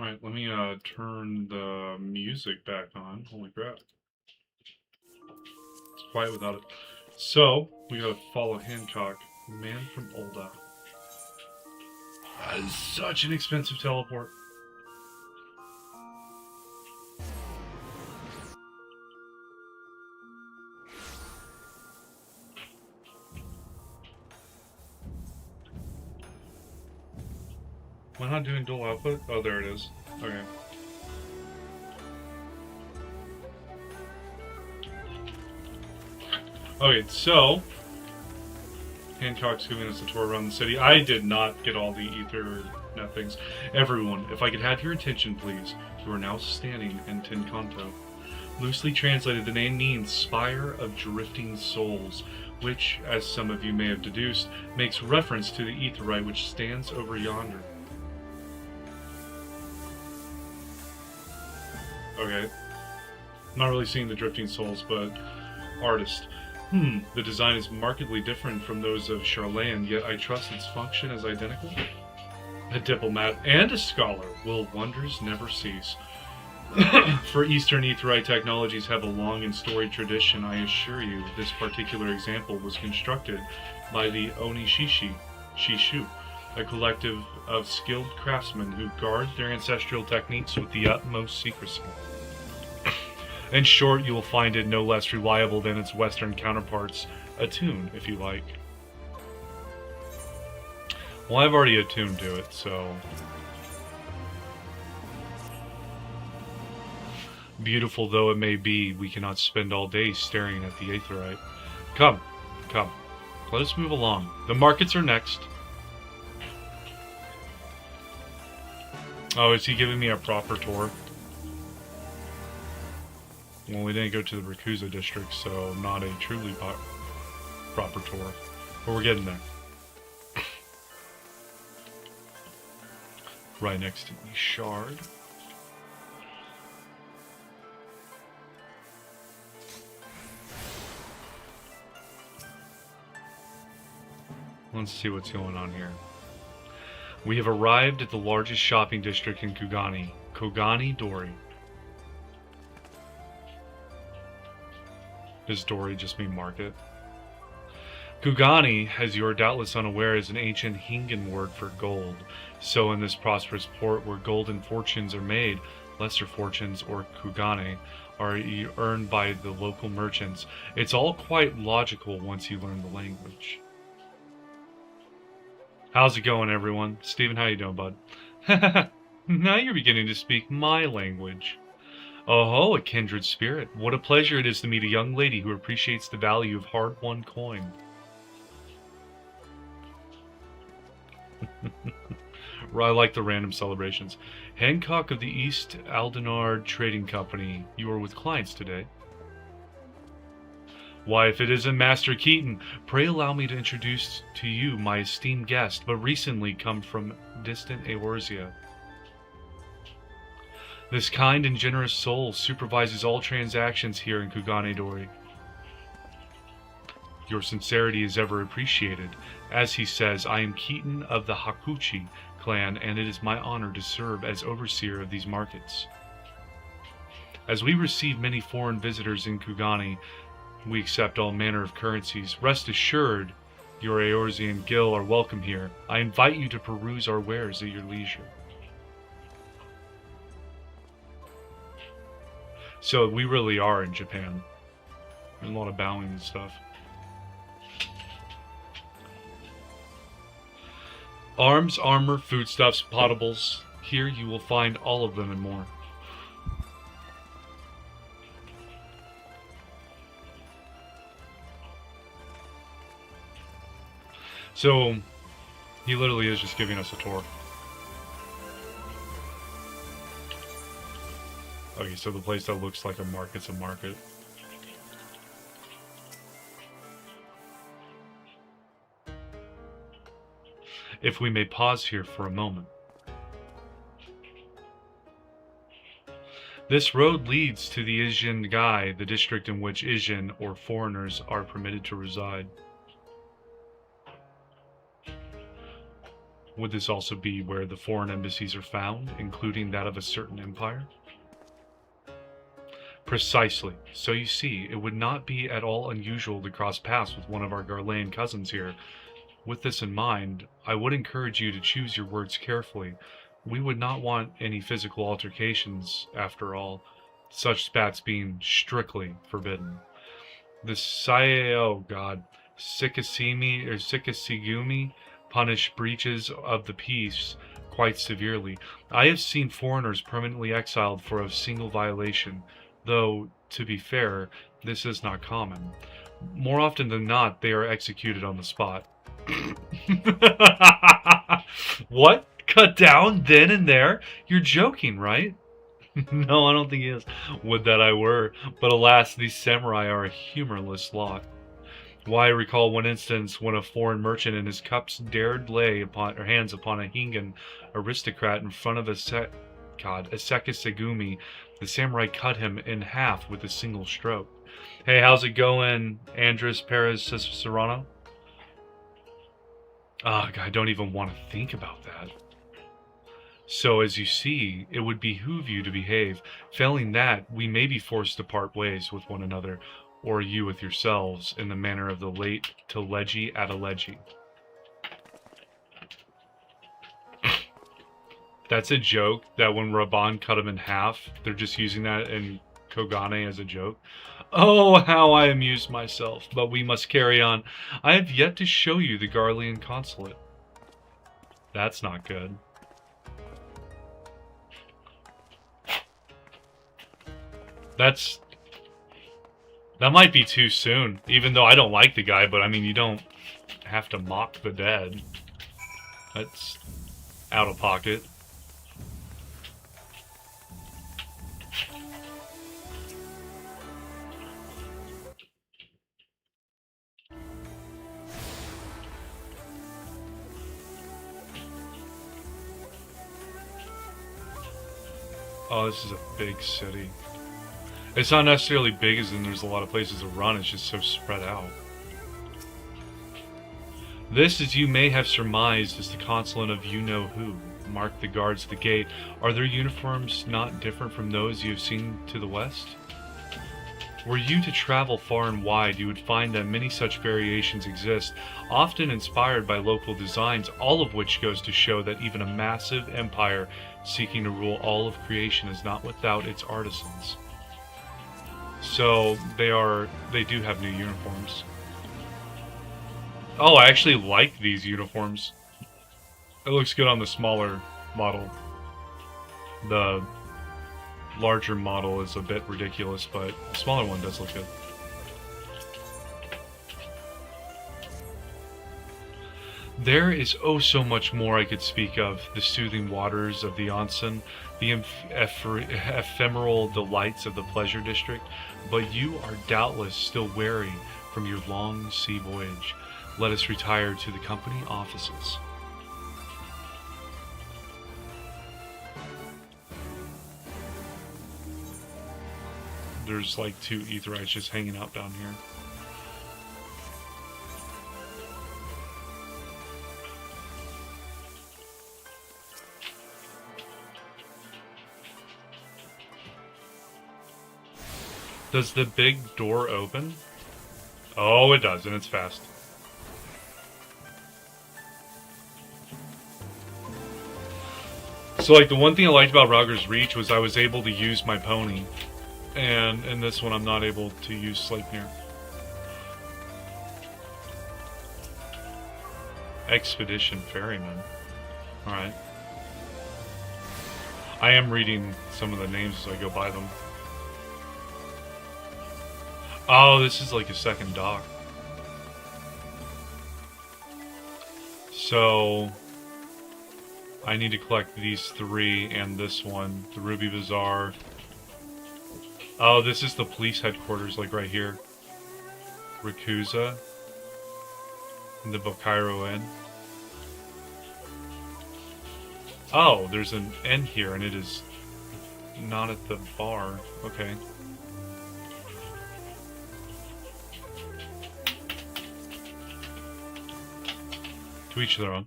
Alright, let me turn the music back on. Holy crap. It's quiet without it. So, we gotta follow Hancock. Man from Ulda. That is such an expensive teleport. Am I not doing dual output? Oh, there it is. Okay. Okay, so Hancock's giving us a tour around the city. I did not get all the Ethernet things. Everyone, if I could have your attention, please. You are now standing in Tinkanto. Loosely translated, the name means Spire of Drifting Souls, which, as some of you may have deduced, makes reference to the Aetheryte which stands over yonder. Okay. Not really seeing the Drifting Souls, but artist. The design is markedly different from those of Charlene, yet I trust its function is identical. A diplomat and a scholar, will wonders never cease? For Eastern Aetheryte technologies have a long and storied tradition, I assure you. This particular example was constructed by the Shishu, a collective of skilled craftsmen who guard their ancestral techniques with the utmost secrecy. In short, you will find it no less reliable than its Western counterparts. Attune, if you like. Well, I've already attuned to it, so... Beautiful though it may be, we cannot spend all day staring at the Aetheryte. Come. Let us move along. The markets are next. Oh, is he giving me a proper tour? Well, we didn't go to the Rakuza district, so not a truly proper tour. But we're getting there. Right next to the shard. Let's see what's going on here. We have arrived at the largest shopping district in Kugani, Kogani Dori. Does Dori just mean market? Kugani, as you are doubtless unaware, is an ancient Hingan word for gold. So in this prosperous port where golden fortunes are made, lesser fortunes, or Kugane, are earned by the local merchants. It's all quite logical once you learn the language. How's it going, everyone? Steven, how you doing, bud? Now you're beginning to speak my language. Oh ho, a kindred spirit. What a pleasure it is to meet a young lady who appreciates the value of hard-won coin. I like the random celebrations. Hancock of the East Aldenard Trading Company. You are with clients today. Why, if it isn't Master Keaton, pray allow me to introduce to you my esteemed guest, but recently come from distant Eorzea. This kind and generous soul supervises all transactions here in Kugane Dori. Your sincerity is ever appreciated. As he says, I am Keaton of the Hakuchi clan, and it is my honor to serve as overseer of these markets. As we receive many foreign visitors in Kugane, we accept all manner of currencies. Rest assured, your Eorzean Gil are welcome here. I invite you to peruse our wares at your leisure. So we really are in Japan. There's a lot of bowing and stuff. Arms, armor, foodstuffs, potables. Here you will find all of them and more. So, he literally is just giving us a tour. Okay, so the place that looks like a market's a market. If we may pause here for a moment. This road leads to the Ijin Gai, the district in which Ijin, or foreigners, are permitted to reside. Would this also be where the foreign embassies are found, including that of a certain empire? Precisely. So you see, it would not be at all unusual to cross paths with one of our Garlean cousins here. With this in mind, I would encourage you to choose your words carefully. We would not want any physical altercations, after all, such spats being strictly forbidden. The Sikasigumi punish breaches of the peace quite severely. I have seen foreigners permanently exiled for a single violation, though, to be fair, this is not common. More often than not, they are executed on the spot. What? Cut down then and there? You're joking, right? No, I don't think he is. Would that I were. But alas, these samurai are a humorless lot. Why, I recall one instance when a foreign merchant and his cups dared lay hands upon a Hingan aristocrat in front of a Sekisegumi. The samurai cut him in half with a single stroke. Hey, how's it going, Andres Perez Serrano? Ugh, I don't even want to think about that. So, as you see, it would behoove you to behave. Failing that, we may be forced to part ways with one another, or you with yourselves, in the manner of the late Telegi Adeleji. That's a joke, that when Raban cut him in half, they're just using that in Kogane as a joke. Oh, how I amused myself, but we must carry on. I have yet to show you the Garlean consulate. That's not good. That might be too soon, even though I don't like the guy, but I mean, you don't have to mock the dead. That's out of pocket. Oh, this is a big city. It's not necessarily big as in there's a lot of places to run, it's just so spread out. This, as you may have surmised, is the consulate of you-know-who. Mark the guards at the gate. Are their uniforms not different from those you have seen to the west? Were you to travel far and wide, you would find that many such variations exist, often inspired by local designs, all of which goes to show that even a massive empire seeking to rule all of creation is not without its artisans. So, they do have new uniforms. Oh, I actually like these uniforms. It looks good on the smaller model. The larger model is a bit ridiculous, but the smaller one does look good. There is oh so much more I could speak of. The soothing waters of the onsen, the ephemeral delights of the pleasure district, but you are doubtless still weary from your long sea voyage. Let us retire to the company offices. There's like 2 Aetherites just hanging out down here. Does the big door open? Oh, it does, and it's fast. So, like, the one thing I liked about Rauger's Reach was I was able to use my pony. And in this one, I'm not able to use Sleipnir. Expedition Ferryman. Alright. I am reading some of the names as I go by them. Oh, this is like a second dock. So, I need to collect these 3 and this one. The Ruby Bazaar. Oh, this is the police headquarters, like right here. Rakusa. And the Bokairo Inn. Oh, there's an inn here, and it is not at the bar. Okay. To each their own.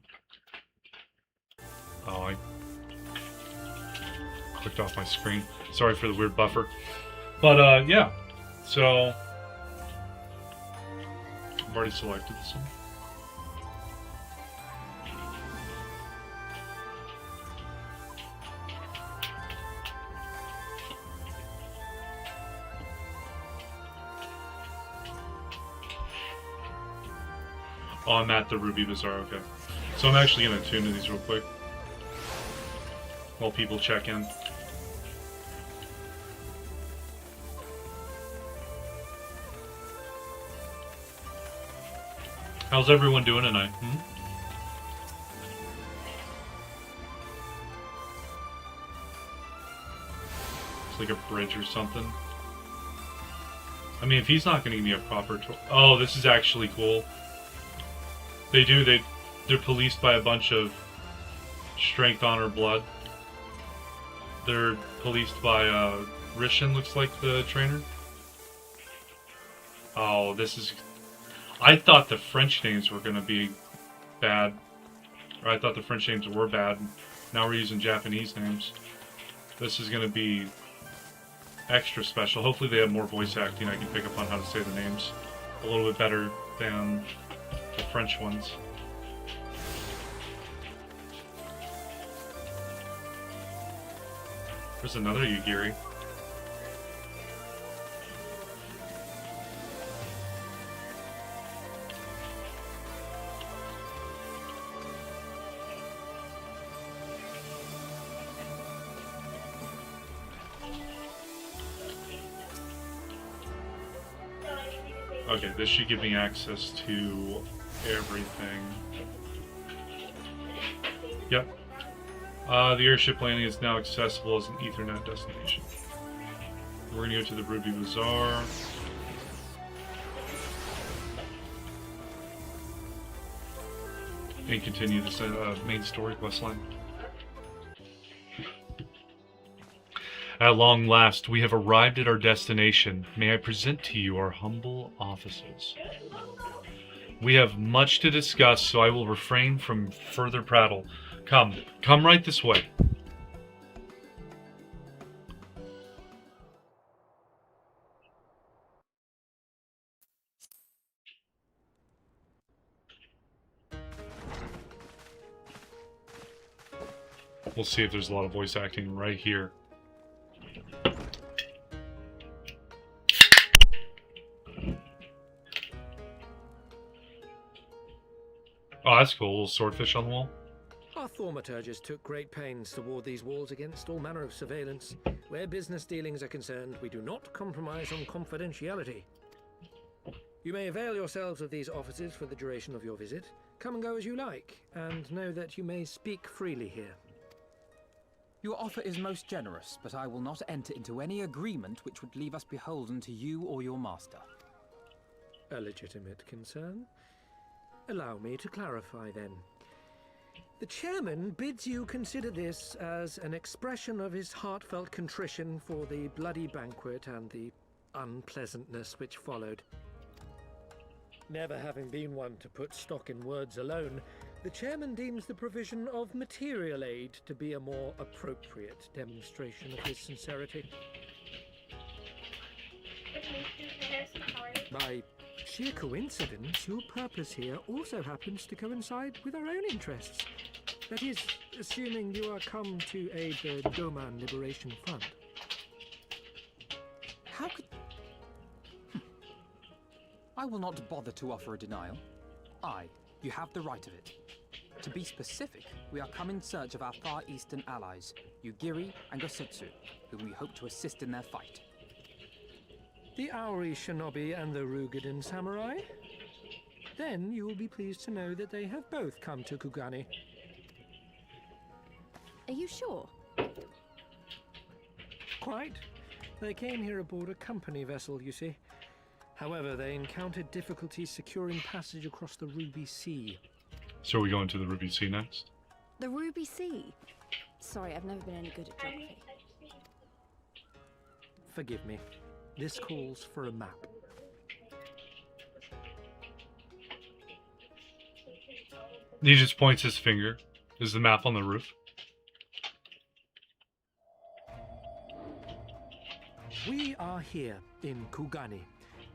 Oh, I clicked off my screen. Sorry for the weird buffer. But, yeah. So, I've already selected this one. Oh, I'm at the Ruby Bazaar, okay. So I'm actually going to tune to these real quick while people check in. How's everyone doing tonight? It's like a bridge or something. I mean, if he's not going to give me a proper tour... Oh, this is actually cool. They're policed by a bunch of strength, honor, blood. They're policed by, Rishin looks like the trainer. Oh, this is... I thought the French names were going to be bad. Or I thought the French names were bad. Now we're using Japanese names. This is going to be extra special. Hopefully they have more voice acting. I can pick up on how to say the names a little bit better than the French ones. There's another Yugiri. Okay, this should give me access to everything. Yep. The airship landing is now accessible as an Ethernet destination. We're gonna go to the Ruby Bazaar. And continue this main story questline. At long last, we have arrived at our destination. May I present to you our humble offices. We have much to discuss, so I will refrain from further prattle. Come right this way. We'll see if there's a lot of voice acting right here. Oh, that's cool. A little swordfish on the wall. Our thaumaturges took great pains to ward these walls against all manner of surveillance. Where business dealings are concerned, we do not compromise on confidentiality. You may avail yourselves of these offices for the duration of your visit. Come and go as you like, and know that you may speak freely here. Your offer is most generous, but I will not enter into any agreement which would leave us beholden to you or your master. A legitimate concern. Allow me to clarify then. The chairman bids you consider this as an expression of his heartfelt contrition for the bloody banquet and the unpleasantness which followed. Never having been one to put stock in words alone, the chairman deems the provision of material aid to be a more appropriate demonstration of his sincerity. By sheer coincidence, your purpose here also happens to coincide with our own interests. That is, assuming you are come to aid the Doman Liberation Front. How could... I will not bother to offer a denial. You have the right of it. To be specific, we are come in search of our Far Eastern allies, Yugiri and Gosetsu, whom we hope to assist in their fight. The Aori Shinobi and the Rugadan Samurai? Then you will be pleased to know that they have both come to Kugani. Are you sure? Quite. They came here aboard a company vessel, you see. However, they encountered difficulties securing passage across the Ruby Sea. So are we going to the Ruby Sea next? The Ruby Sea? Sorry, I've never been any good at geography. Forgive me. This calls for a map. He just points his finger. Is the map on the roof? We are here in Kugani,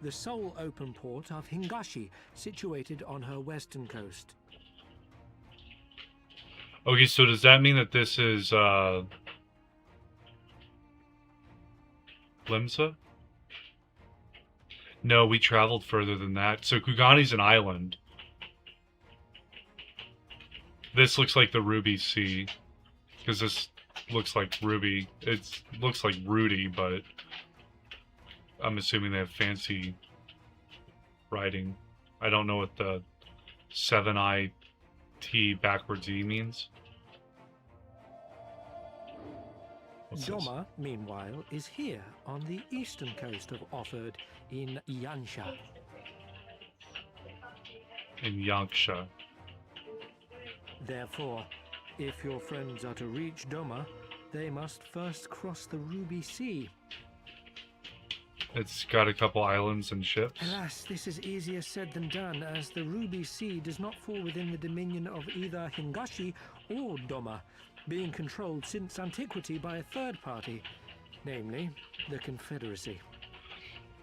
the sole open port of Hingashi, situated on her western coast. Okay, so does that mean that this is, Limsa? No, we traveled further than that. So Kugani's an island. This looks like the Ruby Sea. Because this looks like Ruby. It looks like Rudy, but I'm assuming they have fancy writing. I don't know what the 7-I-T backwards E means. What's this? Doma, meanwhile, is here on the eastern coast of Offord in Yansha. In Yanksha. Therefore, if your friends are to reach Doma, they must first cross the Ruby Sea. It's got a couple islands and ships. Alas, this is easier said than done, as the Ruby Sea does not fall within the dominion of either Hingashi or Doma, being controlled since antiquity by a third party, namely the Confederacy.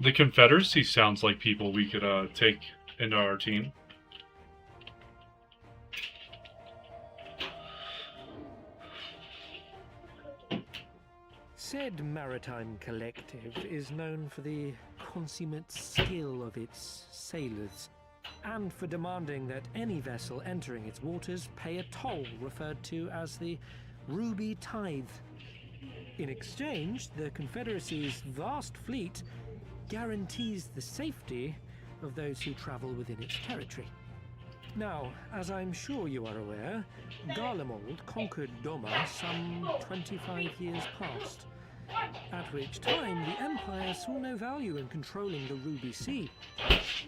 The Confederacy sounds like people we could take into our team. Said maritime collective is known for the consummate skill of its sailors, and for demanding that any vessel entering its waters pay a toll referred to as the Ruby Tithe. In exchange, the Confederacy's vast fleet guarantees the safety of those who travel within its territory. Now, as I'm sure you are aware, Garlemald conquered Doma some 25 years past, at which time the Empire saw no value in controlling the Ruby Sea,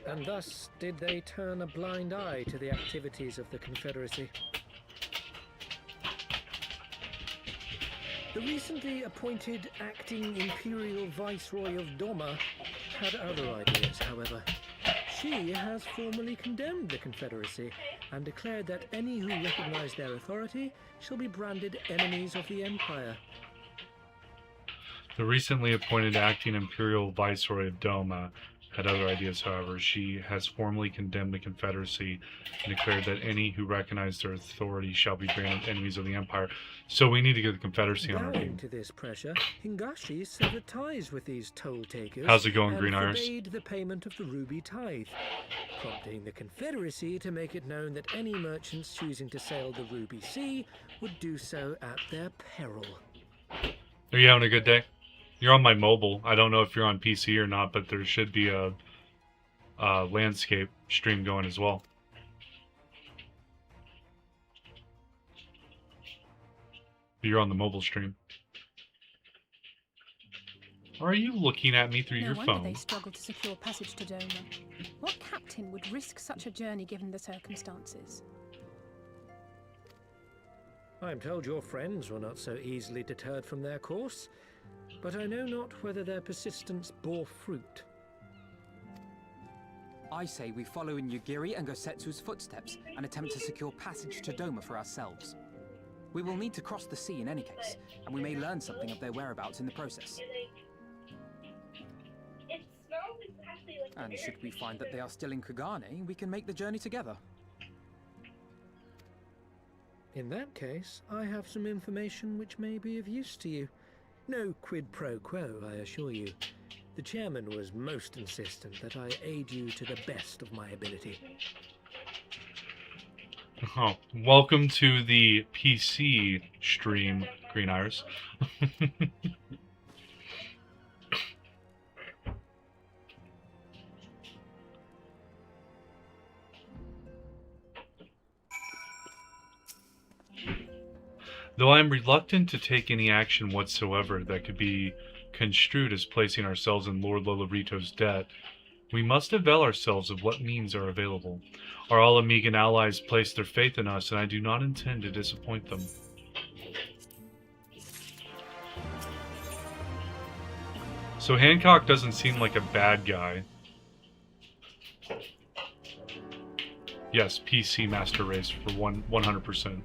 and thus did they turn a blind eye to the activities of the Confederacy. The recently appointed acting Imperial Viceroy of Doma had other ideas, however. She has formally condemned the Confederacy and declared that any who recognize their authority shall be branded enemies of the Empire. The recently appointed acting Imperial Viceroy of Doma had other ideas, however. She has formally condemned the Confederacy and declared that any who recognize their authority shall be branded enemies of the Empire. So we need to get the Confederacy on our Bowing team. to this pressure, Hingashi severed ties with these toll takers. How's it going, and Green Iris? forbade the payment of the Ruby Tithe, prompting the Confederacy to make it known that any merchants choosing to sail the Ruby Sea would do so at their peril. Are you having a good day? You're on my mobile. I don't know if you're on PC or not, but there should be a landscape stream going as well. You're on the mobile stream. Are you looking at me through No your wonder phone? they struggled to secure passage to Doma. What captain would risk such a journey given the circumstances? I'm told your friends were not so easily deterred from their course, but I know not whether their persistence bore fruit. I say we follow in Yugiri and Gosetsu's footsteps and attempt to secure passage to Doma for ourselves. We will need to cross the sea in any case, and we may learn something of their whereabouts in the process. And should we find that they are still in Kugane, we can make the journey together. In that case, I have some information which may be of use to you. No quid pro quo, I assure you. The chairman was most insistent that I aid you to the best of my ability. Oh, welcome to the PC stream, Green Iris. Though I am reluctant to take any action whatsoever that could be construed as placing ourselves in Lord Lolorito's debt, we must avail ourselves of what means are available. Our All-Amigan allies place their faith in us, and I do not intend to disappoint them. So Hancock doesn't seem like a bad guy. Yes, PC Master Race for 100%.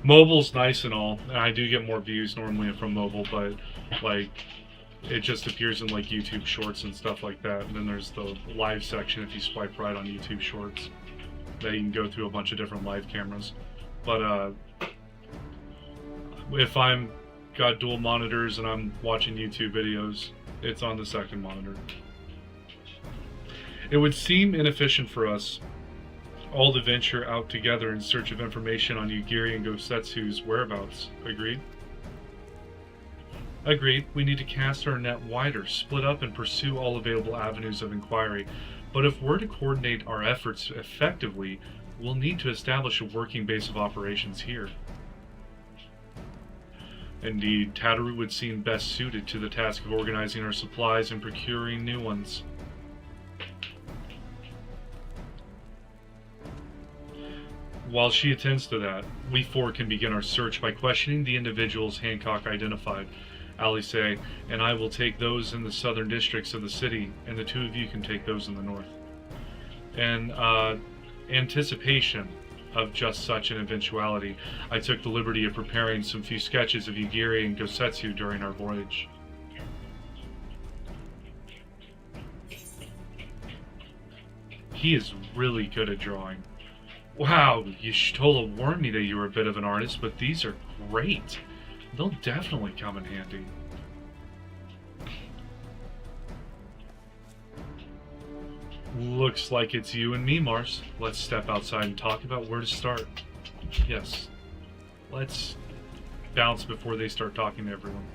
Mobile's nice and all, and I do get more views normally from mobile, but like it just appears in like YouTube Shorts and stuff like that. And then there's the live section if you swipe right on YouTube Shorts, that you can go through a bunch of different live cameras. But if I'm got dual monitors and I'm watching YouTube videos, it's on the second monitor. It would seem inefficient for us all to venture out together in search of information on Yugiri and Gosetsu's whereabouts. Agreed? Agreed. We need to cast our net wider, split up, and pursue all available avenues of inquiry. But if we're to coordinate our efforts effectively, we'll need to establish a working base of operations here. Indeed, Tataru would seem best suited to the task of organizing our supplies and procuring new ones. While she attends to that, we four can begin our search by questioning the individuals Hancock identified. Alice and I will take those in the southern districts of the city, and the two of you can take those in the north. In anticipation of just such an eventuality, I took the liberty of preparing some few sketches of Yugiri and Gosetsu during our voyage. He is really good at drawing. Wow, Y'shtola warned me that you were a bit of an artist, but these are great. They'll definitely come in handy. Looks like it's you and me, Mars. Let's step outside and talk about where to start. Yes. Let's bounce before they start talking to everyone.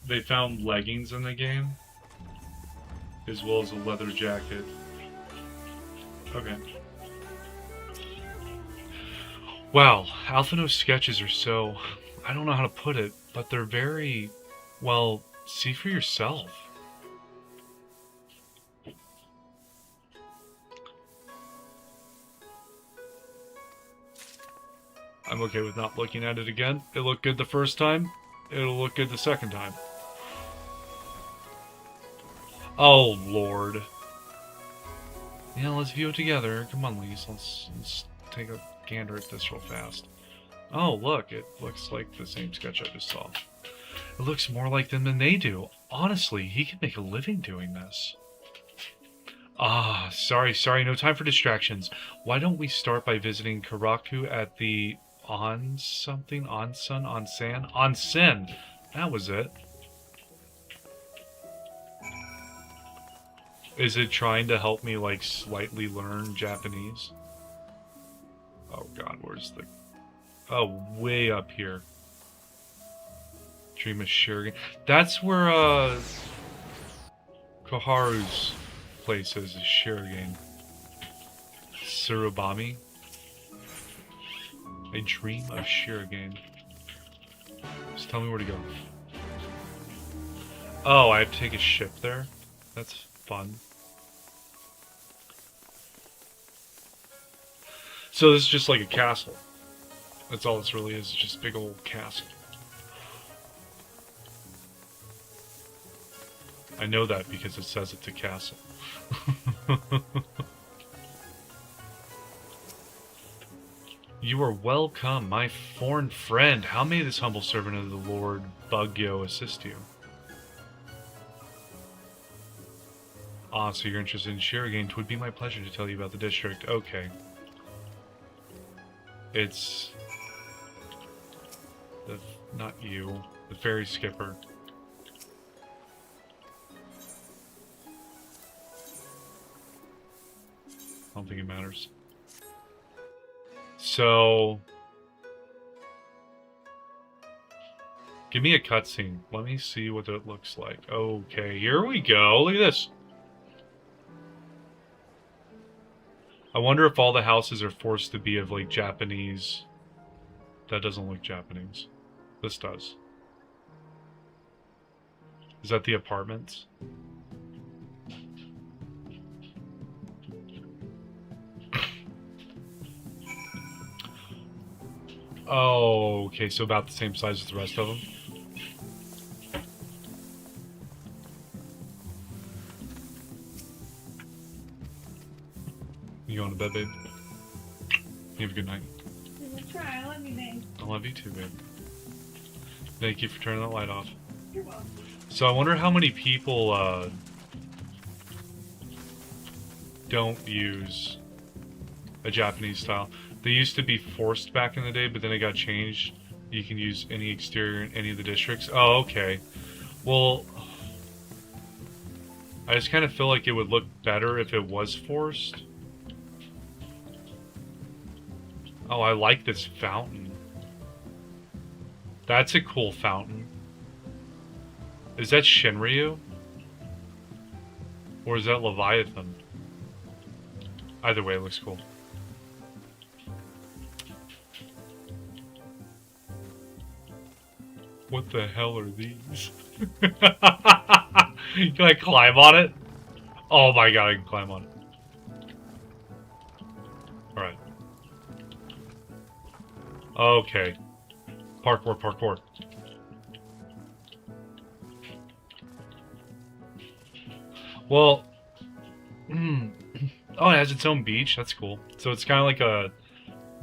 They found leggings in the game, as well as a leather jacket. Okay. Wow, Alphino's sketches are so... I don't know how to put it, but they're very... well, see for yourself. I'm okay with not looking at it again. It looked good the first time. It'll look good the second time. Oh, Lord. Yeah, let's view it together. Come on, Lise. Let's take a gander at this real fast. Oh, look. It looks like the same sketch I just saw. It looks more like them than they do. Honestly, he could make a living doing this. Ah, sorry. No time for distractions. Why don't we start by visiting Karaku at the Onsen? That was it. Is it trying to help me, like, slightly learn Japanese? Oh god, where's the... Oh, way up here. Dream of Shuriken. That's where, Koharu's place is Shuriken. Surubami. A dream of Shuriken. Just tell me where to go. Oh, I have to take a ship there? That's fun. So this is just like a castle. That's all this really is, just a big old castle. I know that because it says it's a castle. You are welcome, my foreign friend. How may this humble servant of the Lord Bugyo assist you? Ah, so you're interested in Shuriken. It would be my pleasure to tell you about the district. Okay. It's... not you. The ferry skipper. I don't think it matters. So... give me a cutscene. Let me see what it looks like. Okay, here we go. Look at this. I wonder if all the houses are forced to be of, like, Japanese... That doesn't look Japanese. This does. Is that the apartments? Oh, okay, so about the same size as the rest of them. to bed, babe. You have a good night. I'm gonna try. I love you, babe. I love you too, babe. Thank you for turning that light off. You're welcome. So I wonder how many people don't use a Japanese style. They used to be forced back in the day, but then it got changed. You can use any exterior in any of the districts. Oh, okay. Well, I just kind of feel like it would look better if it was forced. Oh, I like this fountain. That's a cool fountain. Is that Shinryu? Or is that Leviathan? Either way, it looks cool. What the hell are these? Can I climb on it? Oh my god, I can climb on it. Alright. Okay. Parkour, parkour. Well, oh, it has its own beach. That's cool. So it's kind of like a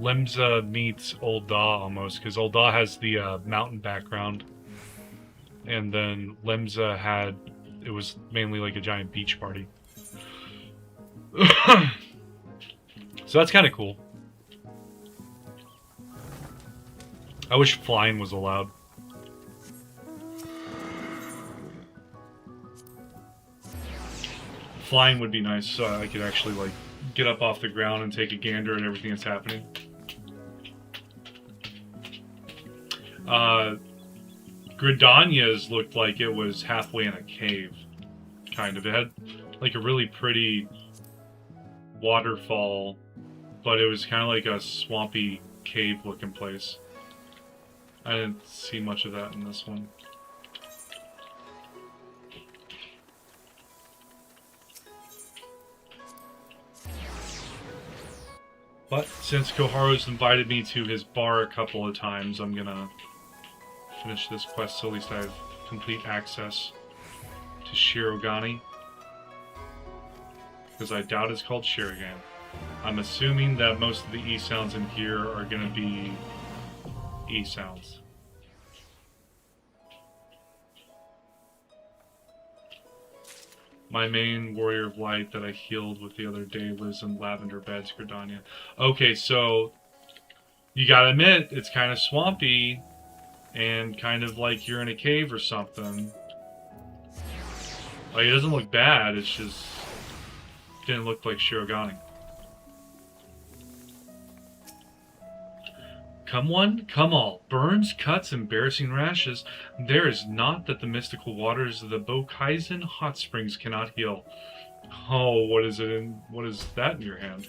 Lemza meets Old Da almost, because Old Da has the mountain background, and then Lemza had, it was mainly like a giant beach party. So that's kind of cool. I wish flying was allowed. Flying would be nice, so I could actually like get up off the ground and take a gander at everything that's happening. Gridania's looked like it was halfway in a cave, kind of. It had like a really pretty waterfall, but it was kind of like a swampy cave looking place. I didn't see much of that in this one. But since Koharu's invited me to his bar a couple of times, I'm gonna finish this quest so at least I have complete access to Shirogane. Because I doubt it's called Shirigan. I'm assuming that most of the E sounds in here are gonna be E sounds. My main warrior of light that I healed with the other day lives in Lavender Beds, Gridania. Okay, so you gotta admit, it's kind of swampy and kind of like you're in a cave or something. Like, it doesn't look bad, it's just didn't look like Shirogane. Come one, come all. Burns, cuts, embarrassing rashes. There is naught that the mystical waters of the Bokaisen hot springs cannot heal. Oh, what is it in? What is that in your hand?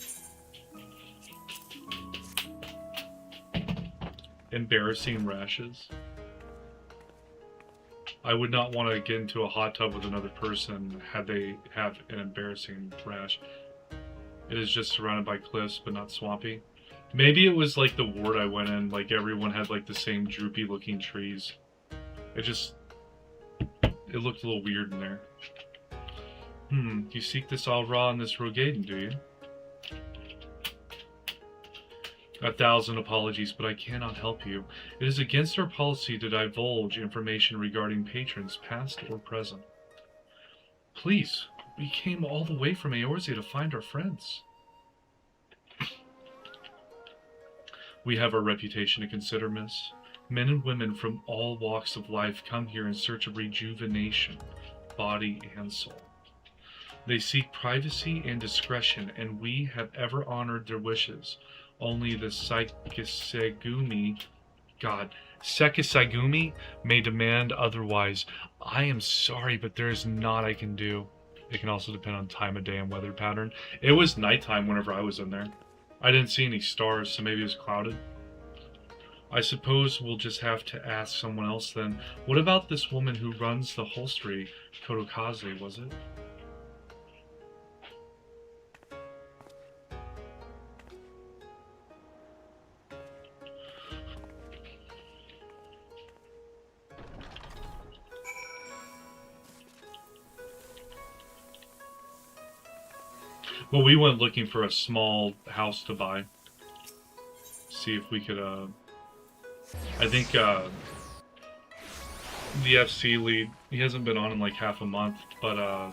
Embarrassing rashes. I would not want to get into a hot tub with another person had they have an embarrassing rash. It is just surrounded by cliffs, but not swampy. Maybe it was like the ward I went in, like everyone had like the same droopy looking trees. It looked a little weird in there. You seek this all raw in this Rogaden, do you? 1,000 apologies, but I cannot help you. It is against our policy to divulge information regarding patrons, past or present. Please, we came all the way from Eorzea to find our friends. We have our reputation to consider, miss. Men and women from all walks of life come here in search of rejuvenation, body and soul. They seek privacy and discretion, and we have ever honored their wishes. Only the Sekisagumi may demand otherwise. I am sorry, but there is naught I can do. It can also depend on time of day and weather pattern. It was nighttime whenever I was in there. I didn't see any stars, so maybe it was clouded. I suppose we'll just have to ask someone else then. What about this woman who runs the holstery? Kotokaze, was it? Well, we went looking for a small house to buy. See if we could, I think, the FC lead, he hasn't been on in like half a month, but, I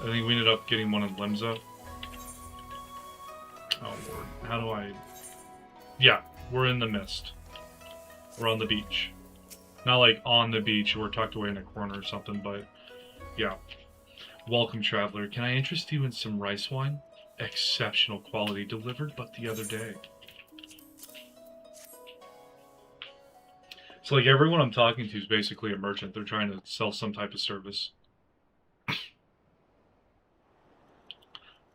think we ended up getting one in Limsa. Oh, Lord. How do I... Yeah, we're in the mist. We're on the beach. Not like on the beach, we're tucked away in a corner or something, but yeah. Welcome, traveler. Can I interest you in some rice wine? Exceptional quality, delivered but the other day. So like everyone I'm talking to is basically a merchant. They're trying to sell some type of service.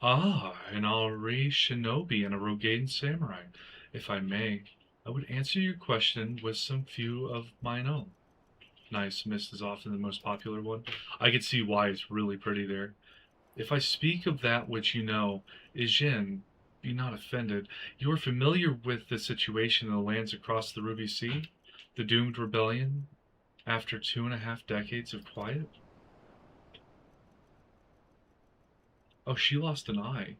Ah, an Alri shinobi and a Rogaden samurai. If I may, I would answer your question with some few of mine own. Nice, mist is often the most popular one. I can see why it's really pretty there. If I speak of that which you know, Ijin, be not offended. You are familiar with the situation in the lands across the Ruby Sea? The doomed rebellion after 2.5 decades of quiet? Oh, she lost an eye.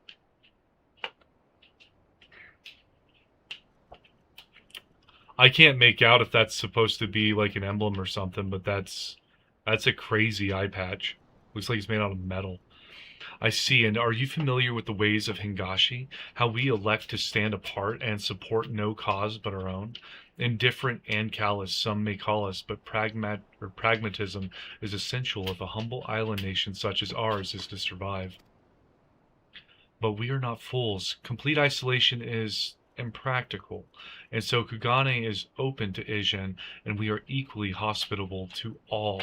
I can't make out if that's supposed to be like an emblem or something, but that's a crazy eye patch. Looks like it's made out of metal. I see, and are you familiar with the ways of Hingashi? How we elect to stand apart and support no cause but our own? Indifferent and callous, some may call us, but pragmatism is essential if a humble island nation such as ours is to survive. But we are not fools. Complete isolation is impractical, and so Kugane is open to Ijin, and we are equally hospitable to all.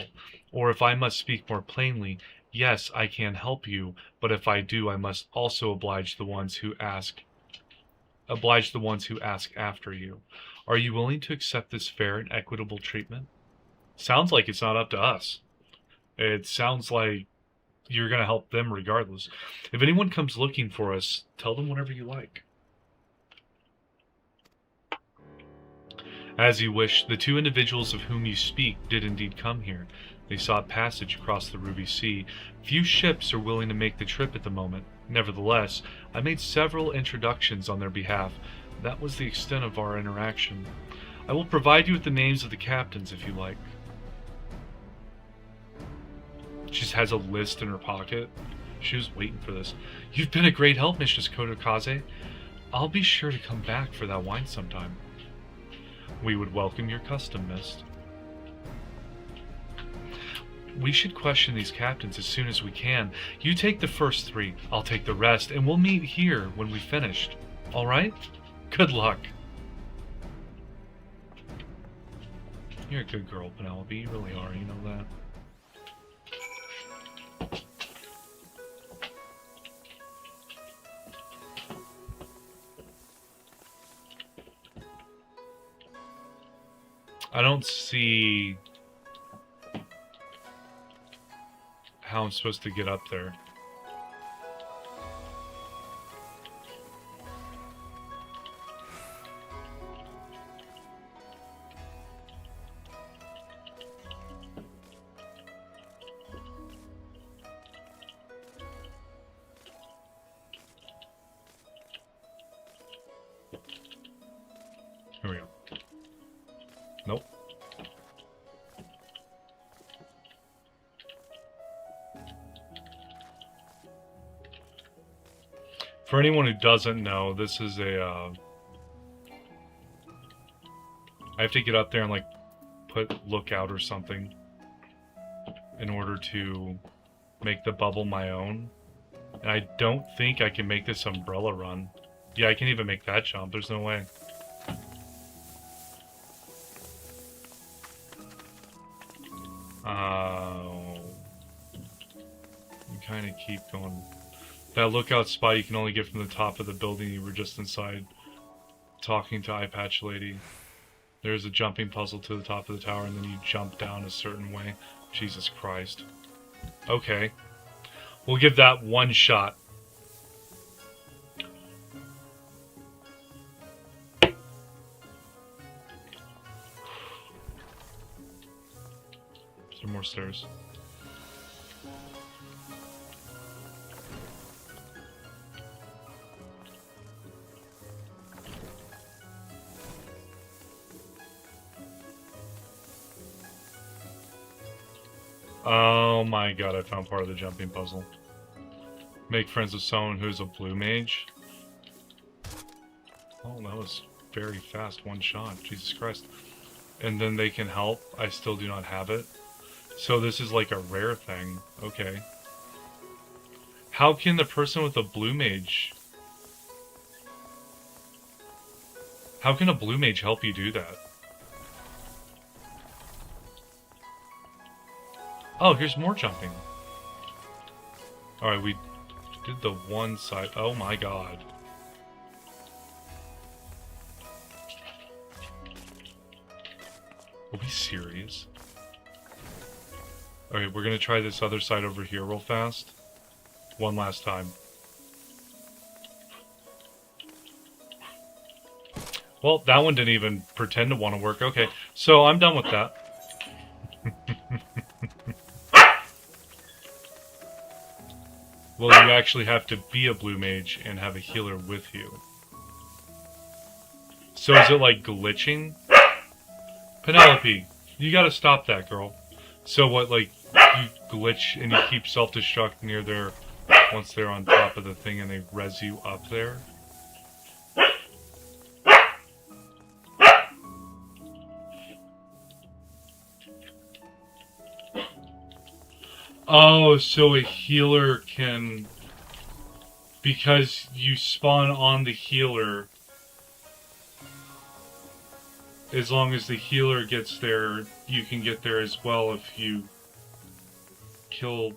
Or if I must speak more plainly, yes, I can help you, but if I do, I must also oblige the ones who ask after you. Are you willing to accept this fair and equitable treatment? Sounds like it's not up to us. It sounds like you're going to help them regardless. If anyone comes looking for us, tell them whatever you like. As you wish, the 2 individuals of whom you speak did indeed come here. They sought passage across the Ruby Sea. Few ships are willing to make the trip at the moment. Nevertheless, I made several introductions on their behalf. That was the extent of our interaction. I will provide you with the names of the captains if you like. She just has a list in her pocket. She was waiting for this. You've been a great help, Mistress Kotokaze. I'll be sure to come back for that wine sometime. We would welcome your custom, Mist. We should question these captains as soon as we can. You take the first 3, I'll take the rest, and we'll meet here when we've finished. All right? Good luck. You're a good girl, Penelope. You really are, you know that. I don't see how I'm supposed to get up there. Here we go. Nope. For anyone who doesn't know, this is a, I have to get up there and, like, put lookout or something in order to make the bubble my own. And I don't think I can make this umbrella run. Yeah, I can't even make that jump. There's no way. You kind of keep going. That lookout spot you can only get from the top of the building you were just inside, talking to Eye Patch Lady. There's a jumping puzzle to the top of the tower, and then you jump down a certain way. Jesus Christ. Okay. We'll give that one shot. Is there more stairs? Oh my god, I found part of the jumping puzzle. Make friends with someone who's a blue mage. Oh, that was very fast, one shot. Jesus Christ. And then they can help. I still do not have it. So this is like a rare thing. Okay. How can the person with a blue mage... How can a blue mage help you do that? Oh, here's more jumping. Alright, we did the one side. Oh my god. Are we serious? Okay, we're gonna try this other side over here real fast. One last time. Well, that one didn't even pretend to want to work. Okay, so I'm done with that. Well, you actually have to be a blue mage and have a healer with you. So is it like glitching? Penelope, you gotta stop that, girl. So what, like, you glitch and you keep self-destruct near their... Once they're on top of the thing and they res you up there? Oh, so a healer can... Because you spawn on the healer... As long as the healer gets there, you can get there as well if you kill...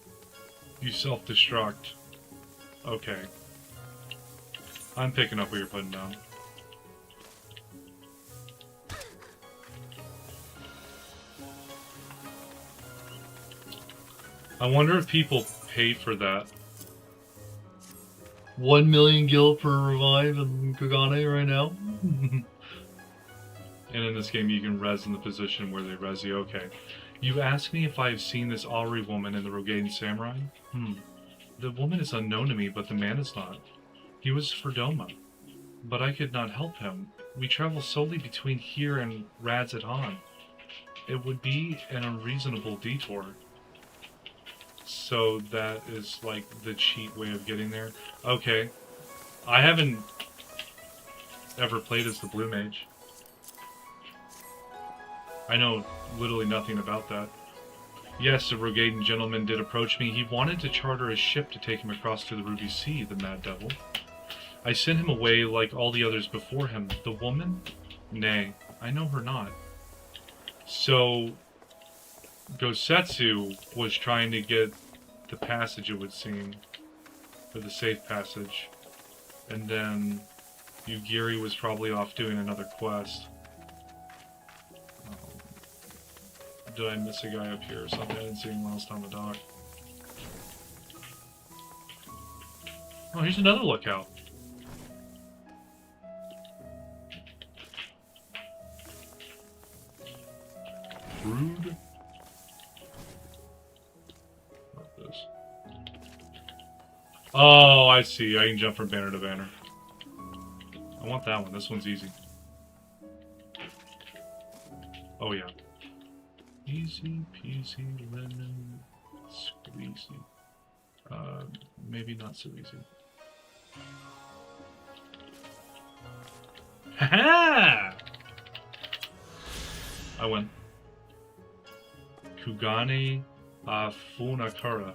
You self-destruct. Okay. I'm picking up what you're putting down. I wonder if people pay for that. 1 million gil for a revive in Kagane right now. And in this game you can res in the position where they res you. Okay. You ask me if I've seen this Auri woman in the Rogaine Samurai? The woman is unknown to me, but the man is not. He was for Doma. But I could not help him. We travel solely between here and Radzatan. It would be an unreasonable detour. So that is like the cheat way of getting there. Okay. I haven't ever played as the Blue Mage. I know literally nothing about that. Yes, a Rogaden gentleman did approach me. He wanted to charter a ship to take him across to the Ruby Sea, the mad devil. I sent him away like all the others before him. The woman? Nay, I know her not. So, Gosetsu was trying to get the passage, it would seem. Or the safe passage. And then Yugiri was probably off doing another quest. Did I miss a guy up here or something? I didn't see him last on the dock. Oh, here's another lookout. Rude. Not this. Oh, I see. I can jump from banner to banner. I want that one. This one's easy. Oh, yeah. Easy peasy lemon squeezy. Maybe not so easy. Haha! I win. Kugane Funakura.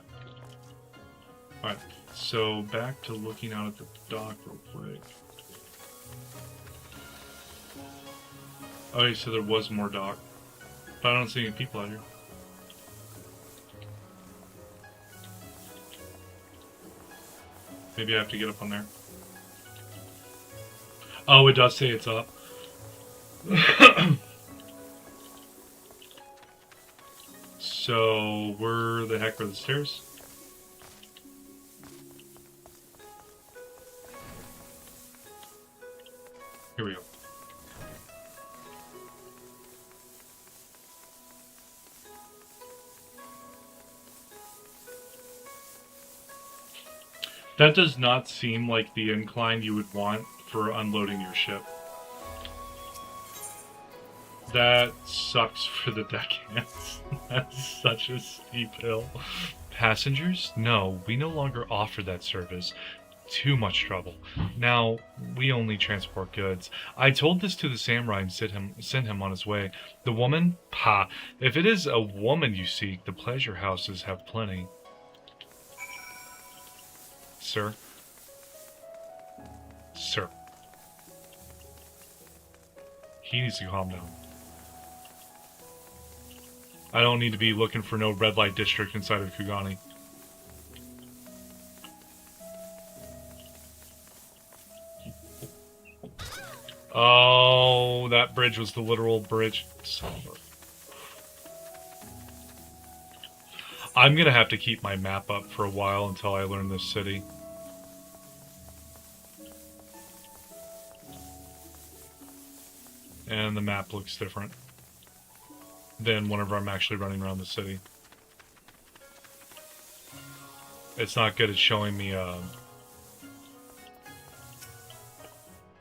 Alright, so back to looking out at the dock real quick. Okay, so there was more dock. But I don't see any people out here. Maybe I have to get up on there. Oh, it does say it's up. So, where the heck are the stairs? Here we go. That does not seem like the incline you would want for unloading your ship. That sucks for the deckhands. That's such a steep hill. Passengers? No, we no longer offer that service. Too much trouble. Now, we only transport goods. I told this to the samurai and sent him on his way. The woman? Pah. If it is a woman you seek, the pleasure houses have plenty. Sir? Sir. He needs to calm down. I don't need to be looking for no red light district inside of Kugani. Oh, that bridge was the literal bridge. I'm gonna have to keep my map up for a while until I learn this city. And the map looks different than whenever I'm actually running around the city. It's not good at showing me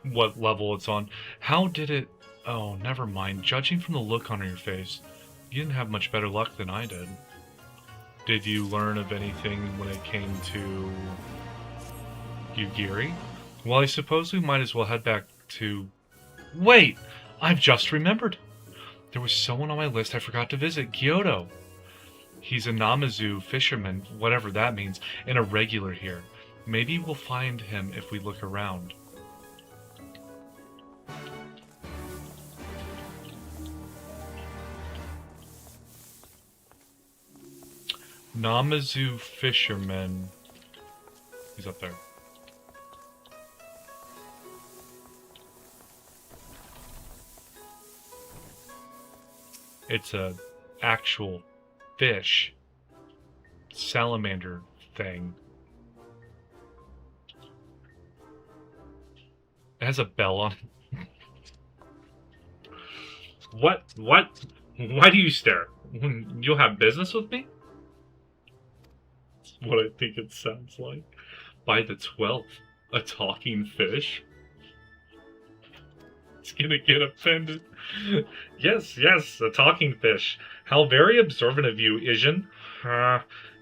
what level it's on. How did it... Oh, never mind. Judging from the look on your face, you didn't have much better luck than I did. Did you learn of anything when it came to Yugiri? Well, I suppose we might as well head back to... Wait! I've just remembered! There was someone on my list I forgot to visit. Kyoto. He's a Namazu fisherman, whatever that means, and a regular here. Maybe we'll find him if we look around. Namazu fisherman. He's up there. It's a actual fish salamander thing. It has a bell on it. What? What? Why do you stare? You'll have business with me? That's what I think it sounds like. By the 12th, a talking fish? It's gonna get offended. Yes, yes, a talking fish. How very observant of you, Ijin.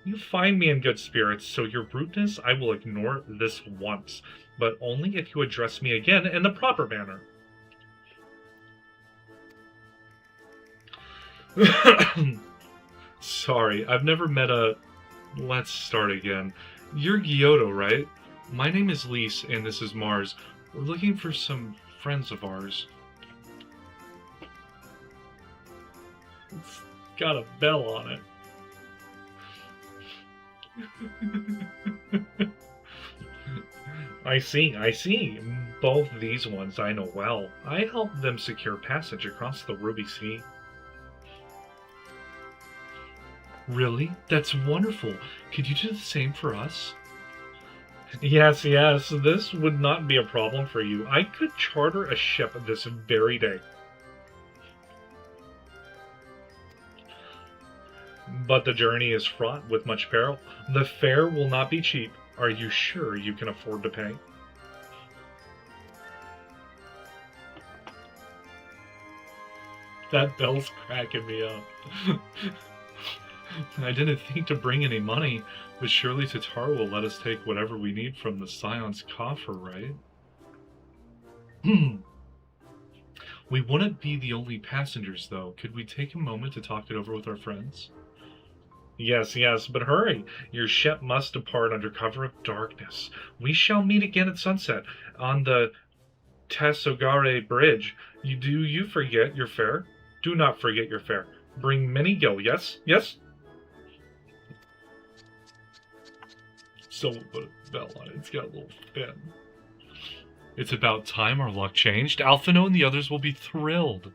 You find me in good spirits, so your rudeness I will ignore this once, but only if you address me again in the proper manner. Sorry, I've never met a... Let's start again. You're Gyoto, right? My name is Lise, and this is Mars. We're looking for some friends of ours. It's got a bell on it. I see. Both these ones I know well. I helped them secure passage across the Ruby Sea. Really? That's wonderful. Could you do the same for us? Yes, this would not be a problem for you. I could charter a ship this very day. But the journey is fraught with much peril. The fare will not be cheap. Are you sure you can afford to pay? That bell's cracking me up. I didn't think to bring any money, but surely Tataru will let us take whatever we need from the Scion's coffer, right? We wouldn't be the only passengers, though. Could we take a moment to talk it over with our friends? Yes, but hurry. Your ship must depart under cover of darkness. We shall meet again at sunset on the Tesogare Bridge. Do you forget your fare? Do not forget your fare. Bring many gil, yes? Someone put a bell on it. It's got a little fin. It's about time our luck changed. Alphino and the others will be thrilled.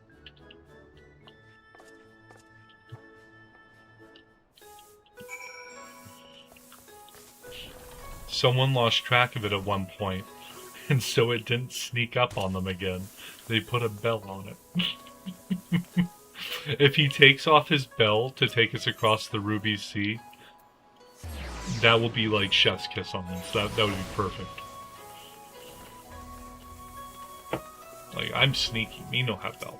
Someone lost track of it at one point, and so it didn't sneak up on them again. They put a bell on it. If he takes off his bell to take us across the Ruby Sea, that will be like chef's kiss on this. That would be perfect. Like, I'm sneaky. Me no have bell.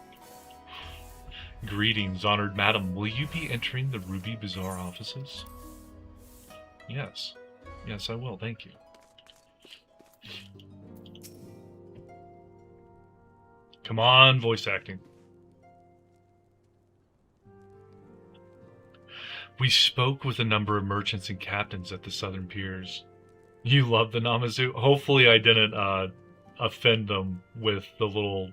Greetings, honored madam. Will you be entering the Ruby Bazaar offices? Yes. Yes, I will. Thank you. Come on, voice acting. We spoke with a number of merchants and captains at the southern piers. You love the Namazu? Hopefully I didn't offend them with the little,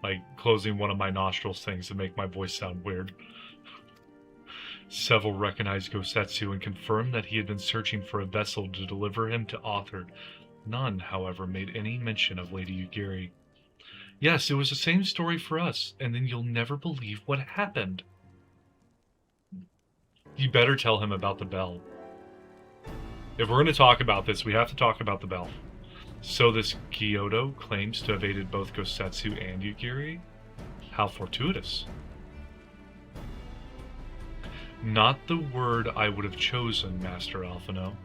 like, closing one of my nostrils things to make my voice sound weird. Several recognized Gosetsu and confirmed that he had been searching for a vessel to deliver him to Author. None, however, made any mention of Lady Yugiri. Yes, it was the same story for us, and then you'll never believe what happened. You better tell him about the bell. If we're going to talk about this, we have to talk about the bell. So this Kyoto claims to have aided both Gosetsu and Yugiri? How fortuitous. Not the word I would have chosen, Master Alphino.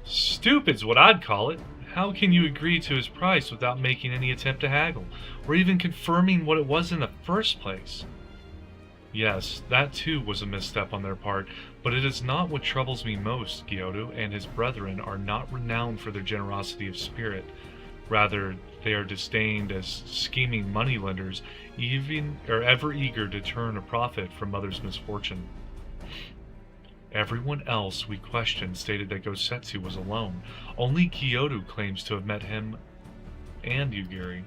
Stupid's what I'd call it. How can you agree to his price without making any attempt to haggle, or even confirming what it was in the first place? Yes, that too was a misstep on their part, but it is not what troubles me most. Kyoto and his brethren are not renowned for their generosity of spirit. Rather, they are disdained as scheming moneylenders, ever eager to turn a profit from others' misfortune. Everyone else we questioned stated that Gosetsu was alone. Only Kyoto claims to have met him and Yugiri.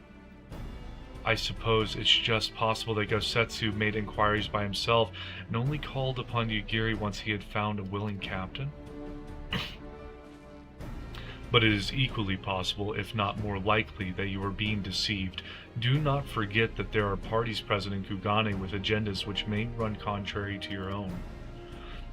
I suppose it's just possible that Gosetsu made inquiries by himself and only called upon Yugiri once he had found a willing captain. But it is equally possible, if not more likely, that you are being deceived. Do not forget that there are parties present in Kugane with agendas which may run contrary to your own.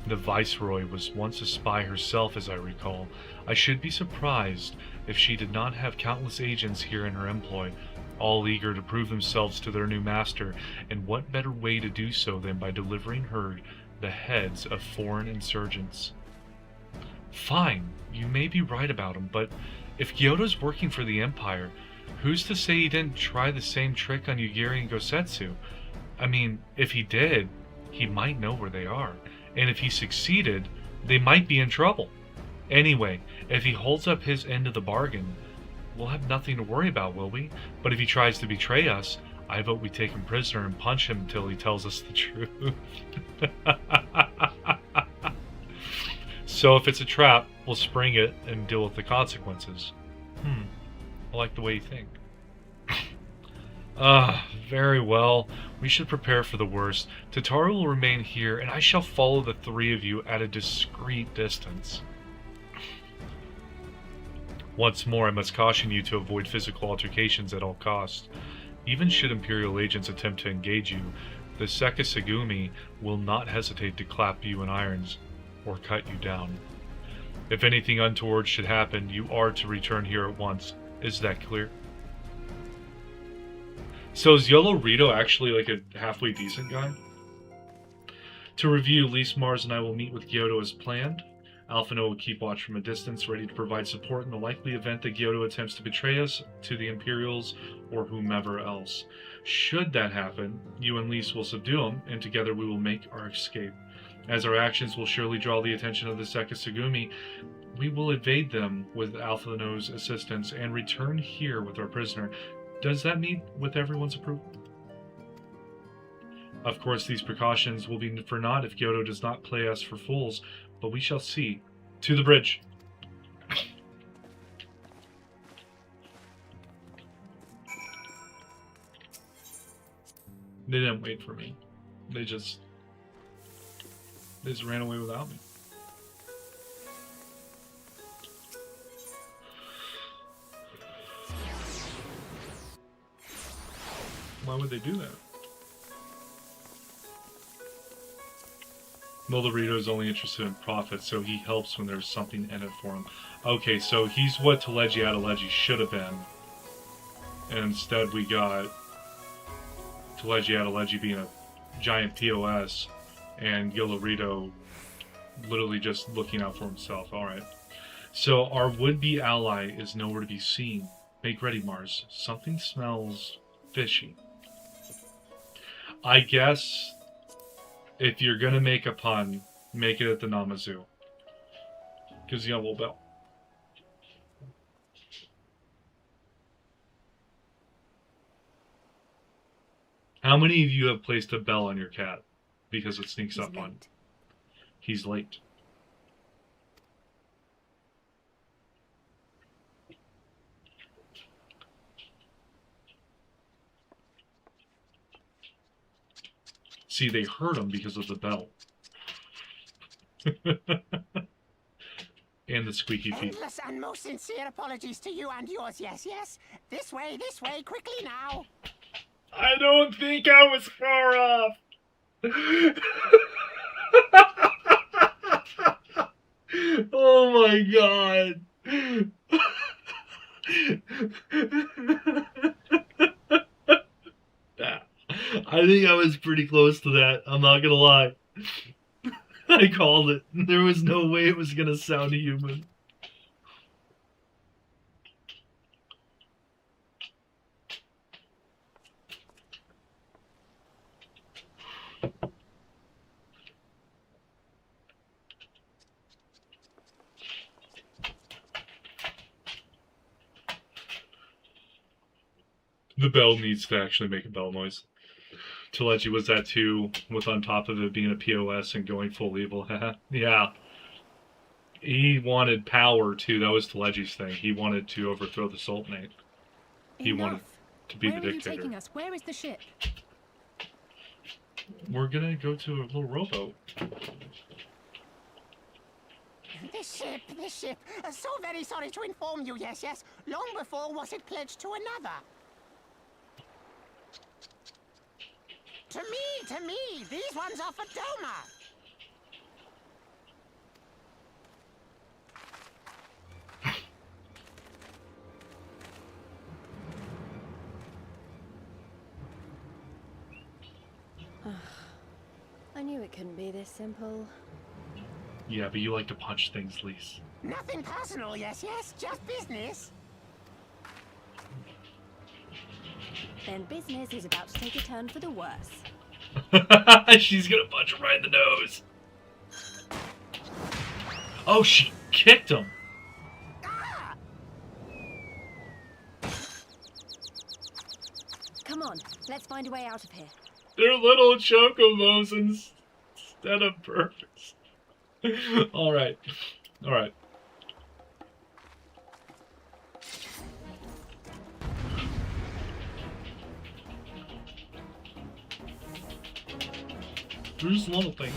The Viceroy was once a spy herself, as I recall. I should be surprised if she did not have countless agents here in her employ, all eager to prove themselves to their new master, and what better way to do so than by delivering her the heads of foreign insurgents? Fine, you may be right about him, but if Kyoto's working for the Empire, who's to say he didn't try the same trick on Yugiri and Gosetsu? I mean, if he did, he might know where they are. And if he succeeded, they might be in trouble. Anyway, if he holds up his end of the bargain, we'll have nothing to worry about, will we? But if he tries to betray us, I vote we take him prisoner and punch him until he tells us the truth. So if it's a trap, we'll spring it and deal with the consequences. I like the way you think. Very well. We should prepare for the worst. Tataru will remain here, and I shall follow the three of you at a discreet distance. Once more, I must caution you to avoid physical altercations at all costs. Even should Imperial agents attempt to engage you, the Sekisagumi will not hesitate to clap you in irons or cut you down. If anything untoward should happen, you are to return here at once. Is that clear? So is Yolo Rito actually like a halfway decent guy? To review, Lise Mars and I will meet with Kyoto as planned. Alphino will keep watch from a distance, ready to provide support in the likely event that Kyoto attempts to betray us to the Imperials or whomever else. Should that happen, you and Lise will subdue him, and together we will make our escape. As our actions will surely draw the attention of the Sekisagumi, we will evade them with Alphino's assistance and return here with our prisoner. Does that meet with everyone's approval? Of course, these precautions will be for naught if Kyoto does not play us for fools, but we shall see. To the bridge! They didn't wait for me. They just ran away without me. Why would they do that? Molderito is only interested in profit, so he helps when there's something in it for him. Okay, so he's what Teleji Adeleji should have been. And instead we got Teleji Adeleji being a giant POS and Yolorito literally just looking out for himself. Alright. So our would-be ally is nowhere to be seen. Make ready, Mars. Something smells fishy. I guess if you're gonna make a pun, make it at the Namazu. Gives you a little bell. How many of you have placed a bell on your cat because it sneaks He's up on? late. He's late. See, they heard him because of the bell. And the squeaky feet. Endless and most sincere apologies to you and yours, yes, yes. This way, quickly now. I don't think I was far off. Oh my god. I think I was pretty close to that. I'm not gonna lie. I called it. There was no way it was gonna sound human. The bell needs to actually make a bell noise. Telechi was that too, with on top of it being a POS and going full evil. Yeah. He wanted power too. That was Telechi's thing. He wanted to overthrow the Sultanate. He wanted Enough. to be Where the are you dictator. taking us? Where is the ship? We're gonna go to a little rowboat. This ship. So very sorry to inform you, yes, yes. Long before was it pledged to another. To me, these ones are for Doma. I knew it couldn't be this simple. Yeah, but you like to punch things, Lise. Nothing personal, yes, yes. Just business. Then business is about to take a turn for the worse. She's gonna punch him right in the nose. Oh, she kicked him. Come on, let's find a way out of here. They're little chocobos instead of birds. Alright. Alright. There's little things.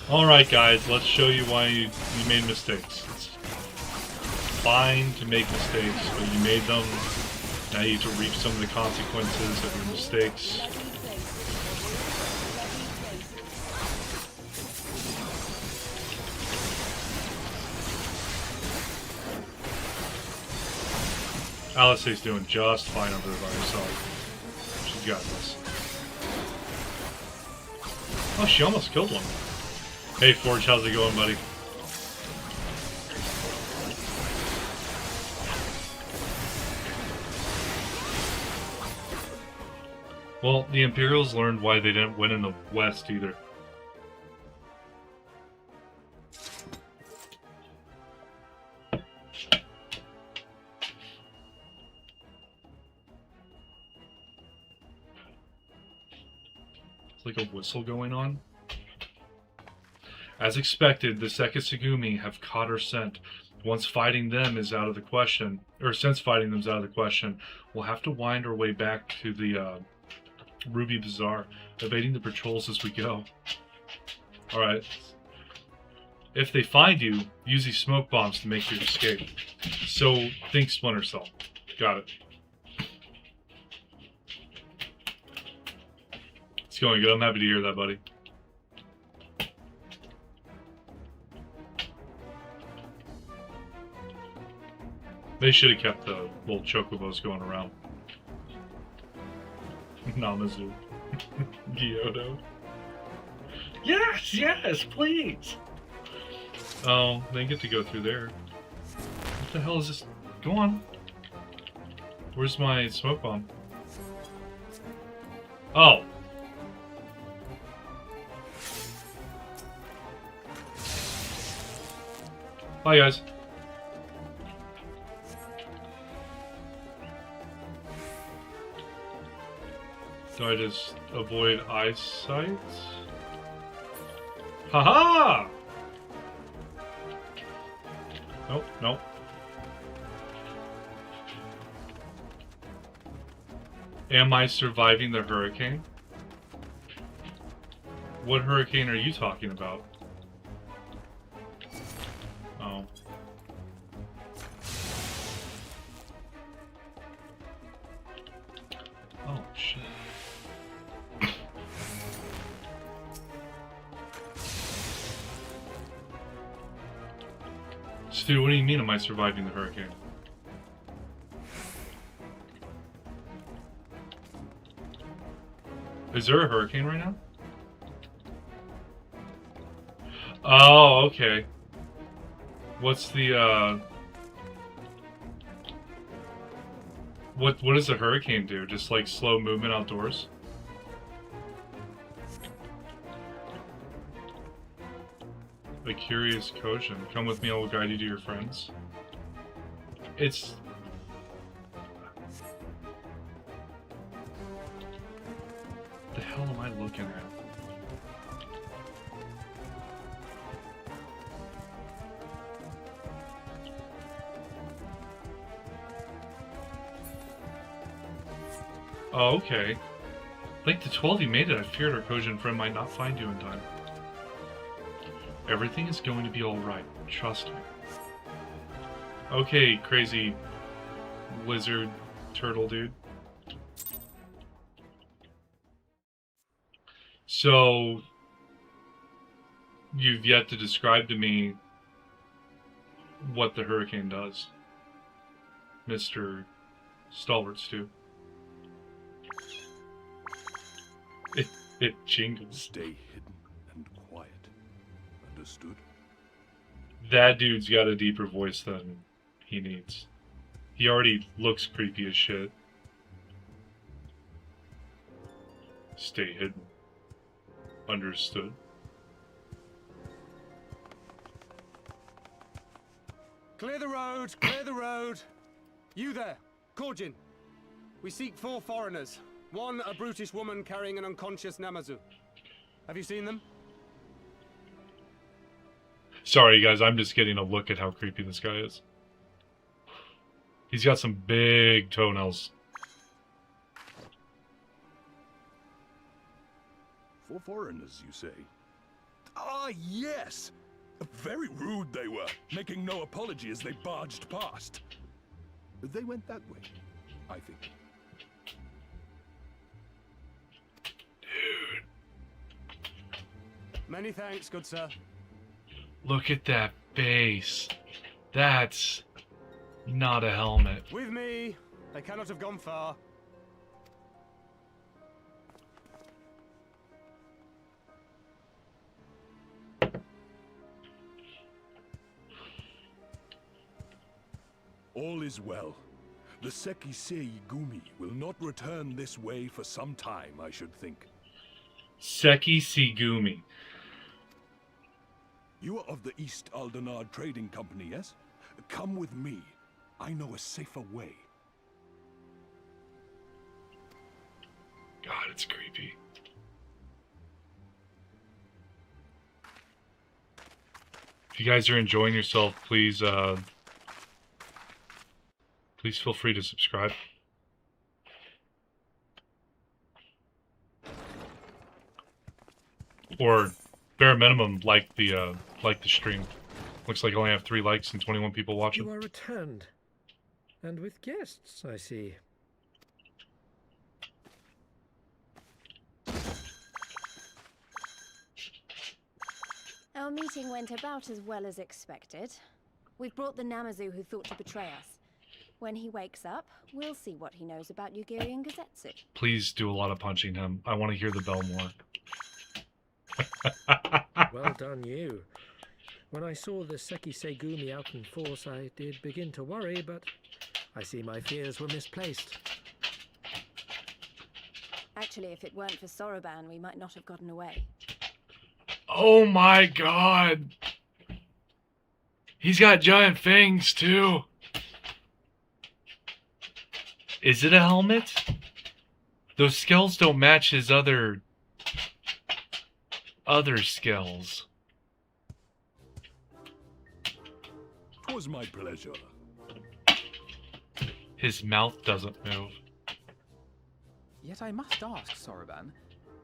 Oh. Alright guys, let's show you why you made mistakes. It's fine to make mistakes, but you made them. Now you have to reap some of the consequences of your mistakes. Alice's doing just fine over there by herself. She's got this. Oh, she almost killed one. Hey Forge, how's it going, buddy? Well, the Imperials learned why they didn't win in the West either. It's like a whistle going on. As expected, the Sekisagumi have caught her scent. Once fighting them is out of the question, or since fighting them is out of the question, we'll have to wind our way back to the Ruby Bazaar, evading the patrols as we go. Alright. If they find you, use these smoke bombs to make your escape. So, think Splinter Cell. Got it. It's going good. I'm happy to hear that, buddy. They should have kept the little chocobos going around. Namazu. Gyoto. Yes, yes, please! Oh, they get to go through there. What the hell is this? Go on. Where's my smoke bomb? Oh. Bye, guys. Do I just avoid eyesight? Haha! Nope, nope. Am I surviving the hurricane? What hurricane are you talking about? Oh. Oh, shit. Stu, what do you mean am I surviving the hurricane? Is there a hurricane right now? Oh, okay. What's the, What does a hurricane do? Just, like, slow movement outdoors? A curious Kojin. Come with me, I will guide you to your friends. It's... the hell am I looking at? Oh, okay. Link to 12, you made it. I feared our Kojin friend might not find you in time. Everything is going to be alright. Trust me. Okay, crazy lizard turtle dude. So, you've yet to describe to me what the hurricane does, Mr. Stalwart Stew. It jingles. Stay hidden and quiet. Understood? That dude's got a deeper voice than he needs. He already looks creepy as shit. Stay hidden. Understood. Clear the road! Clear the road! You there, Korjin. We seek 4 foreigners. One, a brutish woman carrying an unconscious Namazu. Have you seen them? Sorry, guys, I'm just getting a look at how creepy this guy is. He's got some big toenails. 4 foreigners, you say? Ah, yes! Very rude they were, making no apology as they barged past. They went that way, I think. Dude. Many thanks, good sir. Look at that face. That's not a helmet. With me. They cannot have gone far. All is well. The Sekisei Gumi will not return this way for some time, I should think. Seki Sigumi. You are of the East Aldenard Trading Company, yes? Come with me. I know a safer way. God, it's creepy. If you guys are enjoying yourself, please, please feel free to subscribe. Or, bare minimum, like the stream. Looks like I only have 3 likes and 21 people watching. You are returned. And with guests, I see. Our meeting went about as well as expected. We've brought the Namazu who thought to betray us. When he wakes up, we'll see what he knows about Yugiri and Gazetsu. Please do a lot of punching him. I want to hear the bell more. Well done, you. When I saw the Sekisei Gumi out in force, I did begin to worry, but I see my fears were misplaced. Actually, if it weren't for Soroban, we might not have gotten away. Oh my god! He's got giant fangs too! Is it a helmet? Those scales don't match his other scales. 'Twas my pleasure. His mouth doesn't move. Yet I must ask, Soroban,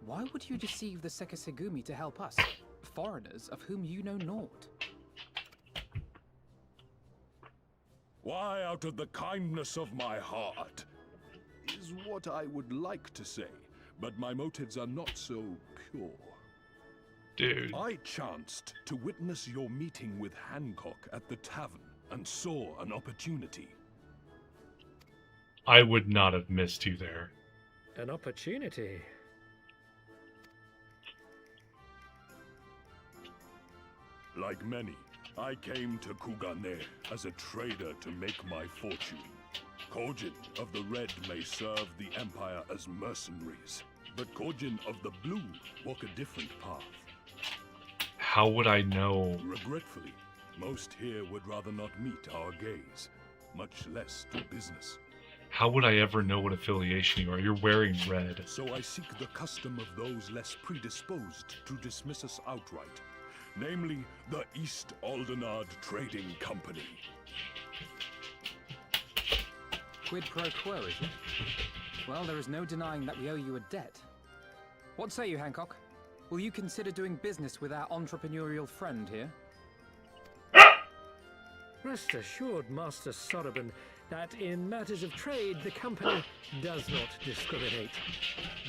why would you deceive the Sekisegumi to help us, foreigners of whom you know naught? Why, out of the kindness of my heart, is what I would like to say, but my motives are not so pure. Dude. I chanced to witness your meeting with Hancock at the tavern and saw an opportunity. I would not have missed you there. An opportunity. Like many, I came to Kugane as a trader to make my fortune. Kojin of the Red may serve the Empire as mercenaries, but Kojin of the Blue walk a different path. How would I know? Regretfully, most here would rather not meet our gaze, much less do business. How would I ever know what affiliation you are? You're wearing red. So I seek the custom of those less predisposed to dismiss us outright, namely the East Aldenard Trading Company. Quid pro quo, is it? Well, there is no denying that we owe you a debt. What say you, Hancock? Will you consider doing business with our entrepreneurial friend here? Rest assured, Master Soroban, that in matters of trade, the company does not discriminate.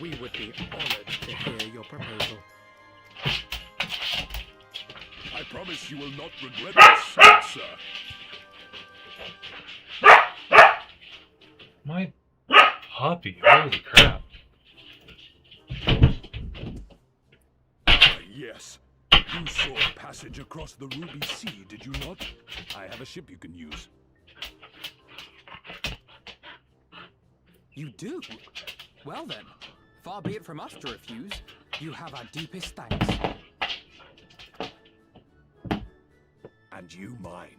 We would be honored to hear your proposal. I promise you will not regret this, sir. My puppy, holy crap. Yes. You saw a passage across the Ruby Sea, did you not? I have a ship you can use. You do? Well then, far be it from us to refuse. You have our deepest thanks. And you mine.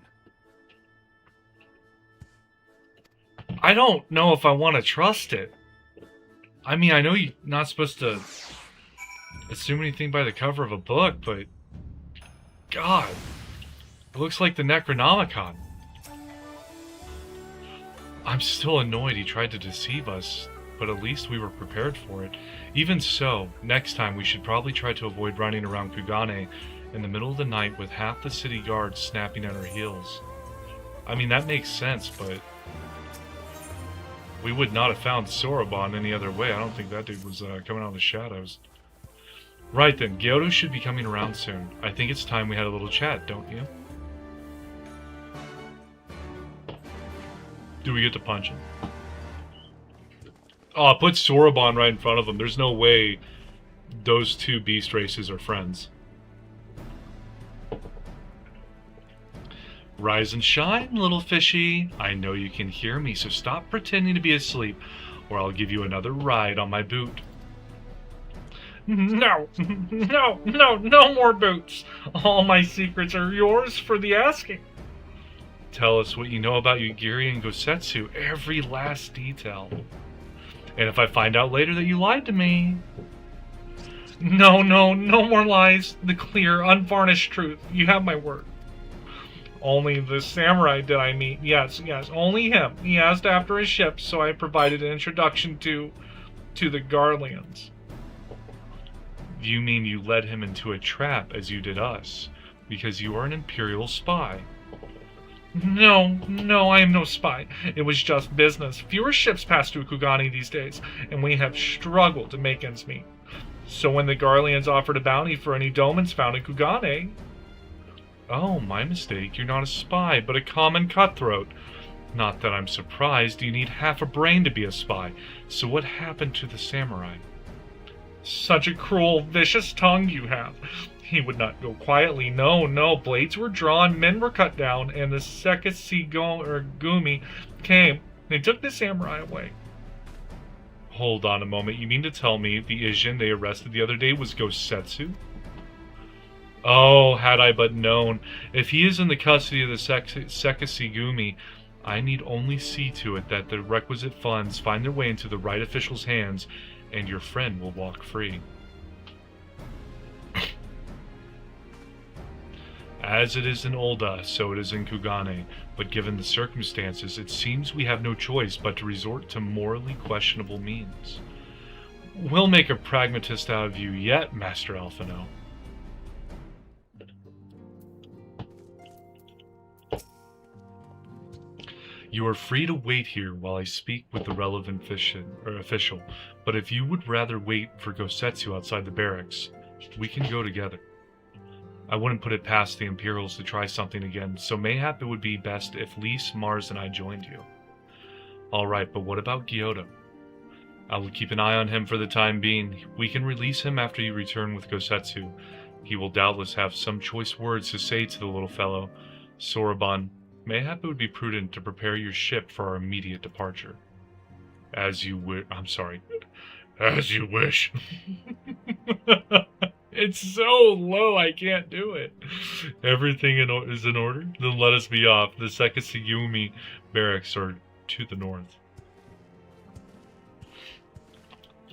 I don't know if I want to trust it. I mean, I know you're not supposed to assume anything by the cover of a book, but God, it looks like the Necronomicon. I'm still annoyed he tried to deceive us, but at least we were prepared for it. Even so, next time we should probably try to avoid running around Kugane in the middle of the night with half the city guards snapping at our heels. I mean, that makes sense, but we would not have found Soroban any other way. I don't think that dude was coming out of the shadows. Right then, Gyoto should be coming around soon. I think it's time we had a little chat, don't you? Do we get to punch him? Oh, put Soroban right in front of him. There's no way those two beast races are friends. Rise and shine, little fishy. I know you can hear me, so stop pretending to be asleep, or I'll give you another ride on my boot. No, no more boots. All my secrets are yours for the asking. Tell us what you know about Yugiri and Gosetsu, every last detail. And if I find out later that you lied to me... No more lies. The clear, unvarnished truth. You have my word. Only the samurai did I meet. Yes, only him. He asked after his ship, so I provided an introduction to the Garleans. You mean you led him into a trap as you did us, because you are an Imperial spy? No, I am no spy. It was just business. Fewer ships pass through Kugane these days, and we have struggled to make ends meet. So when the Garleans offered a bounty for any domans found in Kugane... Oh, my mistake. You're not a spy, but a common cutthroat. Not that I'm surprised. You need half a brain to be a spy. So what happened to the samurai? Such a cruel, vicious tongue you have. He would not go quietly. No. Blades were drawn, men were cut down, and the Sekisegumi came. They took the samurai away. Hold on a moment. You mean to tell me the Ijin they arrested the other day was Gosetsu? Oh, had I but known. If he is in the custody of the Sekisugumi, I need only see to it that the requisite funds find their way into the right official's hands, and your friend will walk free. As it is in Ul'dah, so it is in Kugane, but given the circumstances, it seems we have no choice but to resort to morally questionable means. We'll make a pragmatist out of you yet, Master Alphino. You are free to wait here while I speak with the relevant official, but if you would rather wait for Gosetsu outside the barracks, we can go together. I wouldn't put it past the Imperials to try something again, so mayhap it would be best if Lys, Mars, and I joined you. Alright, but what about Gyotto? I will keep an eye on him for the time being. We can release him after you return with Gosetsu. He will doubtless have some choice words to say to the little fellow. Soroban, mayhap it would be prudent to prepare your ship for our immediate departure. As you wish. I'm sorry. As you wish. It's so low, I can't do it. Everything is in order? Then let us be off. The Sekisugumi barracks are to the north.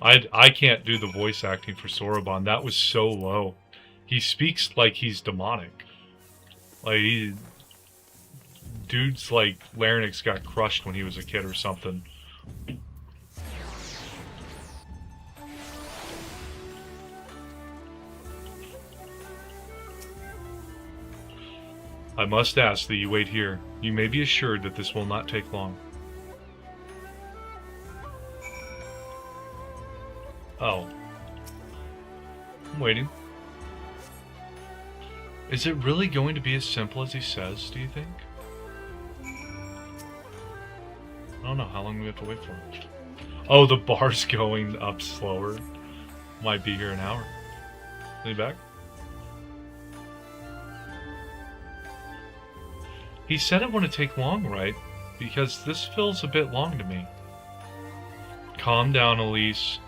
I can't do the voice acting for Soroban. That was so low. He speaks like he's demonic. Like, dude's like larynx got crushed when he was a kid or something. I must ask that you wait here. You may be assured that this will not take long. Oh. I'm waiting. Is it really going to be as simple as he says, do you think? I don't know. How long do we have to wait for? Oh, the bar's going up slower. Might be here an hour. Is he back? He said it wouldn't take long, right? Because this feels a bit long to me. Calm down, Elise.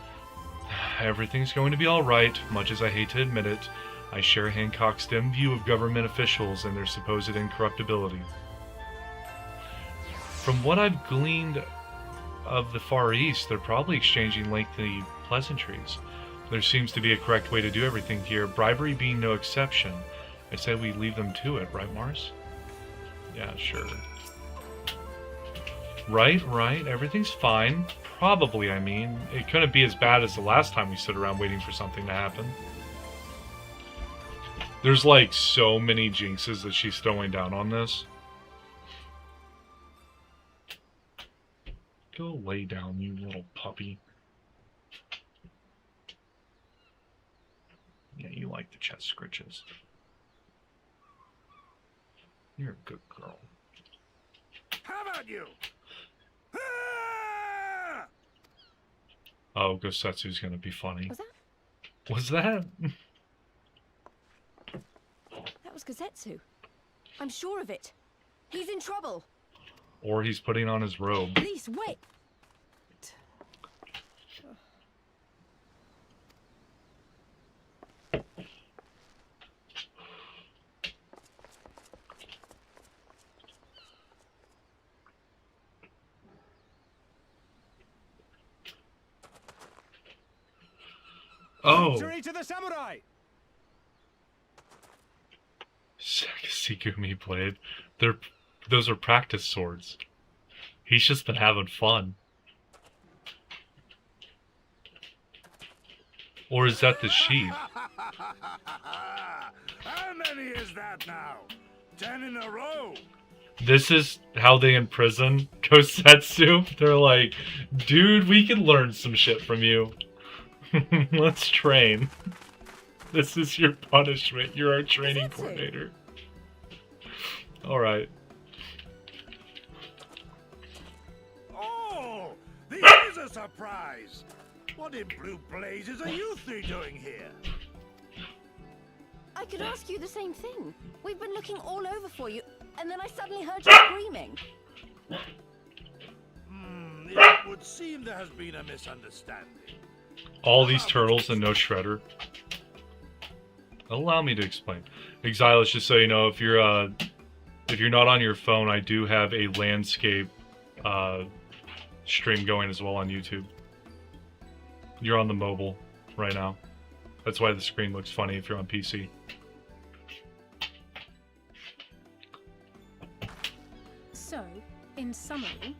Everything's going to be alright, much as I hate to admit it. I share Hancock's dim view of government officials and their supposed incorruptibility. From what I've gleaned of the Far East, they're probably exchanging lengthy pleasantries. There seems to be a correct way to do everything here, bribery being no exception. I say we leave them to it, right, Mars? Yeah, sure. Right, everything's fine. Probably, I mean. It couldn't be as bad as the last time we stood around waiting for something to happen. There's like so many jinxes that she's throwing down on this. Go lay down, you little puppy. Yeah, you like the chest scritches. You're a good girl. How about you? Oh, Gosetsu's gonna be funny. Was that? Was that? That was Gosetsu. I'm sure of it. He's in trouble. Or he's putting on his robe. Please, wait. Oh! Victory to the samurai! Sekisugumi blade. Those are practice swords. He's just been having fun. Or is that the sheath? How many is that now? 10 in a row. This is how they imprison Gosetsu. They're like, dude, we can learn some shit from you. Let's train. This is your punishment. You're our training coordinator. Alright. Oh, this is a surprise. What in blue blazes are you three doing here? I could ask you the same thing. We've been looking all over for you, and then I suddenly heard you screaming. It would would seem there has been a misunderstanding. All these turtles and no Shredder. Allow me to explain. Exilus, just so you know, if you're not on your phone, I do have a landscape stream going as well on YouTube. You're on the mobile right now. That's why the screen looks funny if you're on PC. So, in summary,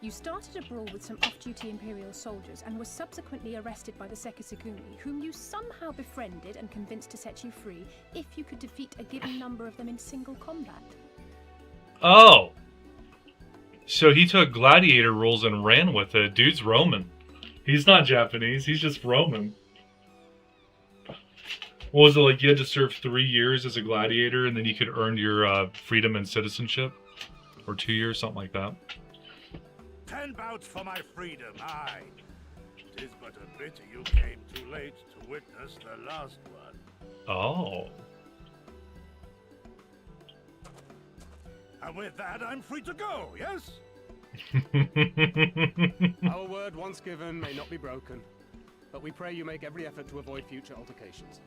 you started a brawl with some off-duty Imperial soldiers and were subsequently arrested by the Sekisagumi, whom you somehow befriended and convinced to set you free if you could defeat a given number of them in single combat. Oh! So he took gladiator rules and ran with it. Dude's Roman. He's not Japanese, he's just Roman. What was it, like you had to serve 3 years as a gladiator and then you could earn your freedom and citizenship? Or 2 years, something like that. 10 bouts for my freedom, aye. 'Tis but a pity you came too late to witness the last one. Oh. And with that, I'm free to go, yes? Our word once given may not be broken, but we pray you make every effort to avoid future altercations.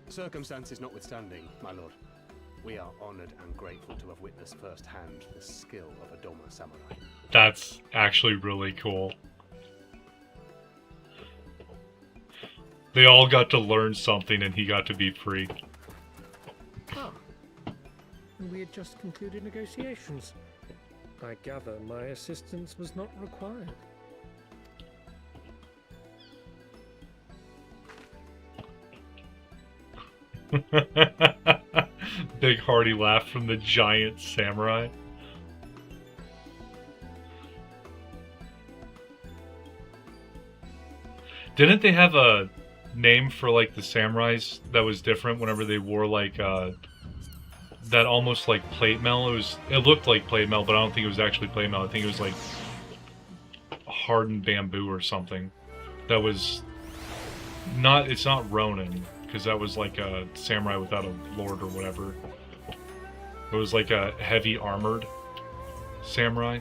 Circumstances notwithstanding, my lord, we are honored and grateful to have witnessed firsthand the skill of a Doma samurai. That's actually really cool. They all got to learn something and he got to be free. Ah. And we had just concluded negotiations. I gather my assistance was not required. Big hearty laugh from the giant samurai. Didn't they have a name for like the samurais that was different whenever they wore like that almost like plate mail? It looked like plate mail, but I don't think it was actually plate mail. I think it was like hardened bamboo or something. That was not, it's not Ronin, because that was like a samurai without a lord or whatever. It was like a heavy armored samurai.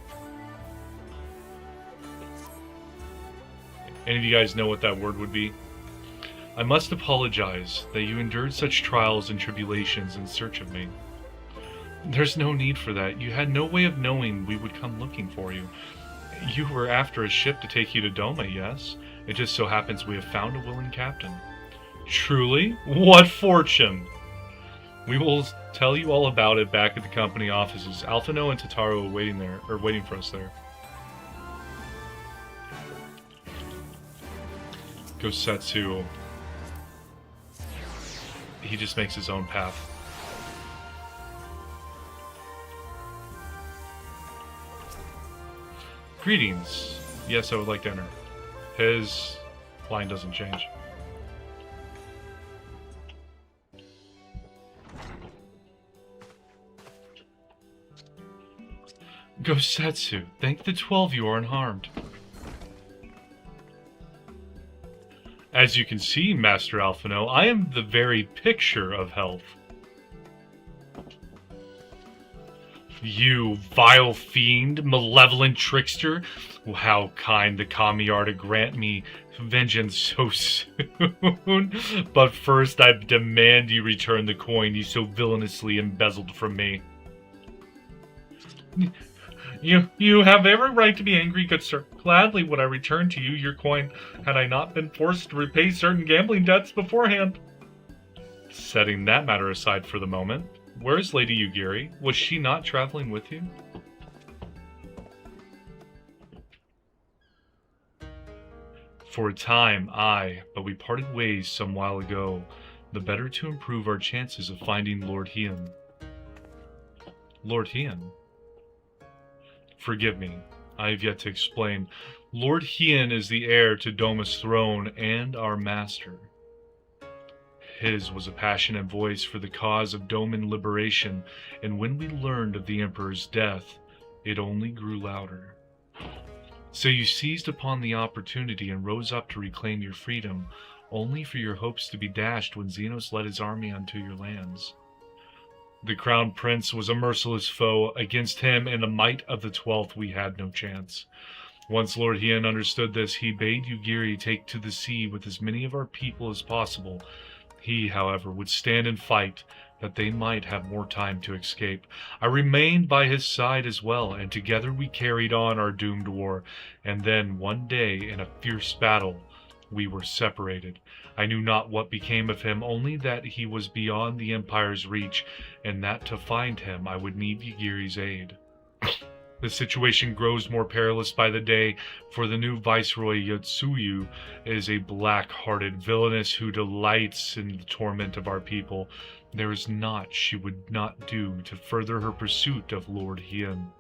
Any of you guys know what that word would be? I must apologize that you endured such trials and tribulations in search of me. There's no need for that. You had no way of knowing we would come looking for you. You were after a ship to take you to Doma, yes? It just so happens we have found a willing captain. Truly? What fortune! We will tell you all about it back at the company offices. Alphino and Tataru are waiting for us there. Gosetsu. He just makes his own path. Greetings. Yes, I would like to enter. His line doesn't change. Gosetsu, thank the 12 you are unharmed. As you can see, Master Alphino, I am the very picture of health. You vile fiend, malevolent trickster! How kind the kami are to grant me vengeance so soon. But first I demand you return the coin you so villainously embezzled from me. You have every right to be angry, good sir. Gladly would I return to you your coin, had I not been forced to repay certain gambling debts beforehand. Setting that matter aside for the moment, where is Lady Yugiri? Was she not traveling with you? For a time, aye, but we parted ways some while ago, the better to improve our chances of finding Lord Hien. Lord Hien? Forgive me, I have yet to explain. Lord Hien is the heir to Doma's throne and our master. His was a passionate voice for the cause of Doman liberation, and when we learned of the Emperor's death, it only grew louder. So you seized upon the opportunity and rose up to reclaim your freedom, only for your hopes to be dashed when Xenos led his army onto your lands. The Crown Prince was a merciless foe. Against him and the might of the 12th we had no chance. Once Lord Hien understood this, he bade Ugiri take to the sea with as many of our people as possible. He, however, would stand and fight, that they might have more time to escape. I remained by his side as well, and together we carried on our doomed war. And then, one day, in a fierce battle, we were separated. I knew not what became of him, only that he was beyond the Empire's reach, and that to find him I would need Ygiri's aid. The situation grows more perilous by the day, for the new Viceroy Yotsuyu is a black-hearted villainess who delights in the torment of our people. There is naught she would not do to further her pursuit of Lord Hien.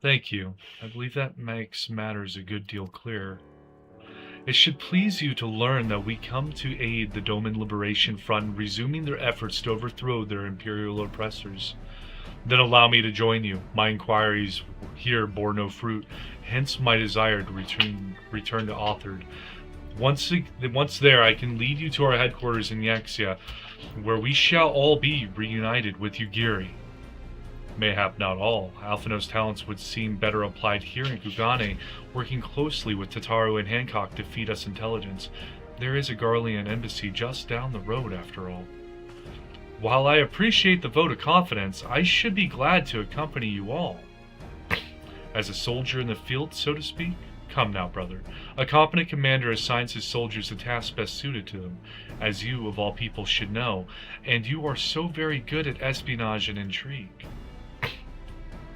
Thank you. I believe that makes matters a good deal clearer. It should please you to learn that we come to aid the Doman Liberation Front in resuming their efforts to overthrow their imperial oppressors. Then allow me to join you. My inquiries here bore no fruit, hence my desire to return to Authard. Once there, I can lead you to our headquarters in Eorzea, where we shall all be reunited with Ugiri. Mayhap not all. Alphino's talents would seem better applied here in Kugane, working closely with Tataru and Hancock to feed us intelligence. There is a Garlean embassy just down the road, after all. While I appreciate the vote of confidence, I should be glad to accompany you all. As a soldier in the field, so to speak? Come now, brother. A competent commander assigns his soldiers the task best suited to them, as you, of all people, should know, and you are so very good at espionage and intrigue.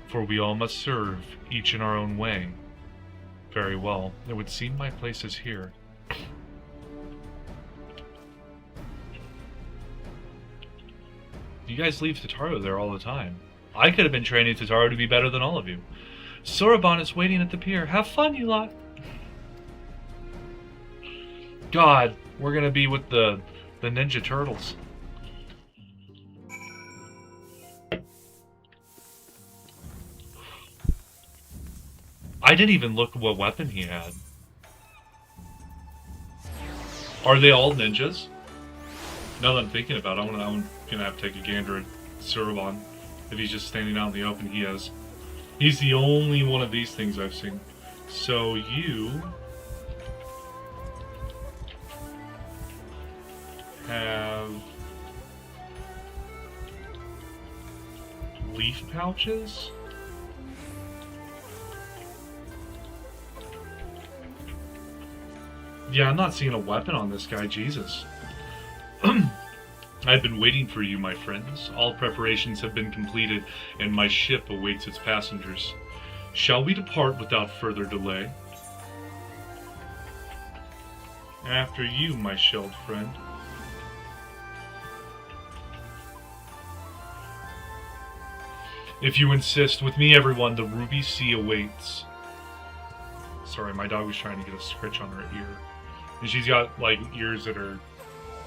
For we all must serve, each in our own way. Very well. It would seem my place is here. You guys leave Tataru there all the time. I could have been training Tataru to be better than all of you. Soroban is waiting at the pier. Have fun, you lot. God, we're gonna be with the Ninja Turtles. I didn't even look at what weapon he had. Are they all ninjas? Now that I'm thinking about it, I'm gonna have to take a gander at Soroban. If he's just standing out in the open, he is. He's the only one of these things I've seen. So you have leaf pouches? Yeah, I'm not seeing a weapon on this guy, Jesus. I've been waiting for you, my friends. All preparations have been completed, and my ship awaits its passengers. Shall we depart without further delay? After you, my shelled friend. If you insist, with me, everyone, the Ruby Sea awaits. Sorry, my dog was trying to get a scritch on her ear. And she's got, like, ears that are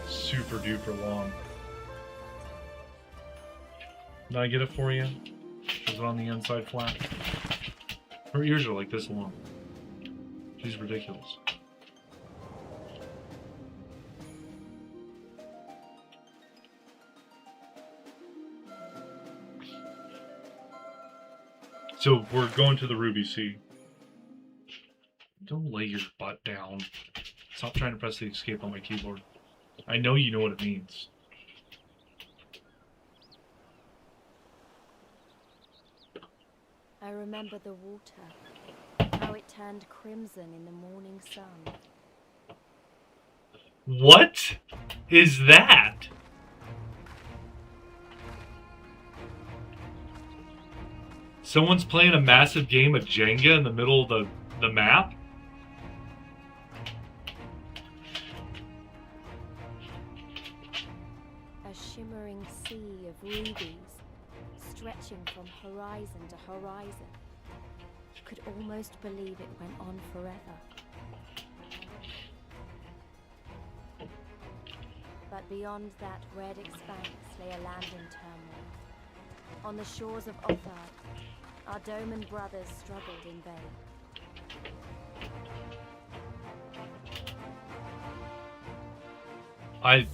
super duper long. Did I get it for you? Is it on the inside flat? Her ears are like this long. She's ridiculous. So we're going to the Ruby Sea. Don't lay your butt down. Stop trying to press the escape on my keyboard. I know you know what it means. I remember the water, how it turned crimson in the morning sun. What is that? Someone's playing a massive game of Jenga in the middle of the map? A shimmering sea of rubies, stretching from horizon to horizon. You could almost believe it went on forever. But beyond that red expanse lay a land in turmoil. On the shores of Othard, our Doman brothers struggled in vain.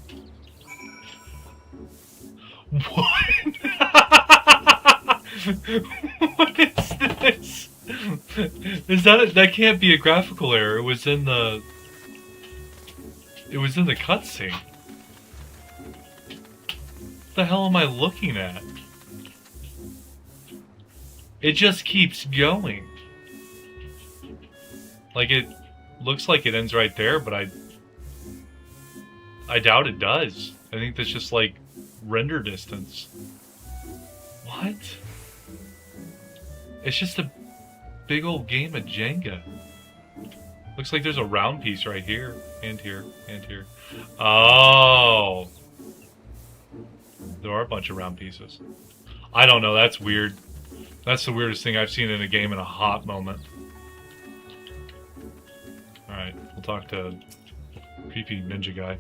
What? What is this? Is that can't be a graphical error? It was in the cutscene. What the hell am I looking at? It just keeps going. Like, it looks like it ends right there, but I doubt it does. I think that's just like render distance. What? It's just a big old game of Jenga. Looks like there's a round piece right here, and here, and here. Oh! There are a bunch of round pieces. I don't know, that's weird. That's the weirdest thing I've seen in a game in a hot moment. Alright, we'll talk to creepy ninja guy.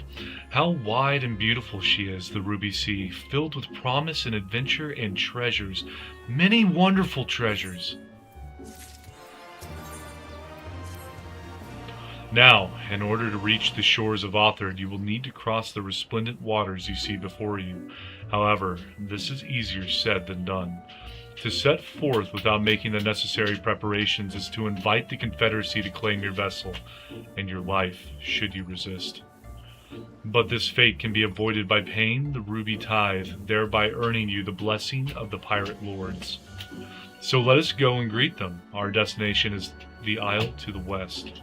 How wide and beautiful she is, the Ruby Sea, filled with promise and adventure and treasures. Many wonderful treasures. Now, in order to reach the shores of Othard, you will need to cross the resplendent waters you see before you. However, this is easier said than done. To set forth without making the necessary preparations is to invite the Confederacy to claim your vessel and your life, should you resist. But this fate can be avoided by paying the Ruby Tithe, thereby earning you the blessing of the Pirate Lords. So let us go and greet them. Our destination is the isle to the west.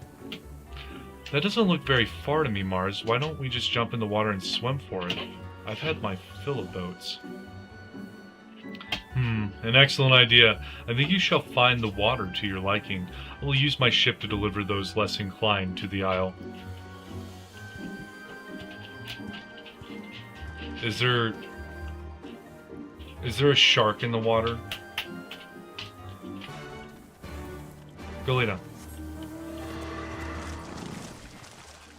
That doesn't look very far to me, Mars. Why don't we just jump in the water and swim for it? I've had my fill of boats. An excellent idea. I think you shall find the water to your liking. I will use my ship to deliver those less inclined to the isle. Is there a shark in the water? Go lay down.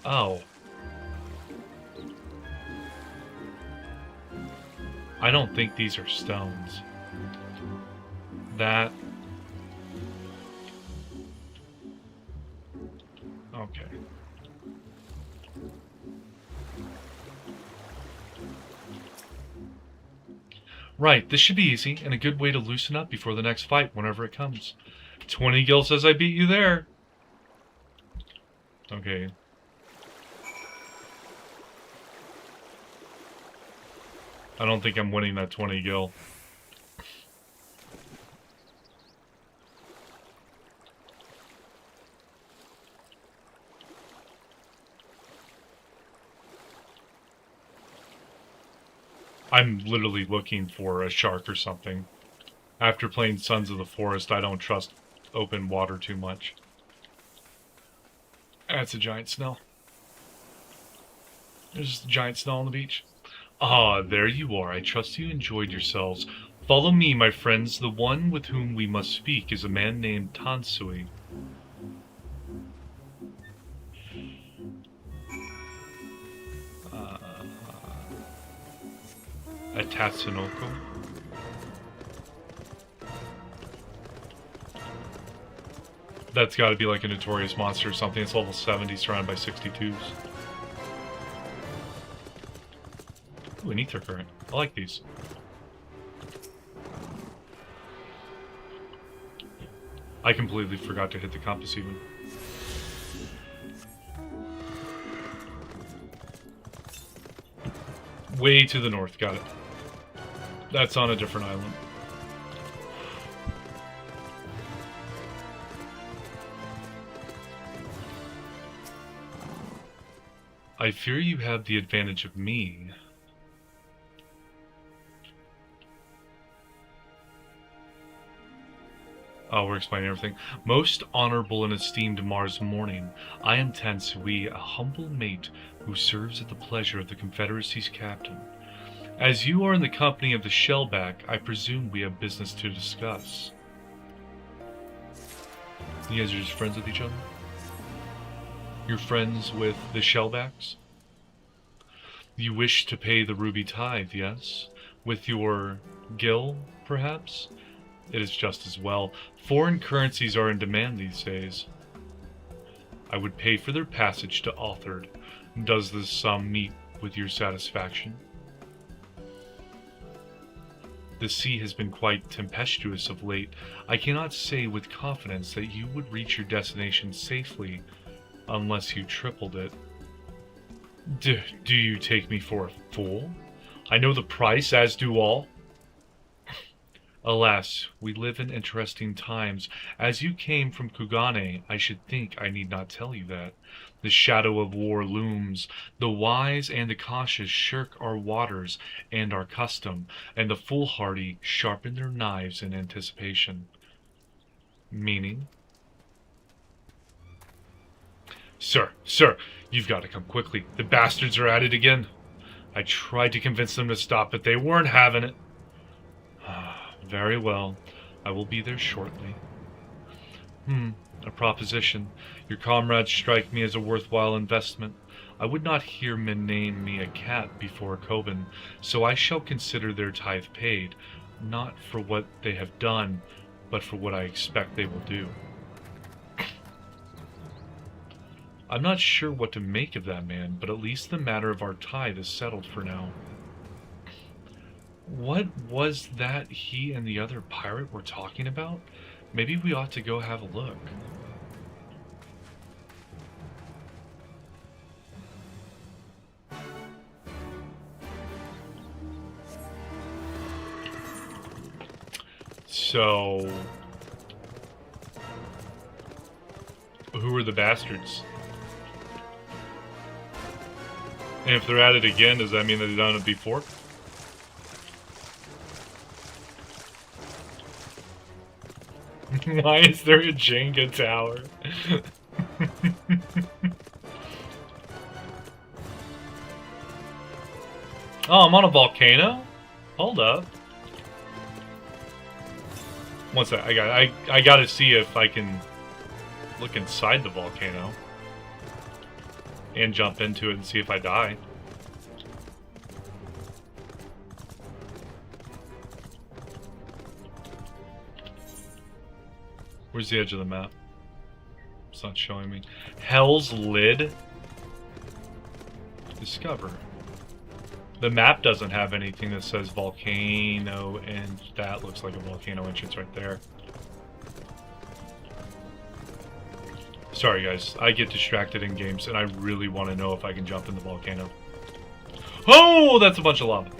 Oh. I don't think these are stones. That... Okay. Right, this should be easy, and a good way to loosen up before the next fight, whenever it comes. 20 gil says I beat you there. Okay. I don't think I'm winning that 20 gil. I'm literally looking for a shark or something. After playing Sons of the Forest, I don't trust open water too much. That's a giant snail. There's just a giant snail on the beach. Ah, there you are. I trust you enjoyed yourselves. Follow me, my friends. The one with whom we must speak is a man named Tansui. A Tatsunoko? That's gotta be like a notorious monster or something. It's level 70, surrounded by 62s. Ooh, an ether current. I like these. I completely forgot to hit the compass even. Way to the north, got it. That's on a different island. I fear you have the advantage of me. Oh, we're explaining everything. Most honorable and esteemed Mars Morning, I am Tansui, a humble mate who serves at the pleasure of the Confederacy's captain. As you are in the company of the Shellback, I presume we have business to discuss. You guys are just friends with each other? You're friends with the Shellbacks? You wish to pay the Ruby Tithe, yes? With your gil, perhaps? It is just as well. Foreign currencies are in demand these days. I would pay for their passage to Othard. Does this sum meet with your satisfaction? The sea has been quite tempestuous of late. I cannot say with confidence that you would reach your destination safely unless you tripled it. Do you take me for a fool? I know the price, as do all. Alas, we live in interesting times. As you came from Kugane, I should think I need not tell you that. The shadow of war looms. The wise and the cautious shirk our waters and our custom, and the foolhardy sharpen their knives in anticipation. Meaning? Sir, you've got to come quickly. The bastards are at it again. I tried to convince them to stop, but they weren't having it. Very well. I will be there shortly. A proposition. Your comrades strike me as a worthwhile investment. I would not hear men name me a cat before Coben, so I shall consider their tithe paid, not for what they have done, but for what I expect they will do. I'm not sure what to make of that man, but at least the matter of our tithe is settled for now. What was that he and the other pirate were talking about? Maybe we ought to go have a look. So, who are the bastards? And if they're at it again, does that mean that they've done it before? Why is there a Jenga tower? Oh, I'm on a volcano? Hold up. One sec, I gotta see if I can look inside the volcano. And jump into it and see if I die. Where's the edge of the map? It's not showing me. Hell's Lid? Discover. The map doesn't have anything that says volcano, and that looks like a volcano entrance right there. Sorry guys, I get distracted in games and I really want to know if I can jump in the volcano. Oh, that's a bunch of lava.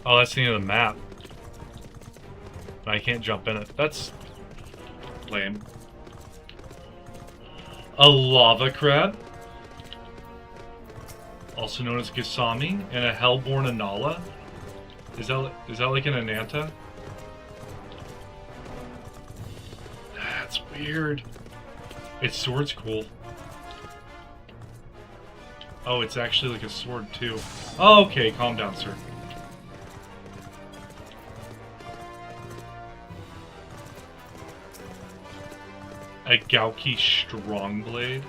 Oh, that's the end of the map. I can't jump in it. That's lame. A lava crab, also known as Gasami, and a hellborn Anala. Is that like an Ananta? That's weird. Its sword's cool. Oh, it's actually like a sword too. Oh, okay, calm down, sir. A Gauki Strongblade.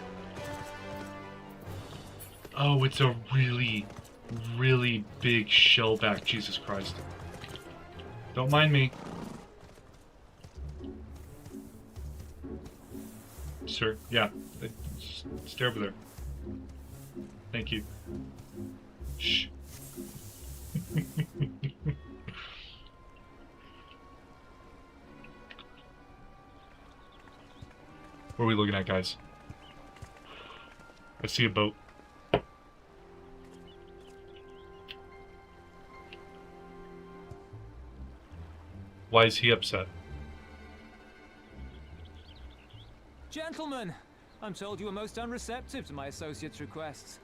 Oh, it's a really, really big shellback. Jesus Christ. Don't mind me. Sir, yeah. Stay over there. Thank you. Shh. What are we looking at, guys? I see a boat. Why is he upset? Gentlemen, I'm told you are most unreceptive to my associate's requests.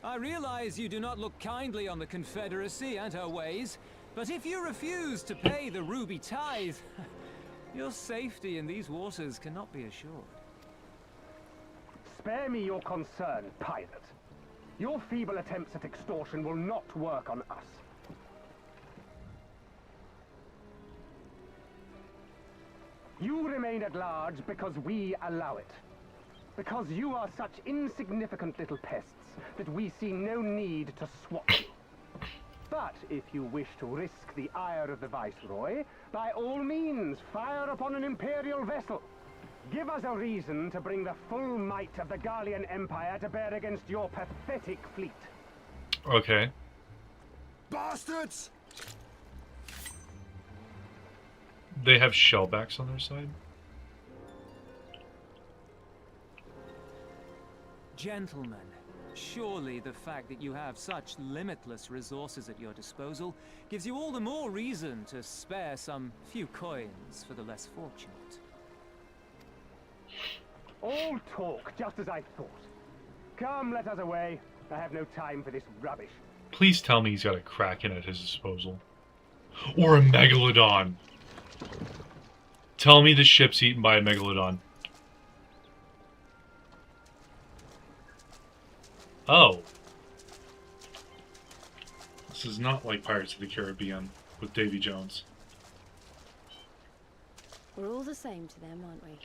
I realize you do not look kindly on the Confederacy and her ways, but if you refuse to pay the ruby tithe, your safety in these waters cannot be assured. Spare me your concern, pirate. Your feeble attempts at extortion will not work on us. You remain at large because we allow it. Because you are such insignificant little pests that we see no need to swat you. But if you wish to risk the ire of the Viceroy, by all means, fire upon an Imperial vessel. Give us a reason to bring the full might of the Garlean Empire to bear against your pathetic fleet. Okay. Bastards! They have shellbacks on their side? Gentlemen, surely the fact that you have such limitless resources at your disposal gives you all the more reason to spare some few coins for the less fortunate. All talk, just as I thought. Come, let us away. I have no time for this rubbish. Please tell me he's got a Kraken at his disposal. Or a Megalodon. Tell me the ship's eaten by a Megalodon. Oh. This is not like Pirates of the Caribbean with Davy Jones. We're all the same to them, aren't we?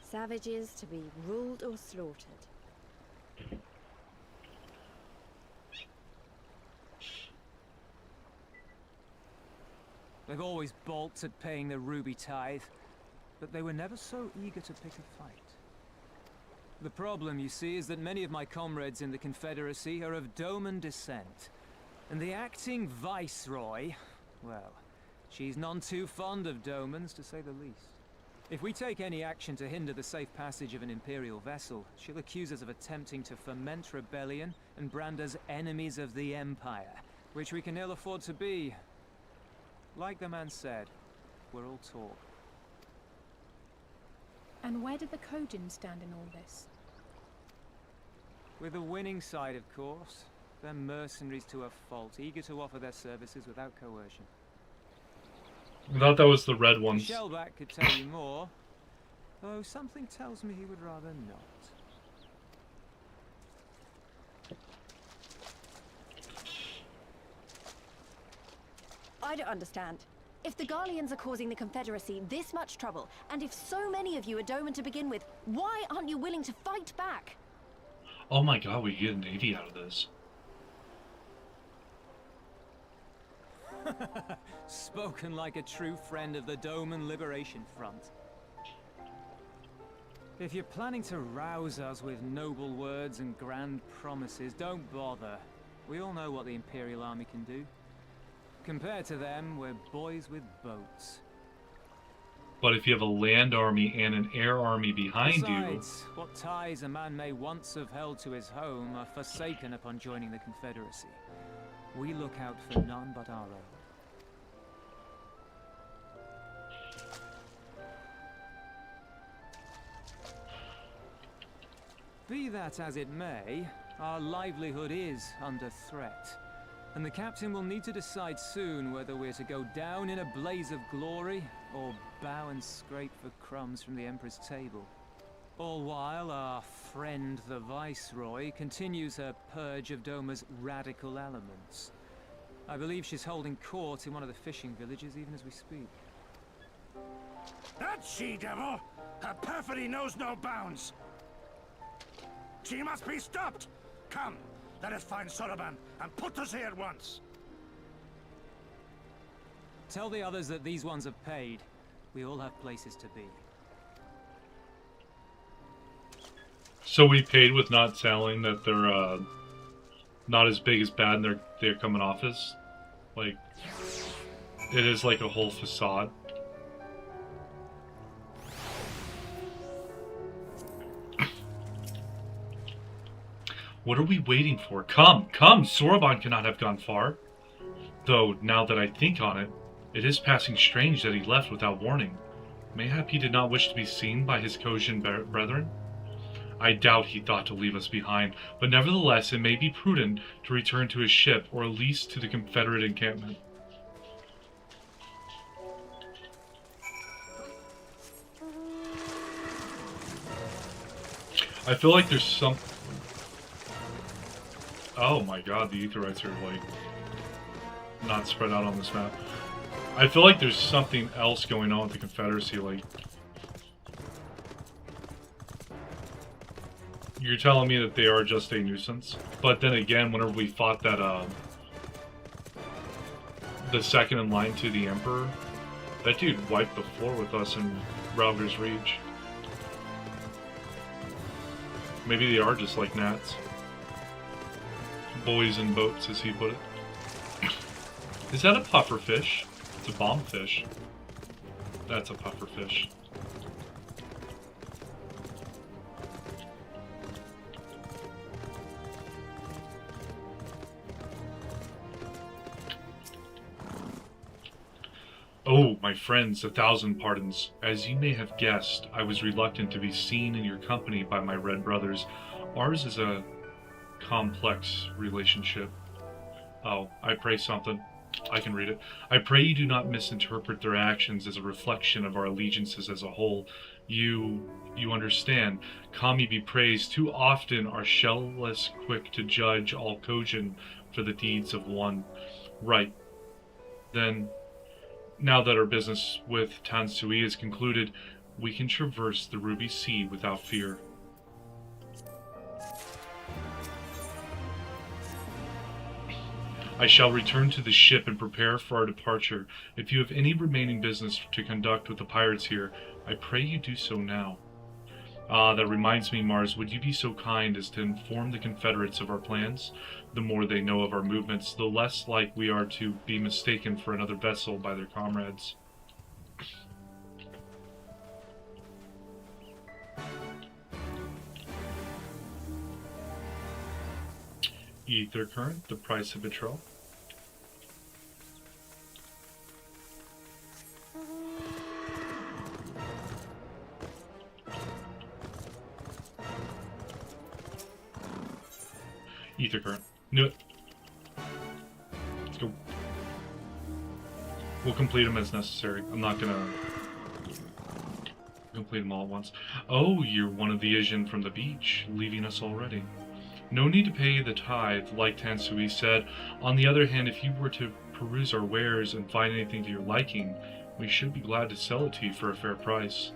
Savages to be ruled or slaughtered. They've always balked at paying the ruby tithe, but they were never so eager to pick a fight. The problem, you see, is that many of my comrades in the Confederacy are of Doman descent. And the acting viceroy, well, she's none too fond of Domans, to say the least. If we take any action to hinder the safe passage of an Imperial vessel, she'll accuse us of attempting to foment rebellion and brand us enemies of the Empire, which we can ill afford to be. Like the man said, we're all talk. And where did the Kojin stand in all this? With the winning side, of course. They're mercenaries to a fault, eager to offer their services without coercion. I thought that was the red ones. Shellback could tell you more, though something tells me he would rather not. I don't understand. If the Garleans are causing the Confederacy this much trouble, and if so many of you are Doman to begin with, why aren't you willing to fight back? Oh my god, we get a navy out of this. Spoken like a true friend of the Doman Liberation Front. If you're planning to rouse us with noble words and grand promises, don't bother. We all know what the Imperial Army can do. Compared to them, we're boys with boats. But if you have a land army and an air army behind Besides, what ties a man may once have held to his home are forsaken upon joining the Confederacy. We look out for none but our own. Be that as it may, our livelihood is under threat. And the captain will need to decide soon whether we're to go down in a blaze of glory, or bow and scrape for crumbs from the Emperor's table. All while our friend the Viceroy continues her purge of Doma's radical elements. I believe she's holding court in one of the fishing villages even as we speak. That she-devil! Her perfidy knows no bounds! She must be stopped! Come, let us find Soroban and put us here at once! Tell the others that these ones have paid. We all have places to be. So we paid with not selling that they're not as big as bad and they're coming off as like it is like a whole facade. What are we waiting for? Come! Soroban cannot have gone far. Though, now that I think on it, it is passing strange that he left without warning. Mayhap he did not wish to be seen by his Kojin brethren? I doubt he thought to leave us behind, but nevertheless it may be prudent to return to his ship, or at least to the Confederate encampment. I feel like there's some... Oh my god, the Aetherites are, like, not spread out on this map. I feel like there's something else going on with the Confederacy, like... You're telling me that they are just a nuisance? But then again, whenever we fought that, the second in line to the Emperor, that dude wiped the floor with us in Rauger's Reach. Maybe they are just like gnats. Boys in boats, as he put it. Is that a puffer fish? It's a bomb fish. That's a puffer fish. Oh, my friends, 1,000 pardons. As you may have guessed, I was reluctant to be seen in your company by my red brothers. Ours is a complex relationship. Oh, I pray something. I can read it. I pray you do not misinterpret their actions as a reflection of our allegiances as a whole. You understand. Kami be praised. Too often are shell-less quick to judge all Kojin for the deeds of one. Right. Then, now that our business with Tansui is concluded, we can traverse the Ruby Sea without fear. I shall return to the ship and prepare for our departure. If you have any remaining business to conduct with the pirates here, I pray you do so now. Ah, that reminds me, Mars, would you be so kind as to inform the Confederates of our plans? The more they know of our movements, the less like we are to be mistaken for another vessel by their comrades. Ether current, the price of betrayal. Ether current. Knew it. Let's go. We'll complete them as necessary. I'm not gonna complete them all at once. Oh, you're one of the Asian from the beach, leaving us already. No need to pay the tithe, like Tansui said. On the other hand, if you were to peruse our wares and find anything to your liking, we should be glad to sell it to you for a fair price.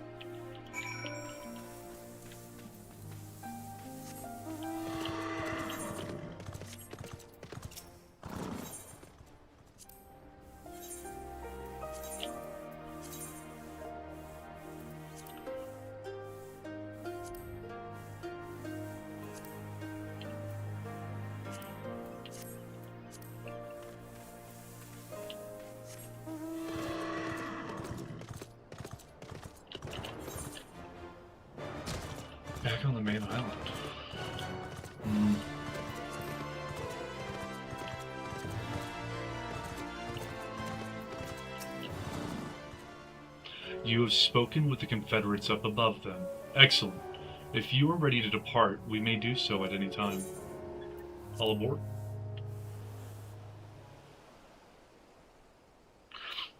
Back on the main island. You have spoken with the Confederates up above them. Excellent. If you are ready to depart, we may do so at any time. All aboard.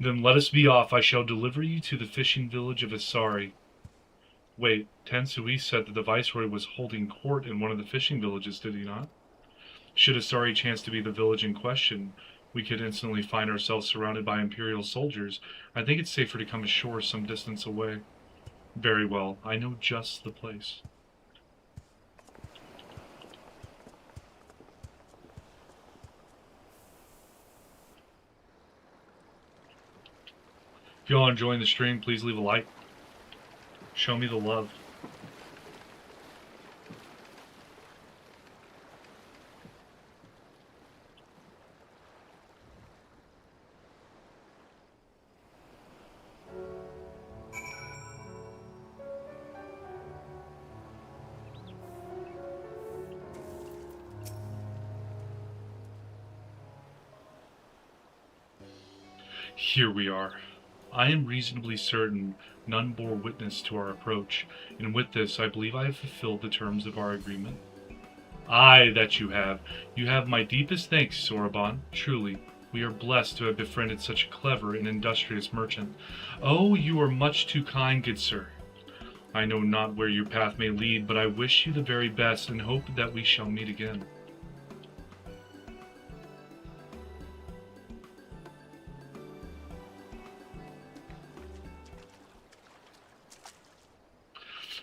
Then let us be off. I shall deliver you to the fishing village of Asari. Wait, Tansui said that the Viceroy was holding court in one of the fishing villages, did he not? Should Asari chance to be the village in question, we could instantly find ourselves surrounded by Imperial soldiers. I think it's safer to come ashore some distance away. Very well, I know just the place. If y'all are enjoying the stream, please leave a like. Show me the love. Here we are. I am reasonably certain none bore witness to our approach, and with this I believe I have fulfilled the terms of our agreement. Aye, that you have. You have my deepest thanks, Soraban. Truly, we are blessed to have befriended such a clever and industrious merchant. Oh, you are much too kind, good sir. I know not where your path may lead, but I wish you the very best and hope that we shall meet again.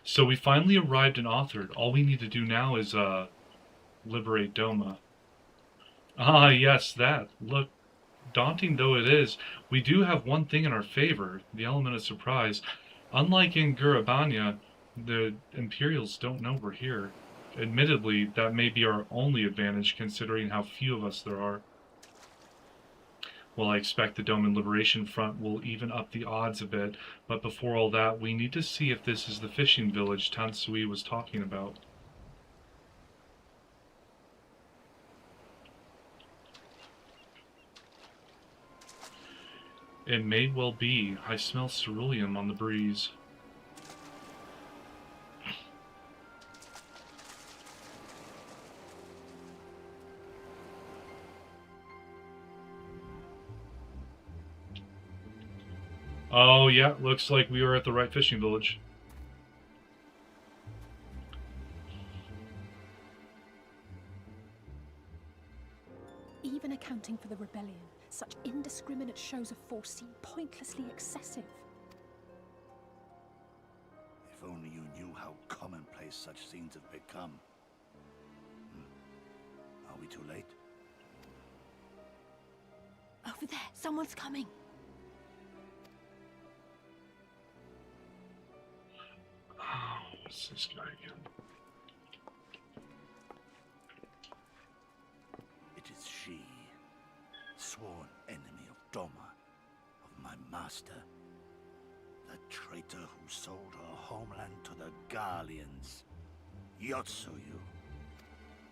So we finally arrived in Authored. All we need to do now is, liberate Doma. Ah, yes, that. Look, daunting though it is, we do have one thing in our favor, the element of surprise. Unlike in Gurabanya, the Imperials don't know we're here. Admittedly, that may be our only advantage considering how few of us there are. Well, I expect the Doman Liberation Front will even up the odds a bit, but before all that, we need to see if this is the fishing village Tansui was talking about. It may well be. I smell ceruleum on the breeze. Oh yeah, looks like we are at the right fishing village. Even accounting for the rebellion, such indiscriminate shows of force seem pointlessly excessive. If only you knew how commonplace such scenes have become. Are we too late? Over there, someone's coming. Oh, what's this guy again? It is she, sworn enemy of Doma, of my master. The traitor who sold her homeland to the Garleans. Yotsuyu.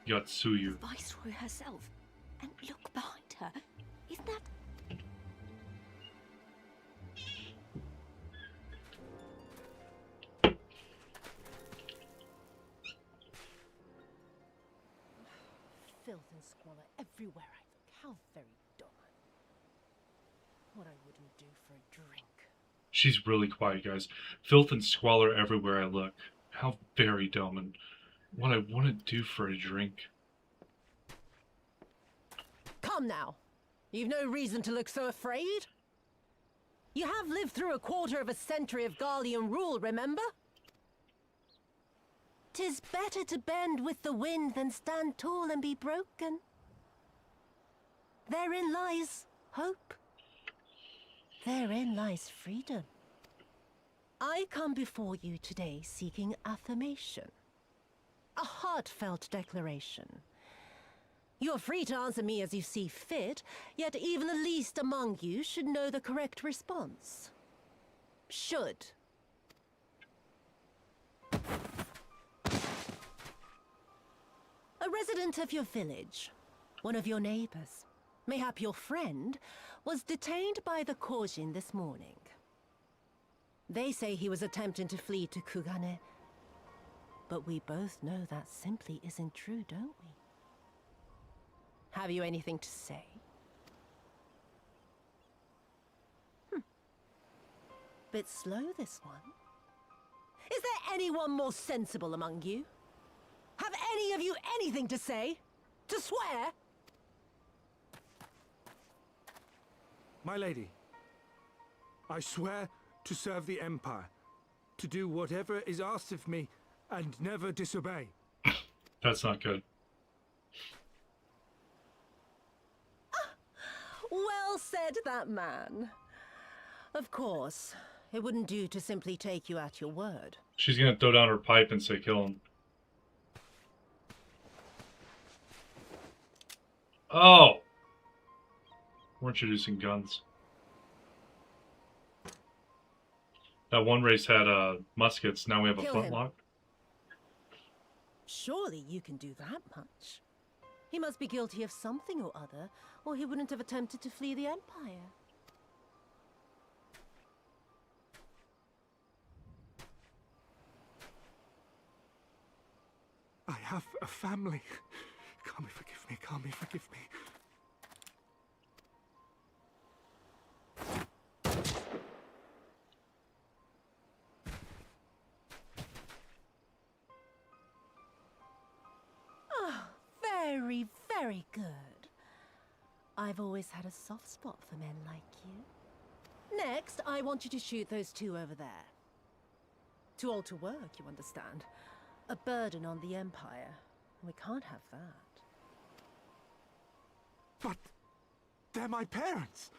Yotsuyu. The Viceroy herself. And look behind her. Isn't that... Filth and squalor everywhere I look. How very dumb. What I wouldn't do for a drink. She's really quiet, guys. Filth and squalor everywhere I look. How very dumb, and what I wouldn't do for a drink. Come now. You've no reason to look so afraid. You have lived through a quarter of a century of Garlean rule, remember? 'Tis better to bend with the wind than stand tall and be broken. Therein lies hope. Therein lies freedom. I come before you today seeking affirmation. A heartfelt declaration. You are free to answer me as you see fit, yet even the least among you should know the correct response. Should. A resident of your village, one of your neighbors, mayhap your friend, was detained by the Korjin this morning. They say he was attempting to flee to Kugane, but we both know that simply isn't true, don't we? Have you anything to say? Bit slow, this one. Is there anyone more sensible among you? Have any of you anything to say? To swear? My lady, I swear to serve the Empire, to do whatever is asked of me, and never disobey. That's not good. Well said, that man. Of course, it wouldn't do to simply take you at your word. She's gonna throw down her pipe and say kill him. Oh! We're introducing guns. That one race had muskets, now we have a flintlock. Surely you can do that much. He must be guilty of something or other, or he wouldn't have attempted to flee the Empire. I have a family. Kami, forgive me. Kami, forgive me. Very, very good. I've always had a soft spot for men like you. Next, I want you to shoot those two over there. Too old to work, you understand. A burden on the Empire. We can't have that. But they're my parents.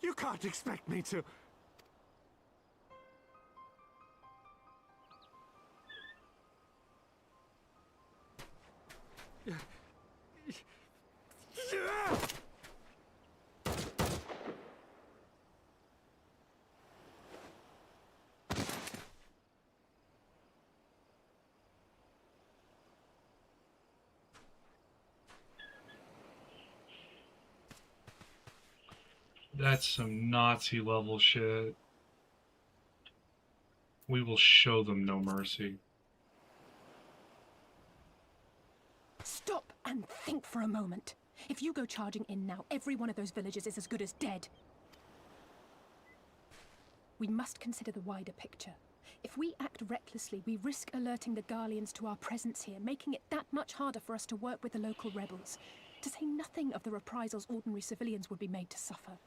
You can't expect me to... That's some Nazi level shit. We will show them no mercy. Stop and think for a moment. If you go charging in now, every one of those villagers is as good as dead. We must consider the wider picture. If we act recklessly, we risk alerting the Garleans to our presence here, making it that much harder for us to work with the local rebels. To say nothing of the reprisals ordinary civilians would be made to suffer.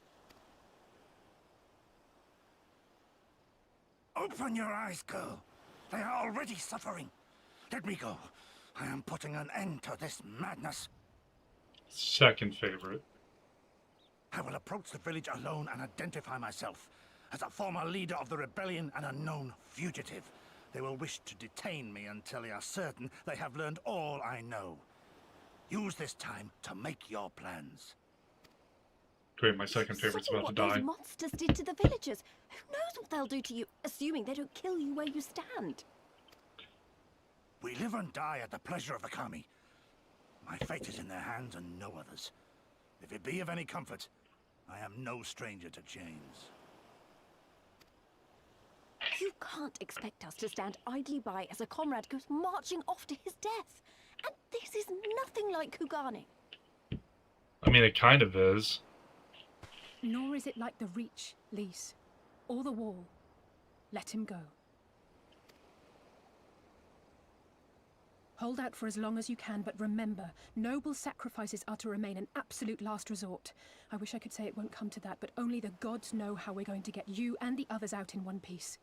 Open your eyes, girl. They are already suffering. Let me go. I am putting an end to this madness. Second favorite. I will approach the village alone and identify myself. As a former leader of the rebellion and a known fugitive, they will wish to detain me until they are certain they have learned all I know. Use this time to make your plans. Great, my second favorite's about to die. What those monsters did to the villagers. Who knows what they'll do to you, assuming they don't kill you where you stand. We live and die at the pleasure of the Kami. My fate is in their hands and no others. If it be of any comfort, I am no stranger to chains. You can't expect us to stand idly by as a comrade goes marching off to his death. And this is nothing like Kugani. I mean, it kind of is. Nor is it like the Reach, Lys, or the Wall. Let him go. Hold out for as long as you can, but remember, noble sacrifices are to remain an absolute last resort. I wish I could say it won't come to that, but only the gods know how we're going to get you and the others out in one piece.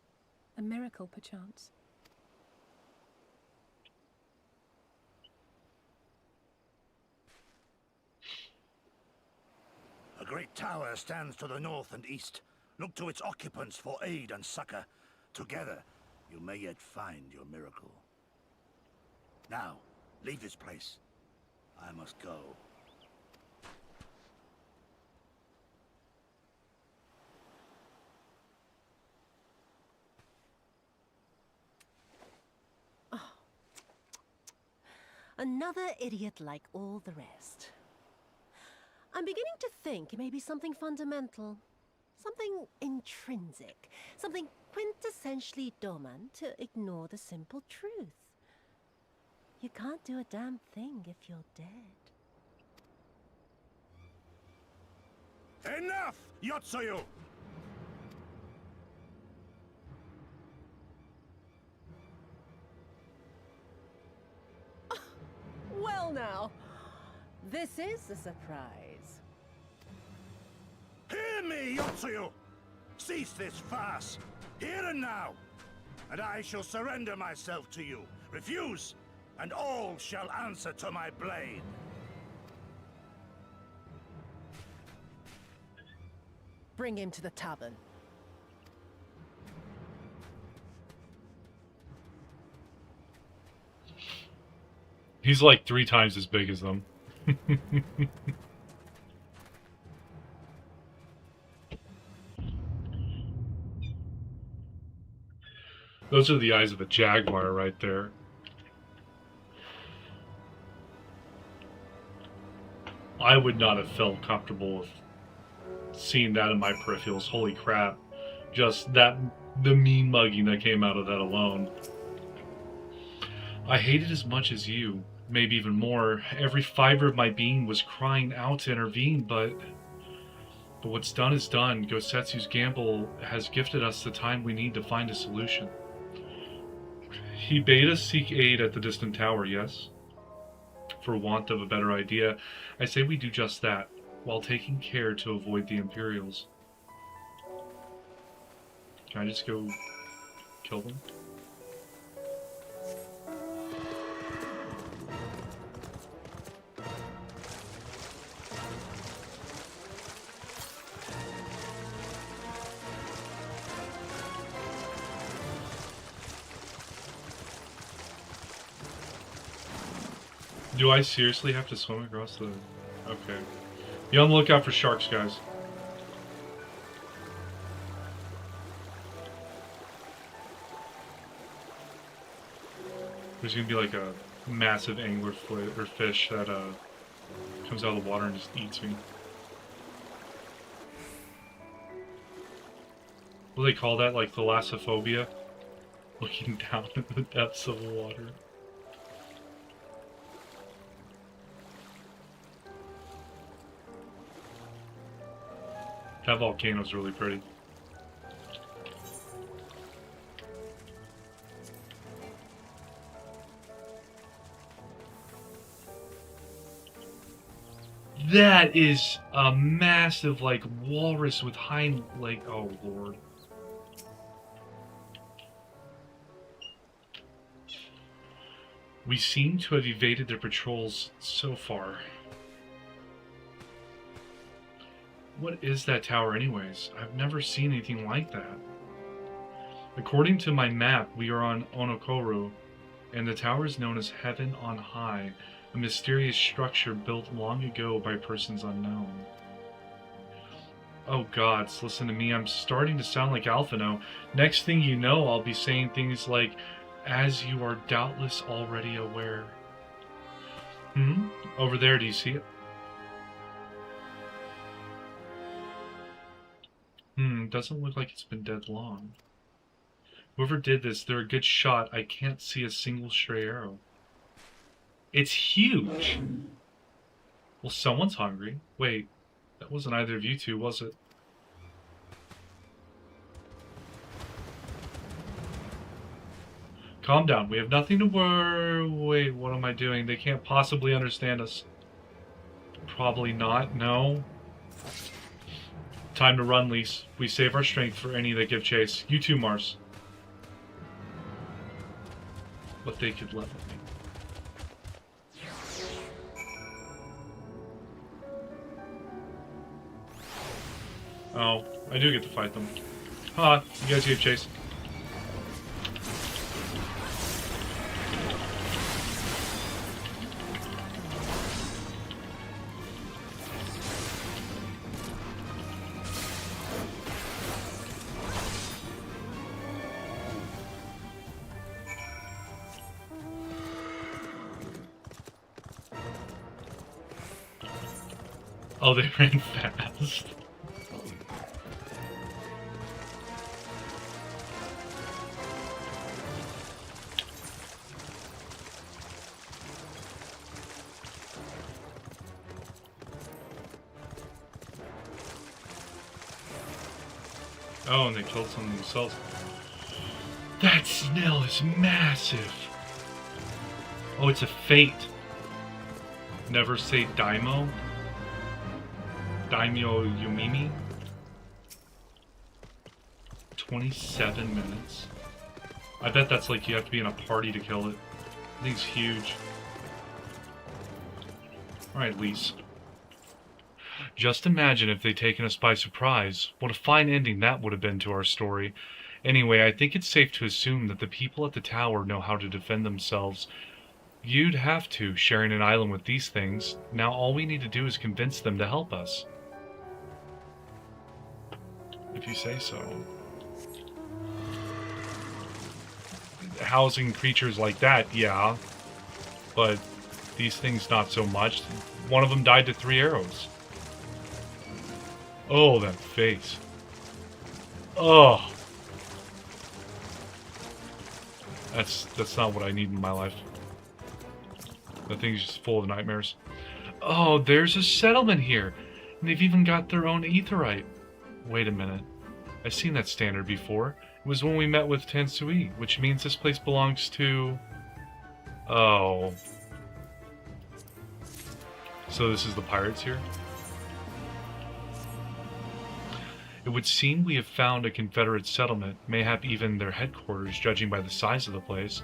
A miracle, perchance. A great tower stands to the north and east. Look to its occupants for aid and succor. Together, you may yet find your miracle. Now, leave this place. I must go. Another idiot like all the rest. I'm beginning to think it may be something fundamental. Something intrinsic. Something quintessentially Doman to ignore the simple truth. You can't do a damn thing if you're dead. Enough, Yotsuyu! Well now, this is a surprise. Hear me, Yotsuyu! Cease this farce, here and now, and I shall surrender myself to you. Refuse, and all shall answer to my blade. Bring him to the tavern. He's like 3 times as big as them. Those are the eyes of a jaguar right there. I would not have felt comfortable with seeing that in my peripherals. Holy crap. Just that, the mean mugging that came out of that alone. I hate it as much as you, maybe even more. Every fiber of my being was crying out to intervene, but what's done is done. Gosetsu's gamble has gifted us the time we need to find a solution. He bade us seek aid at the distant tower, yes? For want of a better idea, I say we do just that, while taking care to avoid the Imperials. Can I just go kill them? Do I seriously have to swim across the... Okay. Be on the lookout for sharks, guys. There's gonna be like a massive angler or fish that comes out of the water and just eats me. What do they call that? Like thalassophobia? Looking down in the depths of the water. That volcano's really pretty. That is a massive, like, walrus with hind, like, oh lord. We seem to have evaded their patrols so far. What is that tower anyways? I've never seen anything like that. According to my map, we are on Onokoro, and the tower is known as Heaven on High, a mysterious structure built long ago by persons unknown. Oh gods, listen to me, I'm starting to sound like Alphino. Next thing you know, I'll be saying things like, as you are doubtless already aware. Over there, do you see it? Doesn't look like it's been dead long. Whoever did this, they're a good shot. I can't see a single stray arrow. It's huge! Well, someone's hungry. Wait, that wasn't either of you two, was it? Calm down, we have nothing to worry. Wait, what am I doing? They can't possibly understand us. Probably not, no. Time to run, Lise. We save our strength for any that give chase. You too, Mars. But they could level me. Oh, I do get to fight them. Ha, you guys give chase. Oh, they ran fast. Oh, and they killed some of themselves. That snail is massive. Oh, it's a fate. Never say Daimo. Daimyo Yumimi. 27 minutes. I bet that's like you have to be in a party to kill it. I think it's huge. Alright, Lise. Just imagine if they'd taken us by surprise. What a fine ending that would have been to our story. Anyway, I think it's safe to assume that the people at the tower know how to defend themselves. You'd have to, sharing an island with these things. Now all we need to do is convince them to help us. If you say so. Housing creatures like that, yeah. But these things not so much. One of them died to 3 arrows. Oh, that face. Oh. That's not what I need in my life. That thing's just full of nightmares. Oh, there's a settlement here. And they've even got their own aetherite. Wait a minute. I've seen that standard before. It was when we met with Tansui, which means this place belongs to... Oh. So this is the pirates here? It would seem we have found a Confederate settlement, mayhap even their headquarters, judging by the size of the place.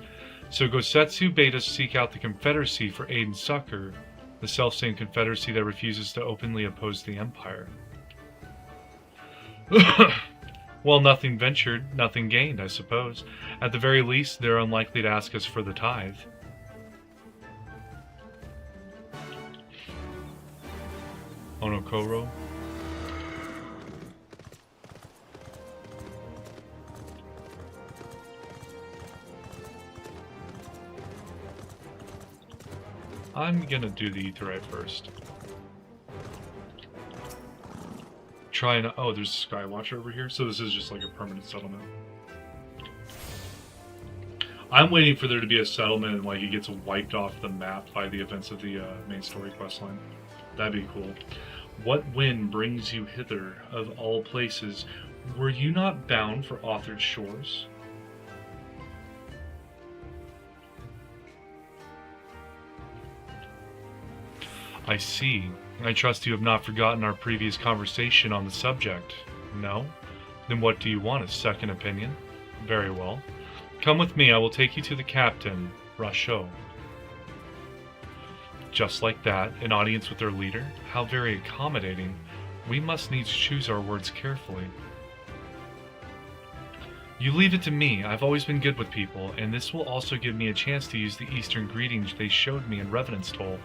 So Gosetsu bade us seek out the Confederacy for aid and succor, the self-same Confederacy that refuses to openly oppose the Empire. Well, nothing ventured, nothing gained, I suppose. At the very least, they're unlikely to ask us for the tithe. Onokoro. I'm gonna do the aetherite first. trying to... Oh, there's a Skywatcher over here. So this is just like a permanent settlement. I'm waiting for there to be a settlement and like it gets wiped off the map by the events of the main story questline. That'd be cool. What wind brings you hither, of all places? Were you not bound for Authored shores? I see. I trust you have not forgotten our previous conversation on the subject. No? Then what do you want, a second opinion? Very well. Come with me, I will take you to the captain, Rachot. Just like that, an audience with their leader? How very accommodating. We must needs choose our words carefully. You leave it to me. I've always been good with people, and this will also give me a chance to use the Eastern greetings they showed me in Revenant's Toll.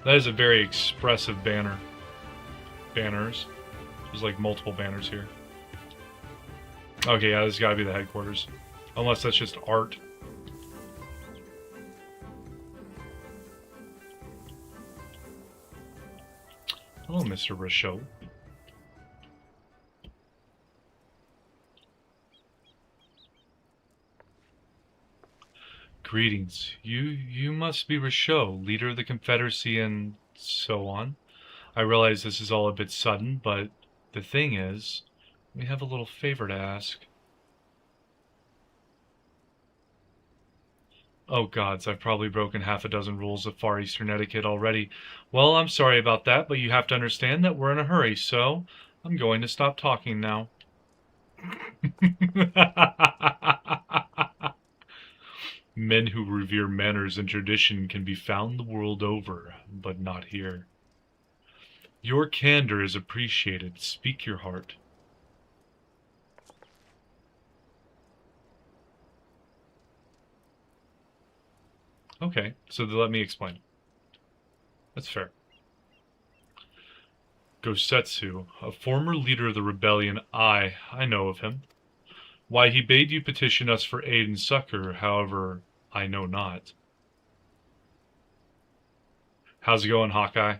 That is a very expressive banner. Banners. There's like multiple banners here. Okay, yeah, this has gotta be the headquarters. Unless that's just art. Hello, Mr. Rachot. Greetings. You must be Rachot, leader of the Confederacy and so on. I realize this is all a bit sudden, but the thing is, we have a little favor to ask. Oh gods, I've probably broken half a dozen rules of Far Eastern etiquette already. Well, I'm sorry about that, but you have to understand that we're in a hurry, so I'm going to stop talking now. Men who revere manners and tradition can be found the world over, but not here. Your candor is appreciated. Speak your heart. Okay, so let me explain. That's fair. Gosetsu, a former leader of the rebellion, I know of him. Why he bade you petition us for aid and succor, however, I know not. How's it going, Hawkeye?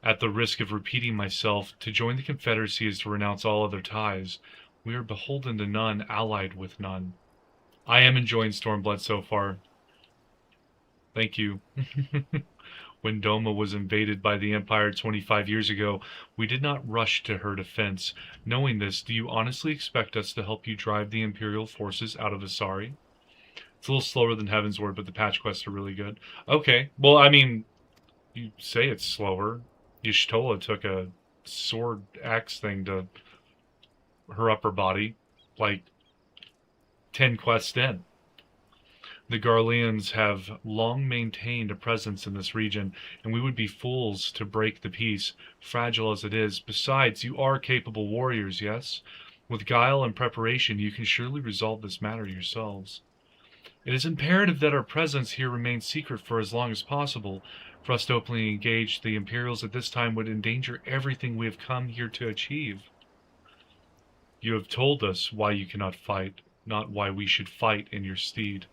At the risk of repeating myself, to join the Confederacy is to renounce all other ties. We are beholden to none, allied with none. I am enjoying Stormblood so far. Thank you. When Doma was invaded by the Empire 25 years ago, we did not rush to her defense. Knowing this, do you honestly expect us to help you drive the Imperial forces out of Asari? It's a little slower than Heavensward, but the patch quests are really good. Okay, well, I mean, you say it's slower. Y'shtola took a sword axe thing to her upper body, like 10 quests in. The Garleans have long maintained a presence in this region, and we would be fools to break the peace, fragile as it is. Besides, you are capable warriors, yes? With guile and preparation, you can surely resolve this matter yourselves. It is imperative that our presence here remain secret for as long as possible. For us to openly engage the Imperials at this time would endanger everything we have come here to achieve. You have told us why you cannot fight, not why we should fight in your stead.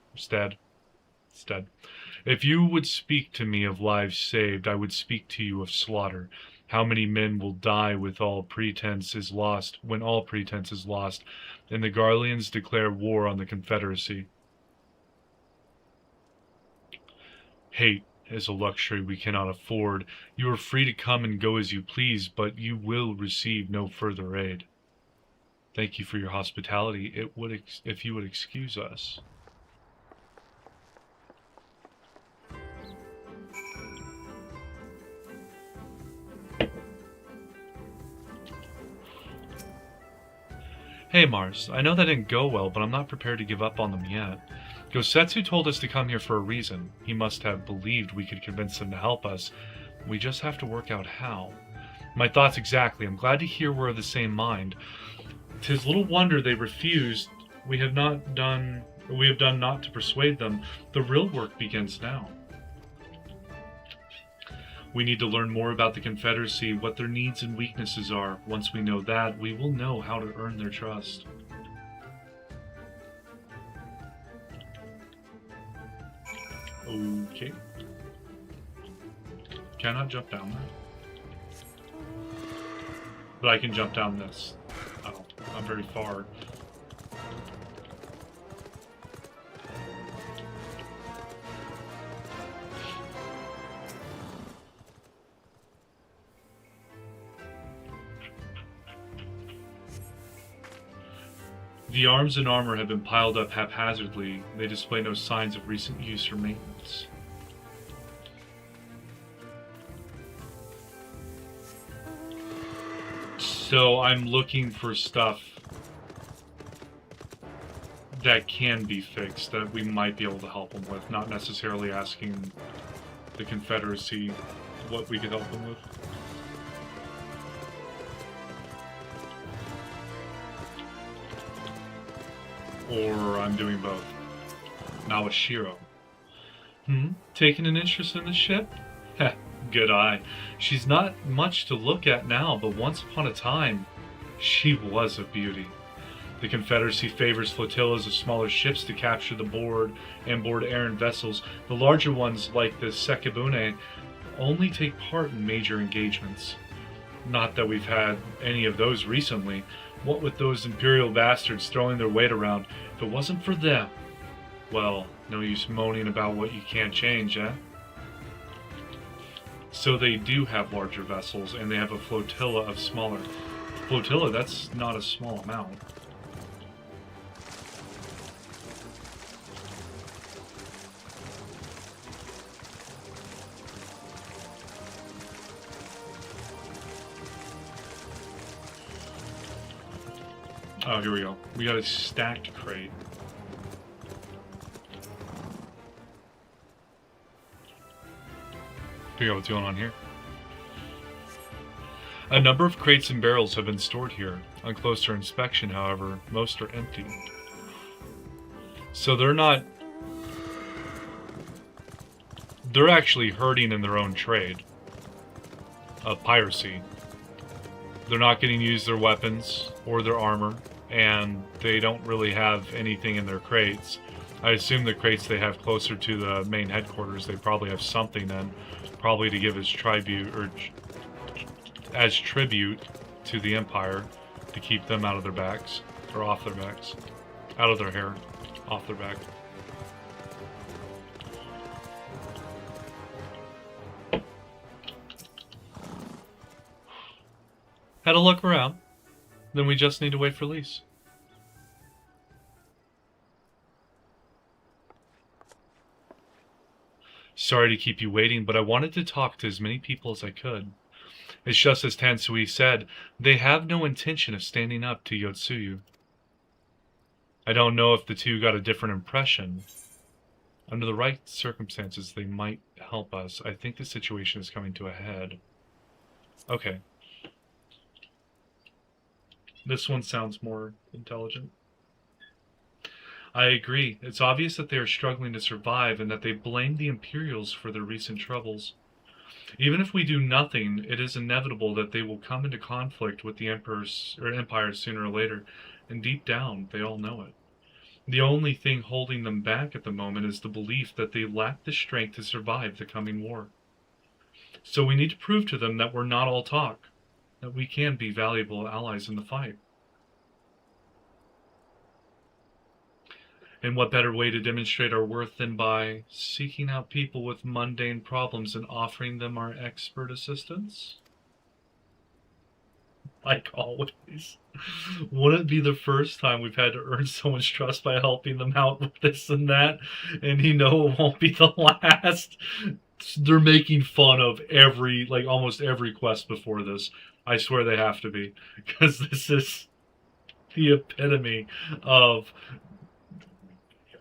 If you would speak to me of lives saved, I would speak to you of slaughter. How many men will die with all pretense is lost, when all pretense is lost, and the Garleans declare war on the Confederacy? Hate is a luxury we cannot afford. You are free to come and go as you please, but you will receive no further aid. Thank you for your hospitality. If you would excuse us. Hey Mars, I know that didn't go well, but I'm not prepared to give up on them yet. Gosetsu told us to come here for a reason. He must have believed we could convince them to help us. We just have to work out how. My thoughts exactly. I'm glad to hear we're of the same mind. 'Tis little wonder they refused. We have done naught to persuade them. The real work begins now. We need to learn more about the Confederacy, what their needs and weaknesses are. Once we know that, we will know how to earn their trust. Okay. Cannot jump down there. But I can jump down this. Oh, not very far. The arms and armor have been piled up haphazardly. They display no signs of recent use or maintenance. So I'm looking for stuff that can be fixed, that we might be able to help them with, not necessarily asking the Confederacy what we could help them with. Or I'm doing both. Now a Shiro. Taking an interest in the ship? Heh, good eye. She's not much to look at now, but once upon a time, she was a beauty. The Confederacy favors flotillas of smaller ships to capture the board errant vessels. The larger ones, like the Sekibune, only take part in major engagements. Not that we've had any of those recently. What with those Imperial bastards throwing their weight around, if it wasn't for them, well, no use moaning about what you can't change, eh? So they do have larger vessels, and they have a flotilla of smaller. Flotilla, that's not a small amount. Oh, here we go. We got a stacked crate. Figure out what's going on here. A number of crates and barrels have been stored here. On closer inspection, however, most are empty. So they're not... They're actually hurting in their own trade of piracy. They're not getting to use their weapons or their armor, and they don't really have anything in their crates. I assume the crates they have closer to the main headquarters, they probably have something in, probably to give as tribute or as tribute to the Empire, to keep them out of their backs, or off their backs, out of their hair, off their back. Had a look around. Then we just need to wait for lease. Sorry to keep you waiting, but I wanted to talk to as many people as I could. It's just as Tansui said, they have no intention of standing up to Yotsuyu. I don't know if the two got a different impression. Under the right circumstances, they might help us. I think the situation is coming to a head. Okay. This one sounds more intelligent. I agree. It's obvious that they are struggling to survive and that they blame the Imperials for their recent troubles. Even if we do nothing, it is inevitable that they will come into conflict with the Empire sooner or later, and deep down, they all know it. The only thing holding them back at the moment is the belief that they lack the strength to survive the coming war. So we need to prove to them that we're not all talk, that we can be valuable allies in the fight. And what better way to demonstrate our worth than by seeking out people with mundane problems and offering them our expert assistance? Like always. Wouldn't it be the first time we've had to earn someone's trust by helping them out with this and that? And you know it won't be the last. They're making fun of almost every quest before this. I swear they have to be. Because this is the epitome of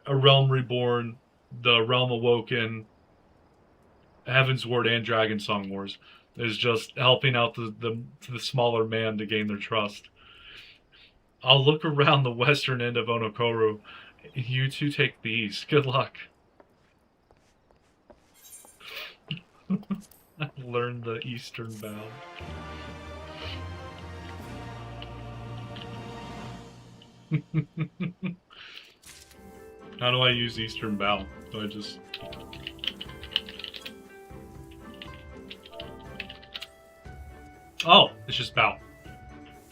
A Realm Reborn, The Realm Awoken, Heaven's Ward, and Dragon Song Wars. Is just helping out the smaller man to gain their trust. I'll look around the western end of Onokoru. You two take the east. Good luck. I learned the eastern bound. How do I use eastern bow? Do I just... Oh, it's just bow.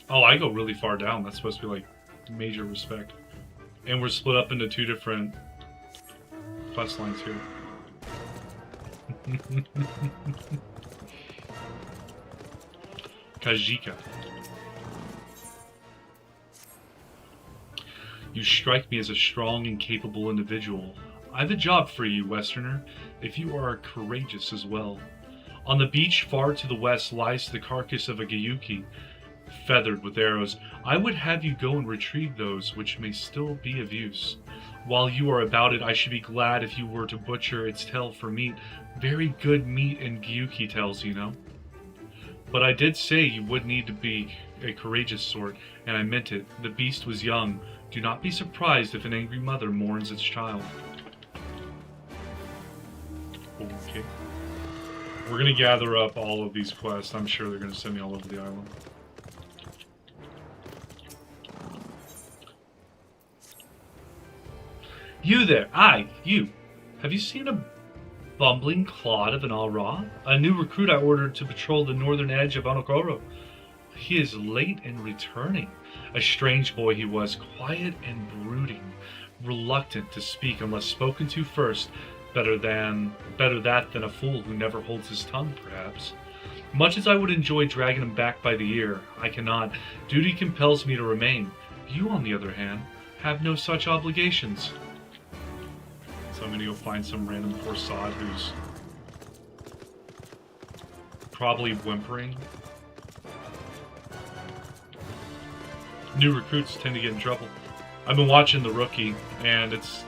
Oh, I go really far down. That's supposed to be like major respect. And we're split up into 2 different quest lines here. Kajika. You strike me as a strong and capable individual. I've a job for you, Westerner, if you are courageous as well. On the beach far to the west lies the carcass of a Gyuki, feathered with arrows. I would have you go and retrieve those which may still be of use. While you are about it, I should be glad if you were to butcher its tail for meat. Very good meat in Gyuki tails, you know. But I did say you would need to be a courageous sort, and I meant it. The beast was young. Do not be surprised if an angry mother mourns its child. Okay. We're going to gather up all of these quests. I'm sure they're going to send me all over the island. You there! Aye, you! Have you seen a bumbling clod of an Alra? A new recruit I ordered to patrol the northern edge of Onokoro. He is late in returning. A strange boy he was, quiet and brooding, reluctant to speak unless spoken to first. Better that than a fool who never holds his tongue, perhaps. Much as I would enjoy dragging him back by the ear, I cannot. Duty compels me to remain. You, on the other hand, have no such obligations. So I'm gonna go find some random poor sod who's probably whimpering. New recruits tend to get in trouble. I've been watching The Rookie, and it's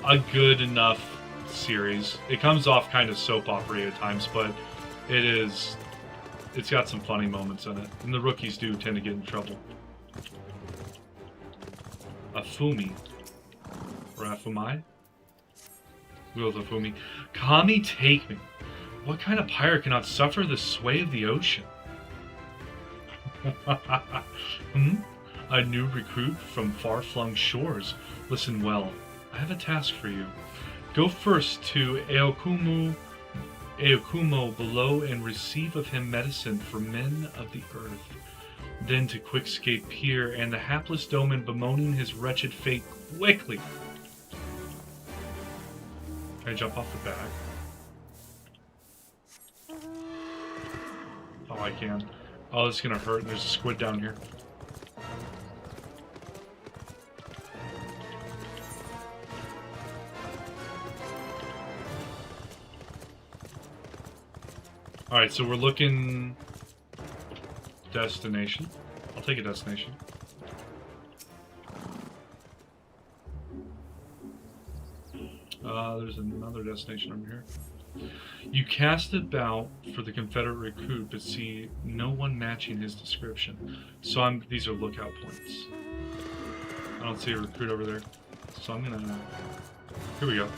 a good enough series. It comes off kind of soap opera at times, but it's got some funny moments in it. And the rookies do tend to get in trouble. Afumi. Or Afumai? Wheels Afumi. Kami, take me. What kind of pirate cannot suffer the sway of the ocean? A new recruit from far-flung shores. Listen well. I have a task for you. Go first to Aokumo below and receive of him medicine for men of the earth. Then to Quickscape Pier and the hapless Doman bemoaning his wretched fate quickly. Can I jump off the back? Oh, I can. Oh, this is gonna hurt. There's a squid down here. Alright, so we're looking... destination. I'll take a destination. There's another destination over here. You cast about for the Confederate recruit, but see no one matching his description. So these are lookout points. I don't see a recruit over there. So I'm gonna... Here we go.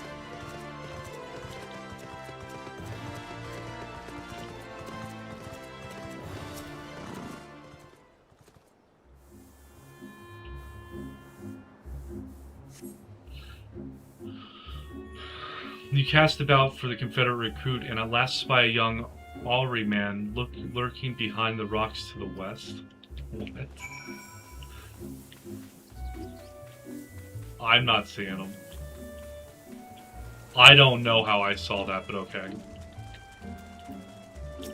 You cast about for the Confederate recruit, and at last spy a young Alri man lurking behind the rocks to the west. What? I'm not seeing him. I don't know how I saw that, but okay.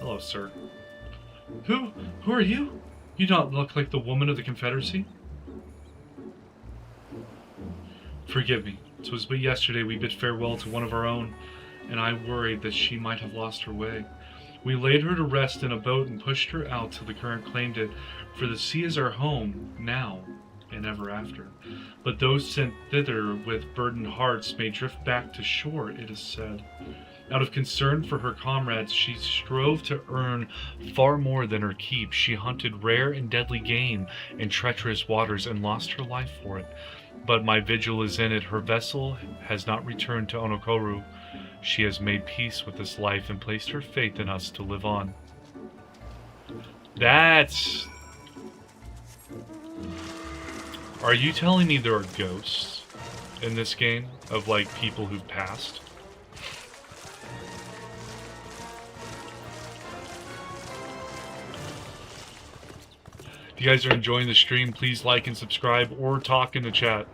Hello, sir. Who are you? You don't look like the woman of the Confederacy. Forgive me. 'Twas but yesterday we bid farewell to one of our own, and I worried that she might have lost her way. We laid her to rest in a boat and pushed her out till the current claimed it, for the sea is our home, now and ever after. But those sent thither with burdened hearts may drift back to shore, it is said. Out of concern for her comrades, she strove to earn far more than her keep. She hunted rare and deadly game in treacherous waters and lost her life for it. But my vigil is in it. Her vessel has not returned to Onokoro. She has made peace with this life and placed her faith in us to live on. That's... Are you telling me there are ghosts in this game of, like, people who've passed? If you guys are enjoying the stream, please like and subscribe or talk in the chat.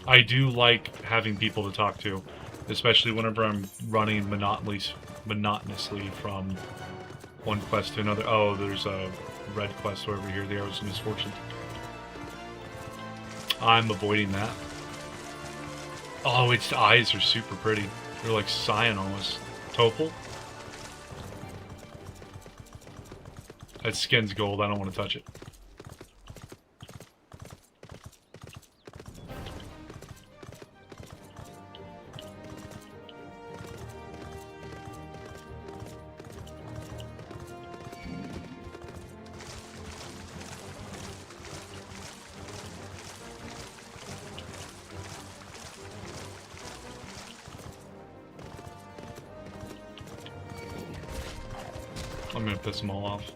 I do like having people to talk to, especially whenever I'm running monotonously from one quest to another. Oh, there's a red quest over here, the Arrows of Misfortune. I'm avoiding that. Oh, its eyes are super pretty. They're like cyan almost. Topal? That skin's gold, I don't want to touch it. I'm gonna piss them all off.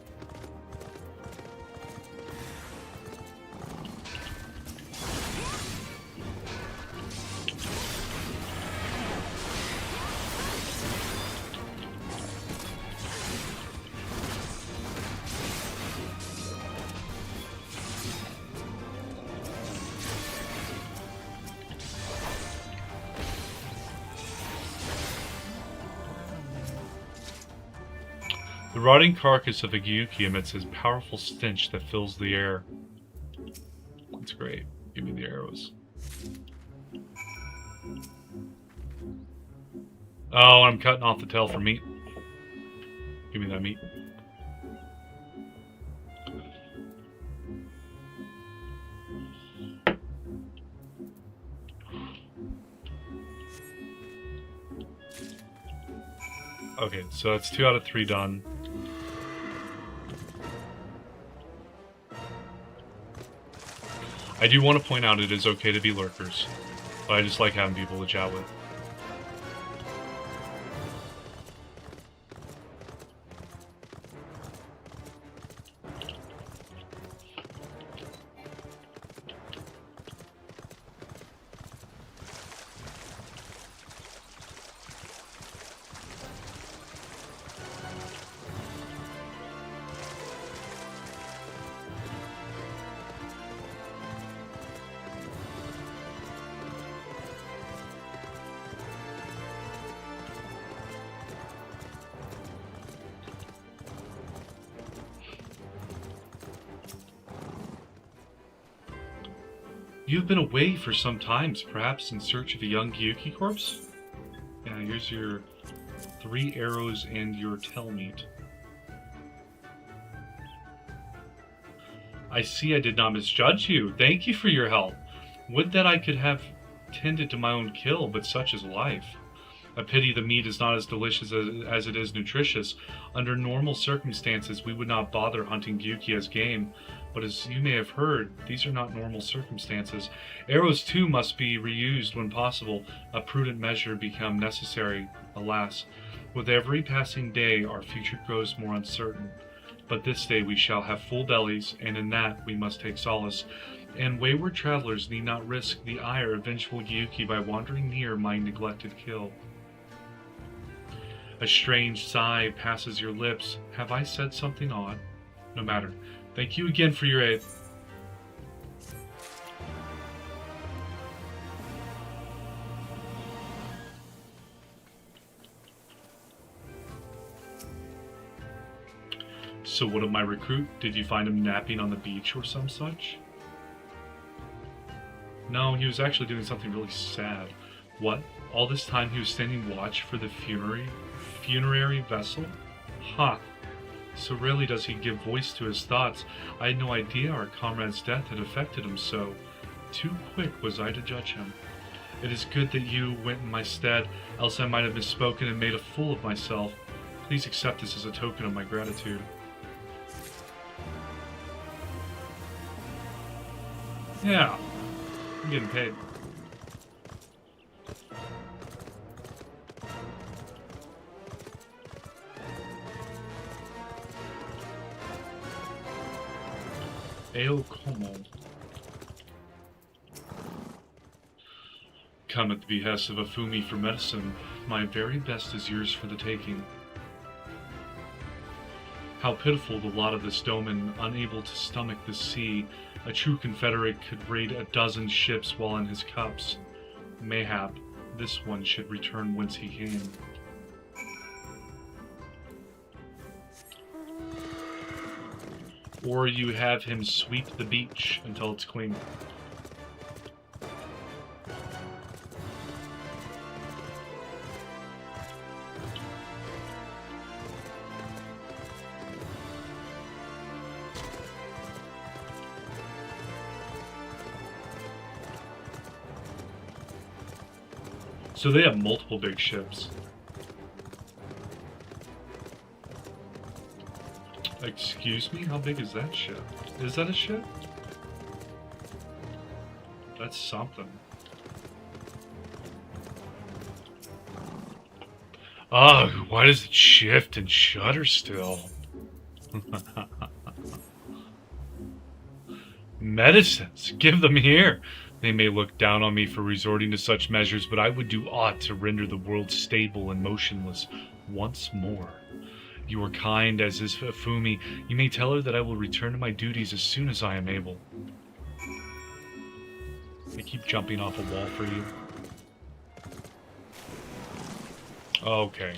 The rotting carcass of a Gyuki emits a powerful stench that fills the air. That's great. Give me the arrows. Oh, I'm cutting off the tail for meat. Give me that meat. Okay, so that's 2 out of 3 done. I do want to point out it is okay to be lurkers, but I just like having people to chat with. You've been away for some time, perhaps in search of a young Gyuki corpse? Yeah, here's your 3 arrows and your tail meat. I see I did not misjudge you. Thank you for your help. Would that I could have tended to my own kill, but such is life. A pity the meat is not as delicious as it is nutritious. Under normal circumstances, we would not bother hunting Gyuki as game. But as you may have heard, these are not normal circumstances. Arrows too must be reused when possible. A prudent measure become necessary, alas. With every passing day our future grows more uncertain. But this day we shall have full bellies, and in that we must take solace. And wayward travelers need not risk the ire of vengeful Gyuki by wandering near my neglected kill. A strange sigh passes your lips. Have I said something odd? No matter. Thank you again for your aid. So what of my recruit? Did you find him napping on the beach or some such? No, he was actually doing something really sad. What? All this time he was standing watch for the funerary vessel? Ha! So rarely does he give voice to his thoughts. I had no idea our comrade's death had affected him so. Too quick was I to judge him. It is good that you went in my stead, else I might have misspoken and made a fool of myself. Please accept this as a token of my gratitude. Yeah, I'm getting paid. Eo como. Come at the behest of a Fumi for medicine. My very best is yours for the taking. How pitiful the lot of this Doman, unable to stomach the sea. A true Confederate could raid a dozen ships while in his cups. Mayhap, this one should return whence he came. Or you have him sweep the beach until it's clean. So they have multiple big ships. Excuse me? How big is that ship? Is that a ship? That's something. Ugh, why does it shift and shudder still? Medicines, give them here. They may look down on me for resorting to such measures, but I would do aught to render the world stable and motionless once more. You are kind as is Fumi. You may tell her that I will return to my duties as soon as I am able. I keep jumping off a wall for you. Okay.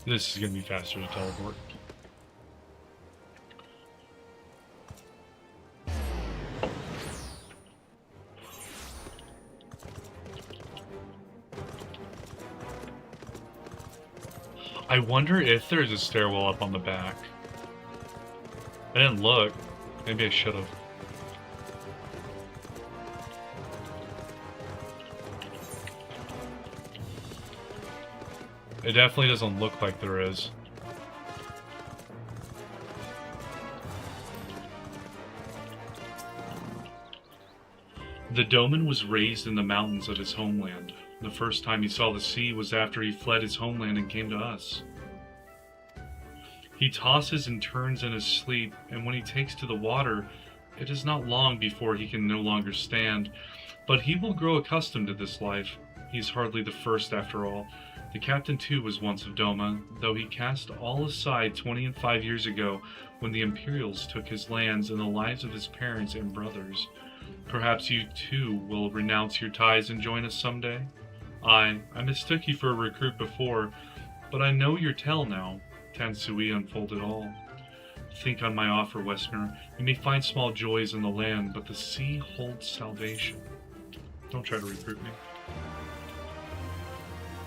This is going to be faster to teleport. I wonder if there's a stairwell up on the back. I didn't look. Maybe I should have. It definitely doesn't look like there is. The Doman was raised in the mountains of his homeland. The first time he saw the sea was after he fled his homeland and came to us. He tosses and turns in his sleep, and when he takes to the water, it is not long before he can no longer stand. But he will grow accustomed to this life. He is hardly the first after all. The captain too was once of Doma, though he cast all aside 25 years ago when the Imperials took his lands and the lives of his parents and brothers. Perhaps you too will renounce your ties and join us someday? I mistook you for a recruit before, but I know your tale now. Tansui unfolded all. Think on my offer, Westerner. You may find small joys in the land, but the sea holds salvation. Don't try to recruit me.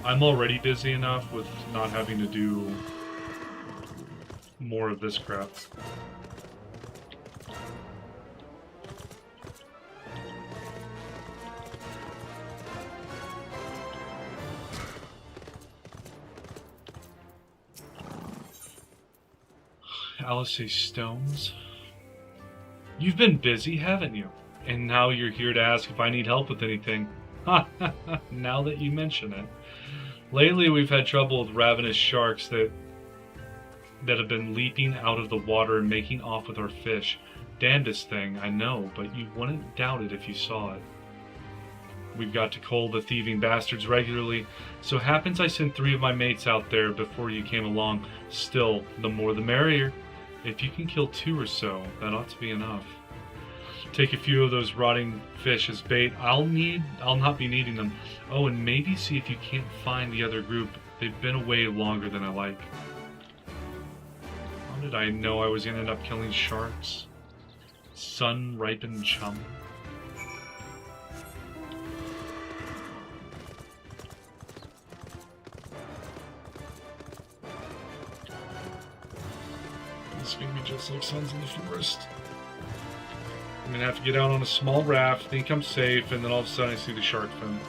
I'm already busy enough with not having to do more of this crap. Alice Stones. You've been busy, haven't you? And now you're here to ask if I need help with anything. Ha ha ha, now that you mention it. Lately we've had trouble with ravenous sharks that have been leaping out of the water and making off with our fish. Damnedest thing, I know, but you wouldn't doubt it if you saw it. We've got to cull the thieving bastards regularly, so happens I sent 3 of my mates out there before you came along. Still, the more the merrier. If you can kill 2 or so, that ought to be enough. Take a few of those rotting fish as bait. I'll not be needing them. Oh, and maybe see if you can't find the other group. They've been away longer than I like. How did I know I was gonna end up killing sharks? Sun-ripened chum. It's gonna be just like Sons in the Forest. I'm gonna have to get out on a small raft, think I'm safe, and then all of a sudden I see the shark fin.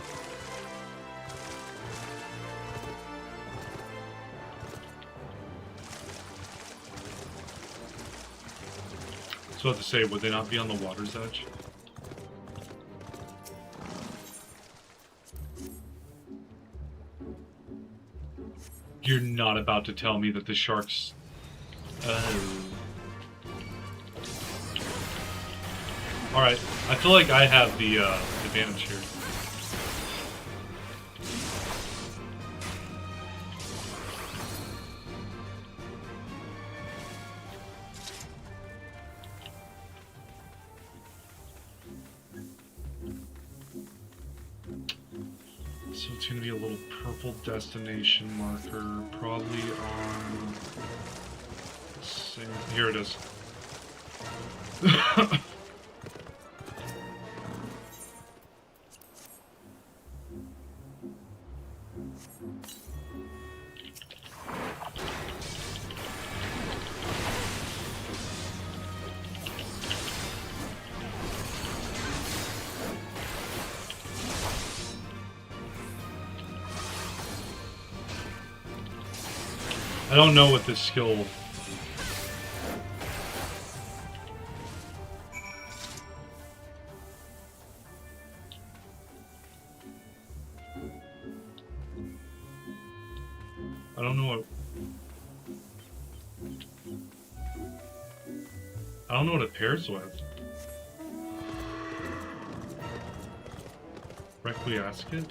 So I have to say, would they not be on the water's edge? You're not about to tell me that the sharks... Alright, I feel like I have the advantage here. So it's going to be a little purple destination marker, probably on... Here it is. I don't know what this skill... I don't know what it pairs with. Requiescat?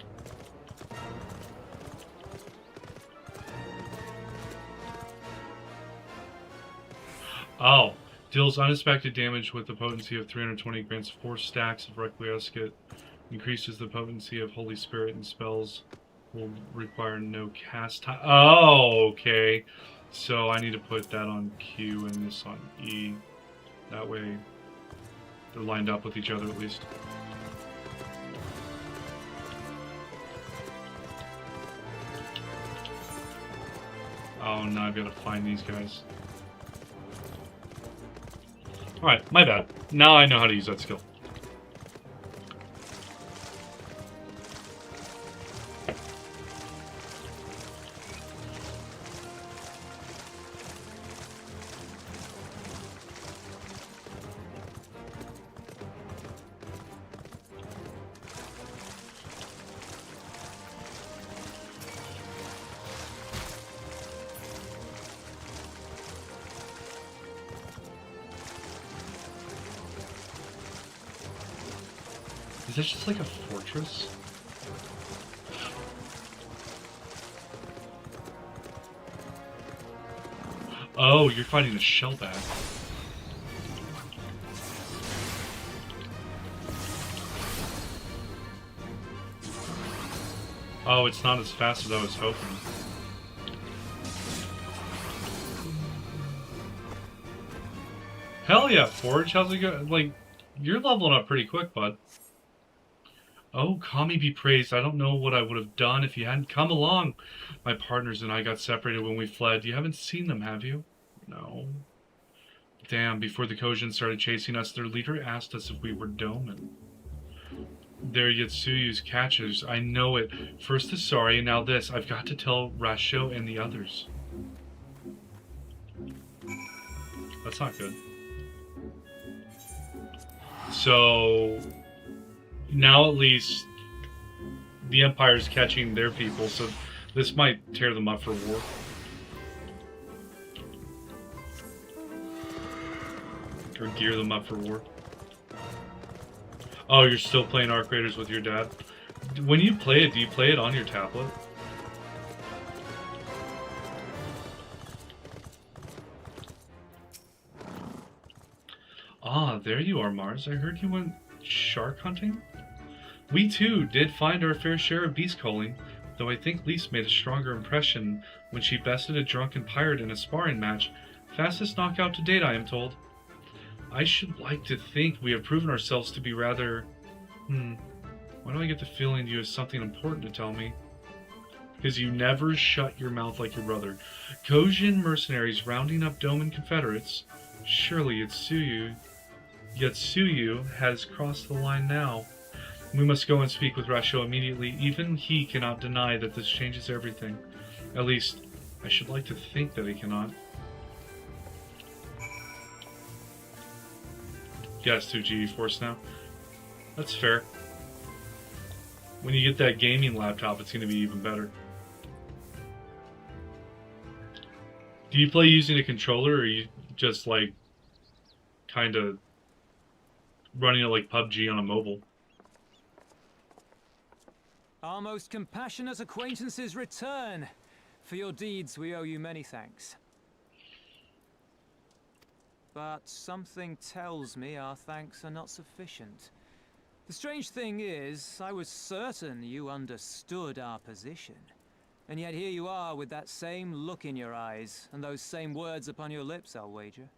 Oh, deals unexpected damage with the potency of 320, grants 4 stacks of Requiescat, increases the potency of Holy Spirit, and spells will require no cast time. Oh, okay. So I need to put that on Q and this on E. That way they're lined up with each other at least. Oh, now I've got to find these guys. Alright, my bad. Now I know how to use that skill. Is this just like a fortress? Oh, you're fighting a shellback. Oh, it's not as fast as I was hoping. Hell yeah, Forge, how's it going? Like, you're leveling up pretty quick, bud. Oh, Kami be praised. I don't know what I would have done if you hadn't come along. My partners and I got separated when we fled. You haven't seen them, have you? No. Damn, before the Kojin started chasing us, their leader asked us if we were Doman. They're Yatsuyu's catchers. I know it. First the sorry, and now this. I've got to tell Rasho and the others. That's not good. So... now at least the Empire's catching their people, so this might tear them up for war. Or gear them up for war. Oh, you're still playing Arc Raiders with your dad? When you play it, do you play it on your tablet? Ah, there you are, Mars. I heard you went shark hunting? We too did find our fair share of beast calling, though I think Lise made a stronger impression when she bested a drunken pirate in a sparring match. Fastest knockout to date, I am told. I should like to think we have proven ourselves to be rather... Why do I get the feeling you have something important to tell me? Because you never shut your mouth like your brother. Kojin mercenaries rounding up Doman Confederates. Surely Yatsuyu has crossed the line now. We must go and speak with Rasho immediately. Even he cannot deny that this changes everything. At least, I should like to think that he cannot. Yes, to GeForce now. That's fair. When you get that gaming laptop, it's going to be even better. Do you play using a controller, or are you just, like, kind of running it like PUBG on a mobile? Our most compassionate acquaintances return. For your deeds, we owe you many thanks. But something tells me our thanks are not sufficient. The strange thing is, I was certain you understood our position. And yet here you are with that same look in your eyes, and those same words upon your lips, I'll wager.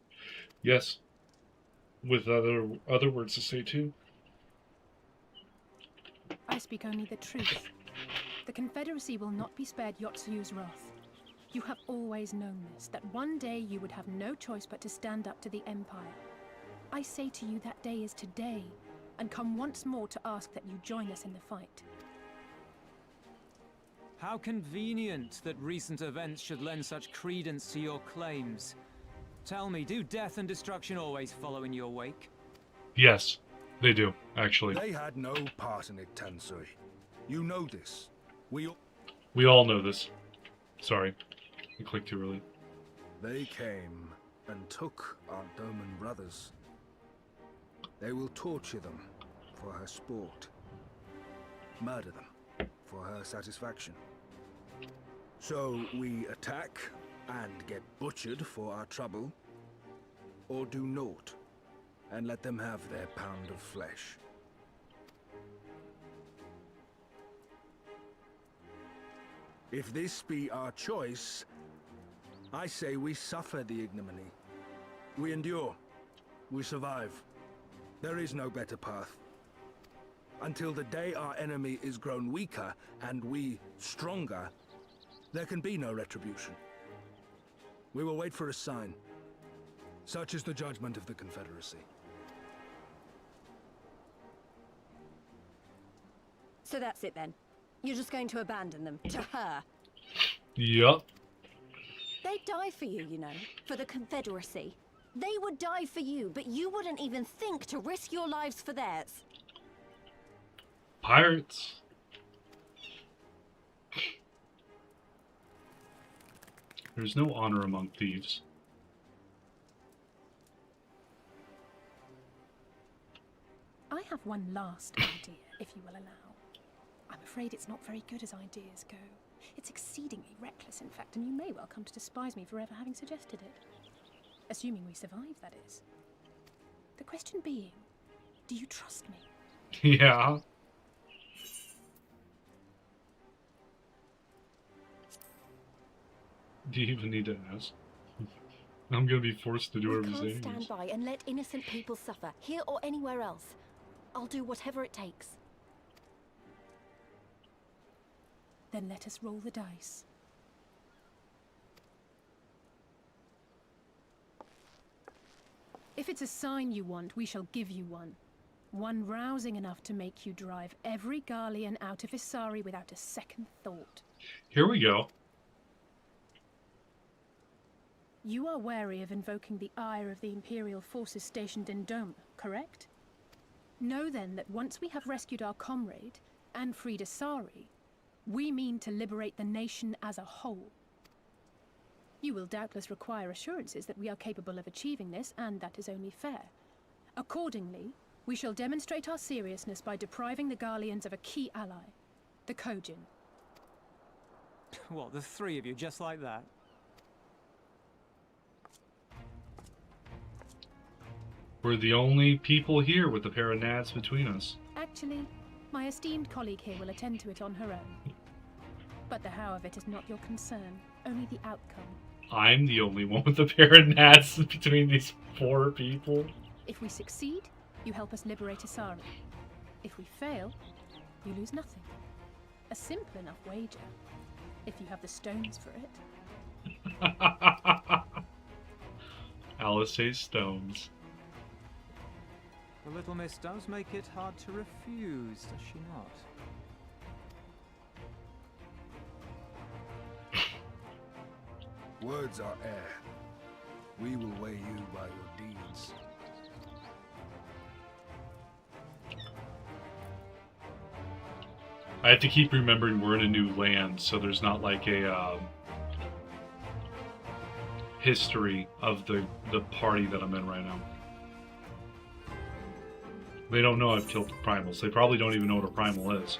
Yes. With other words to say too. I speak only the truth. The Confederacy will not be spared Yotsuyu's wrath. You have always known this, that one day you would have no choice but to stand up to the Empire. I say to you that day is today, and come once more to ask that you join us in the fight. How convenient that recent events should lend such credence to your claims. Tell me, do death and destruction always follow in your wake? Yes, they do, actually. They had no part in it, Tansui. You know this. We all know this. Sorry, I clicked too early. They came and took our Doman brothers. They will torture them for her sport. Murder them for her satisfaction. So we attack and get butchered for our trouble, or do naught and let them have their pound of flesh. If this be our choice, I say we suffer the ignominy. We endure. We survive. There is no better path. Until the day our enemy is grown weaker and we stronger, there can be no retribution. We will wait for a sign. Such is the judgment of the Confederacy. So that's it then. You're just going to abandon them to her. Yup. They'd die for you, you know, for the Confederacy. They would die for you, but you wouldn't even think to risk your lives for theirs. Pirates. There's no honor among thieves. I have one last idea, if you will allow. I'm afraid it's not very good as ideas go. It's exceedingly reckless, in fact, and you may well come to despise me for ever having suggested it. Assuming we survive, that is. The question being, do you trust me? Yeah. Do you even need to ask? I'm gonna be forced to do We whatever can't he's saying. stand by and let innocent people suffer, here or anywhere else. I'll do whatever it takes. Then let us roll the dice. If it's a sign you want, we shall give you one. One rousing enough to make you drive every Garlean out of Isari without a second thought. Here we go. You are wary of invoking the ire of the Imperial forces stationed in Doma, correct? Know then that once we have rescued our comrade, and freed Isari, we mean to liberate the nation as a whole. You will doubtless require assurances that we are capable of achieving this, and that is only fair. Accordingly, we shall demonstrate our seriousness by depriving the Garleans of a key ally, the Kojin. What, the three of you, just like that? We're the only people here with a pair of nads between us. Actually, my esteemed colleague here will attend to it on her own. But the how of it is not your concern, only the outcome. I'm the only one with a pair of nads between these four people. If we succeed, you help us liberate Isari. If we fail, you lose nothing. A simple enough wager, if you have the stones for it. Alice says stones. The little miss does make it hard to refuse, does she not? Words are air. We will weigh you by your deeds. I have to keep remembering we're in a new land, so there's not like a history of the party that I'm in right now. They don't know I've killed primals. They probably don't even know what a primal is.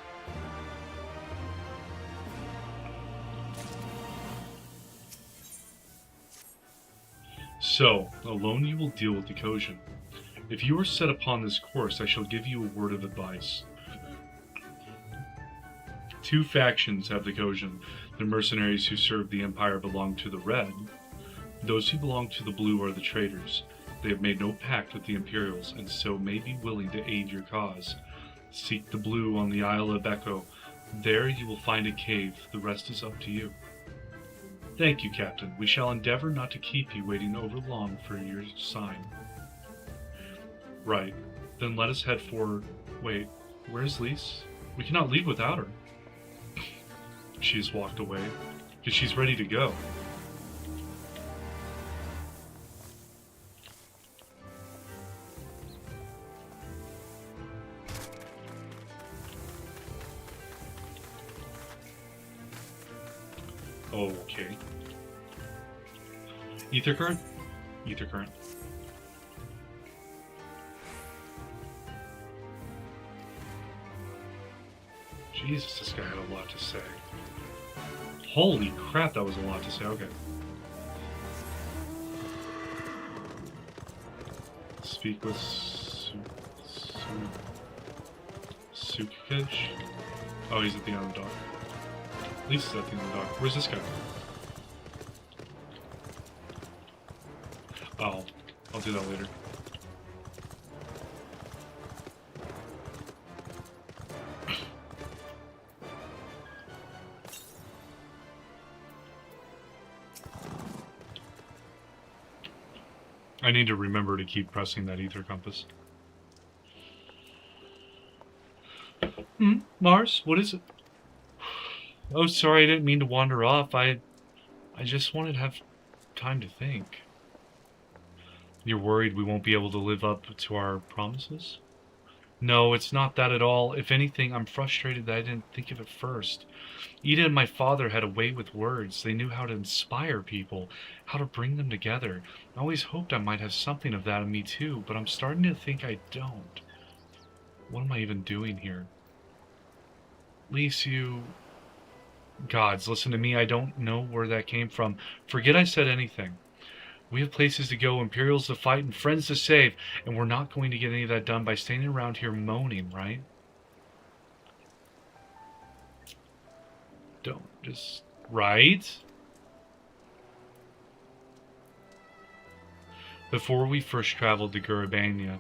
So, alone you will deal with the Kojin. If you are set upon this course, I shall give you a word of advice. Two factions have the Kojin. The mercenaries who serve the Empire belong to the Red. Those who belong to the Blue are the traitors. They have made no pact with the Imperials, and so may be willing to aid your cause. Seek the Blue on the Isle of Echo. There you will find a cave. The rest is up to you. Thank you, Captain. We shall endeavor not to keep you waiting over long for your sign. Right. Then let us head for... Wait, where's Lise? We cannot leave without her. She's walked away, because she's ready to go. Okay. Ether current? Ether current. Jesus, this guy had a lot to say. Holy crap, that was a lot to say. Okay. Speak with Sukikage? Oh, he's at the end of the dock. At least he's at the end of the dock. Where's this guy? Oh, I'll do that later. I need to remember to keep pressing that ether compass. Mars, what is it? Oh, sorry, I didn't mean to wander off. I just wanted to have time to think. You're worried we won't be able to live up to our promises? No, it's not that at all. If anything, I'm frustrated that I didn't think of it first. Ida and my father had a way with words. They knew how to inspire people, how to bring them together. I always hoped I might have something of that in me too, but I'm starting to think I don't. What am I even doing here? Lise, you... Gods, listen to me. I don't know where that came from. Forget I said anything. We have places to go, Imperials to fight, and friends to save, and we're not going to get any of that done by standing around here moaning, right? Don't just... Right? Before we first traveled to Gurabania,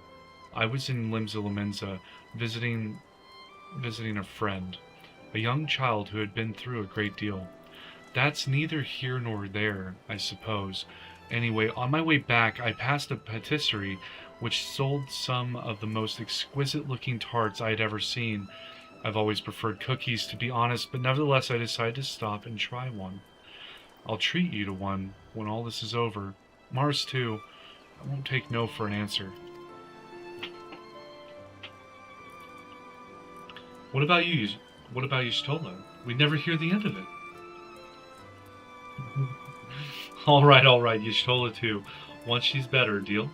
I was in Limsa visiting a friend, a young child who had been through a great deal. That's neither here nor there, I suppose. Anyway, on my way back, I passed a patisserie which sold some of the most exquisite-looking tarts I had ever seen. I've always preferred cookies, to be honest, but nevertheless I decided to stop and try one. I'll treat you to one when all this is over. Mars, too. I won't take no for an answer. What about you? What about Y'shtola? We never hear the end of it. Alright, Y'shtola too. Once she's better, deal?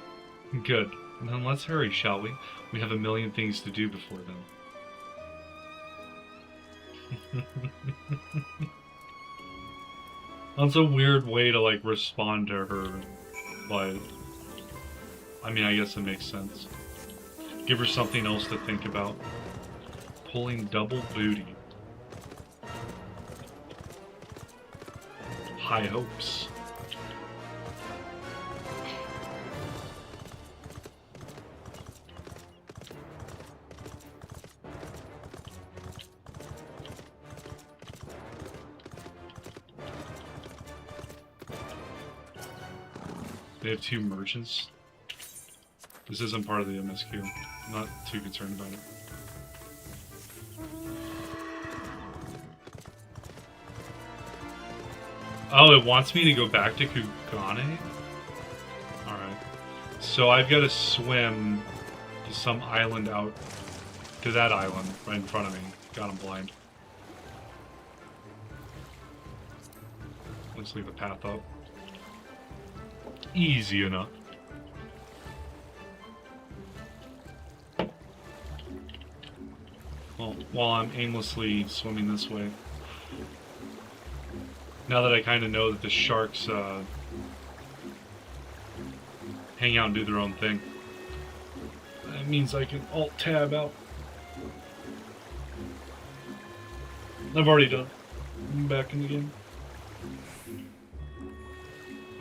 Good. Then let's hurry, shall we? We have a million things to do before then. That's a weird way to, like, respond to her, but... I mean, I guess it makes sense. Give her something else to think about. Pulling double booty. High hopes. They have two merchants. This isn't part of the MSQ. I'm not too concerned about it. Oh, it wants me to go back to Kugane? Alright. So I've got to swim to some island out... to that island right in front of me. God, I'm blind. Let's leave the path up. Easy enough. Well, while I'm aimlessly swimming this way. Now that I kind of know that the sharks hang out and do their own thing. means I can Alt-Tab out. I've already done. I'm back in the game.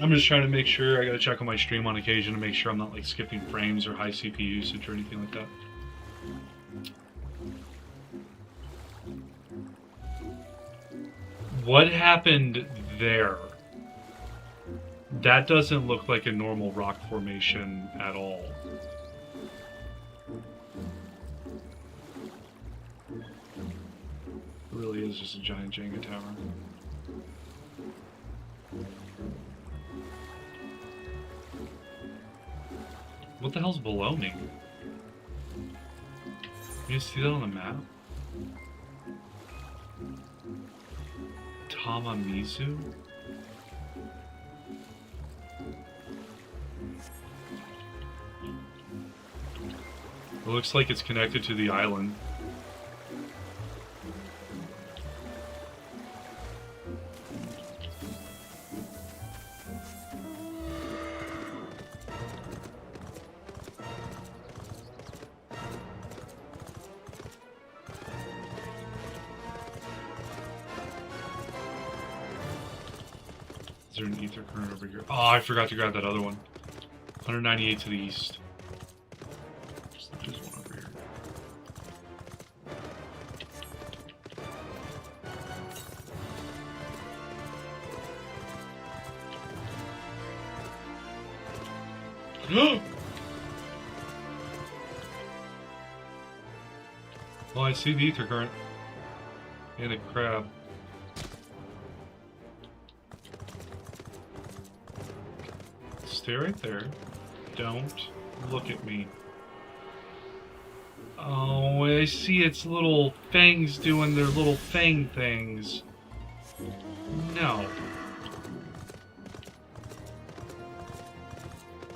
I'm just trying to make sure. I gotta check on my stream on occasion to make sure I'm not like skipping frames or high CPU usage or anything like that. What happened there? That doesn't look like a normal rock formation at all. It really is just a giant Jenga tower. What the hell's below me? Can you see that on the map? Tamamizu? It looks like it's connected to the island. Is there an ether current over here? Oh, I forgot to grab that other one. 198 to the east. There's one over here. Oh, I see the ether current. And a crab. Stay right there. Don't look at me. Oh, I see its little fangs doing their little fang things. No.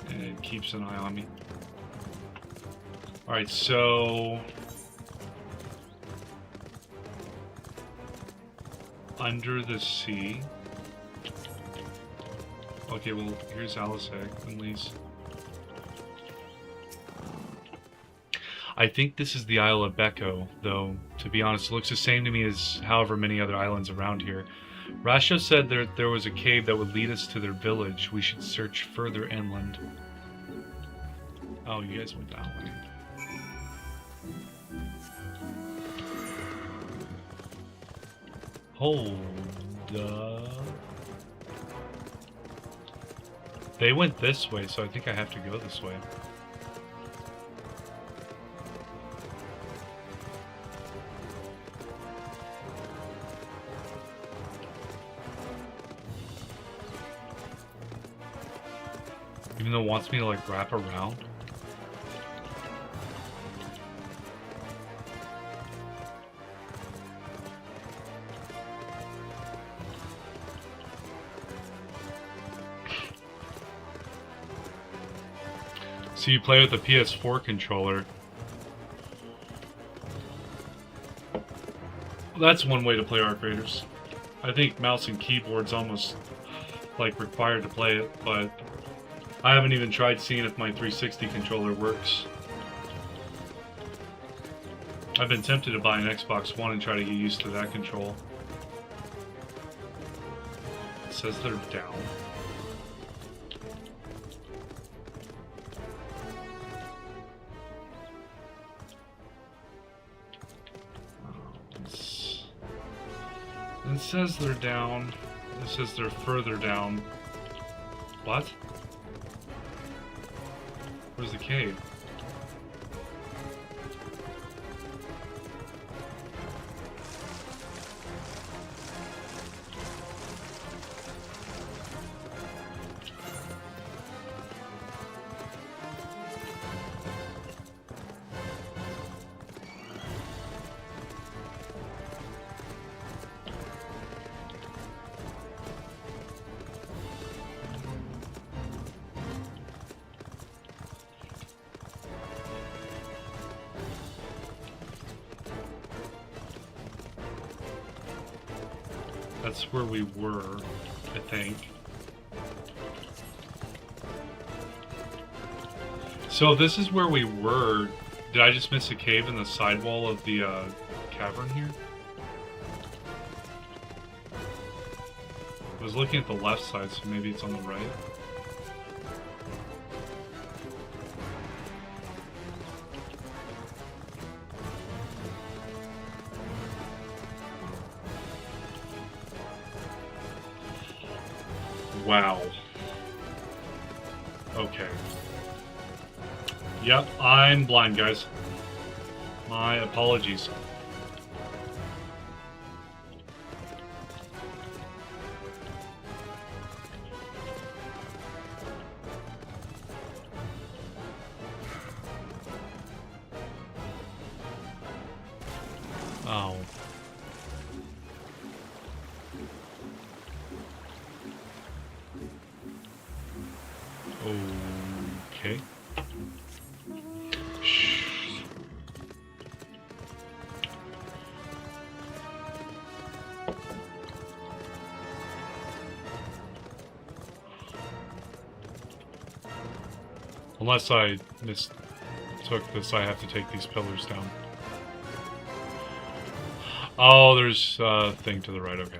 And it keeps an eye on me. Alright, so... under the sea. Okay, well, here's Alice at least. I think this is the Isle of Beko, though, to be honest. It looks the same to me as however many other islands around here. Rasho said there was a cave that would lead us to their village. We should search further inland. Oh, you guys went that way. Hold up. They went this way, so I think I have to go this way. Even though it wants me to like wrap around. So you play with the PS4 controller. Well, that's one way to play Arc Raiders. I think mouse and keyboard's almost like required to play it, but I haven't even tried seeing if my 360 controller works. I've been tempted to buy an Xbox One and try to get used to that control. It says they're down. It says they're down. It says they're further down. What? Where's the cave? That's where we were, I think. So this is where we were Did I just miss a cave in the sidewall of the cavern here? I was looking at the left side, so maybe it's on the right. Wow. Okay. Yep, I'm blind, guys. My apologies. Oh. Okay. Unless I mistook this, I have to take these pillars down. Oh, there's a thing to the right, okay.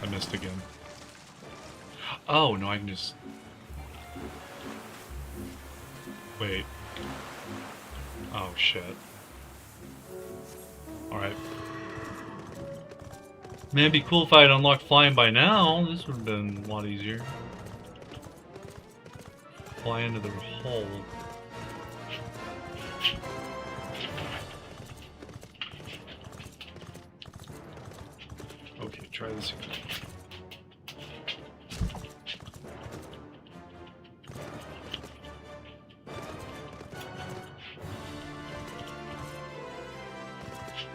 I missed again. Oh, no, I can just... Wait. Oh, shit. Alright. Man, it'd be cool if I had unlocked flying by now. This would have been a lot easier. Fly into the hole. Okay, try this again.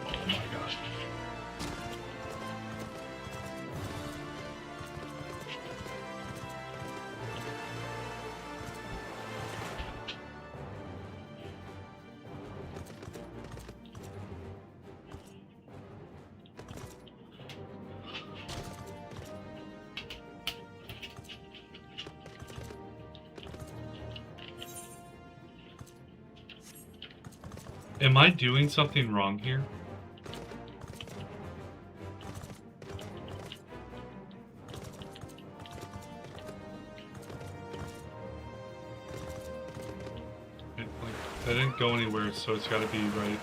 Oh my gosh. Am I doing something wrong here? That didn't go anywhere, so it's gotta be right.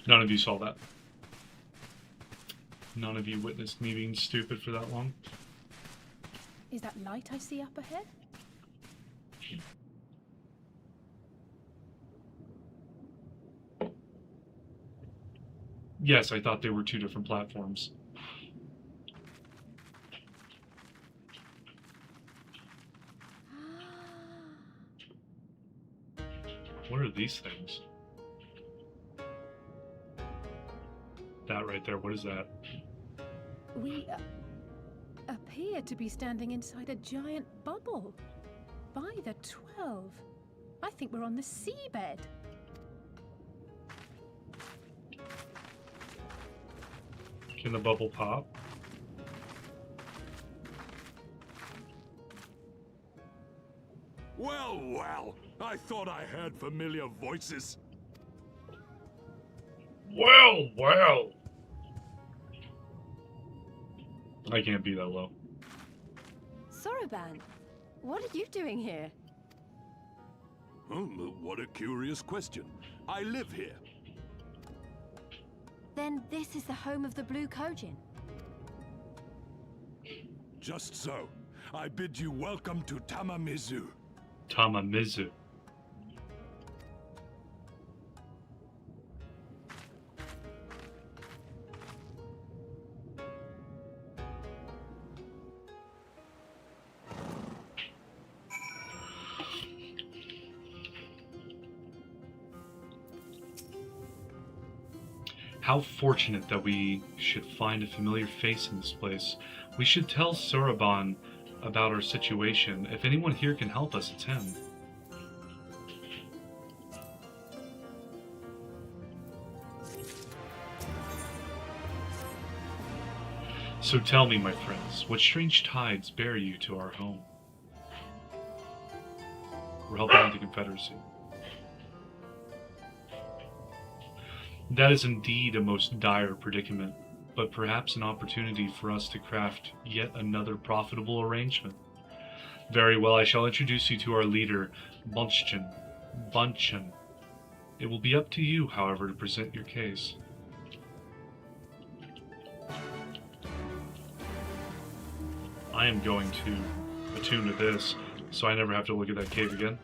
None of you saw that. None of you witnessed me being stupid for that long. Is that light I see up ahead? Yes, I thought they were two different platforms. What are these things? That right there, what is that? We appear to be standing inside a giant bubble. By the 12. I think we're on the seabed. Can the bubble pop? Well, well, I thought I heard familiar voices. Well, well. I can't be that low. Soroban, what are you doing here? What a curious question. I live here. Then this is the home of the Blue Kojin. Just so. I bid you welcome to Tamamizu. Tamamizu. How fortunate that we should find a familiar face in this place. We should tell Soroban about our situation. If anyone here can help us, it's him. So tell me, my friends, what strange tides bear you to our home? We're helping out the Confederacy. That is indeed a most dire predicament, but perhaps an opportunity for us to craft yet another profitable arrangement. Very well, I shall introduce you to our leader, Bunchen. It will be up to you, however, to present your case. I am going to attune to this, so I never have to look at that cave again.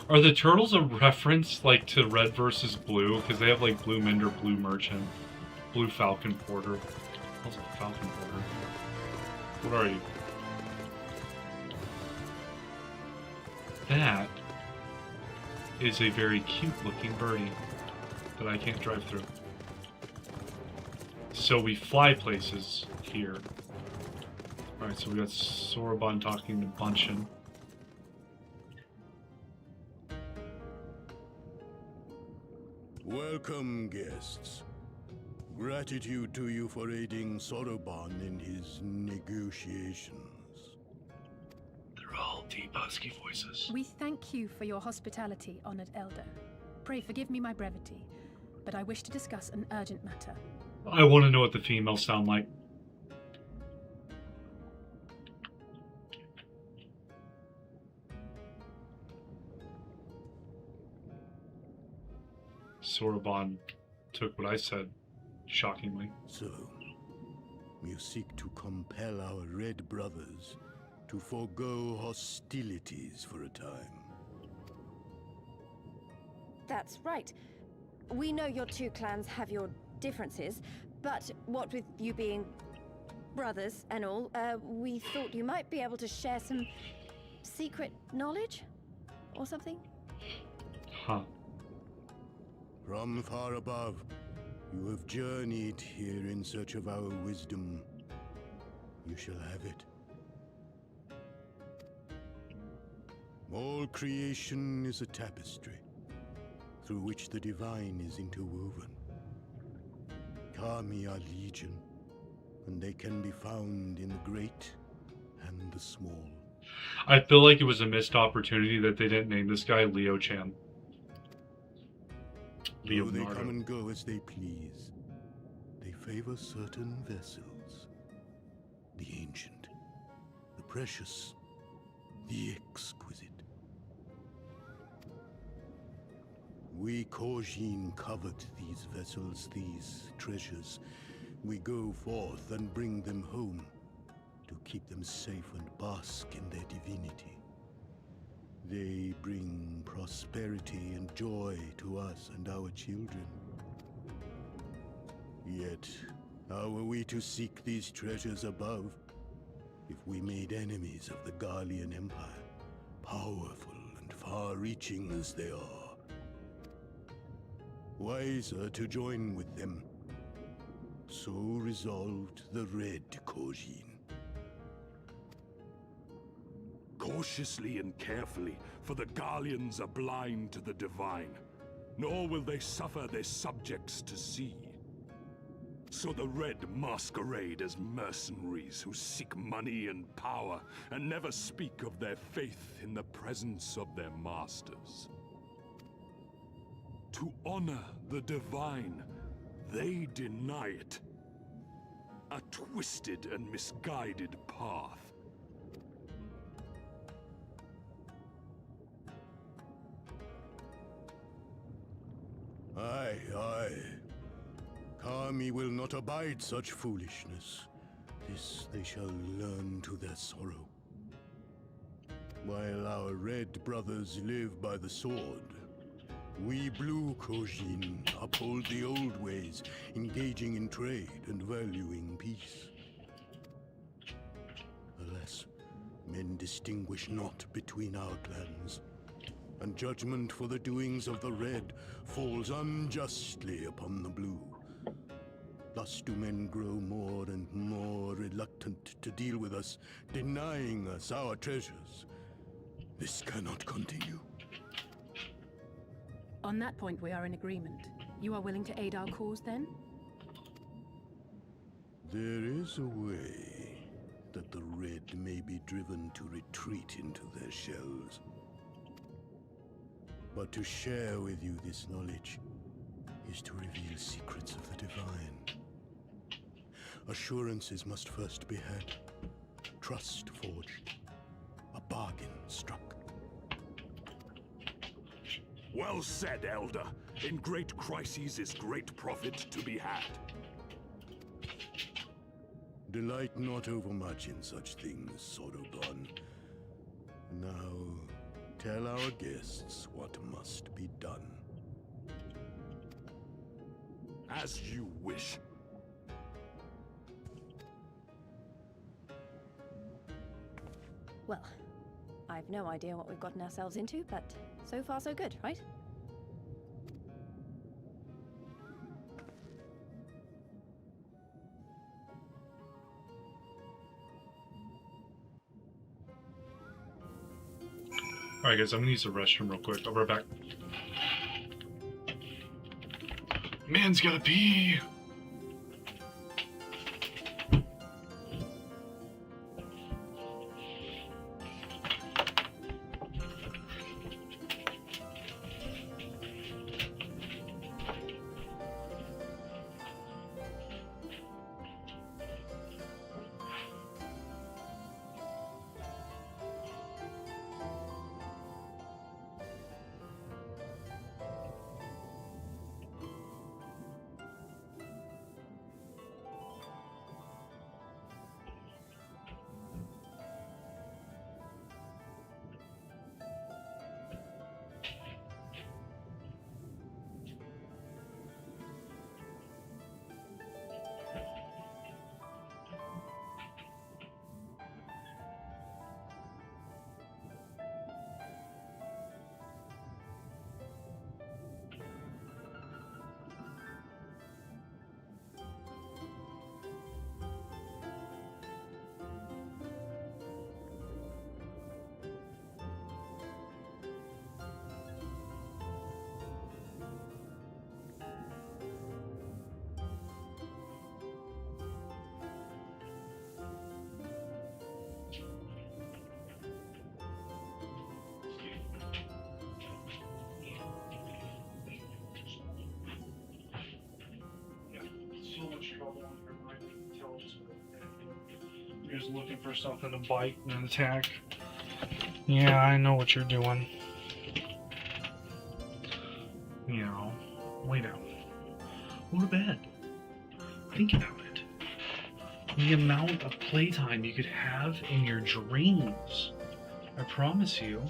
Are the turtles a reference, like, to Red versus Blue? Because they have, like, Blue Mender, Blue Merchant, Blue Falcon Porter. What's a Falcon Porter? What are you? That is a very cute-looking birdie that I can't drive through. So we fly places here. Alright, so we got Soroban talking to Bunchen. Welcome, guests. Gratitude to you for aiding Soroban in his negotiations. They're all deep, husky voices. We thank you for your hospitality, honored elder. Pray forgive me my brevity, but I wish to discuss an urgent matter. I want to know what the females sound like. Soroban took what I said, shockingly. So, you seek to compel our Red Brothers to forego hostilities for a time. That's right. We know your two clans have your differences, but what with you being brothers and all, we thought you might be able to share some secret knowledge or something? Huh. From far above, you have journeyed here in search of our wisdom. You shall have it. All creation is a tapestry, through which the divine is interwoven. Kami are legion, and they can be found in the great and the small. I feel like it was a missed opportunity that they didn't name this guy Leo Chan. Though they come and go as they please, they favor certain vessels. The ancient, the precious, the exquisite. We Korjin covet these vessels, these treasures. We go forth and bring them home to keep them safe and bask in their divinity. They bring prosperity and joy to us and our children. Yet, how are we to seek these treasures above if we made enemies of the Garlean Empire, powerful and far-reaching as they are? Wiser to join with them. So resolved the Red Korjin. Cautiously and carefully, for the Garleans are blind to the divine, nor will they suffer their subjects to see. So the Red masquerade as mercenaries who seek money and power, and never speak of their faith in the presence of their masters. To honor the divine, they deny it. A twisted and misguided path. Aye, aye. Kami will not abide such foolishness. This they shall learn to their sorrow. While our Red Brothers live by the sword, we Blue Korjin uphold the old ways, engaging in trade and valuing peace. Alas, men distinguish not between our clans, and judgment for the doings of the Red falls unjustly upon the Blue. Thus do men grow more and more reluctant to deal with us, denying us our treasures. This cannot continue. On that point, we are in agreement. You are willing to aid our cause, then? There is a way that the Red may be driven to retreat into their shells. But to share with you this knowledge is to reveal secrets of the Divine. Assurances must first be had, trust forged, a bargain struck. Well said, Elder. In great crises is great profit to be had. Delight not overmuch in such things, Soroban. Now, tell our guests what must be done. As you wish. Well, I've no idea what we've gotten ourselves into, but so far so good, right? Alright guys, I'm gonna use the restroom real quick. I'll be right back. Man's gotta pee! You're just looking for something to bite and attack. Yeah, I know what you're doing. You know, lay down. Go to bed. Think about it. The amount of playtime you could have in your dreams. I promise you.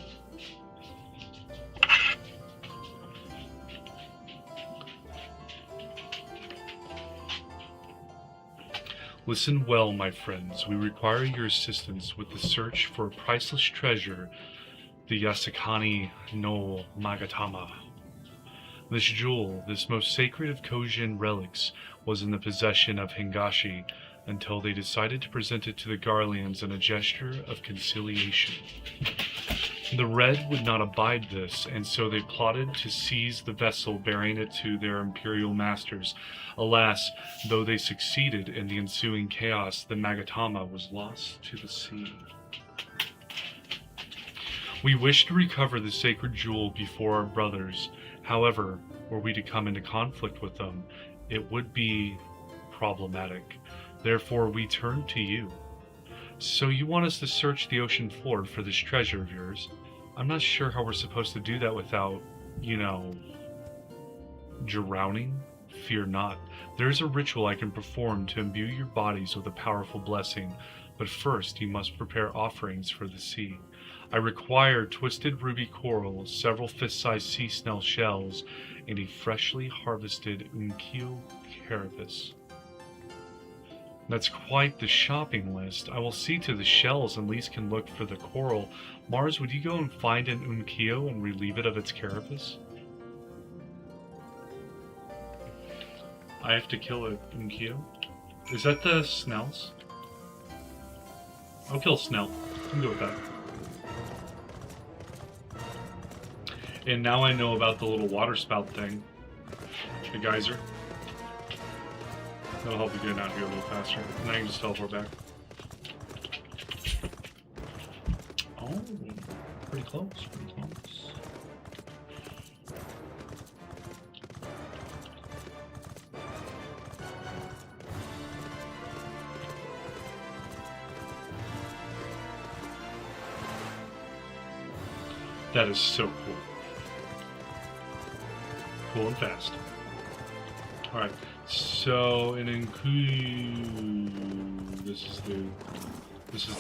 Listen well, my friends. We require your assistance with the search for a priceless treasure, the Yasakani no Magatama. This jewel, this most sacred of Kojin relics, was in the possession of Hingashi until they decided to present it to the Garleans in a gesture of conciliation. The Red would not abide this, and so they plotted to seize the vessel bearing it to their imperial masters. Alas, though they succeeded in the ensuing chaos, the Magatama was lost to the sea. We wish to recover the sacred jewel before our brothers. However, were we to come into conflict with them, it would be problematic. Therefore, we turn to you. So you want us to search the ocean floor for this treasure of yours? I'm not sure how we're supposed to do that without, you know, drowning. Fear not. There's a ritual I can perform to imbue your bodies with a powerful blessing, but first you must prepare offerings for the sea. I require twisted ruby coral, several fist-sized sea snail shells, and a freshly harvested unkyo carapace. That's quite the shopping list. I will see to the shells and Lise can look for the coral. Mars, would you go and find an unkyo and relieve it of its carapace? I have to kill it in Kyo. Is that the Snells? I'll kill Snell. I'm good with that. And now I know about the little water spout thing. The geyser. That'll help you get out here a little faster. And I can just teleport back. Oh, pretty close, pretty close. That is so cool. Cool and fast. Alright, so an include this is the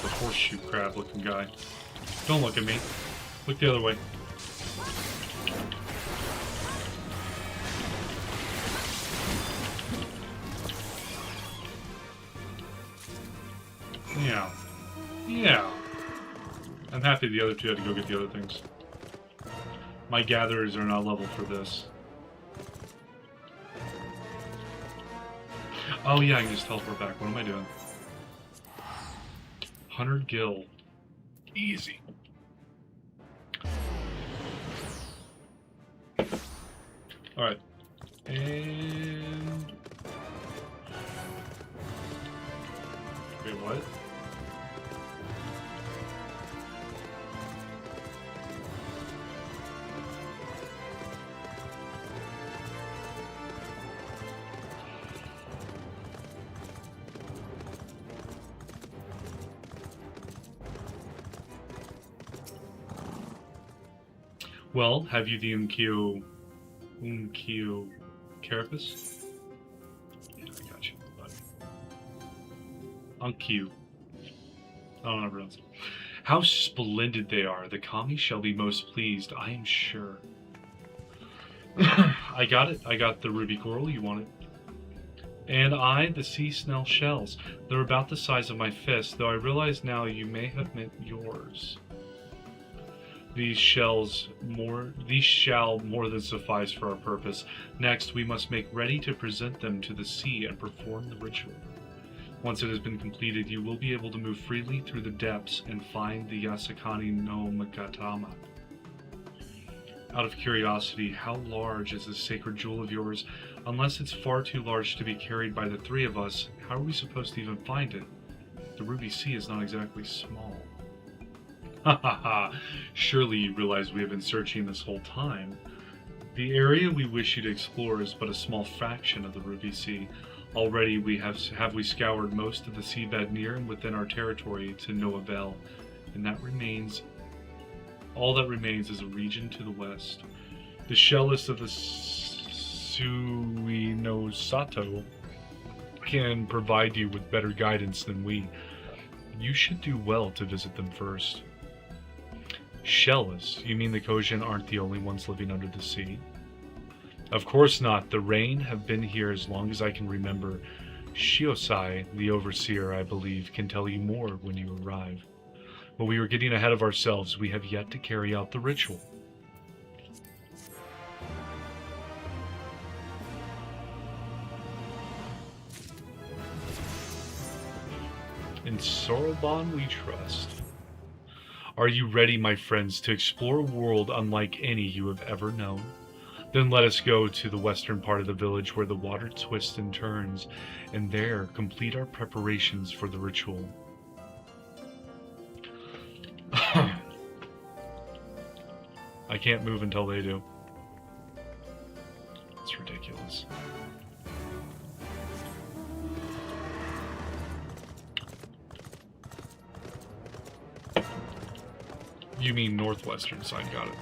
horseshoe crab looking guy. Don't look at me. Look the other way. Yeah. Yeah. I'm happy the other two had to go get the other things. My gatherers are not level for this. Oh yeah, I can just teleport back. What am I doing? 100 gil. Easy. Alright. And... wait, what? Well, have you the Unkyo Carapace? Yeah, I got you, buddy. Unkyo. I don't know how to pronounce it. How splendid they are. The kami shall be most pleased, I am sure. I got it. I got the ruby coral. You want it? And I, the sea snail shells. They're about the size of my fist, though I realize now you may have meant yours. These shall more than suffice for our purpose. Next, we must make ready to present them to the sea and perform the ritual. Once it has been completed, you will be able to move freely through the depths and find the Yasakani no Mikatama. Out of curiosity, how large is this sacred jewel of yours? Unless it's far too large to be carried by the three of us, how are we supposed to even find it? The Ruby Sea is not exactly small. Ha ha ha! Surely you realize we have been searching this whole time. The area we wish you to explore is but a small fraction of the Ruby Sea. Already we have scoured most of the seabed near and within our territory to no avail, and all that remains is a region to the west. The shellless of the Suinosato can provide you with better guidance than we. You should do well to visit them first. Shellless? You mean the Kojin aren't the only ones living under the sea? Of course not. The Rain have been here as long as I can remember. Shiosai, the overseer, I believe, can tell you more when you arrive. But we are getting ahead of ourselves. We have yet to carry out the ritual. In Soroban we trust. Are you ready, my friends, to explore a world unlike any you have ever known? Then let us go to the western part of the village where the water twists and turns, and there complete our preparations for the ritual. I can't move until they do. It's ridiculous. You mean northwestern side, got it.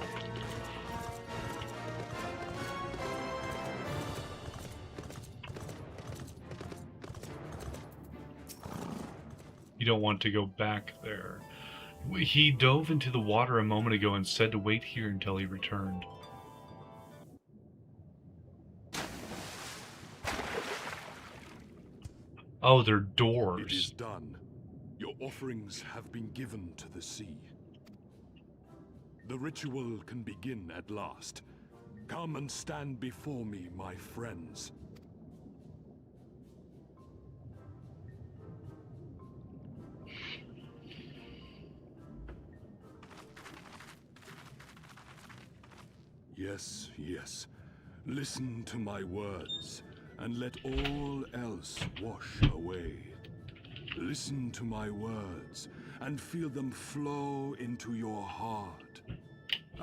You don't want to go back there. He dove into the water a moment ago and said to wait here until he returned. Oh, they're doors. It is done. Your offerings have been given to the sea. The ritual can begin at last. Come and stand before me, my friends. Yes, yes. Listen to my words, and let all else wash away. Listen to my words, and feel them flow into your heart.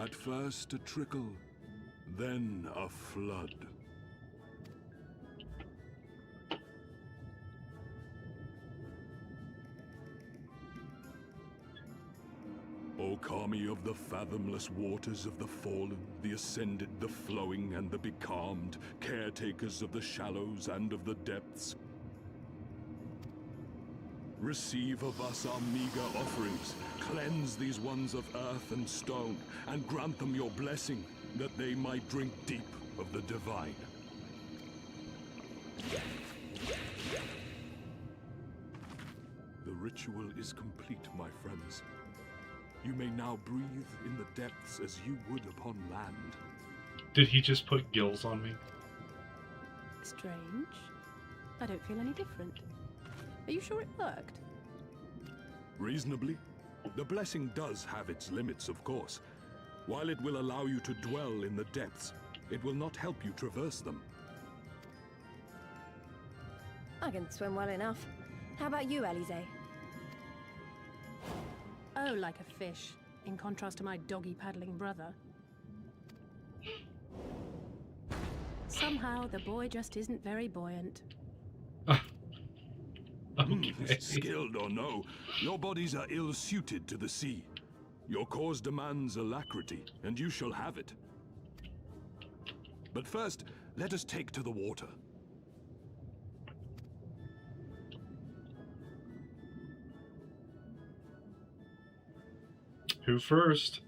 At first a trickle, then a flood. O Kami of the fathomless waters of the fallen, the ascended, the flowing, and the becalmed, caretakers of the shallows and of the depths, receive of us our meager offerings, cleanse these ones of earth and stone, and grant them your blessing, that they might drink deep of the divine. The ritual is complete, my friends. You may now breathe in the depths as you would upon land. Did he just put gills on me? Strange. I don't feel any different. Are you sure it worked? Reasonably. The blessing does have its limits, of course. While it will allow you to dwell in the depths, it will not help you traverse them. I can swim well enough. How about you, Eorzea? Oh, like a fish, in contrast to my doggy-paddling brother. Somehow, the boy just isn't very buoyant. Okay. Skilled or no, your bodies are ill-suited to the sea. Your cause demands alacrity, and you shall have it. But first, let us take to the water. Who first?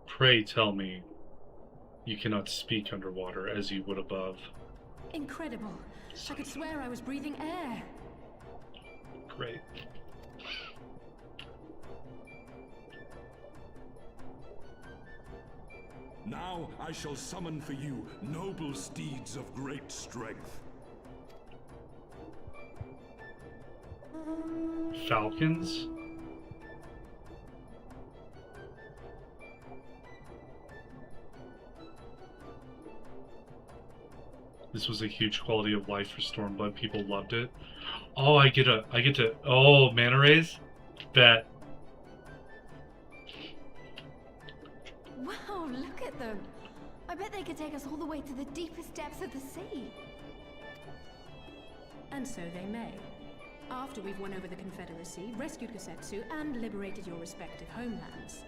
Pray tell me you cannot speak underwater as you would above. Incredible. I could swear I was breathing air. Great. Now I shall summon for you noble steeds of great strength. Falcons? This was a huge quality of life for Stormblood. People loved it. Oh, I get to, oh, mana rays? Bet. Wow, look at them. I bet they could take us all the way to the deepest depths of the sea. And so they may. After we've won over the Confederacy, rescued Gosetsu, and liberated your respective homelands.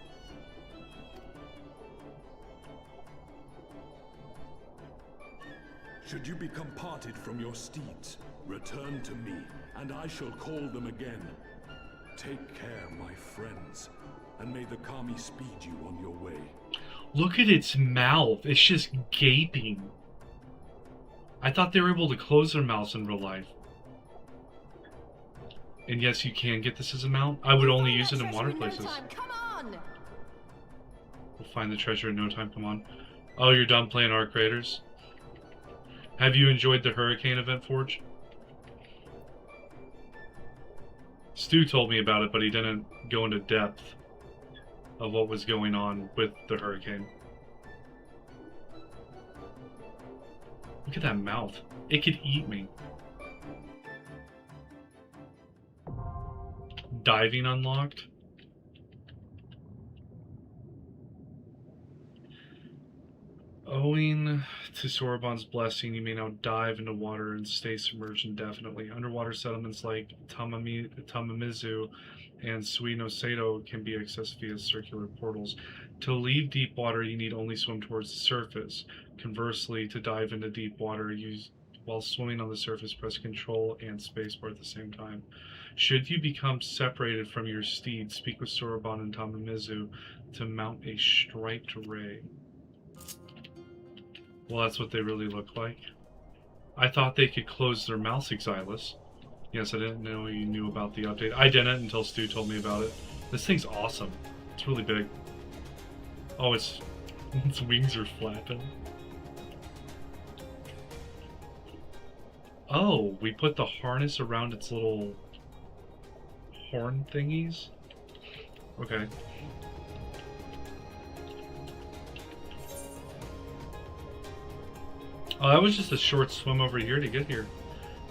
Should you become parted from your steeds, return to me, and I shall call them again. Take care, my friends, and may the Kami speed you on your way. Look at its mouth. It's just gaping. I thought they were able to close their mouths in real life. And yes, you can get this as a mount. I would only use it in water places. Come on! We'll find the treasure in no time. Come on. Oh, you're done playing Arc Raiders? Have you enjoyed the Hurricane event, Forge? Stu told me about it, but he didn't go into depth of what was going on with the Hurricane. Look at that mouth. It could eat me. Diving unlocked. Owing to Soroban's blessing, you may now dive into water and stay submerged indefinitely. Underwater settlements like Tamamizu and Suinoseto can be accessed via circular portals. To leave deep water, you need only swim towards the surface. Conversely, to dive into deep water, while swimming on the surface, press Control and Spacebar at the same time. Should you become separated from your steed, speak with Soroban and Tamamizu to mount a striped ray. Well, that's what they really look like. I thought they could close their mouths, Exilus. Yes, I didn't know you knew about the update. I didn't until Stu told me about it. This thing's awesome. It's really big. Oh, its wings are flapping. Oh, we put the harness around its little horn thingies? Okay. Oh, that was just a short swim over here to get here.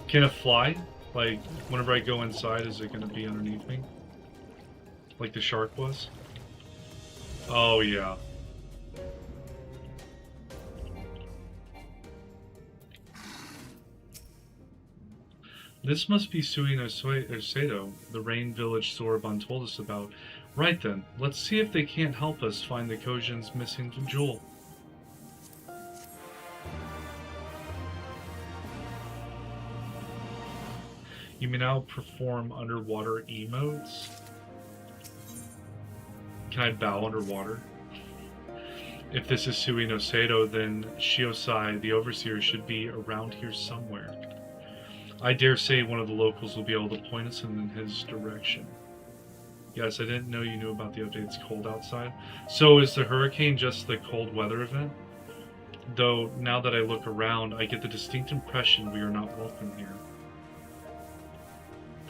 Can it fly? Like, whenever I go inside, is it going to be underneath me? Like the shark was? Oh, yeah. This must be Sui no Seto, the Rain Village Soroban told us about. Right then, let's see if they can't help us find the Kojin's missing jewel. You may now perform underwater emotes. Can I bow underwater? If this is Sui no Seto, then Shiosai, the Overseer, should be around here somewhere. I dare say one of the locals will be able to point us in his direction. Yes, I didn't know you knew about the update. It's cold outside. So is the hurricane just the cold weather event? Though, now that I look around, I get the distinct impression we are not welcome here.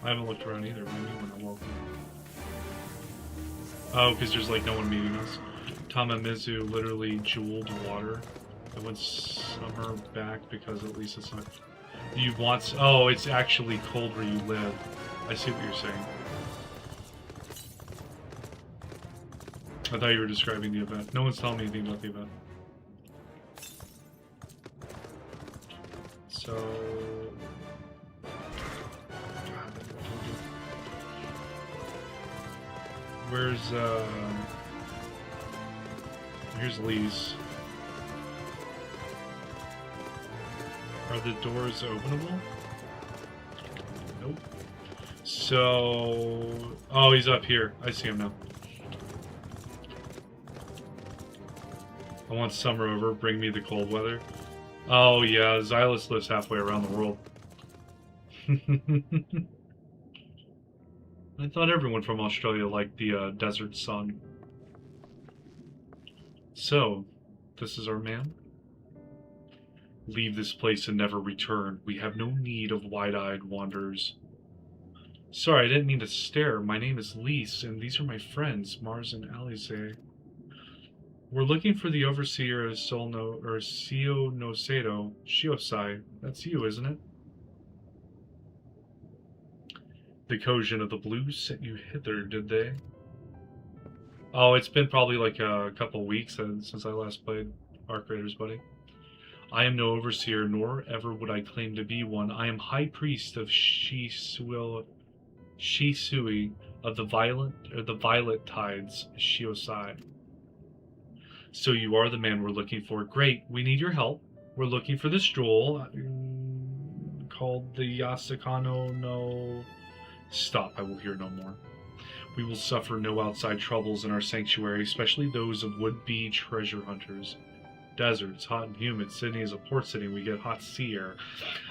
I haven't looked around either. What do you mean we're not welcome? Oh, because there's like no one meeting us. Tamamizu literally jeweled water. I went summer back because at least it's not... You want... Oh, it's actually cold where you live. I see what you're saying. I thought you were describing the event. No one's telling me anything about the event. So... Where's, here's Lee's. Are the doors openable? Nope. So... Oh, he's up here. I see him now. I want summer over. Bring me the cold weather. Oh, yeah. Xylus lives halfway around the world. I thought everyone from Australia liked the desert sun. So, this is our man? Leave this place and never return. We have no need of wide-eyed wanderers. Sorry, I didn't mean to stare. My name is Lise, and these are my friends, Mars and Alice. We're looking for the Overseer of Sio no Seto, Shiosai. That's you, isn't it? The Kojin of the Blue sent you hither, did they? Oh, it's been probably like a couple weeks since I last played Arc Raiders, buddy. I am no Overseer, nor ever would I claim to be one. I am High Priest of Shisui of the Violet Tides, Shiosai. So you are the man we're looking for. Great, we need your help. We're looking for this jewel called the Yasakano no... Stop, I will hear no more. We will suffer no outside troubles in our sanctuary, especially those of would-be treasure hunters. Deserts, hot and humid. Sydney is a port city, we get hot sea air.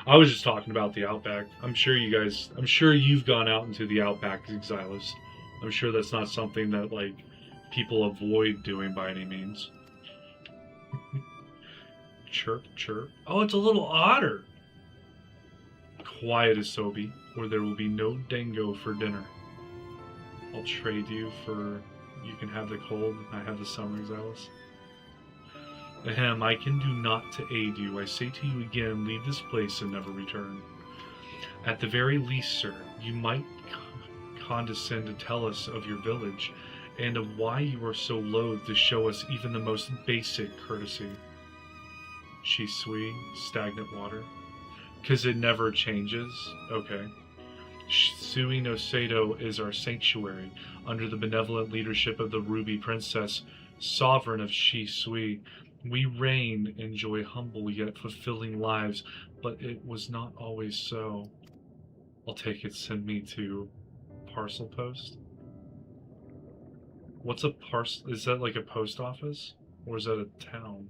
I was just talking about the Outback. I'm sure you've gone out into the Outback, Xylus. I'm sure that's not something that, like, people avoid doing by any means. Chirp, chirp. Oh, it's a little otter! Quiet as Sobi, or there will be no dingo for dinner. I'll trade you for... You can have the cold, I have the summer, Xylus. Ahem, I can do naught to aid you. I say to you again, leave this place and never return. At the very least, sir, you might condescend to tell us of your village, and of why you are so loath to show us even the most basic courtesy. Shisui, stagnant water. 'Cause it never changes? Okay. Sui no Seto is our sanctuary, under the benevolent leadership of the Ruby Princess, sovereign of Shisui. We reign, enjoy humble yet fulfilling lives, but it was not always so. I'll take it, send me to parcel post? What's a parcel? Is that like a post office? Or is that a town?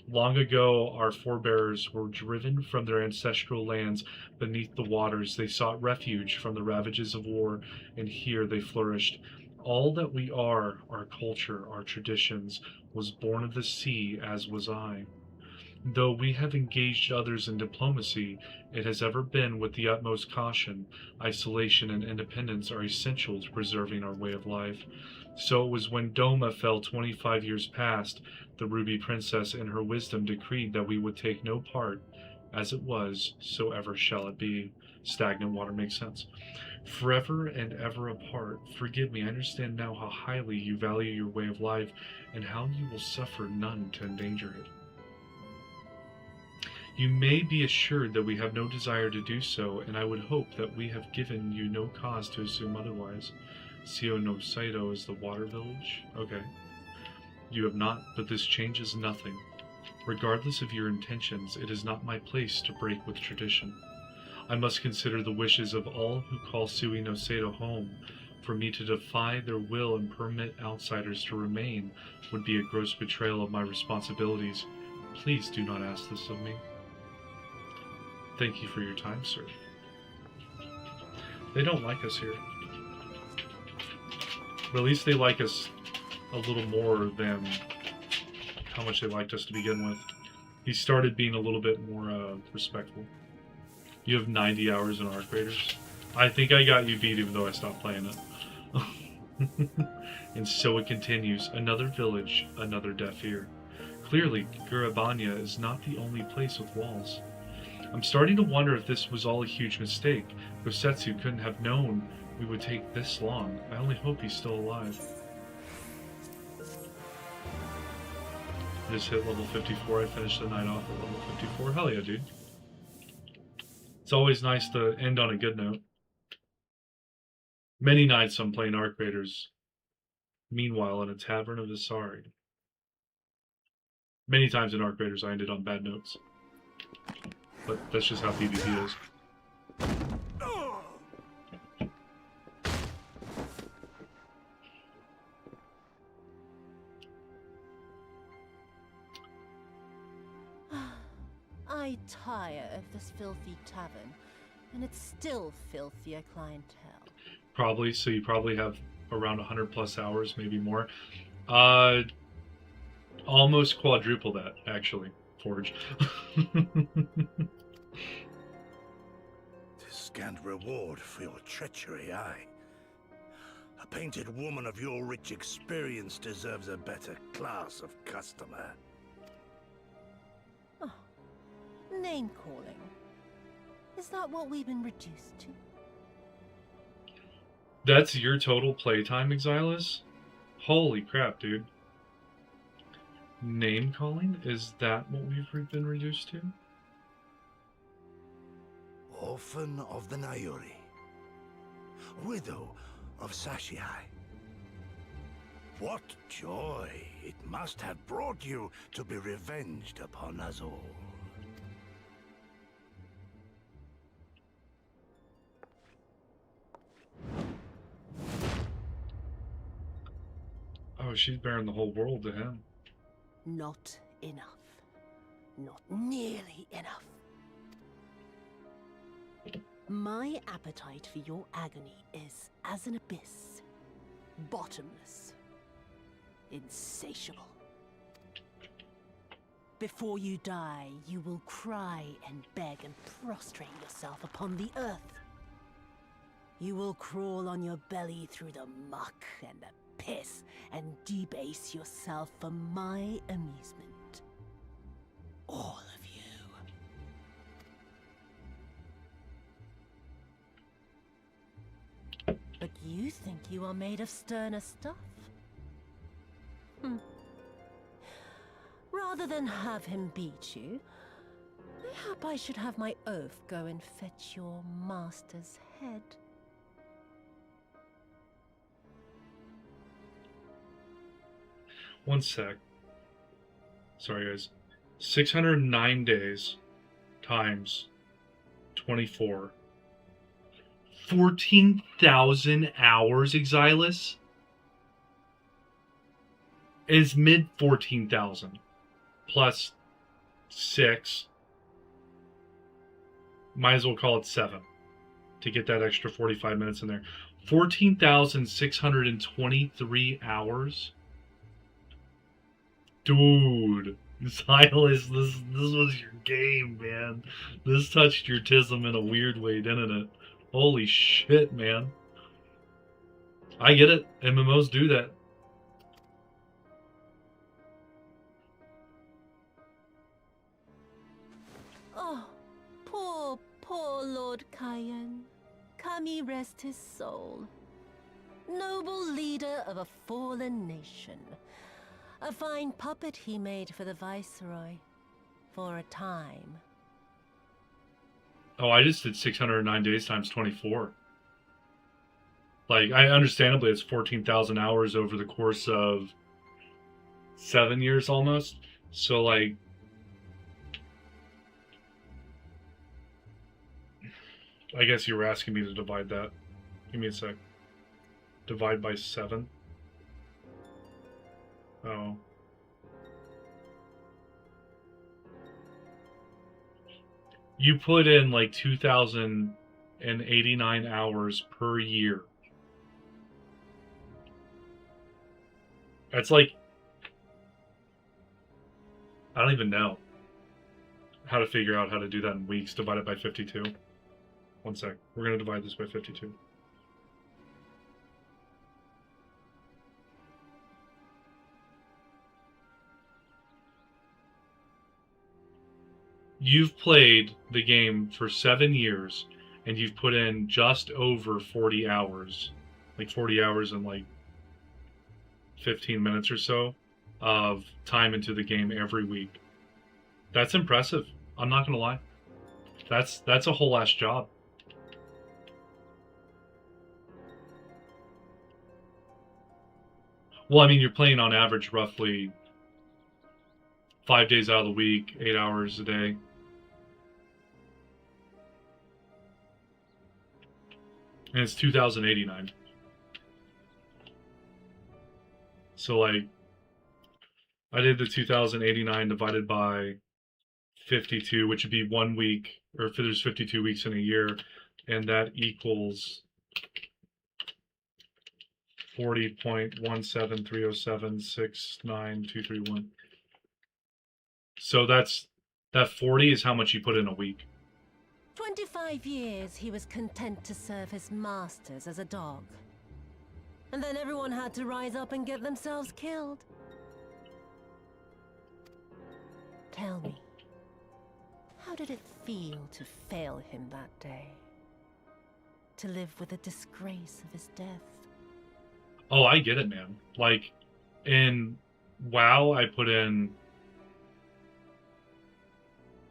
Long ago, our forebears were driven from their ancestral lands beneath the waters. They sought refuge from the ravages of war, and here they flourished. All that we are, our culture, our traditions, was born of the sea, as was I. Though we have engaged others in diplomacy, it has ever been with the utmost caution. Isolation and independence are essential to preserving our way of life. So it was when Doma fell 25 years past, the Ruby Princess in her wisdom decreed that we would take no part. As it was, so ever shall it be. Stagnant water makes sense. Forever and ever apart. Forgive me, I understand now how highly you value your way of life, and how you will suffer none to endanger it. You may be assured that we have no desire to do so, and I would hope that we have given you no cause to assume otherwise. Sio no Saito is the water village? Okay. You have not, but this changes nothing. Regardless of your intentions, it is not my place to break with tradition. I must consider the wishes of all who call Sui no Saito home. For me to defy their will and permit outsiders to remain would be a gross betrayal of my responsibilities. Please do not ask this of me. Thank you for your time, sir. They don't like us here. But at least they like us a little more than how much they liked us to begin with. He started being a little bit more respectful. You have 90 hours in Arc Raiders. I think I got you beat even though I stopped playing it. And so it continues. Another village, another deaf ear. Clearly, Gurabanya is not the only place with walls. I'm starting to wonder if this was all a huge mistake. Gosetsu couldn't have known we would take this long. I only hope he's still alive. Just hit level 54. I finished the night off at level 54. Hell yeah, dude. It's always nice to end on a good note. Many nights I'm playing Arc Raiders. Meanwhile, in a tavern of Asari. Many times in Arc Raiders I ended on bad notes. But that's just how PvP is. I tire of this filthy tavern, and it's still filthier clientele. Probably, so you probably have around 100 plus hours, maybe more. Almost quadruple that, actually, Forge. Scant reward for your treachery, aye. A painted woman of your rich experience deserves a better class of customer. Oh, name calling. Is that what we've been reduced to? That's your total playtime, Exilus? Holy crap, dude. Name calling? Is that what we've been reduced to? Orphan of the Nayuri. Widow of Sashii. What joy it must have brought you to be revenged upon us all. Oh, she's bearing the whole world to him. Not enough. Not nearly enough. My appetite for your agony is as an abyss. Bottomless. Insatiable. Before you die, you will cry and beg and prostrate yourself upon the earth. You will crawl on your belly through the muck and the piss and debase yourself for my amusement. All of you. But you think you are made of sterner stuff? Rather than have him beat you, mayhap I should have my oaf go and fetch your master's head. One sec. Sorry, guys. 609 days times 24. 14,000 hours, Exilus? Is mid 14,000 plus 6. Might as well call it 7 to get that extra 45 minutes in there. 14,623 hours. Dude, Silas, this was your game, man. This touched your tism in a weird way, didn't it? Holy shit, man. I get it. MMOs do that. Oh, poor Lord Cayenne. Kami rest his soul. Noble leader of a fallen nation. A fine puppet he made for the Viceroy. For a time. Oh, I just did 609 days times 24. Like, understandably, it's 14,000 hours over the course of 7 years almost. So, like, I guess you were asking me to divide that. Give me a sec. Divide by 7. Oh. You put in like 2,089 hours per year. That's like, I don't even know how to figure out how to do that in weeks. Divide it by 52. One sec. We're going to divide this by 52. You've played the game for 7 years, and you've put in just over 40 hours. Like 40 hours and like 15 minutes or so of time into the game every week. That's impressive. I'm not gonna lie. That's a whole ass job. Well, I mean, you're playing on average roughly 5 days out of the week, 8 hours a day. And it's 2,089. So, like, I did the 2,089 divided by 52, which would be 1 week, or if there's 52 weeks in a year, and that equals 40.1730769,231. So that 40 is how much you put in a week. 25 years he was content to serve his masters as a dog. And then everyone had to rise up and get themselves killed. Tell me, how did it feel to fail him that day? To live with the disgrace of his death? Oh, I get it, man. Like, in WoW, I put in,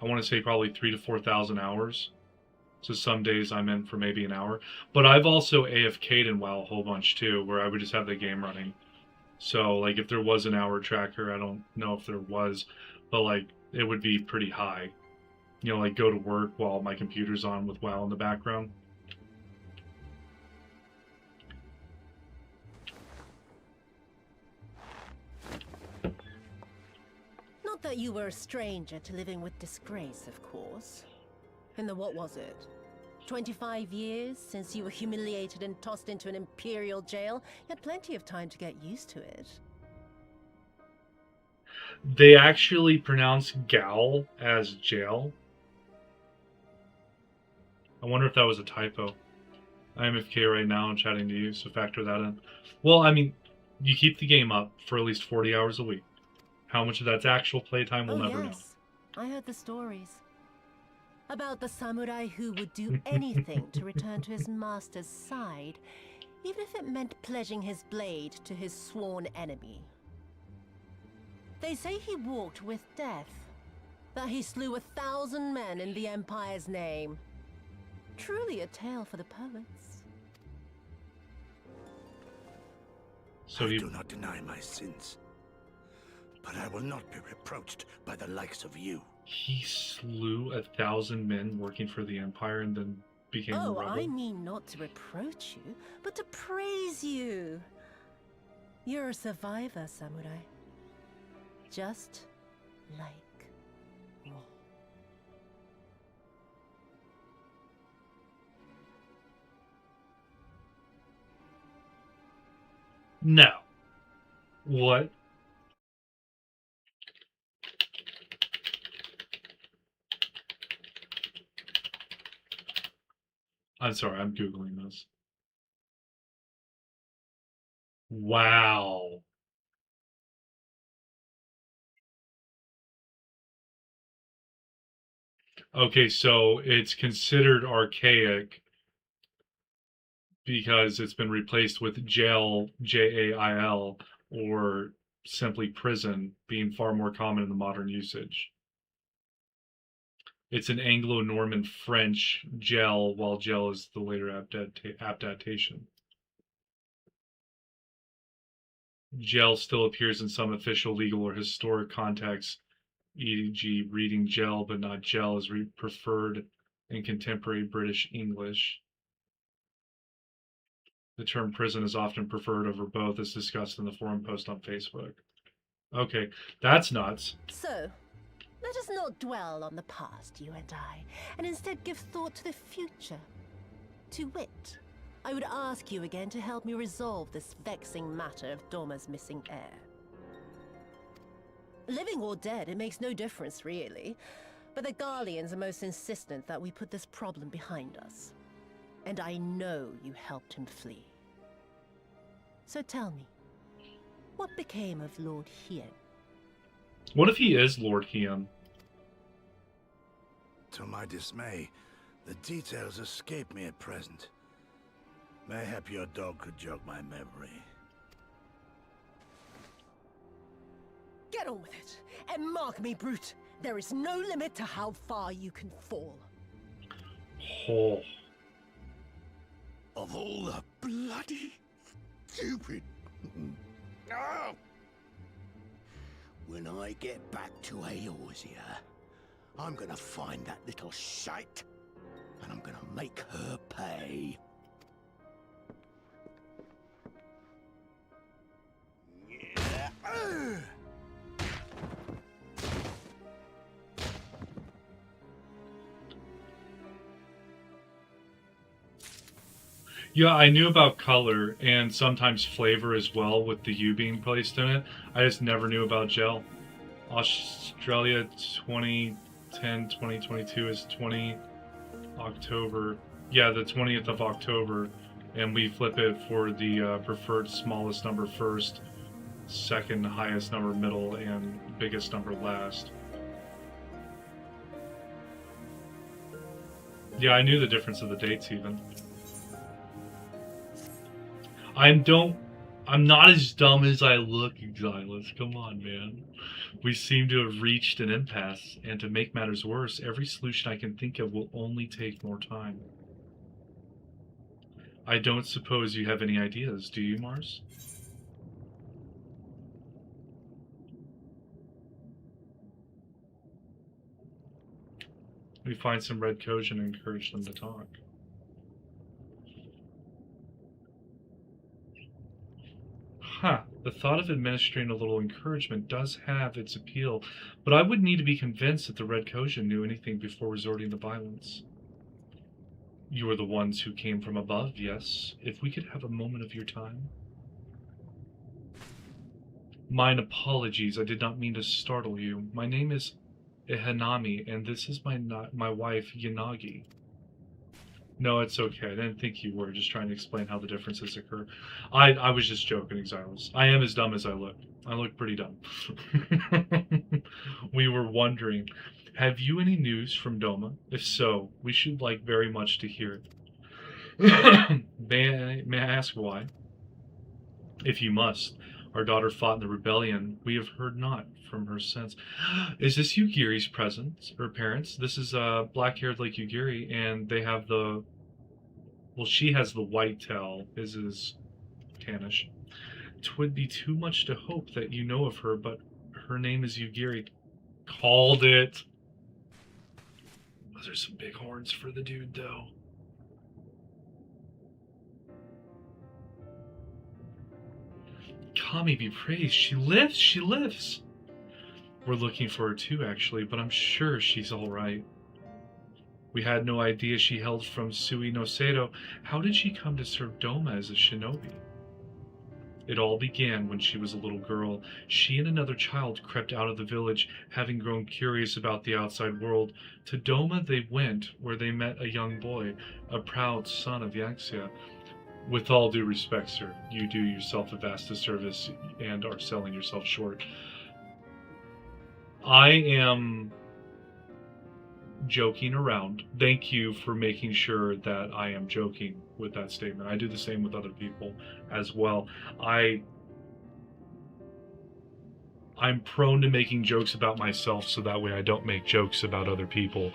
I want to say probably 3,000 to 4,000 hours. So some days I'm in for maybe an hour. But I've also AFK'd in WoW a whole bunch too, where I would just have the game running. So, like, if there was an hour tracker, I don't know if there was, but, like, it would be pretty high. You know, like, go to work while my computer's on with WoW in the background. Not that you were a stranger to living with disgrace, of course. In the, what was it? 25 years since you were humiliated and tossed into an imperial jail? You had plenty of time to get used to it. They actually pronounce Gal as jail. I wonder if that was a typo. I'm AFK right now and chatting to you, so factor that in. Well, I mean, you keep the game up for at least 40 hours a week. How much of that's actual playtime, we'll never know. I heard the stories. About the samurai who would do anything to return to his master's side, even if it meant pledging his blade to his sworn enemy. They say he walked with death, that he slew 1,000 men in the Empire's name. Truly a tale for the poets. So I do not deny my sins, but I will not be reproached by the likes of you. He slew 1,000 men working for the Empire and then became a rebel? I mean not to reproach you, but to praise you. You're a survivor, samurai. Just like me. No. What? I'm sorry, I'm Googling this. Wow. Okay, so it's considered archaic because it's been replaced with jail, Jail, or simply prison, being far more common in the modern usage. It's an Anglo-Norman French jail, while jail is the later adaptation. Jail still appears in some official, legal, or historic contexts, e.g., reading gel but not gel is preferred in contemporary British English. The term prison is often preferred over both, as discussed in the forum post on Facebook. Okay, that's nuts. So, let us not dwell on the past, you and I, and instead give thought to the future. To wit, I would ask you again to help me resolve this vexing matter of Doma's missing heir. Living or dead, it makes no difference, really. But the Garleans are most insistent that we put this problem behind us. And I know you helped him flee. So tell me, what became of Lord Hien? What if he is Lord Hien? To my dismay, the details escape me at present. Mayhap your dog could jog my memory. Get on with it, and mark me, brute. There is no limit to how far you can fall. Oh. Of all the bloody stupid... No! When I get back to Eorzea, I'm gonna find that little shite, and I'm gonna make her pay. Yeah, I knew about color and sometimes flavor as well with the U being placed in it. I just never knew about gel. Australia 2010-2022 is 20 October. Yeah, the 20th of October. And we flip it for the preferred smallest number first, second highest number middle, and biggest number last. Yeah, I knew the difference of the dates even. I'm not as dumb as I look, Xylus. Come on, man. We seem to have reached an impasse, and to make matters worse, every solution I can think of will only take more time. I don't suppose you have any ideas, do you, Mars? We find some red Kojin and encourage them to talk. Huh. The thought of administering a little encouragement does have its appeal, but I would need to be convinced that the Red Kojin knew anything before resorting to violence. You are the ones who came from above, yes? If we could have a moment of your time. Mine apologies, I did not mean to startle you. My name is Ihanami, and this is my wife, Yanagi. No, it's okay. I didn't think you were. Just trying to explain how the differences occur. I was just joking, Xylus. I am as dumb as I look. I look pretty dumb. We were wondering, have you any news from Doma? If so, we should like very much to hear it. May I ask why? If you must. Our daughter fought in the rebellion. We have heard not from her since. Is this Yugiri's parents? This is black-haired like Yugiri, and they have the... Well, she has the white tail. His is tannish. 'Twould be too much to hope that you know of her, but her name is Yugiri. Called it. Those are some big horns for the dude, though. Kami be praised. She lives. She lives. We're looking for her too, actually, but I'm sure she's all right. We had no idea she hailed from Sui no Seto. How did she come to serve Doma as a shinobi? It all began when she was a little girl. She and another child crept out of the village, having grown curious about the outside world. To Doma they went, where they met a young boy, a proud son of Eorzea. With all due respect, sir, you do yourself a vast disservice and are selling yourself short. I am joking around. Thank you for making sure that I am joking with that statement. I do the same with other people as well. I'm prone to making jokes about myself so that way I don't make jokes about other people.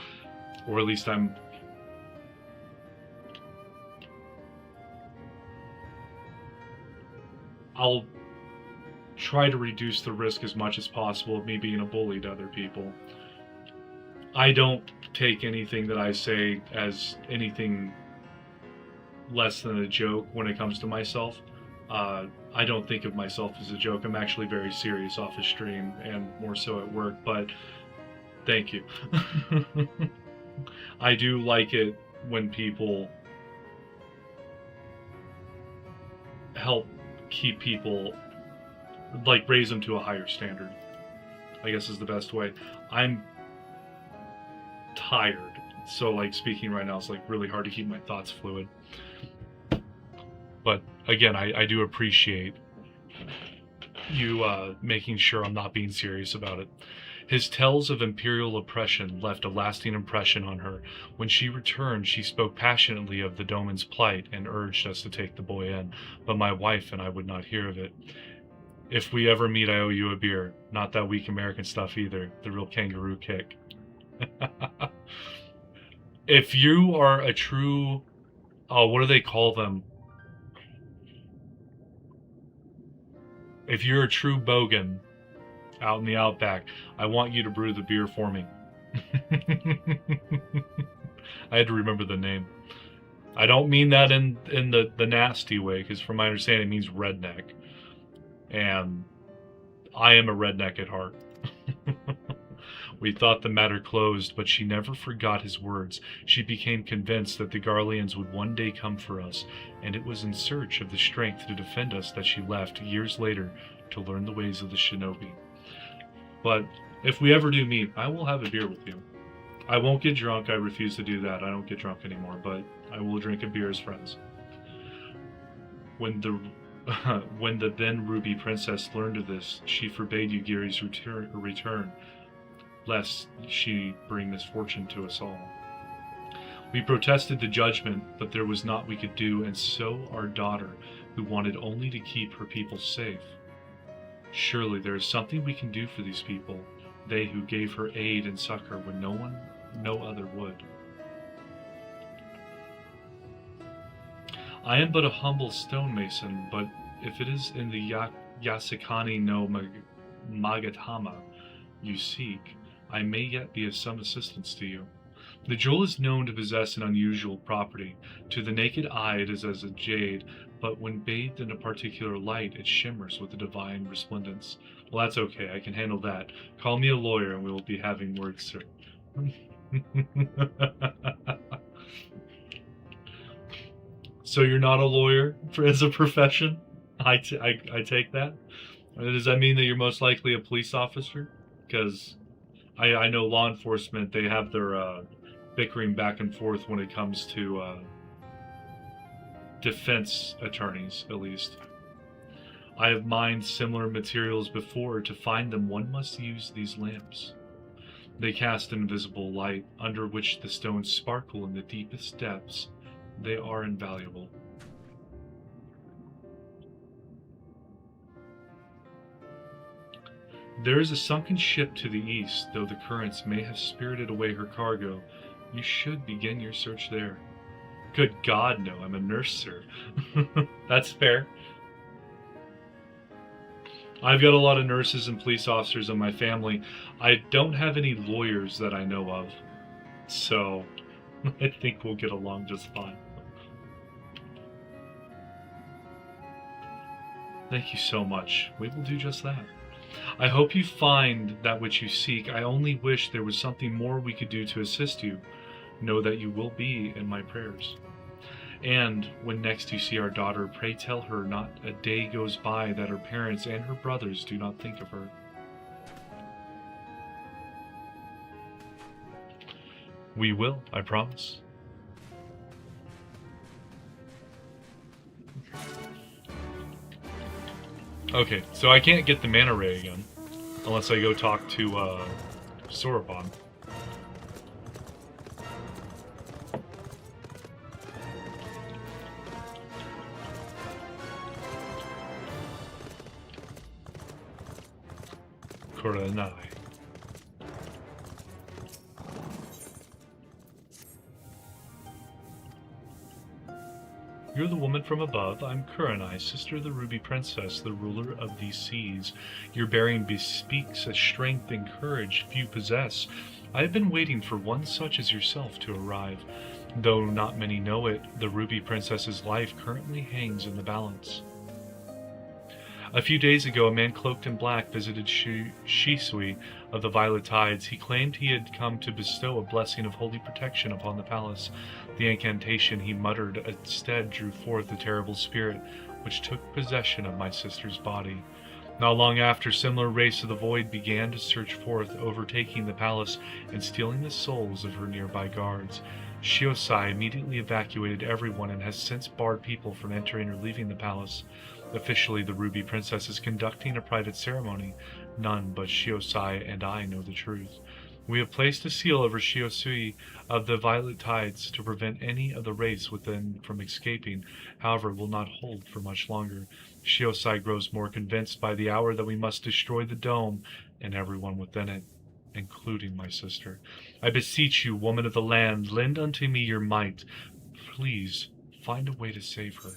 Or at least I'll try to reduce the risk as much as possible of me being a bully to other people. I don't take anything that I say as anything less than a joke when it comes to myself. I don't think of myself as a joke. I'm actually very serious off the stream and more so at work, but thank you. I do like it when people help keep people, like, raise them to a higher standard, I guess is the best way. I'm tired, so like speaking right now is like really hard to keep my thoughts fluid. But again, I do appreciate you making sure I'm not being serious about it. His tales of imperial oppression left a lasting impression on her. When she returned, she spoke passionately of the Doman's plight and urged us to take the boy in, but my wife and I would not hear of it. If we ever meet, I owe you a beer. Not that weak American stuff either. The real kangaroo kick. If you are a true... Oh, what do they call them? If you're a true bogan out in the outback, I want you to brew the beer for me. I had to remember the name. I don't mean that in the nasty way, because from my understanding it means redneck. And I am a redneck at heart. We thought the matter closed, but she never forgot his words. She became convinced that the Garleans would one day come for us, and it was in search of the strength to defend us that she left years later to learn the ways of the shinobi. But if we ever do meet, I will have a beer with you. I won't get drunk. I refuse to do that. I don't get drunk anymore, but I will drink a beer as friends. When the then Ruby Princess learned of this, she forbade Yugiri's return, lest she bring misfortune to us all. We protested the judgment, but there was naught we could do, and so our daughter, who wanted only to keep her people safe. Surely there is something we can do for these people, they who gave her aid and succor when no other would. I am but a humble stonemason, but if it is in the Yasukani no Magatama you seek, I may yet be of some assistance to you. The jewel is known to possess an unusual property. To the naked eye it is as a jade, but when bathed in a particular light it shimmers with a divine resplendence. Well, that's okay, I can handle that. Call me a lawyer and we will be having words, sir. So you're not a lawyer as a profession? I take that? Does that mean that you're most likely a police officer? Because I know law enforcement, they have their bickering back and forth when it comes to defense attorneys, at least. I have mined similar materials before. To find them, one must use these lamps. They cast an invisible light, under which the stones sparkle in the deepest depths. They are invaluable. There is a sunken ship to the east, though the currents may have spirited away her cargo. You should begin your search there. Good God, no, I'm a nurse, sir. That's fair. I've got a lot of nurses and police officers in my family. I don't have any lawyers that I know of, so I think we'll get along just fine. Thank you so much. We will do just that. I hope you find that which you seek. I only wish there was something more we could do to assist you. Know that you will be in my prayers. And when next you see our daughter, pray tell her not a day goes by that her parents and her brothers do not think of her. We will, I promise. Okay, so I can't get the mana ray again unless I go talk to Sorobon. Kurenai. You're the woman from above. I'm Kurenai, sister of the Ruby Princess, the ruler of these seas. Your bearing bespeaks a strength and courage few possess. I have been waiting for one such as yourself to arrive. Though not many know it, the Ruby Princess's life currently hangs in the balance. A few days ago, a man cloaked in black visited Shisui of the Violet Tides. He claimed he had come to bestow a blessing of holy protection upon the palace. The incantation he muttered instead drew forth a terrible spirit, which took possession of my sister's body. Not long after, similar race of the void began to search forth, overtaking the palace and stealing the souls of her nearby guards. Shiosai immediately evacuated everyone and has since barred people from entering or leaving the palace. Officially, the Ruby Princess is conducting a private ceremony. None but Shiosai and I know the truth. We have placed a seal over Shiosui of the Violet Tides to prevent any of the race within from escaping. However, it will not hold for much longer. Shiosai grows more convinced by the hour that we must destroy the dome and everyone within it, including my sister. I beseech you, woman of the land, lend unto me your might. Please, find a way to save her.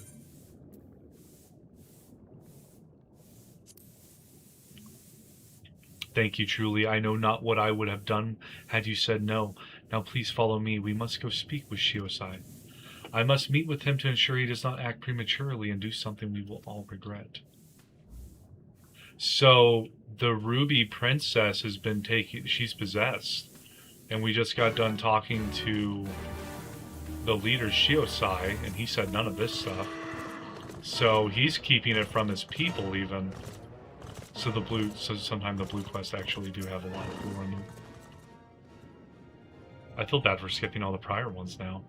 Thank you truly. I know not what I would have done had you said no. Now please follow me. We must go speak with Shiosai. I must meet with him to ensure he does not act prematurely and do something we will all regret. So, the Ruby Princess has been taken... She's possessed. And we just got done talking to the leader, Shiosai, and he said none of this stuff. So, he's keeping it from his people, even. So sometimes the blue quests actually do have a lot of lore in them. I feel bad for skipping all the prior ones now.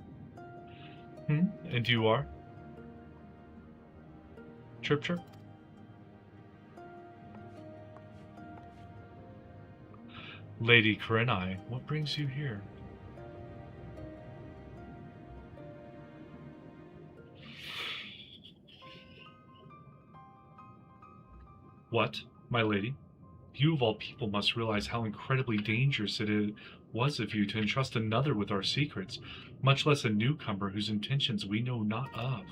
And you are? Chirp chirp. Lady Kurenai, what brings you here? What? My lady, you of all people must realize how incredibly dangerous it was of you to entrust another with our secrets, much less a newcomer whose intentions we know not of.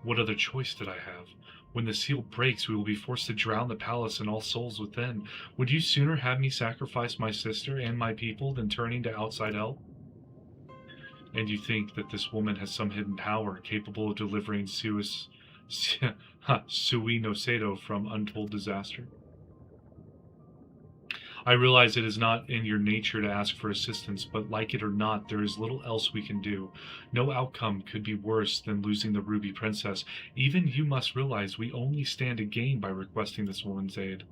What other choice did I have? When the seal breaks, we will be forced to drown the palace and all souls within. Would you sooner have me sacrifice my sister and my people than turning to outside help? And you think that this woman has some hidden power capable of delivering Sui no Seto from untold disaster? I realize it is not in your nature to ask for assistance, but like it or not, there is little else we can do. No outcome could be worse than losing the Ruby Princess. Even you must realize we only stand to gain by requesting this woman's aid.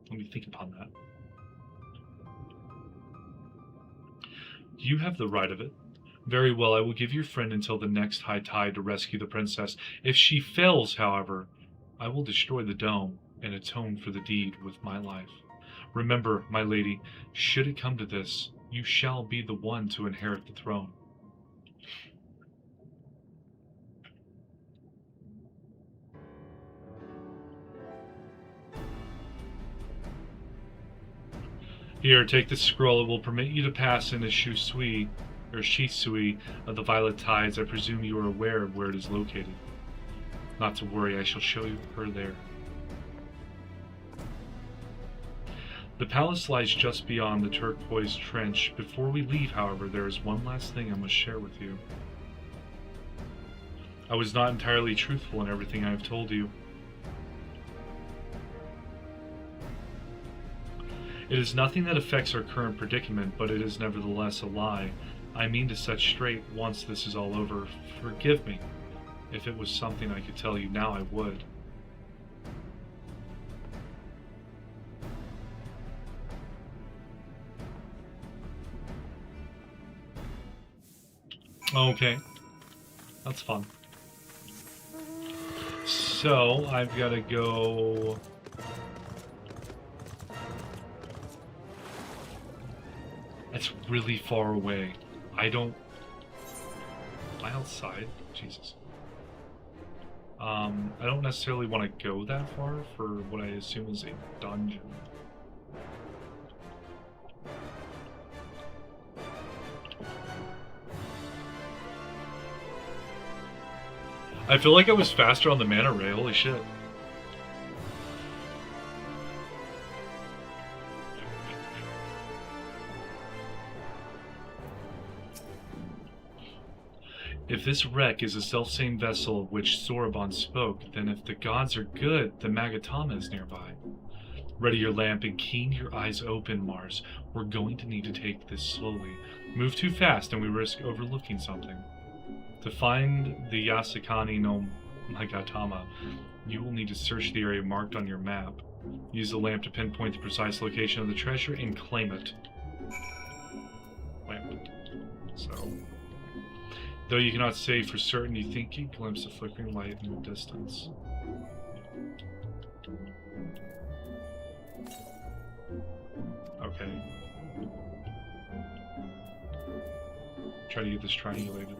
Let me think upon that. You have the right of it. Very well, I will give your friend until the next high tide to rescue the princess. If she fails, however, I will destroy the dome and atone for the deed with my life. Remember, my lady, should it come to this, you shall be the one to inherit the throne. Here, take this scroll. It will permit you to pass into Shisui of the Violet Tides. I presume you are aware of where it is located. Not to worry, I shall show you her there. The palace lies just beyond the turquoise trench. Before we leave, however, there is one last thing I must share with you. I was not entirely truthful in everything I have told you. It is nothing that affects our current predicament, but it is nevertheless a lie. I mean to set straight once this is all over. Forgive me. If it was something I could tell you now, I would. Okay. That's fun. So, I've got to go... That's really far away. I don't... Am I outside? Jesus. I don't necessarily want to go that far for what I assume is a dungeon. I feel like I was faster on the mana ray, holy shit. If this wreck is a self-same vessel of which Soroban spoke, then if the gods are good, the Magatama is nearby. Ready your lamp and keen your eyes open, Mars. We're going to need to take this slowly. Move too fast and we risk overlooking something. To find the Yasakani no Magatama, you will need to search the area marked on your map. Use the lamp to pinpoint the precise location of the treasure and claim it. Lamp. So... Though you cannot say for certain, you think you glimpse a flickering light in the distance. Okay. Try to get this triangulated.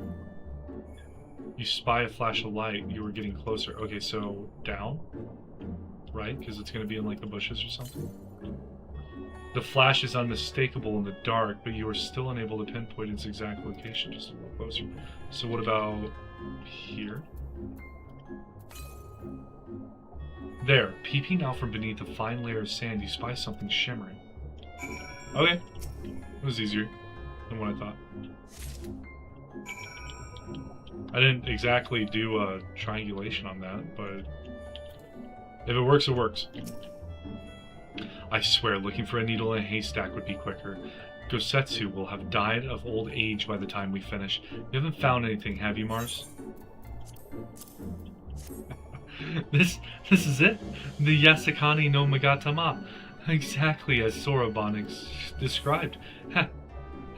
You spy a flash of light, you are getting closer. Okay, so down? Right? Because it's going to be in like the bushes or something? The flash is unmistakable in the dark, but you are still unable to pinpoint its exact location, just a little closer. So what about here? There, peeping out from beneath a fine layer of sand, you spy something shimmering. Okay, it was easier than what I thought. I didn't exactly do a triangulation on that, but if it works, it works. I swear, looking for a needle in a haystack would be quicker. Gosetsu will have died of old age by the time we finish. You haven't found anything, have you, Mars? This is it? The Yasakani no Magatama. Exactly as Soroban described.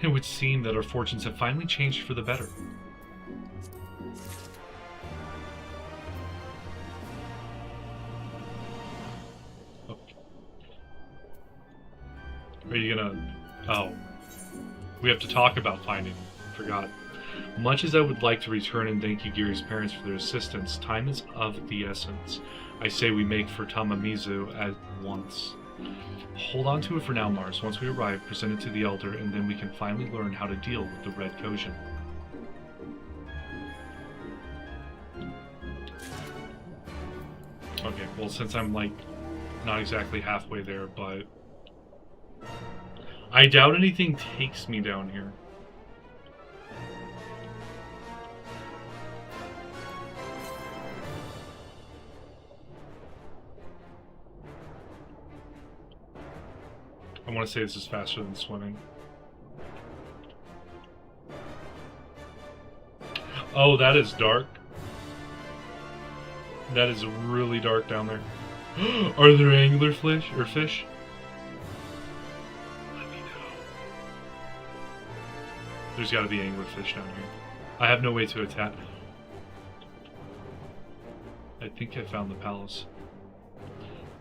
It would seem that our fortunes have finally changed for the better. Are you gonna... Oh. We have to talk about finding him. Forgot. Much as I would like to return and thank Yugiri's parents for their assistance, time is of the essence. I say we make for Tamamizu at once. Hold on to it for now, Mars. Once we arrive, present it to the Elder, and then we can finally learn how to deal with the Red Kojin. Okay, well, since I'm, like, not exactly halfway there, but... I doubt anything takes me down here. I want to say this is faster than swimming. Oh, that is dark. That is really dark down there. Are there anglerfish or fish? Let me know. There's got to be anglerfish down here. I have no way to attack. I think I found the palace.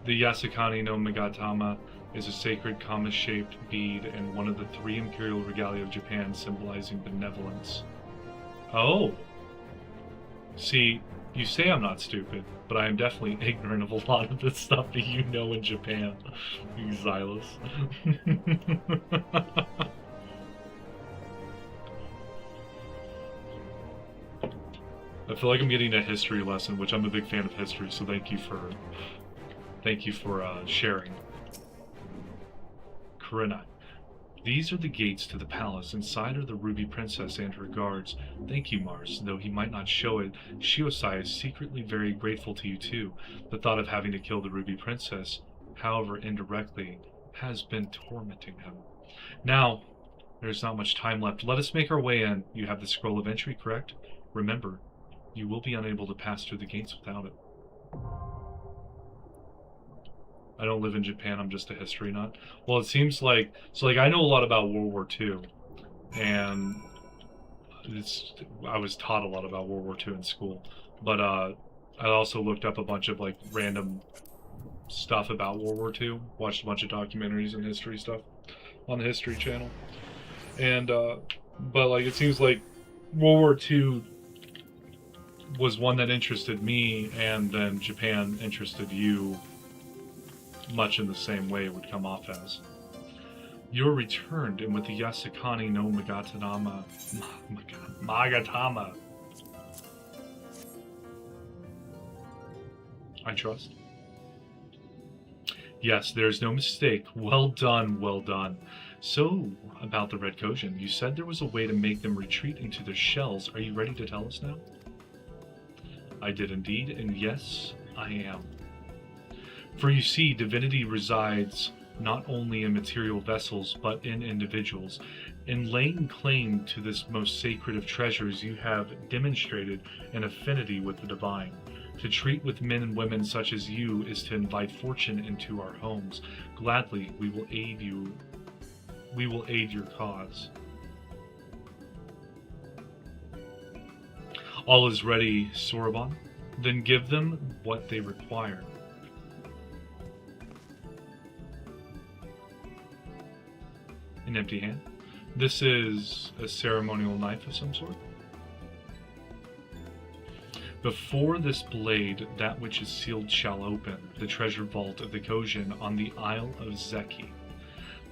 The Yasakani no Magatama is a sacred comma-shaped bead and one of the 3 imperial regalia of Japan, symbolizing benevolence. Oh! See, you say I'm not stupid, but I am definitely ignorant of a lot of the stuff that you know in Japan, you Xylus. I feel like I'm getting a history lesson, which I'm a big fan of history, so thank you for sharing. Kurenai. These are the gates to the palace. Inside are the Ruby Princess and her guards. Thank you, Mars. Though he might not show it, Shiosai is secretly very grateful to you too. The thought of having to kill the Ruby Princess, however indirectly, has been tormenting him. Now, There's not much time left. Let us make our way in. You have the scroll of entry, correct? Remember, you will be unable to pass through the gates without it. I don't live in Japan, I'm just a history nut. Well, it seems like... So, like, I know a lot about World War II. And... I was taught a lot about World War II in school. But, I also looked up a bunch of, like, random stuff about World War II. Watched a bunch of documentaries and history stuff on the History Channel. And, but, like, it seems like World War II was one that interested me, and then Japan interested you much in the same way it would come off as. You're returned, and with the Yasukani no Magatama, I trust. Yes, there's no mistake. Well done, well done. So, about the Red Kojin, you said there was a way to make them retreat into their shells. Are you ready to tell us now? I did indeed, and yes, I am. For you see, divinity resides not only in material vessels, but in individuals. In laying claim to this most sacred of treasures, you have demonstrated an affinity with the divine. To treat with men and women such as you is to invite fortune into our homes. Gladly, we will aid you. We will aid your cause. All is ready, Soroban. Then give them what they require. An empty hand. This is a ceremonial knife of some sort. Before this blade, that which is sealed shall open, the treasure vault of the Kojin on the Isle of Zeki.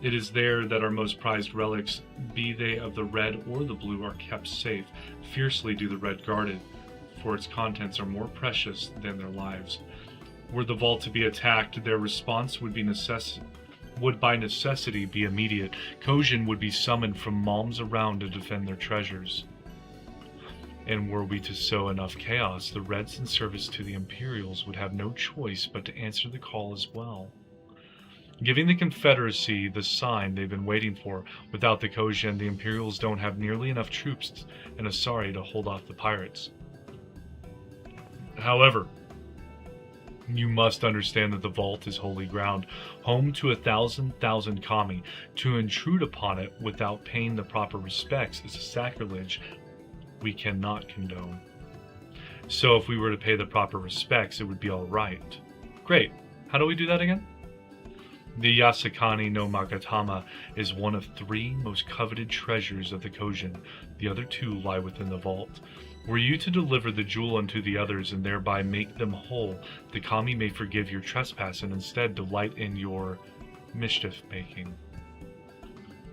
It is there that our most prized relics, be they of the red or the blue, are kept safe. Fiercely do the red guard it, for its contents are more precious than their lives. Were the vault to be attacked, their response would by necessity be immediate. Kojin would be summoned from malms around to defend their treasures. And were we to sow enough chaos, the Reds in service to the Imperials would have no choice but to answer the call as well. Giving the Confederacy the sign they've been waiting for. Without the Kojin, the Imperials don't have nearly enough troops in Asari to hold off the pirates. However, you must understand that the vault is holy ground, home to 1,000,000 kami. To intrude upon it without paying the proper respects is a sacrilege we cannot condone. So if we were to pay the proper respects, it would be all right. Great. How do we do that again? The Yasukani no Magatama is one of 3 most coveted treasures of the Kojin. The other 2 lie within the vault. Were you to deliver the jewel unto the others and thereby make them whole, the kami may forgive your trespass and instead delight in your mischief-making.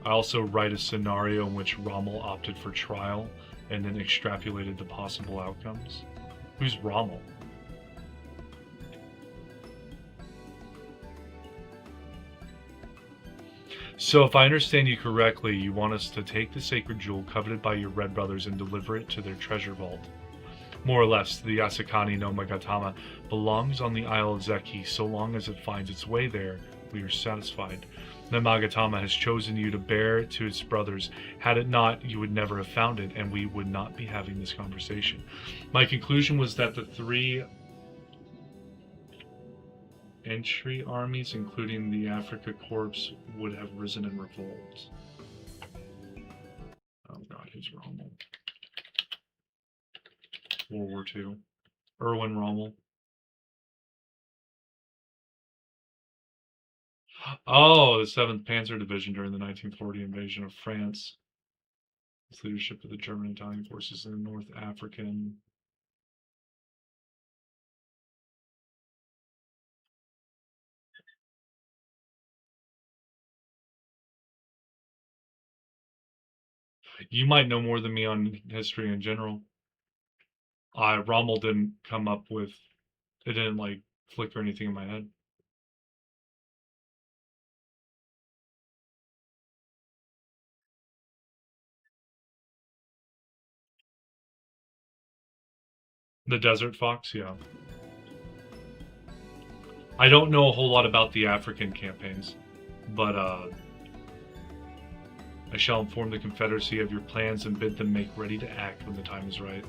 I also write a scenario in which Rommel opted for trial and then extrapolated the possible outcomes. Who's Rommel? So if I understand you correctly, you want us to take the sacred jewel coveted by your Red brothers and deliver it to their treasure vault. More or less, the Yasukani no Magatama belongs on the Isle of Zeki. So long as it finds its way there, we are satisfied. The Magatama has chosen you to bear it to its brothers. Had it not, you would never have found it, and we would not be having this conversation. My conclusion was that the 3 entry armies, including the Africa Corps, would have risen in revolt. Oh god, who's Rommel? World War II. Erwin Rommel. Oh, the 7th Panzer Division during the 1940 invasion of France. Its leadership of the German and Italian forces in the North African. You might know more than me on history in general. Rommel didn't come up with, it didn't like flicker anything in my head. The Desert Fox, yeah. I don't know a whole lot about the African campaigns, but I shall inform the Confederacy of your plans and bid them make ready to act when the time is right.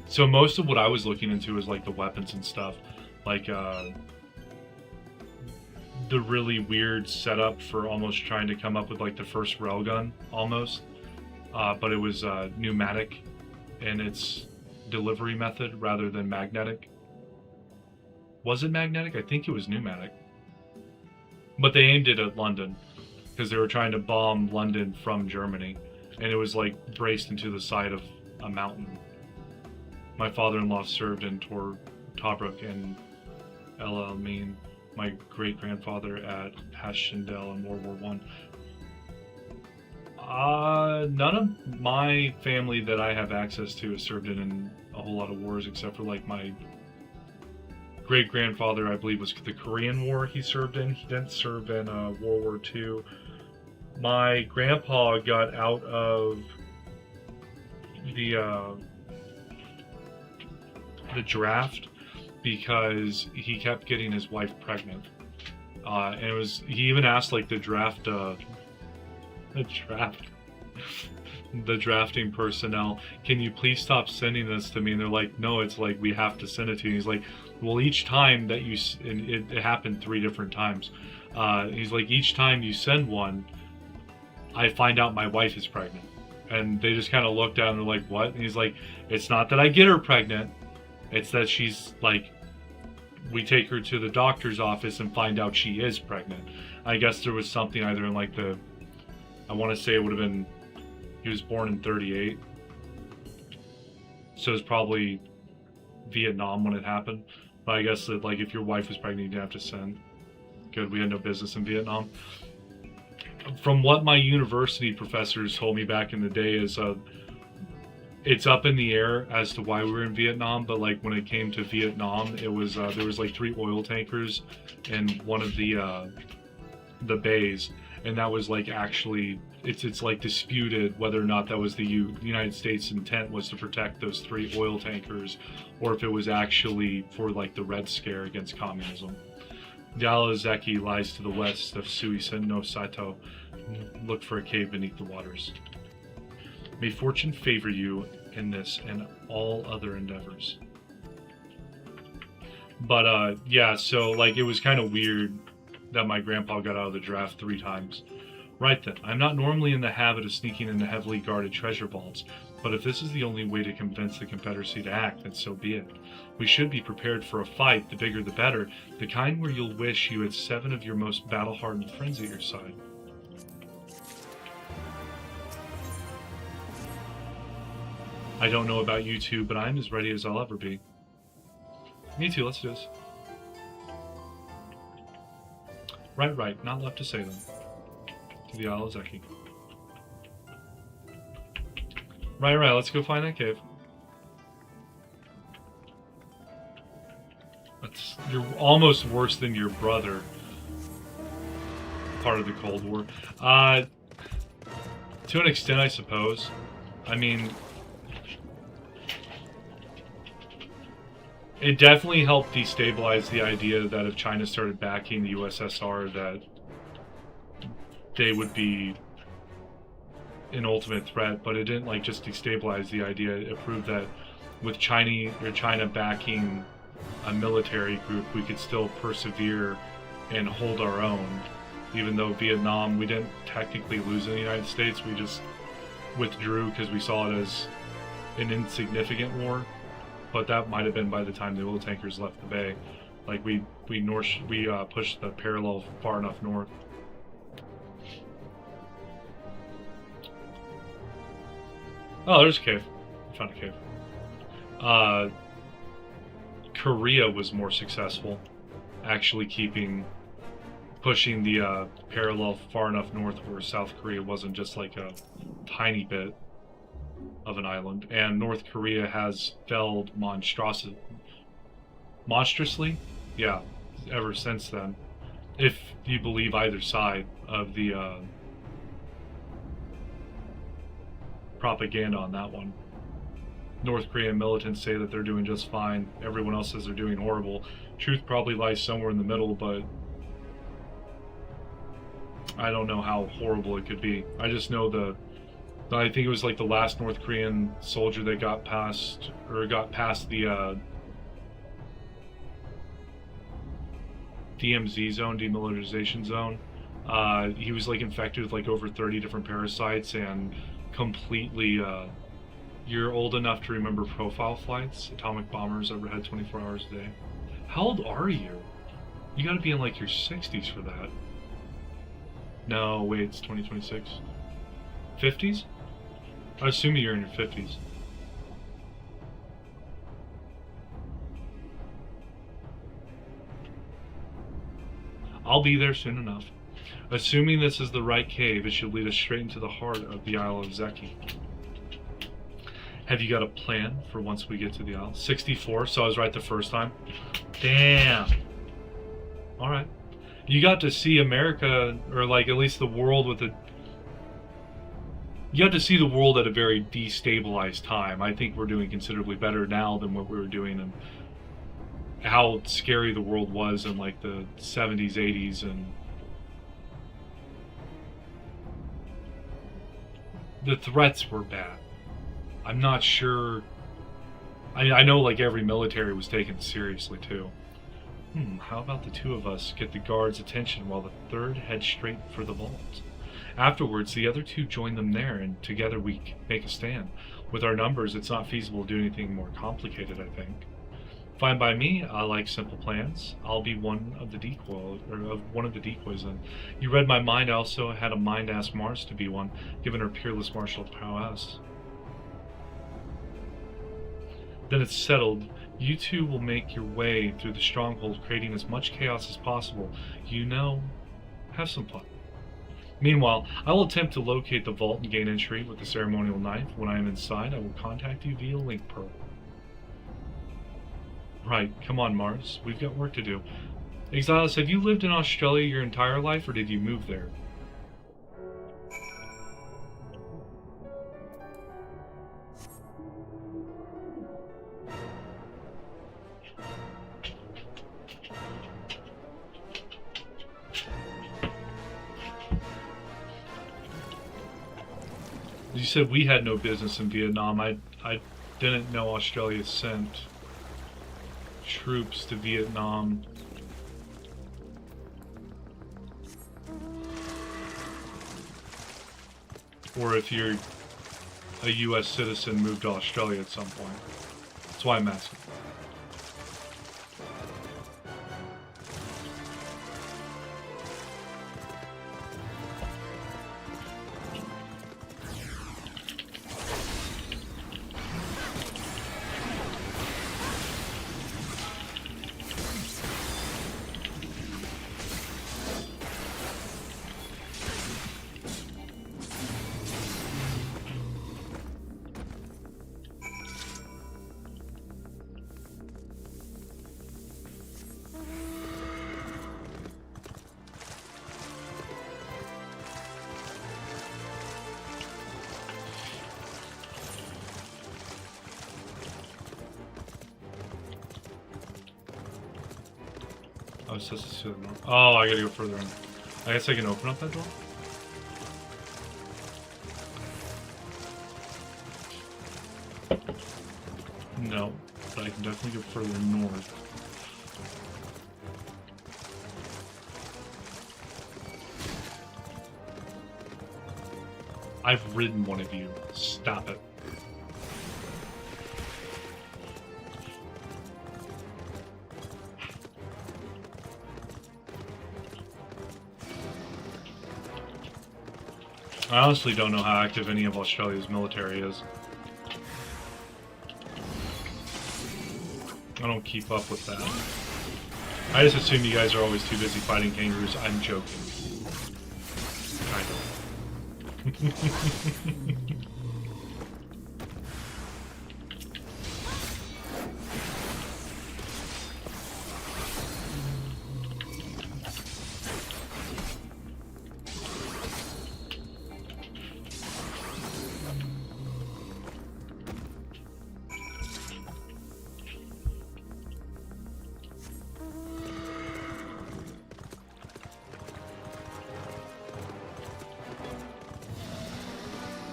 So most of what I was looking into is like the weapons and stuff, like the really weird setup for almost trying to come up with like the first railgun almost, but it was pneumatic in its delivery method rather than magnetic. Was it magnetic? I think it was pneumatic. But they aimed it at London because they were trying to bomb London from Germany, and it was like braced into the side of a mountain. My father-in-law served in Tobruk and El Alamein. My great-grandfather at Passchendaele in World War I. None of my family that I have access to has served in a whole lot of wars, except for like my great-grandfather, I believe, was the Korean War he served in. He didn't serve in World War II. My grandpa got out of the draft because he kept getting his wife pregnant, and it was, he even asked like the drafting personnel, can you please stop sending this to me? And they're like, no, it's like we have to send it to you. And he's like, well, each time that you, and it happened 3 different times, he's like, each time you send one, I find out my wife is pregnant. And they just kind of looked down and they're like, what? And he's like, it's not that I get her pregnant, it's that she's like, we take her to the doctor's office and find out she is pregnant. I guess there was something either in like I want to say it would have been, he was born in 38. So it's probably Vietnam when it happened. But I guess that like if your wife was pregnant, you didn't have to send. Good, we had no business in Vietnam. From what my university professors told me back in the day is it's up in the air as to why we were in Vietnam, but like when it came to Vietnam, it was there was like 3 oil tankers in one of the bays, and that was like actually it's like disputed whether or not that was the United States intent was to protect those 3 oil tankers, or if it was actually for like the Red Scare against communism. The Isle of Zeki lies to the west of Suisen no Saito. Look for a cave beneath the waters. May fortune favor you in this and all other endeavors. But yeah, so like it was kind of weird that my grandpa got out of the draft 3 times. Right then, I'm not normally in the habit of sneaking into heavily guarded treasure vaults, but if this is the only way to convince the Confederacy to act, then so be it. We should be prepared for a fight, the bigger the better, the kind where you'll wish you had 7 of your most battle-hardened friends at your side. I don't know about you two, but I'm as ready as I'll ever be. Me too, let's do this. Right, not left to say then. To the Isle of Zeki. Right, let's go find that cave. You're almost worse than your brother. Part of the Cold War. To an extent, I suppose. I mean, it definitely helped destabilize the idea that if China started backing the USSR, that they would be an ultimate threat, but it didn't like just destabilize the idea. It proved that with China backing a military group, we could still persevere and hold our own. Even though Vietnam, we didn't technically lose in the United States, we just withdrew because we saw it as an insignificant war. But that might have been by the time the oil tankers left the bay. Like we pushed the parallel far enough north. Oh, there's a cave. I found a cave. Korea was more successful, actually pushing the parallel far enough north where South Korea wasn't just like a tiny bit of an island. And North Korea has failed monstrously, yeah, ever since then, if you believe either side of the propaganda on that one. North Korean militants say that they're doing just fine. Everyone else says they're doing horrible. Truth probably lies somewhere in the middle, but I don't know how horrible it could be. I just know I think it was like the last North Korean soldier that got past the DMZ zone, demilitarization zone. He was like infected with like over 30 different parasites and completely. You're old enough to remember profile flights, atomic bombers overhead 24 hours a day. How old are you? You gotta be in like your 60s for that. No, wait, it's 2026. 50s? I assume you're in your 50s. I'll be there soon enough. Assuming this is the right cave, it should lead us straight into the heart of the Isle of Zeki. Have you got a plan for once we get to the Isle? 64, so I was right the first time. Damn. Alright. You got to see America, or like at least the world with a... You got to see the world at a very destabilized time. I think we're doing considerably better now than what we were doing, and how scary the world was in like the 70s, 80s, and the threats were bad. I'm not sure. I know like every military was taken seriously too. How about the two of us get the guards' attention while the third heads straight for the vault? Afterwards, the other two join them there, and together we make a stand. With our numbers, it's not feasible to do anything more complicated, I think. Fine by me. I like simple plans. I'll be one of the decoys. And you read my mind. I also had a mind to ask Mars to be one, given her peerless martial prowess. Then it's settled. You two will make your way through the stronghold, creating as much chaos as possible. You know, have some fun. Meanwhile, I will attempt to locate the vault and gain entry with the ceremonial knife. When I am inside, I will contact you via link pearl. Right, come on, Mars. We've got work to do. Exiles, have you lived in Australia your entire life, or did you move there? You said we had no business in Vietnam. I didn't know Australia sent troops to Vietnam. Or if you're a US citizen, moved to Australia at some point. That's why I'm asking. Oh, it says it's to the north. Oh, I gotta go further in. I guess I can open up that door? No, but I can definitely go further north. I've ridden one of you. Stop it. I honestly don't know how active any of Australia's military is. I don't keep up with that. I just assume you guys are always too busy fighting kangaroos. I'm joking. Kind of.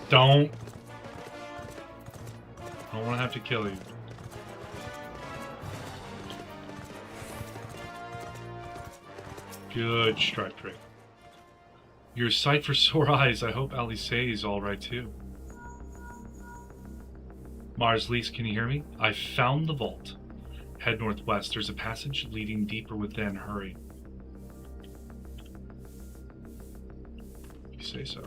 Don't. I don't want to have to kill you. Good strike trick. You're a sight for sore eyes. I hope Alice is alright too. Mars Lise, can you hear me? I found the vault. Head northwest. There's a passage leading deeper within. Hurry. You say so.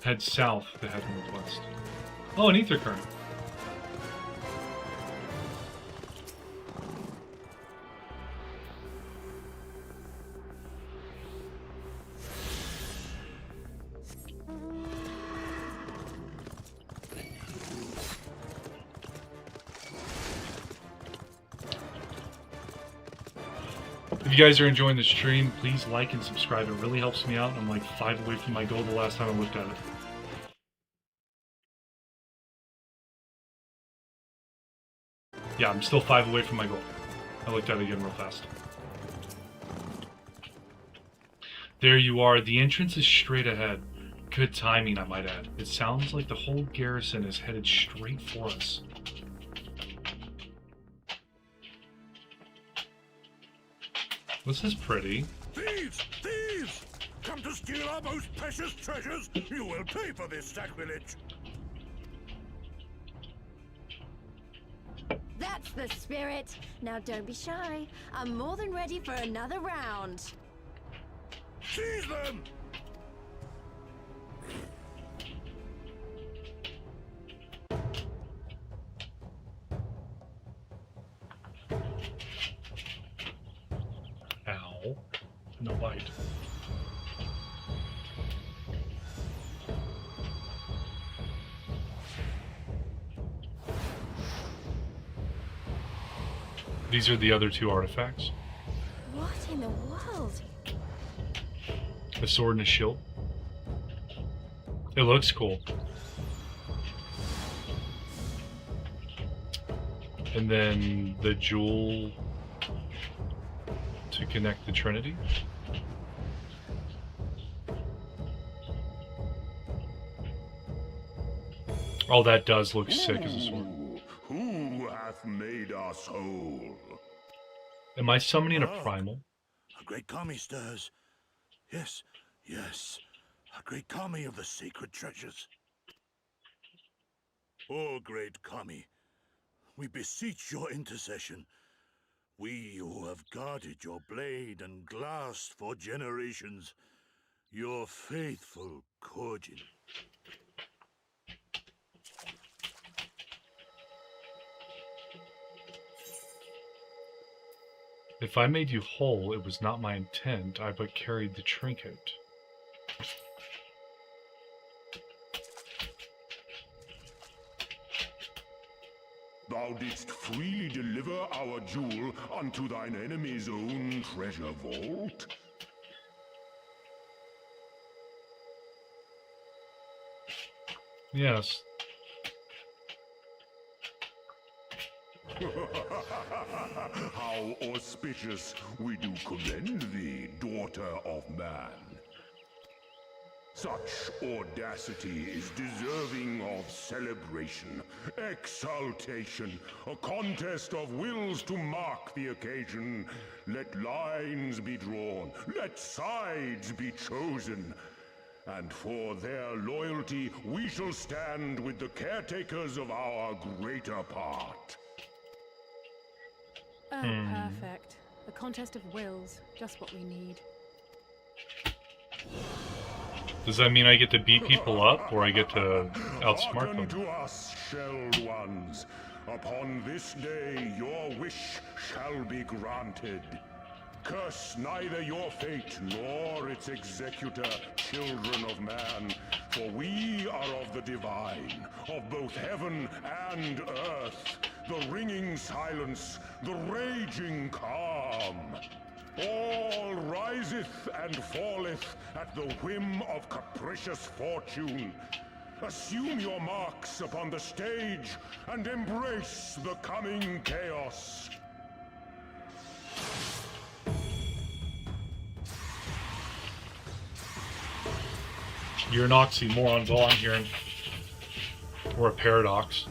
Head south to head northwest. Oh, an ether current. If you guys are enjoying the stream, please like and subscribe. It really helps me out. I'm like 5 away from my goal the last time I looked at it. Yeah, I'm still 5 away from my goal. I looked at it again real fast. There you are. The entrance is straight ahead. Good timing, I might add. It sounds like the whole garrison is headed straight for us. This is pretty. Thieves! Thieves! Come to steal our most precious treasures? You will pay for this sacrilege! That's the spirit. Now don't be shy. I'm more than ready for another round. Seize them! Ow. No bite. These are the other 2 artifacts. What in the world? A sword and a shield. It looks cool. And then the jewel to connect the Trinity. Oh, that does look sick as a sword. Who hath made us whole? Am I summoning a primal? A great kami stirs. Yes, yes. A great kami of the sacred treasures. O great kami, we beseech your intercession. We who have guarded your blade and glass for generations, your faithful Kojin. If I made you whole, it was not my intent. I but carried the trinket. Thou didst freely deliver our jewel unto thine enemy's own treasure vault? Yes. How auspicious we do commend thee, daughter of man. Such audacity is deserving of celebration, exaltation, a contest of wills to mark the occasion. Let lines be drawn, let sides be chosen, and for their loyalty we shall stand with the caretakers of our greater part. Oh, perfect. A contest of wills. Just what we need. Does that mean I get to beat people up, or I get to outsmart them? Hearken to us, shelled ones. Upon this day your wish shall be granted. Curse neither your fate nor its executor, children of man, for we are of the divine, of both heaven and earth, the ringing silence, the raging calm. All riseth and falleth at the whim of capricious fortune. Assume your marks upon the stage and embrace the coming chaos. You're an oxymoron's all I'm hearing. Or a paradox.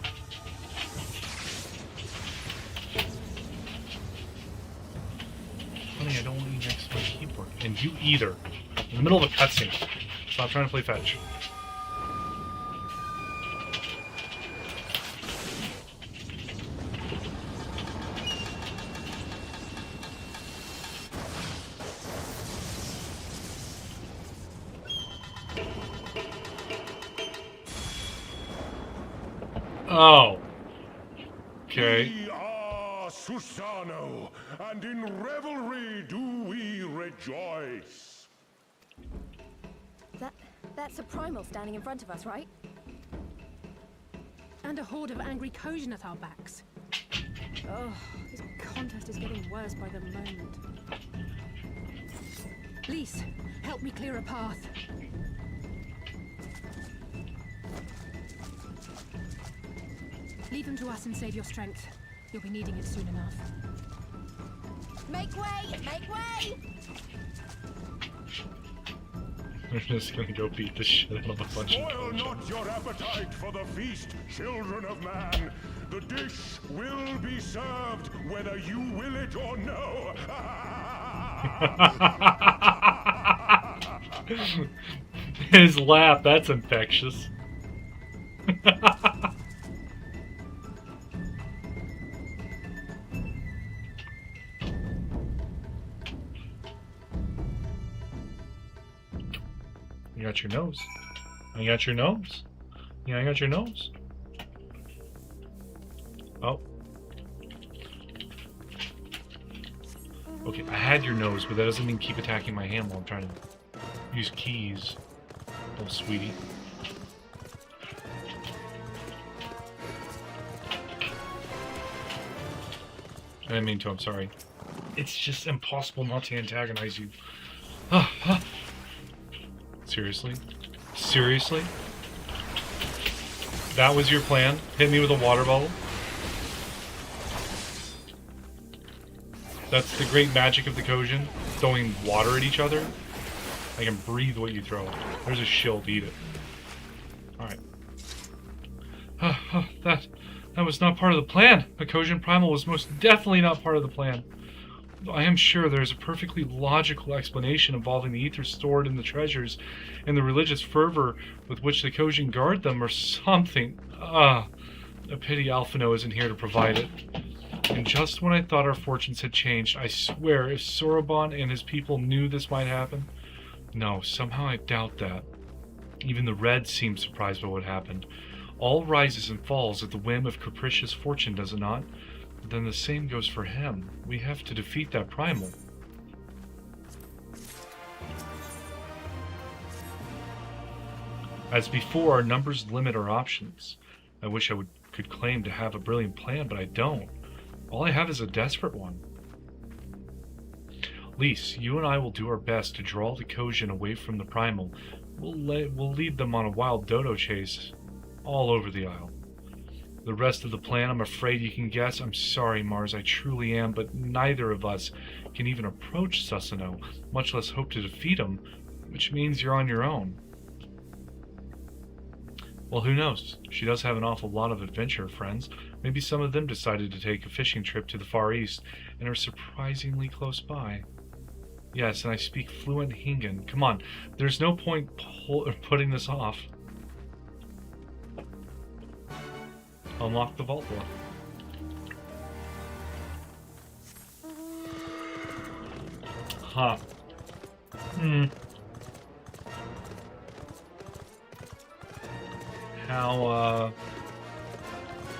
Honey, I don't want you next to my keyboard. And you either. In the middle of a cutscene. Stop trying to play fetch. Oh. Okay. We are Susano, and in revelry do we rejoice. That's a primal standing in front of us, right? And a horde of angry Kojin at our backs. Oh, this contest is getting worse by the moment. Lise, help me clear a path. Leave him to us and save your strength. You'll be needing it soon enough. Make way! Make way! I'm just gonna go beat the shit out of a bunch of Spoil not your appetite for the feast, children of man. The dish will be served whether you will it or no. His laugh, that's infectious. You got your nose. You got your nose. Yeah, I got your nose. Oh. Okay, I had your nose, but that doesn't mean keep attacking my hand while I'm trying to use keys. Oh, sweetie. I didn't mean to, I'm sorry. It's just impossible not to antagonize you. Seriously? Seriously? That was your plan? Hit me with a water bottle? That's the great magic of the Kojin? Throwing water at each other? I can breathe what you throw. There's a shield, eat it. Alright. That was not part of the plan. The Kojin Primal was most definitely not part of the plan. I am sure there is a perfectly logical explanation involving the ether stored in the treasures and the religious fervor with which the Kojin guard them or something. A pity Alphino isn't here to provide it. And just when I thought our fortunes had changed, I swear if Soroban and his people knew this might happen. No, somehow I doubt that. Even the Reds seemed surprised by what happened. All rises and falls at the whim of capricious fortune, does it not? Then the same goes for him. We have to defeat that primal. As before, our numbers limit our options. I wish I could claim to have a brilliant plan, but I don't. All I have is a desperate one. Lise, you and I will do our best to draw the Kojin away from the primal. We'll lead them on a wild dodo chase all over the Isle. The rest of the plan, I'm afraid you can guess. I'm sorry, Mars, I truly am, but neither of us can even approach Susanoo, much less hope to defeat him, which means you're on your own. Well, who knows? She does have an awful lot of adventure friends. Maybe some of them decided to take a fishing trip to the Far East and are surprisingly close by. Yes, and I speak fluent Hingan. Come on, there's no point putting this off. Unlock the vault door. Huh.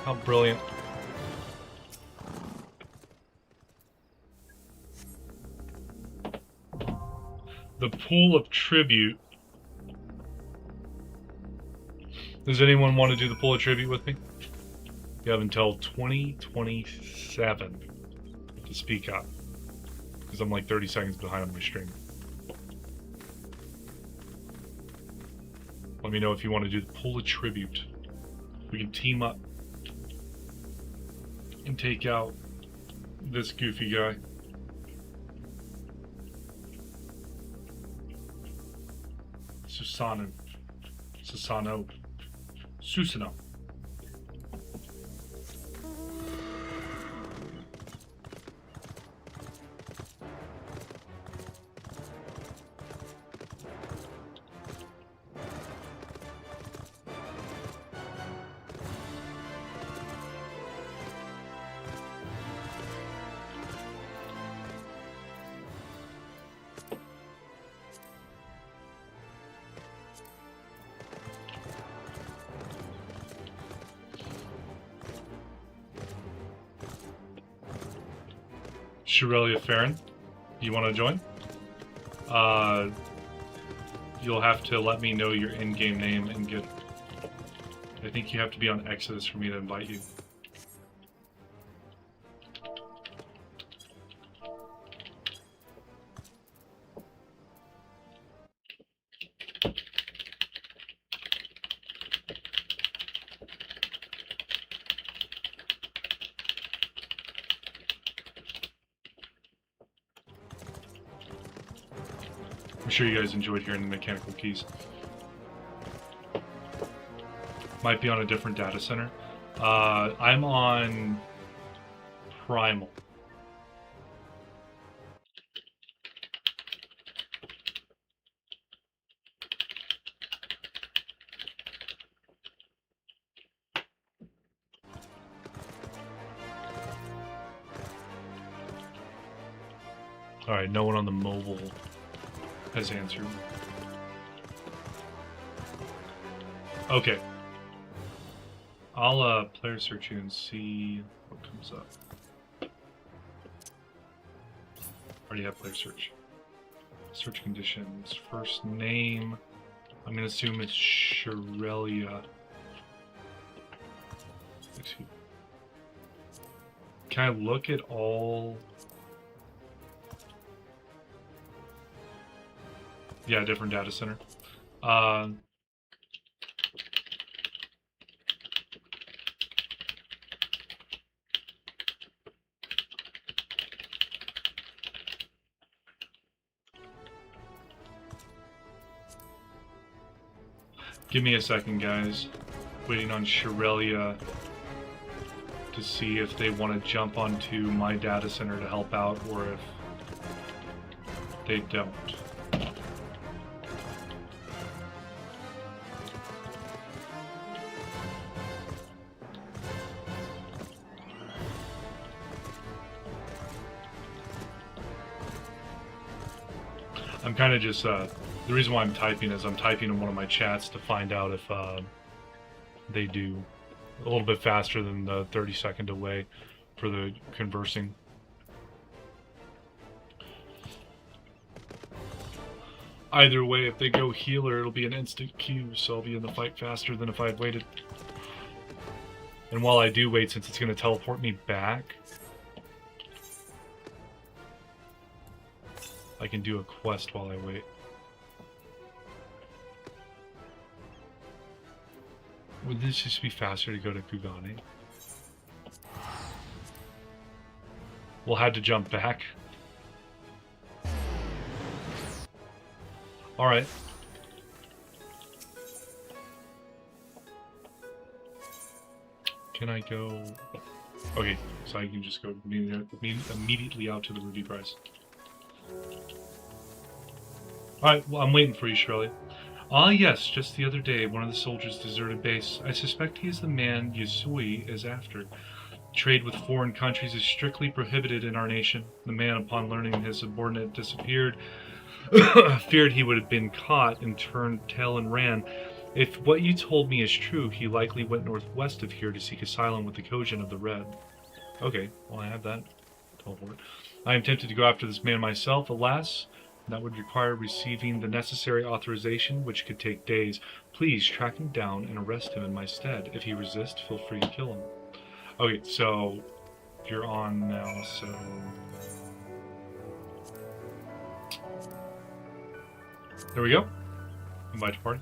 How brilliant. The pool of tribute. Does anyone want to do the pool of tribute with me? You have until 2027 to speak up. Because I'm like 30 seconds behind on my stream. Let me know if you want to do the pull a tribute. We can team up and take out this goofy guy. Susano. Susano. Aurelia Farron, you want to join? You'll have to let me know your in-game name and get... I think you have to be on Exodus for me to invite you. I'm sure you guys enjoyed hearing the mechanical keys. Might be on a different data center. I'm on Primal. Alright, no one on the mobile has answered. Okay. I'll player search you and see what comes up. Already have player search. Search conditions. First name. I'm gonna assume it's Aurelia. Can I look at all? Yeah, different data center. Give me a second, guys. Waiting on Aurelia to see if they want to jump onto my data center to help out, or if they don't. I'm kind of just, the reason why I'm typing is I'm typing in one of my chats to find out if they do a little bit faster than the 30-second delay for the conversing. Either way, if they go healer, it'll be an instant queue, so I'll be in the fight faster than if I had waited. And while I do wait, since it's going to teleport me back, I can do a quest while I wait. Would this just be faster to go to Kugane? We'll have to jump back. Alright. Can I go... Okay, so I can just go immediately out to the Ruby Prize. Alright, well, I'm waiting for you, Shirley. Ah, yes, just the other day, one of the soldiers deserted base. I suspect he is the man Yasui is after. Trade with foreign countries is strictly prohibited in our nation. The man, upon learning his subordinate disappeared, feared he would have been caught and turned tail and ran. If what you told me is true, he likely went northwest of here to seek asylum with the Kojin of the Red. Okay, well, I have that. Teleport. I am tempted to go after this man myself, alas. That would require receiving the necessary authorization, which could take days. Please track him down and arrest him in my stead. If he resists, feel free to kill him. Okay, so you're on now, so... There we go. Invite to party.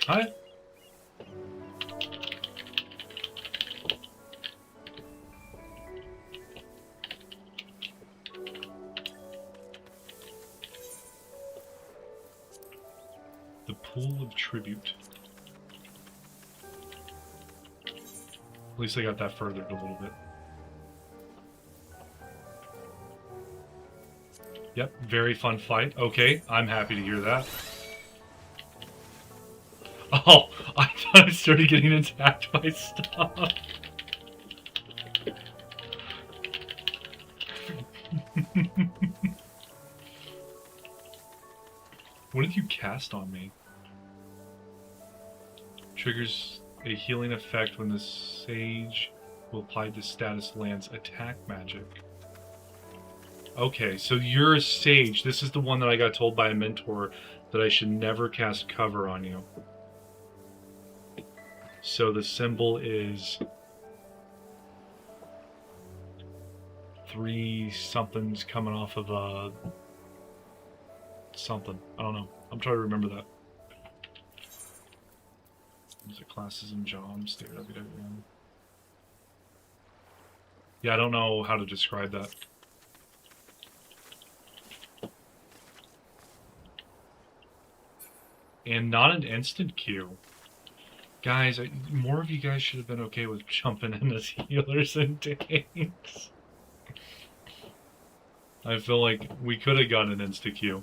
Hi. The pool of tribute. At least I got that furthered a little bit. Yep, very fun fight. Okay, I'm happy to hear that. Oh, I thought I started getting attacked by stuff. What did you cast on me? Triggers a healing effect when the sage will apply to status lands attack magic. Okay, so you're a sage. This is the one that I got told by a mentor that I should never cast cover on you. So the symbol is 3 somethings coming off of a something. I don't know. I'm trying to remember that. Music classes and jobs. Yeah, I don't know how to describe that. And not an instant queue. Guys, more of you guys should have been okay with jumping in as healers and tanks. I feel like we could have gotten an insta queue.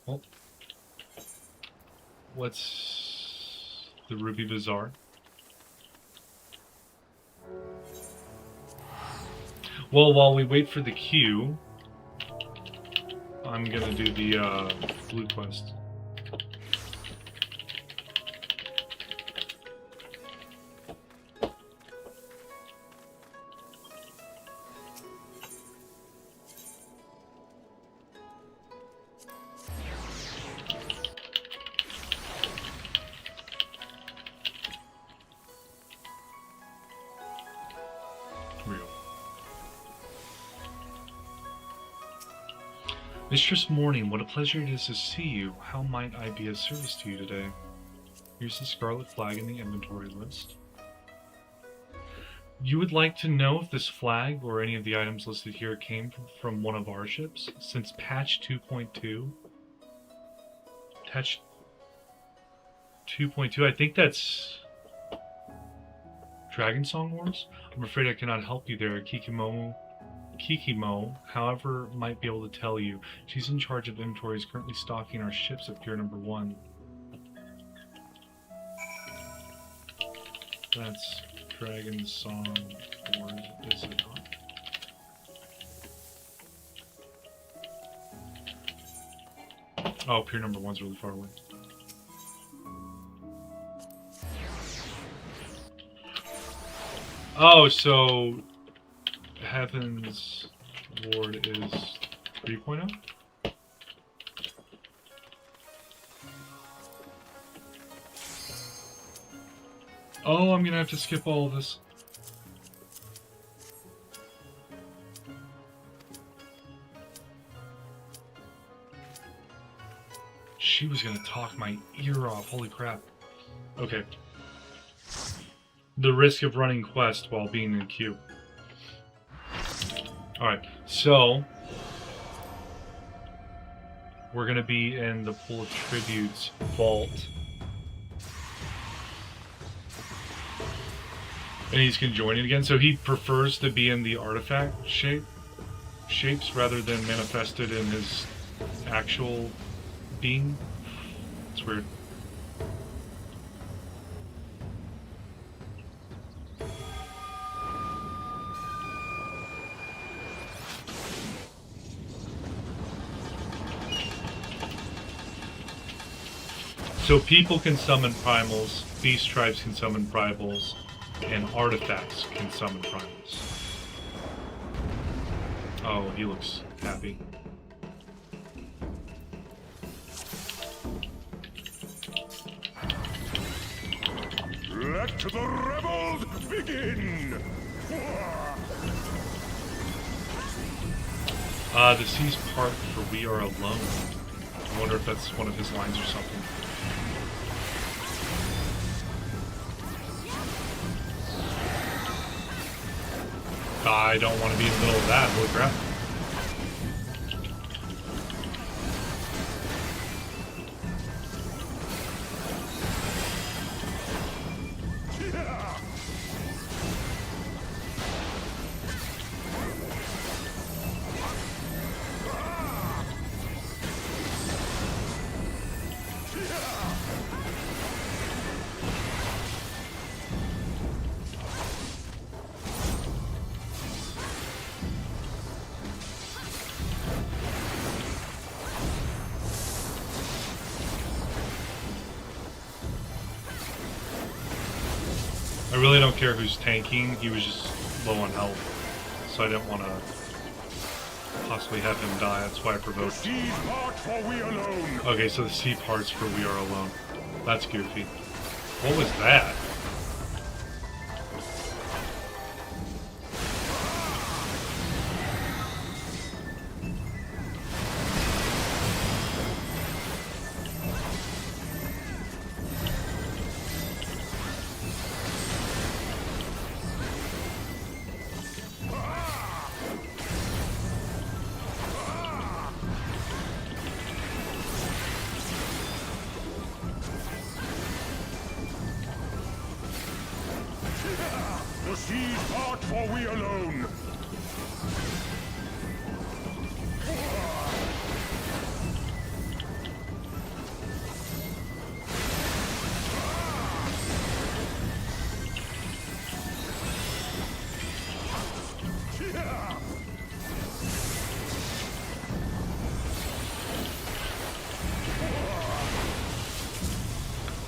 Well, what's the Ruby Bazaar? Well, while we wait for the queue, I'm gonna do the blue quest. Mistress Morning, what a pleasure it is to see you. How might I be of service to you today? Here's the scarlet flag in the inventory list. You would like to know if this flag or any of the items listed here came from one of our ships? Since patch 2.2? Patch 2.2, I think that's Dragon Song Wars? I'm afraid I cannot help you there. Kikimo, however, might be able to tell you. She's in charge of inventories, currently stocking our ships at Pier Number 1. That's Dragon Song Wars, is it not? Oh, Pier Number 1's really far away. Oh, so Heaven's Ward is 3.0? Oh, I'm gonna have to skip all of this. She was gonna talk my ear off, holy crap. Okay. The risk of running quest while being in queue. Alright, so we're gonna be in the Pool of Tributes vault. And he's conjoining again, so he prefers to be in the artifact shapes rather than manifested in his actual being. It's weird. So people can summon primals, beast tribes can summon primals, and artifacts can summon primals. Oh, he looks happy. Let the rebels begin! The seas part for we are alone. I wonder if that's one of his lines or something. I don't want to be in the middle of that, holy crap. I really don't care who's tanking, he was just low on health, so I didn't want to possibly have him die, that's why I provoked. Okay, so the sea parts for we are alone. That's goofy. What was that? The seas part for we alone.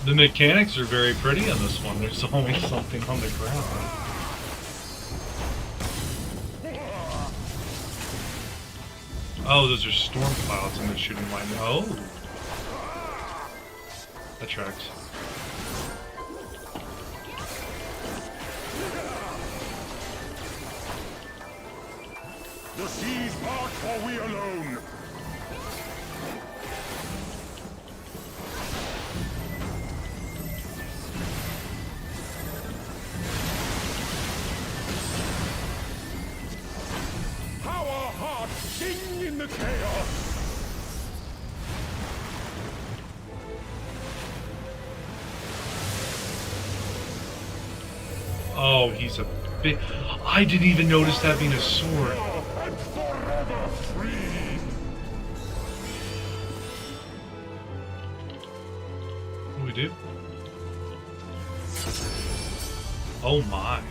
The mechanics are very pretty on this one. There's always something on the ground. Oh, those are storm clouds and they're shooting lightning. Oh! That tracks. The seas part for we alone. How our hearts sing in the chaos. Oh, he's a big... I didn't even notice that being a sword. And forever free. What do we do? Oh my.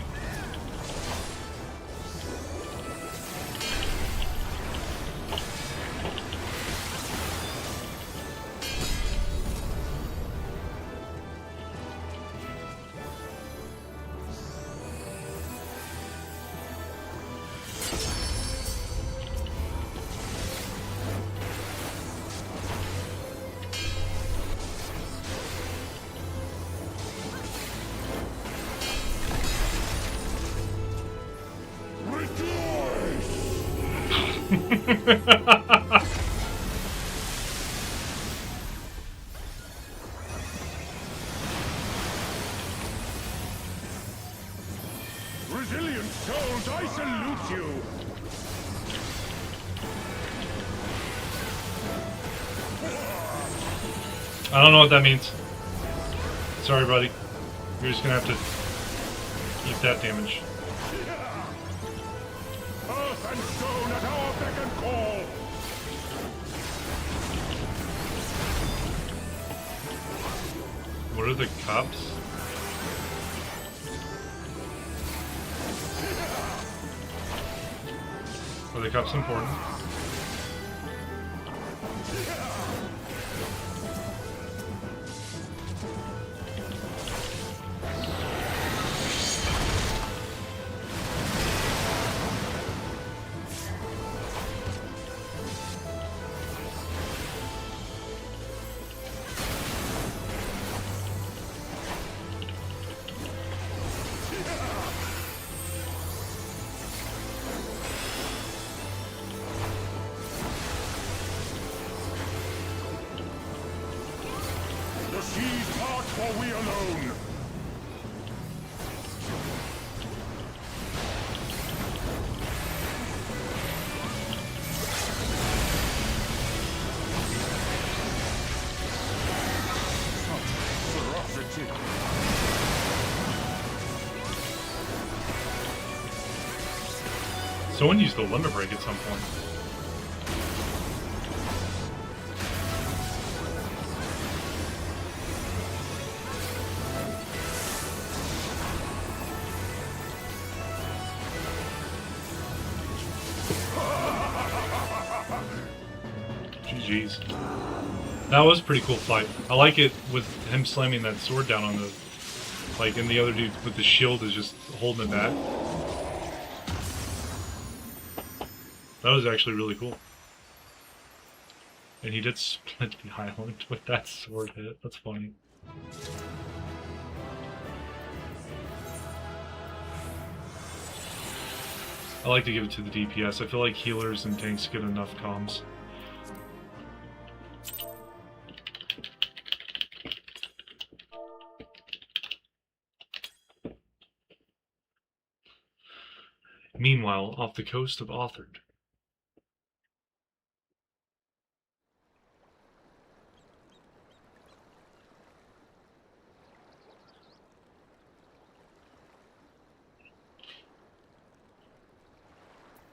Resilient souls, I salute you. I don't know what that means. Sorry, buddy. You're just gonna have to eat that damage. Earth and stone at our beck and call. What are the cups? Are the cups important? not for we alone! Someone used the limit break at some point. GG's. That was a pretty cool fight. I like it with him slamming that sword down on the... Like, and the other dude with the shield is just holding it back. That was actually really cool. And he did split the island with that sword hit. That's funny. I like to give it to the DPS. I feel like healers and tanks get enough comms. Meanwhile, off the coast of Authard.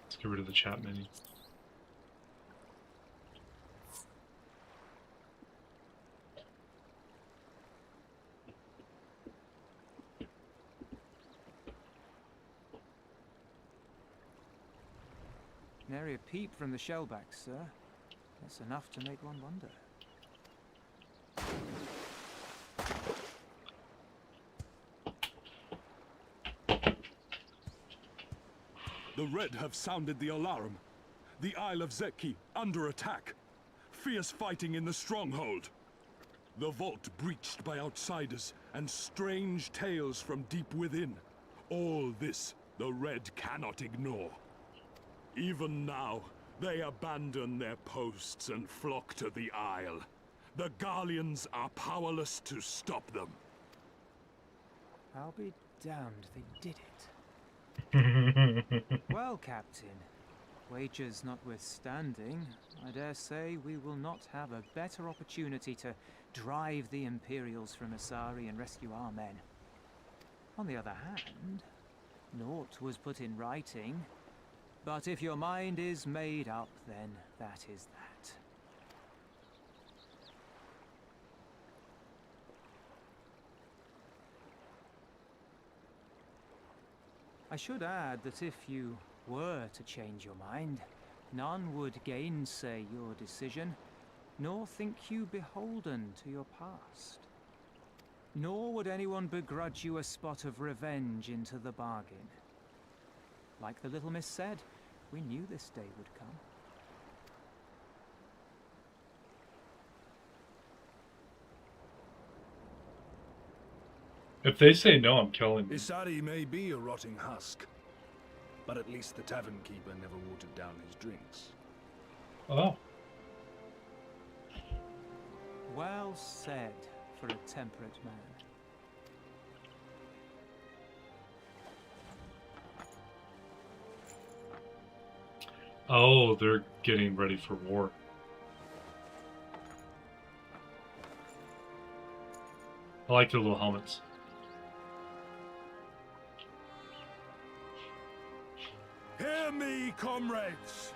Let's get rid of the chat menu. Nary a peep from the shellbacks, sir. That's enough to make one wonder. The Red have sounded the alarm. The Isle of Zeki under attack. Fierce fighting in the stronghold. The vault breached by outsiders and strange tales from deep within. All this the Red cannot ignore. Even now, they abandon their posts and flock to the Isle. The Garleans are powerless to stop them. I'll be damned they did it. Well, Captain, wagers notwithstanding, I dare say we will not have a better opportunity to drive the Imperials from Asari and rescue our men. On the other hand, naught was put in writing, but if your mind is made up, then that is that. I should add that if you were to change your mind, none would gainsay your decision, nor think you beholden to your past. Nor would anyone begrudge you a spot of revenge into the bargain. Like the little miss said, we knew this day would come. If they say no, I'm killing them. Isari may be a rotting husk, but at least the tavern keeper never watered down his drinks. Oh. Well said for a temperate man. Oh, they're getting ready for war. I like their little helmets. Hear me, comrades!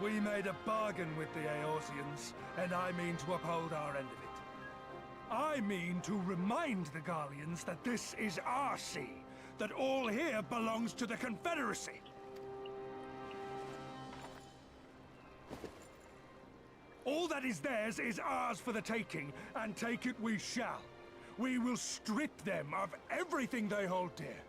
We made a bargain with the Eorzeans, and I mean to uphold our end of it. I mean to remind the Garleans that this is our sea, that all here belongs to the Confederacy. All that is theirs is ours for the taking, and take it we shall. We will strip them of everything they hold dear.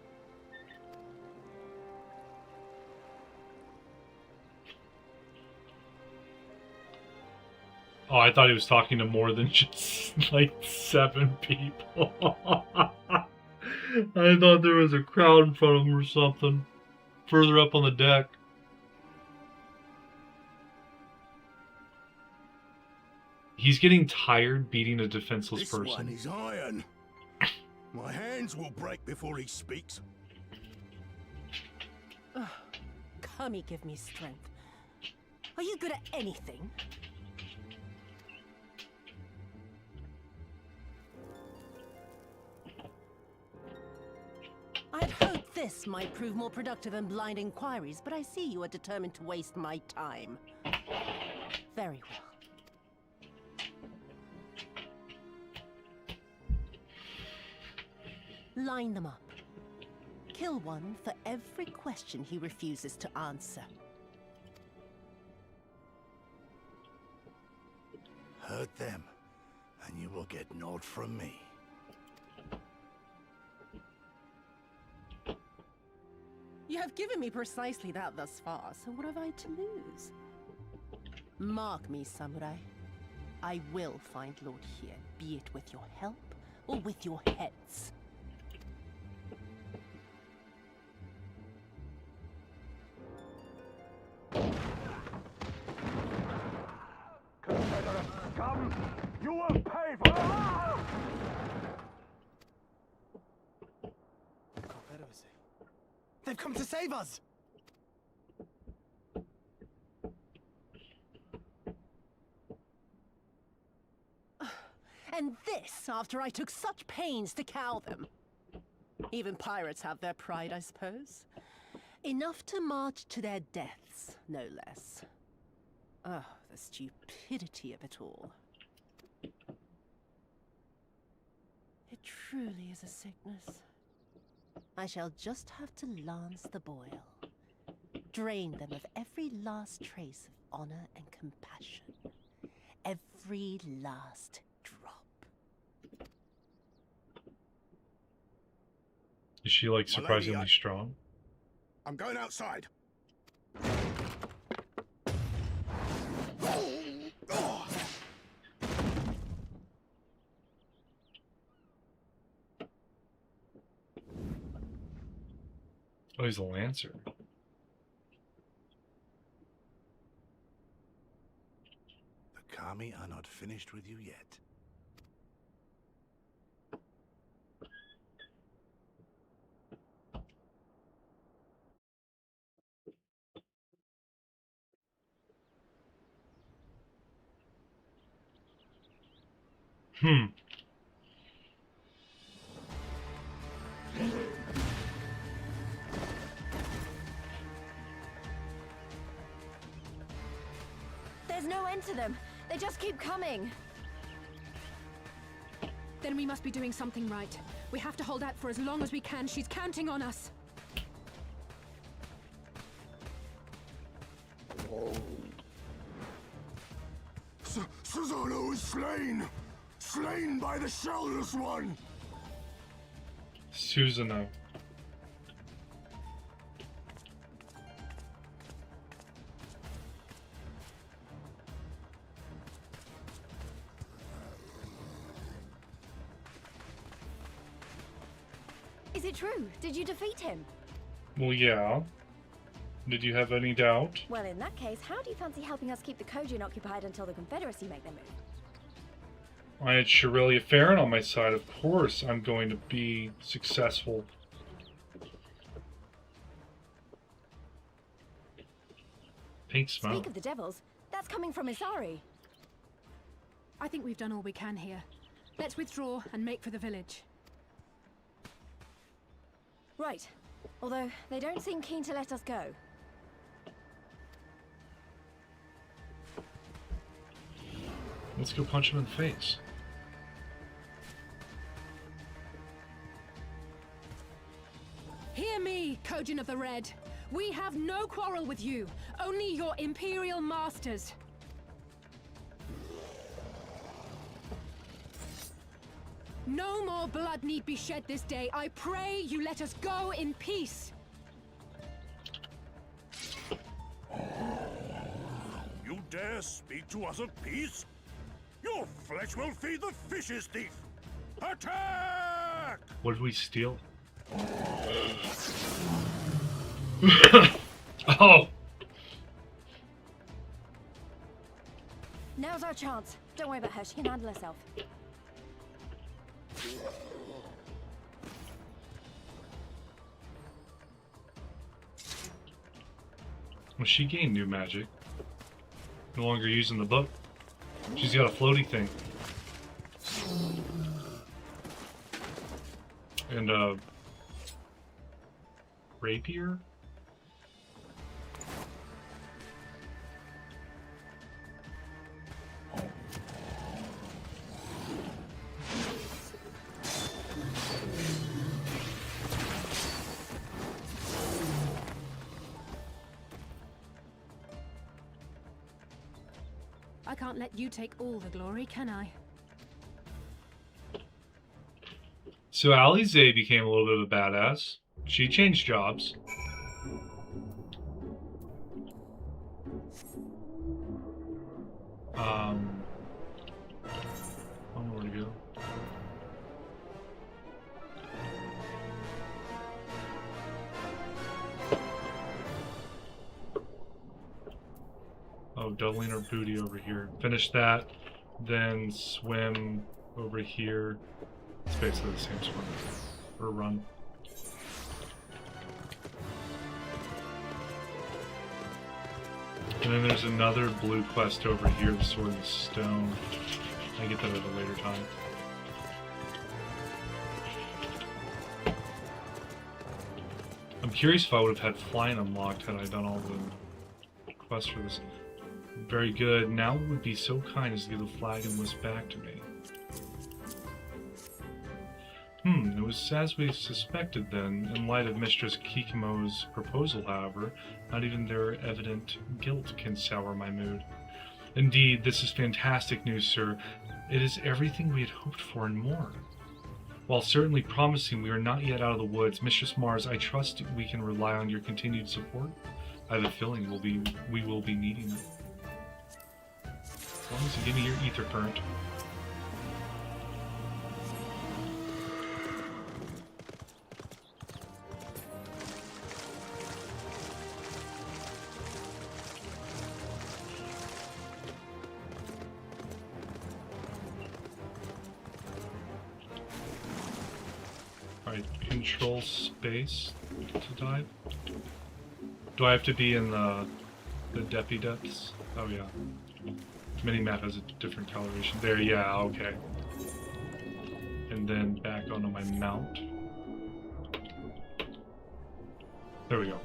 Oh, I thought he was talking to more than just, like, 7 people. I thought there was a crowd in front of him or something. Further up on the deck. He's getting tired beating a defenseless This person. one is iron. My hands will break before he speaks. Kami, give me strength. Are you good at anything? I'd hoped this might prove more productive than blind inquiries, but I see you are determined to waste my time. Very well. Line them up. Kill one for every question he refuses to answer. Hurt them, and you will get naught from me. You have given me precisely that thus far, so what have I to lose? Mark me, samurai. I will find Lord here, be it with your help or with your heads. Confederate scum! You will pay for it! Confederacy. They've come to save us! And this after I took such pains to cow them. Even pirates have their pride, I suppose. Enough to march to their deaths, no less. Oh, the stupidity of it all. It truly is a sickness. I shall just have to lance the boil. Drain them of every last trace of honor and compassion. Every last drop. Is she like My surprisingly lady, strong? I'm going outside. Oh, he's a lancer. The Kami are not finished with you yet. There's no end to them. They just keep coming. Then we must be doing something right. We have to hold out for as long as we can. She's counting on us. Susano is slain! Slain by the Shellless One! Susanoo. Is it true? Did you defeat him? Well, yeah. Did you have any doubt? Well, in that case, how do you fancy helping us keep the Kojin occupied until the Confederacy make their move? I had Shirelia Farron on my side. Of course I'm going to be successful. Pink smoke. Speak of the devils, that's coming from Isari. I think we've done all we can here. Let's withdraw and make for the village. Right. Although, they don't seem keen to let us go. Let's go punch him in the face. Hear me, Kojin of the Red. We have no quarrel with you, only your Imperial masters. No more blood need be shed this day. I pray you let us go in peace. You dare speak to us of peace? Your flesh will feed the fishes, thief! Attack! What did we steal? Oh! Now's our chance. Don't worry about her. She can handle herself. Well, she gained new magic. No longer using the book. She's got a floaty thing. And a rapier? I can't let you take all the glory, can I? So Eorzea became a little bit of a badass. She changed jobs. I don't know where to go. Oh, doubling our booty over here. Finish that, then swim over here. It's basically the same swim or run. And then there's another blue quest over here, the Sword of Stone. I get that at a later time. I'm curious if I would have had flying unlocked had I done all the quests for this. Very good. Now it would be so kind as to give the flag and list back to me. It was as we suspected then. In light of Mistress Kikimo's proposal, however, not even their evident guilt can sour my mood. Indeed, this is fantastic news, sir. It is everything we had hoped for and more. While certainly promising we are not yet out of the woods, Mistress Mars, I trust we can rely on your continued support. I have a feeling we will be needing it. As long as you give me your ether current. Alright, control space to dive. Do I have to be in the Depi depths? Oh yeah. Minimap has a different coloration. There, yeah, okay. And then back onto my mount. There we go.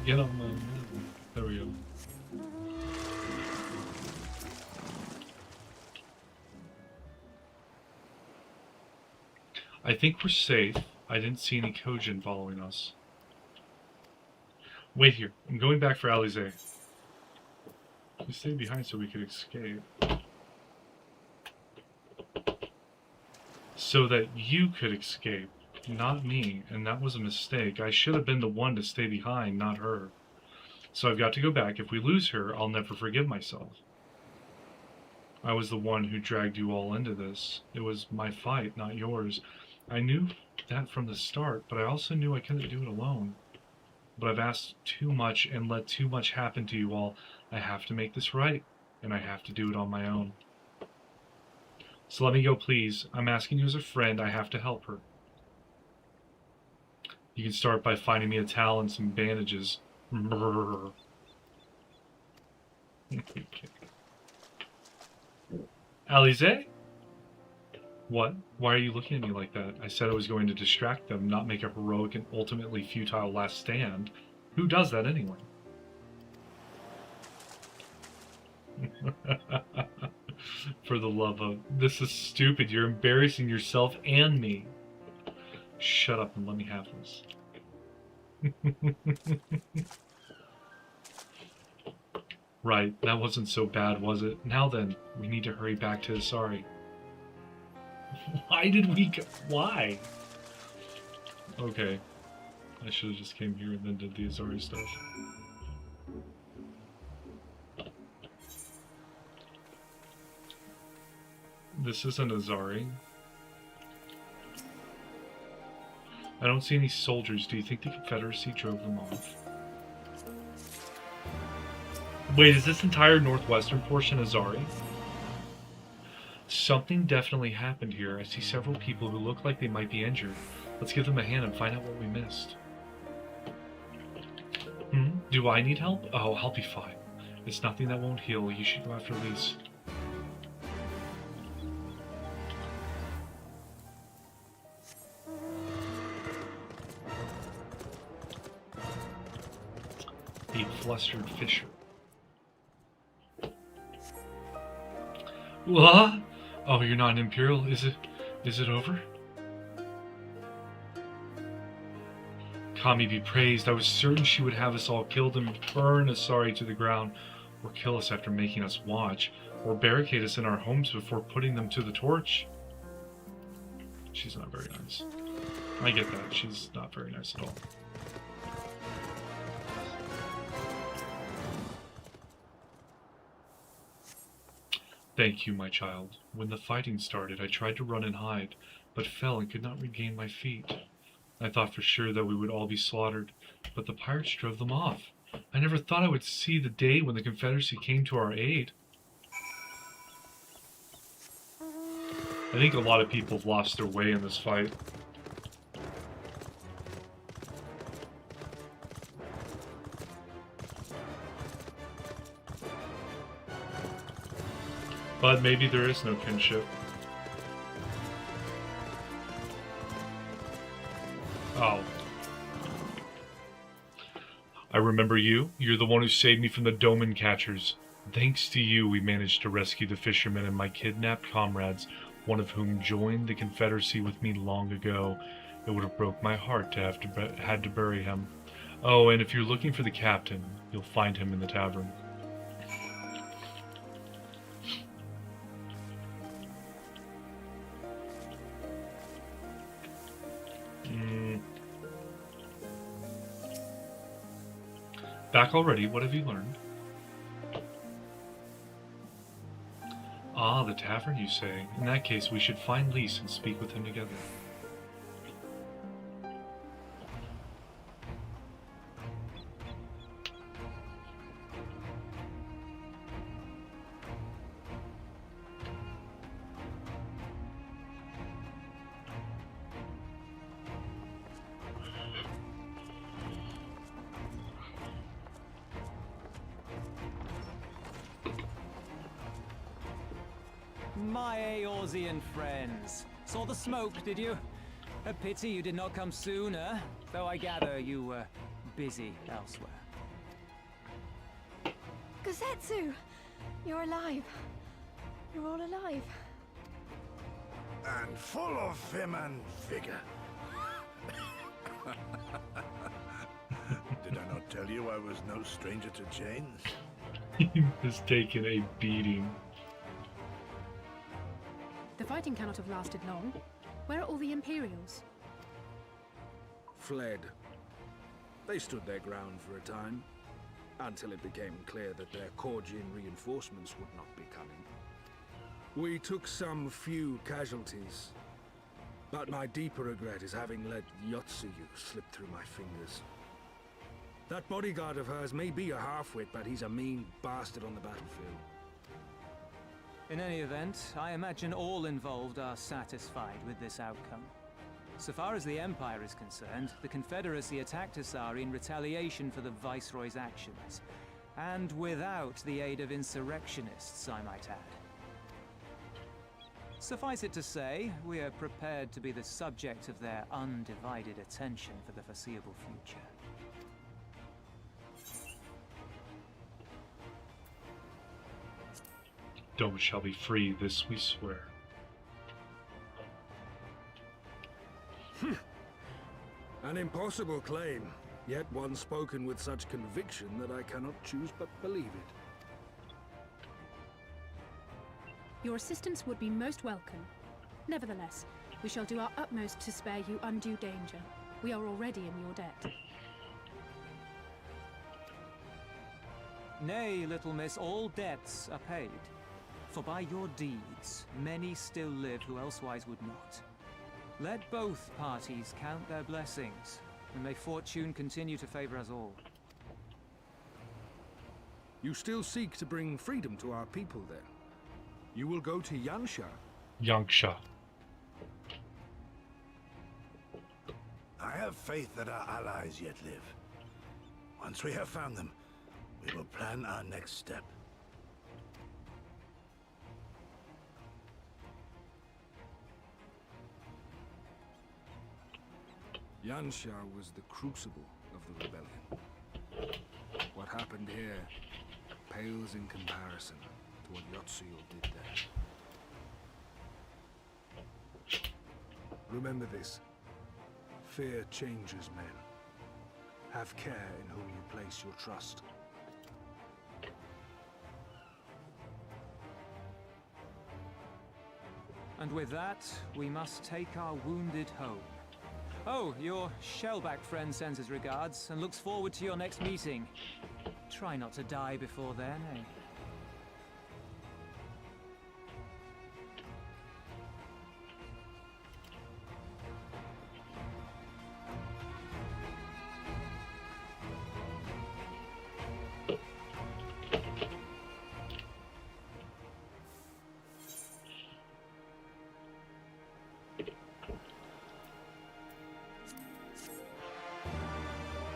Get on my... There we go. I think we're safe. I didn't see any Kojin following us. Wait here. I'm going back for Eorzea. We stayed behind so we could escape. So that you could escape. Not me, and that was a mistake. I should have been the one to stay behind, not her. So I've got to go back. If we lose her, I'll never forgive myself. I was the one who dragged you all into this. It was my fight, not yours. I knew that from the start, but I also knew I couldn't do it alone. But I've asked too much and let too much happen to you all. I have to make this right, and I have to do it on my own. So let me go, please. I'm asking you as a friend. I have to help her. You can start by finding me a towel and some bandages. Eorzea? What? Why are you looking at me like that? I said I was going to distract them, not make a heroic and ultimately futile last stand. Who does that anyway? For the love of... This is stupid. You're embarrassing yourself and me. Shut up and let me have this. Right, that wasn't so bad, was it? Now then, we need to hurry back to Asari. Why did we go? Why? Okay. I should have just came here and then did the Asari stuff. This isn't Asari. I don't see any soldiers. Do you think the Confederacy drove them off? Wait, is this entire northwestern portion Asari? Something definitely happened here. I see several people who look like they might be injured. Let's give them a hand and find out what we missed. Do I need help? Oh, I'll be fine. It's nothing that won't heal. You should go after Lise. A flustered fisher. What? Oh, you're not an Imperial? Is it over? Kami be praised. I was certain she would have us all killed and burn Asari to the ground, or kill us after making us watch, or barricade us in our homes before putting them to the torch. She's not very nice. I get that. She's not very nice at all. Thank you, my child. When the fighting started, I tried to run and hide, but fell and could not regain my feet. I thought for sure that we would all be slaughtered, but the pirates drove them off. I never thought I would see the day when the Confederacy came to our aid. I think a lot of people have lost their way in this fight. But maybe there is no kinship. Oh. I remember you. You're the one who saved me from the Doman catchers. Thanks to you, we managed to rescue the fishermen and my kidnapped comrades, one of whom joined the Confederacy with me long ago. It would have broke my heart to have had to bury him. Oh, and if you're looking for the captain, you'll find him in the tavern. Back already? What have you learned? Ah, the tavern, you say. In that case, we should find Lise and speak with him together. My Eorzean friends. Saw the smoke, did you? A pity you did not come sooner, though I gather you were busy elsewhere. Gosetsu! You're alive. You're all alive. And full of vim and vigor. Did I not tell you I was no stranger to chains? He has taken a beating. The fighting cannot have lasted long. Where are all the Imperials? Fled. They stood their ground for a time, until it became clear that their Korgian reinforcements would not be coming. We took some few casualties, but my deeper regret is having let Yotsuyu slip through my fingers. That bodyguard of hers may be a half-wit, but he's a mean bastard on the battlefield. In any event, I imagine all involved are satisfied with this outcome. So far as the Empire is concerned, the Confederacy attacked Asari in retaliation for the Viceroy's actions, and without the aid of insurrectionists, I might add. Suffice it to say, we are prepared to be the subject of their undivided attention for the foreseeable future. Doma shall be free, this we swear. An impossible claim, Yet one spoken with such conviction that I cannot choose but believe it. Your assistance would be most welcome. Nevertheless, we shall do our utmost to spare you undue danger. We are already in your debt. Nay, little miss, all debts are paid. For by your deeds, many still live who elsewise would not. Let both parties count their blessings, and may fortune continue to favor us all. You still seek to bring freedom to our people, then? You will go to Yansha? Yangsha. I have faith that our allies yet live. Once we have found them, we will plan our next step. Yansha was the crucible of the rebellion. What happened here pales in comparison to what Yotsuyo did there. Remember this. Fear changes men. Have care in whom you place your trust. And with that, we must take our wounded home. Oh, your shellback friend sends his regards and looks forward to your next meeting. Try not to die before then, eh?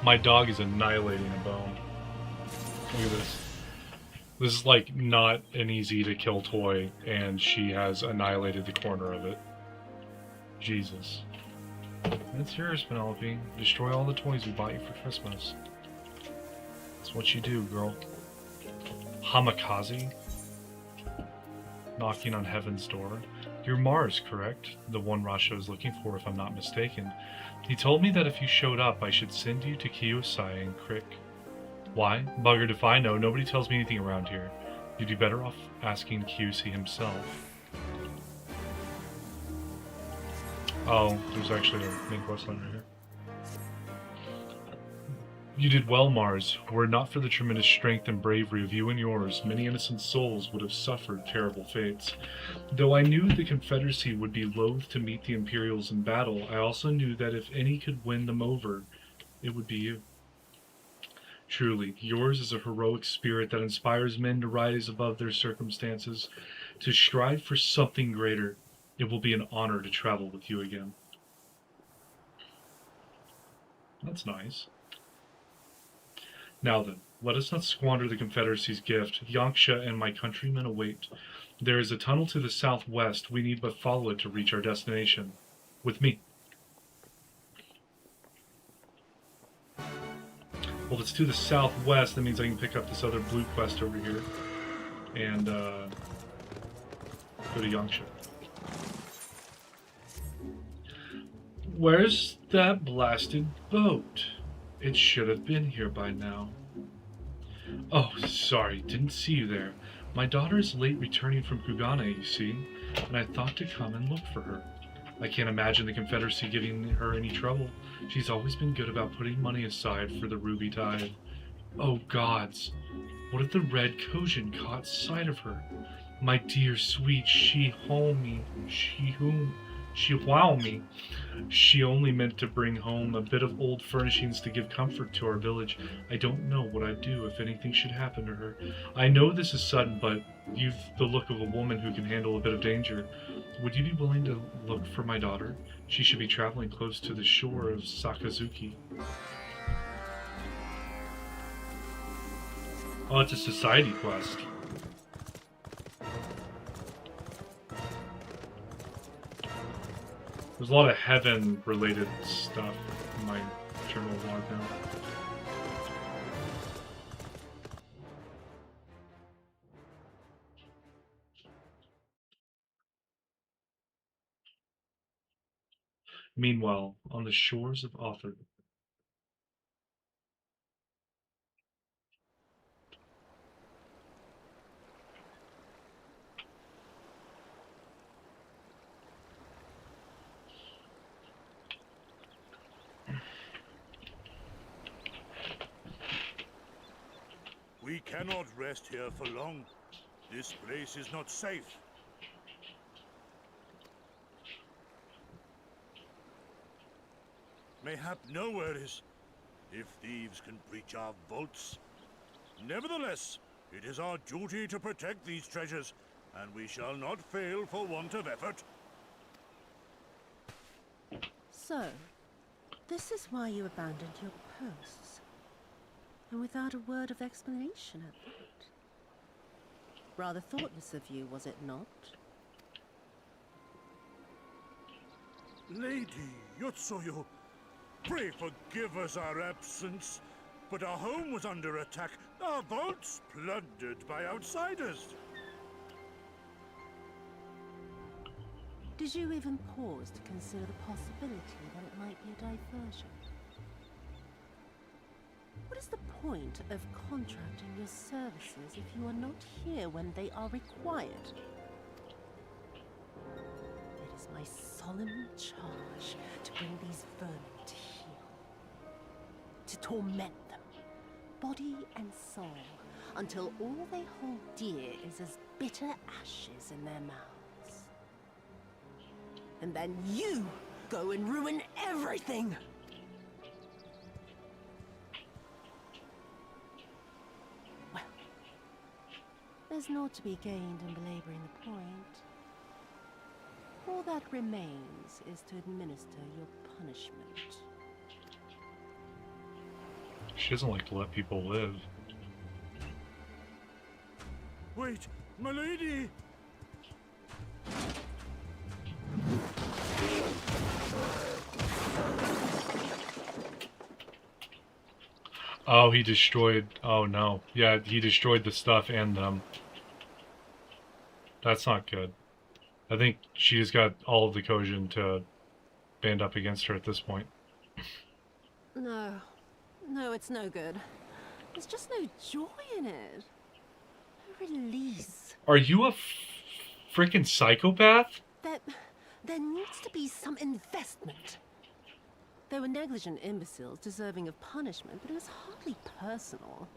My dog is annihilating a bone. Look at this. This is like not an easy to kill toy, and she has annihilated the corner of it. Jesus. It's yours, Penelope. Destroy all the toys we bought you for Christmas. That's what you do, girl. Hamikaze? Knocking on heaven's door. You're Mars, correct? The one Rasha is looking for, if I'm not mistaken. He told me that if you showed up, I should send you to Eorzea and Crick. Why? Buggered if I know. Nobody tells me anything around here. You'd be better off asking QC himself. Oh, there's actually a main quest line right here. You did well, Mars. Were it not for the tremendous strength and bravery of you and yours, many innocent souls would have suffered terrible fates. Though I knew the Confederacy would be loath to meet the Imperials in battle, I also knew that if any could win them over, it would be you. Truly, yours is a heroic spirit that inspires men to rise above their circumstances, to strive for something greater. It will be an honor to travel with you again. That's nice. Now then, let us not squander the Confederacy's gift. Yangsha and my countrymen await. There is a tunnel to the southwest. We need but follow it to reach our destination. With me. Well, if it's to the southwest, that means I can pick up this other blue quest over here. And, go to Yangsha. Where's that blasted boat? It should have been here by now. Oh, sorry, didn't see you there. My daughter is late returning from Kugane, you see, and I thought to come and look for her. I can't imagine the Confederacy giving her any trouble. She's always been good about putting money aside for the Ruby Tide. Oh gods, what if the Red Kojin caught sight of her? My dear sweet She-Homie, She-Wow-Me. She only meant to bring home a bit of old furnishings to give comfort to our village. I don't know what I'd do if anything should happen to her. I know this is sudden, but you've the look of a woman who can handle a bit of danger. Would you be willing to look for my daughter? She should be traveling close to the shore of Sakazuki. Oh, it's a society quest. There's a lot of heaven-related stuff in my journal log now. Meanwhile, on the shores of Author. We cannot rest here for long. This place is not safe. Mayhap nowhere is, if thieves can breach our vaults. Nevertheless, it is our duty to protect these treasures, and we shall not fail for want of effort. So, this is why you abandoned your posts. And without a word of explanation at that. Rather thoughtless of you, was it not? Lady Eorzea, pray forgive us our absence, but our home was under attack, our vaults plundered by outsiders. Did you even pause to consider the possibility that it might be a diversion? What is the point of contracting your services if you are not here when they are required? It is my solemn charge to bring these vermin to heel. To torment them, body and soul, until all they hold dear is as bitter ashes in their mouths. And then you go and ruin everything! Well, there's naught to be gained in belaboring the point. All that remains is to administer your punishment. She doesn't like to let people live. Wait, my lady! Oh, he destroyed... Oh, no. Yeah, he destroyed the stuff and them. That's not good. I think she's got all of the Kojin to band up against her at this point. No. No, it's no good. There's just no joy in it. No release. Are you a freaking psychopath? There needs to be some investment. They were negligent imbeciles deserving of punishment, but it was hardly personal.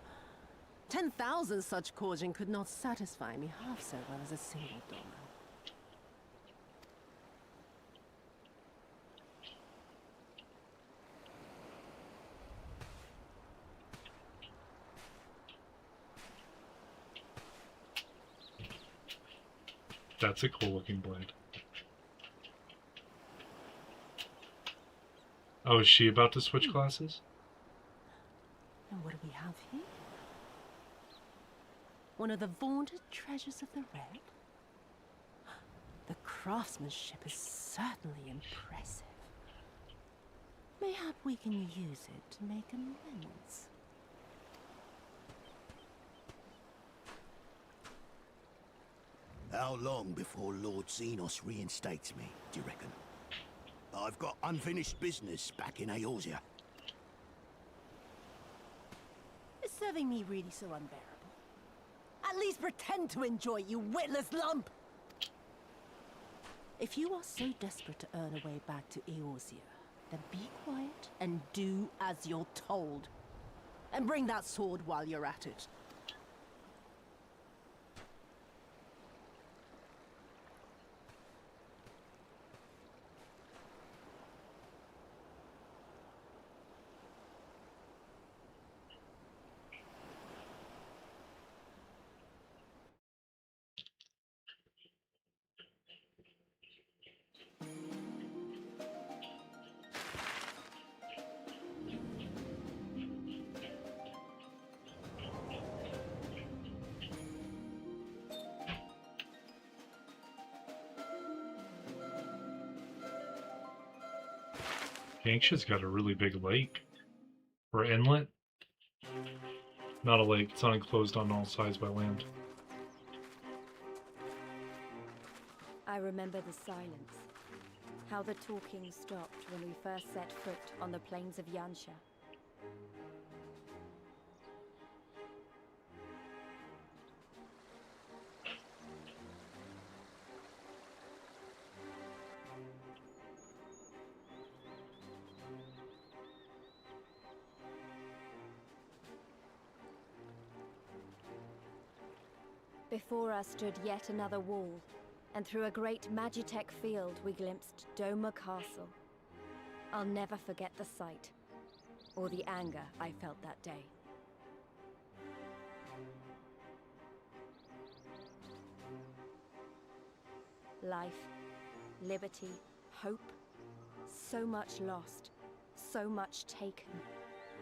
10,000 such Kojin could not satisfy me half so well as a single dollar. That's a cool looking blade. Oh, is she about to switch classes? And what do we have here? One of the vaunted treasures of the Red? The craftsmanship is certainly impressive. Mayhap we can use it to make amends. How long before Lord Xenos reinstates me, do you reckon? I've got unfinished business back in Eorzea. Is serving me really so unbearable? At least pretend to enjoy it, you witless lump! If you are so desperate to earn a way back to Eorzea, then be quiet and do as you're told. And bring that sword while you're at it. Yanksha's got a really big lake. Or inlet. Not a lake, it's not enclosed on all sides by land. I remember the silence. How the talking stopped when we first set foot on the plains of Yansha. Before us stood yet another wall, and through a great Magitech field we glimpsed Doma Castle. I'll never forget the sight, or the anger I felt that day. Life, liberty, hope, so much lost, so much taken.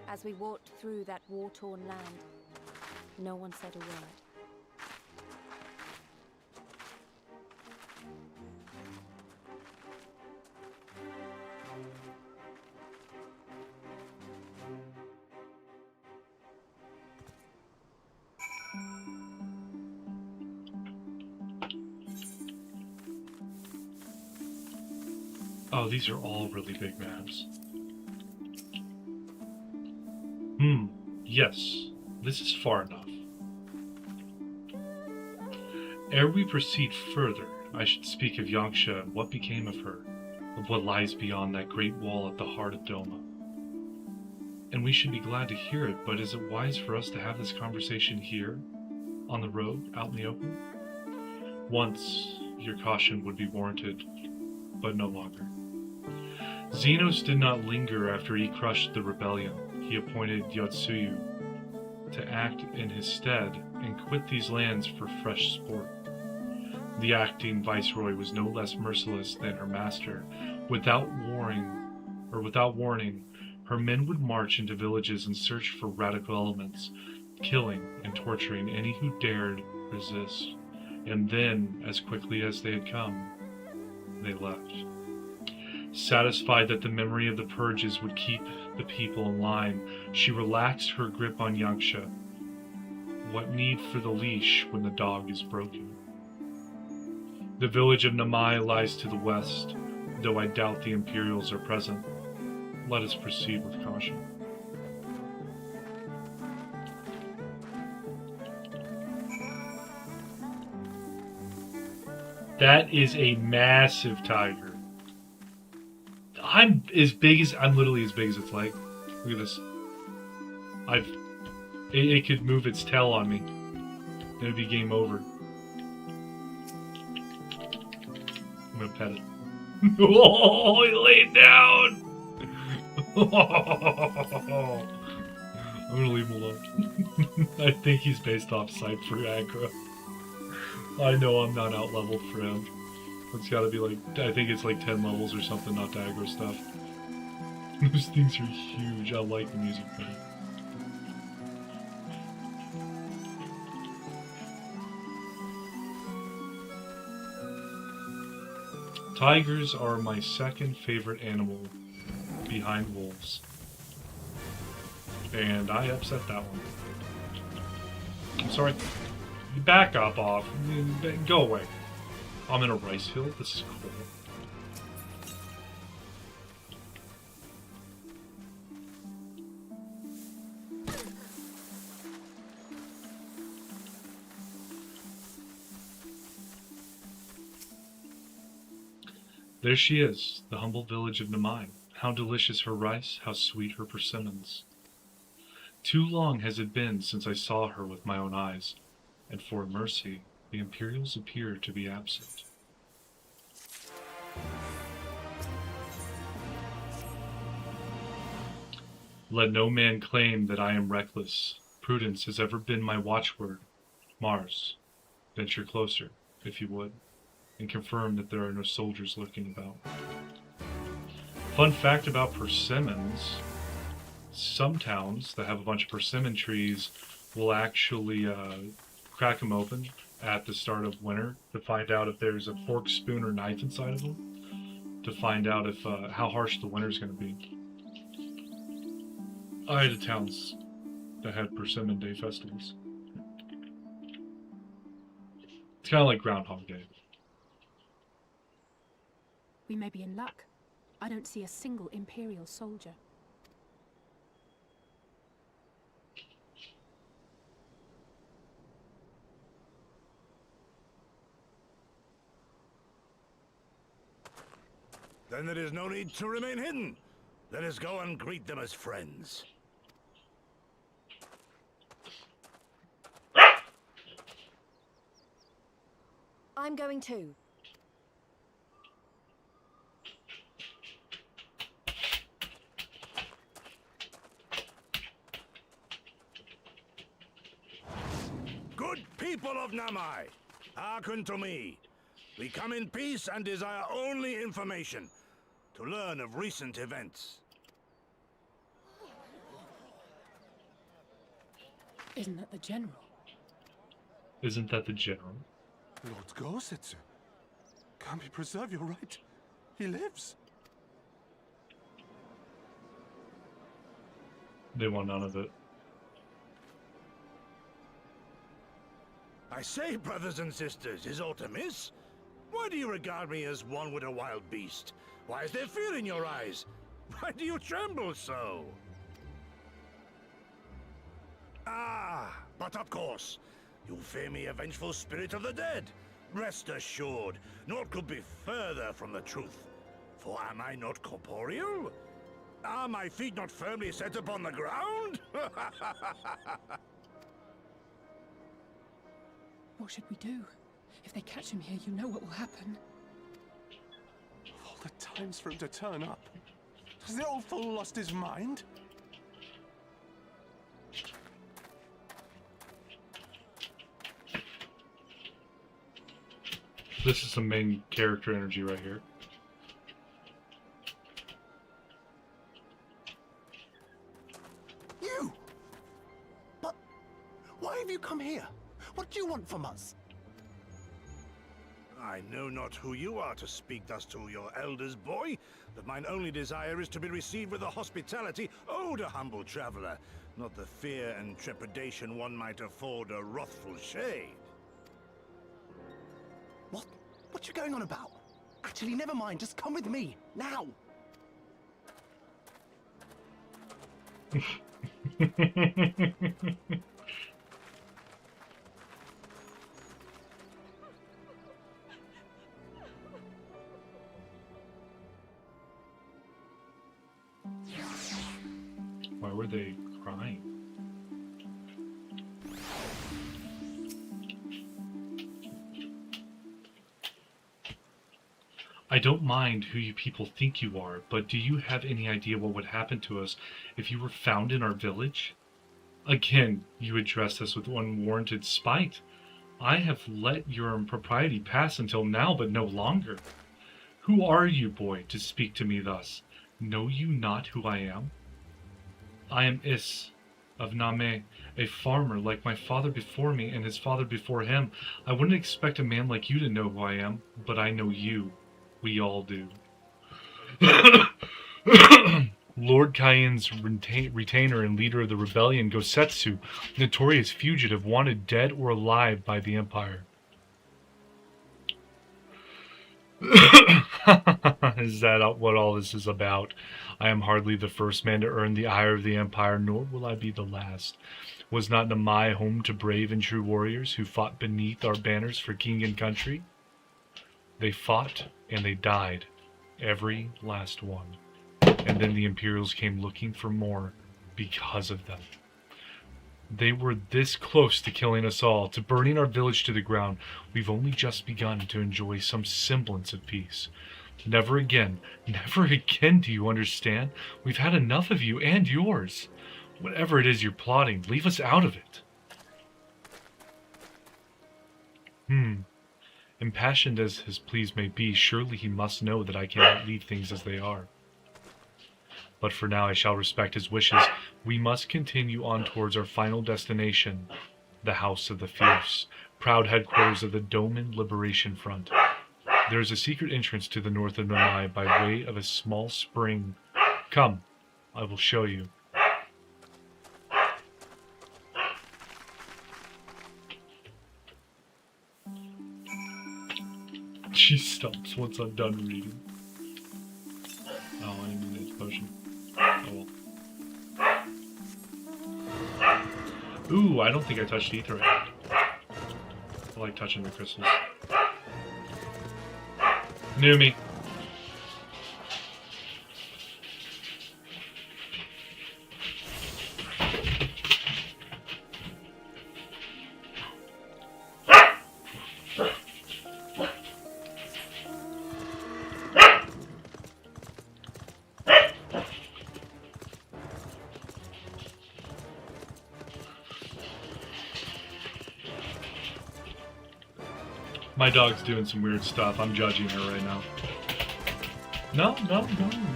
As we walked through that war-torn land, no one said a word. Oh, these are all really big maps. Yes, this is far enough. Ere we proceed further, I should speak of Yangsha and what became of her, of what lies beyond that great wall at the heart of Doma. And we should be glad to hear it, but is it wise for us to have this conversation here, on the road, out in the open? Once, your caution would be warranted, but no longer. Xenos did not linger after he crushed the rebellion. He appointed Yotsuyu to act in his stead and quit these lands for fresh sport. The acting viceroy was no less merciless than her master. Without warning, her men would march into villages and search for radical elements, killing and torturing any who dared resist. And then, as quickly as they had come, they left. Satisfied that the memory of the purges would keep the people in line, she relaxed her grip on Yangsha. What need for the leash when the dog is broken? The village of Namai lies to the west, though I doubt the Imperials are present. Let us proceed with caution. That is a massive tiger. I'm literally as big as its leg. Look at this. It could move its tail on me. Then it'd be game over. I'm gonna pet it. Oh, he laid down! I'm gonna leave him alone. I think he's based off sight for aggro. I know I'm not out leveled for him. It's gotta be like, I think it's like 10 levels or something, not to aggro stuff. Those things are huge. I like the music better. Tigers are my second favorite animal behind wolves. And I upset that one. I'm sorry. Back up off. Go away. I'm in a rice field. This is cool. There she is, the humble village of Namai. How delicious her rice, how sweet her persimmons. Too long has it been since I saw her with my own eyes, and for mercy, the Imperials appear to be absent. Let no man claim that I am reckless. Prudence has ever been my watchword. Mars, venture closer, if you would, and confirm that there are no soldiers lurking about. Fun fact about persimmons. Some towns that have a bunch of persimmon trees will actually crack them open at the start of winter to find out if there's a fork, spoon, or knife inside of them, to find out if how harsh the winter's going to be. I had towns that had Persimmon Day festivals. It's kind of like Groundhog Day. We may be in luck. I don't see a single Imperial soldier. Then there is no need to remain hidden. Let us go and greet them as friends. I'm going too. Good people of Namai, hearken to me. We come in peace and desire only information to learn of recent events. Isn't that the general? Isn't that the general? Lord Gosetsu. Kami, preserve your right. He lives. They want none of it. I say, brothers and sisters, is aught amiss? Why do you regard me as one with a wild beast? Why is there fear in your eyes? Why do you tremble so? Ah, but of course, you fear me, a vengeful spirit of the dead. Rest assured, naught could be further from the truth. For am I not corporeal? Are my feet not firmly set upon the ground? What should we do? If they catch him here, you know what will happen. Of all the times for him to turn up, has the old fool lost his mind? This is some main character energy right here. You! But why have you come here? What do you want from us? I know not who you are to speak thus to your elders, boy, but mine only desire is to be received with the hospitality owed a humble traveler, not the fear and trepidation one might afford a wrathful shade. What you going on about? Actually, never mind. Just come with me, now! Why were they crying? I don't mind who you people think you are, but do you have any idea what would happen to us if you were found in our village? Again, you address us with unwarranted spite. I have let your impropriety pass until now, but no longer. Who are you, boy, to speak to me thus? Know you not who I am? I am Is of Name, a farmer like my father before me and his father before him. I wouldn't expect a man like you to know who I am, but I know you. We all do. Lord Cayenne's retainer and leader of the rebellion, Gosetsu, notorious fugitive, wanted dead or alive by the Empire. Is that what all this is about? I am hardly the first man to earn the ire of the Empire, nor will I be the last. Was not Namai home to brave and true warriors who fought beneath our banners for king and country? They fought and they died, every last one. And then the Imperials came looking for more because of them. They were this close to killing us all, to burning our village to the ground. We've only just begun to enjoy some semblance of peace. Never again, do you understand? We've had enough of you and yours. Whatever it is you're plotting, leave us out of it. Impassioned as his pleas may be, surely he must know that I cannot leave things as they are. But for now I shall respect his wishes. We must continue on towards our final destination, the House of the Fierce, proud headquarters of the Doman Liberation Front. There is a secret entrance to the north of Namai by way of a small spring. Come, I will show you. She stops once I'm done reading. Oh, I didn't need a potion. Oh well. Ooh, I don't think I touched ether. I like touching the crystals. New me. My dog's doing some weird stuff. I'm judging her right now. No.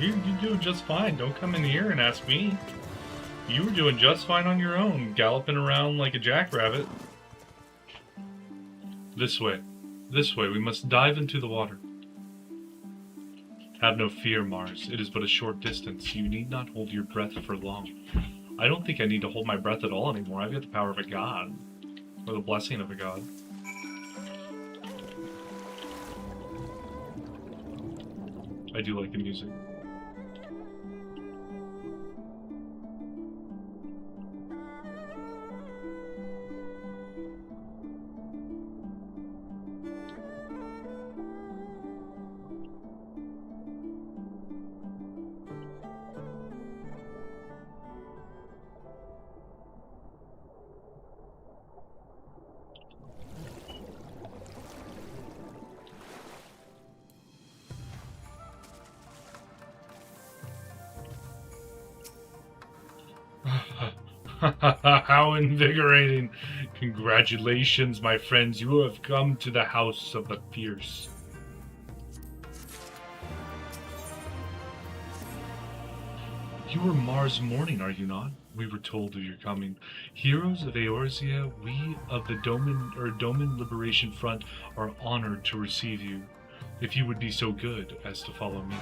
You do just fine. Don't come in here and ask me. You were doing just fine on your own, galloping around like a jackrabbit. This way. This way. We must dive into the water. Have no fear, Mars. It is but a short distance. You need not hold your breath for long. I don't think I need to hold my breath at all anymore. I've got the power of a god. Or the blessing of a god. I do like the music. How invigorating! Congratulations, my friends. You have come to the House of the Fierce. You are Mars Morning, are you not? We were told of your coming. Heroes of Eorzea, we of the Doman Liberation Front are honored to receive you. If you would be so good as to follow me.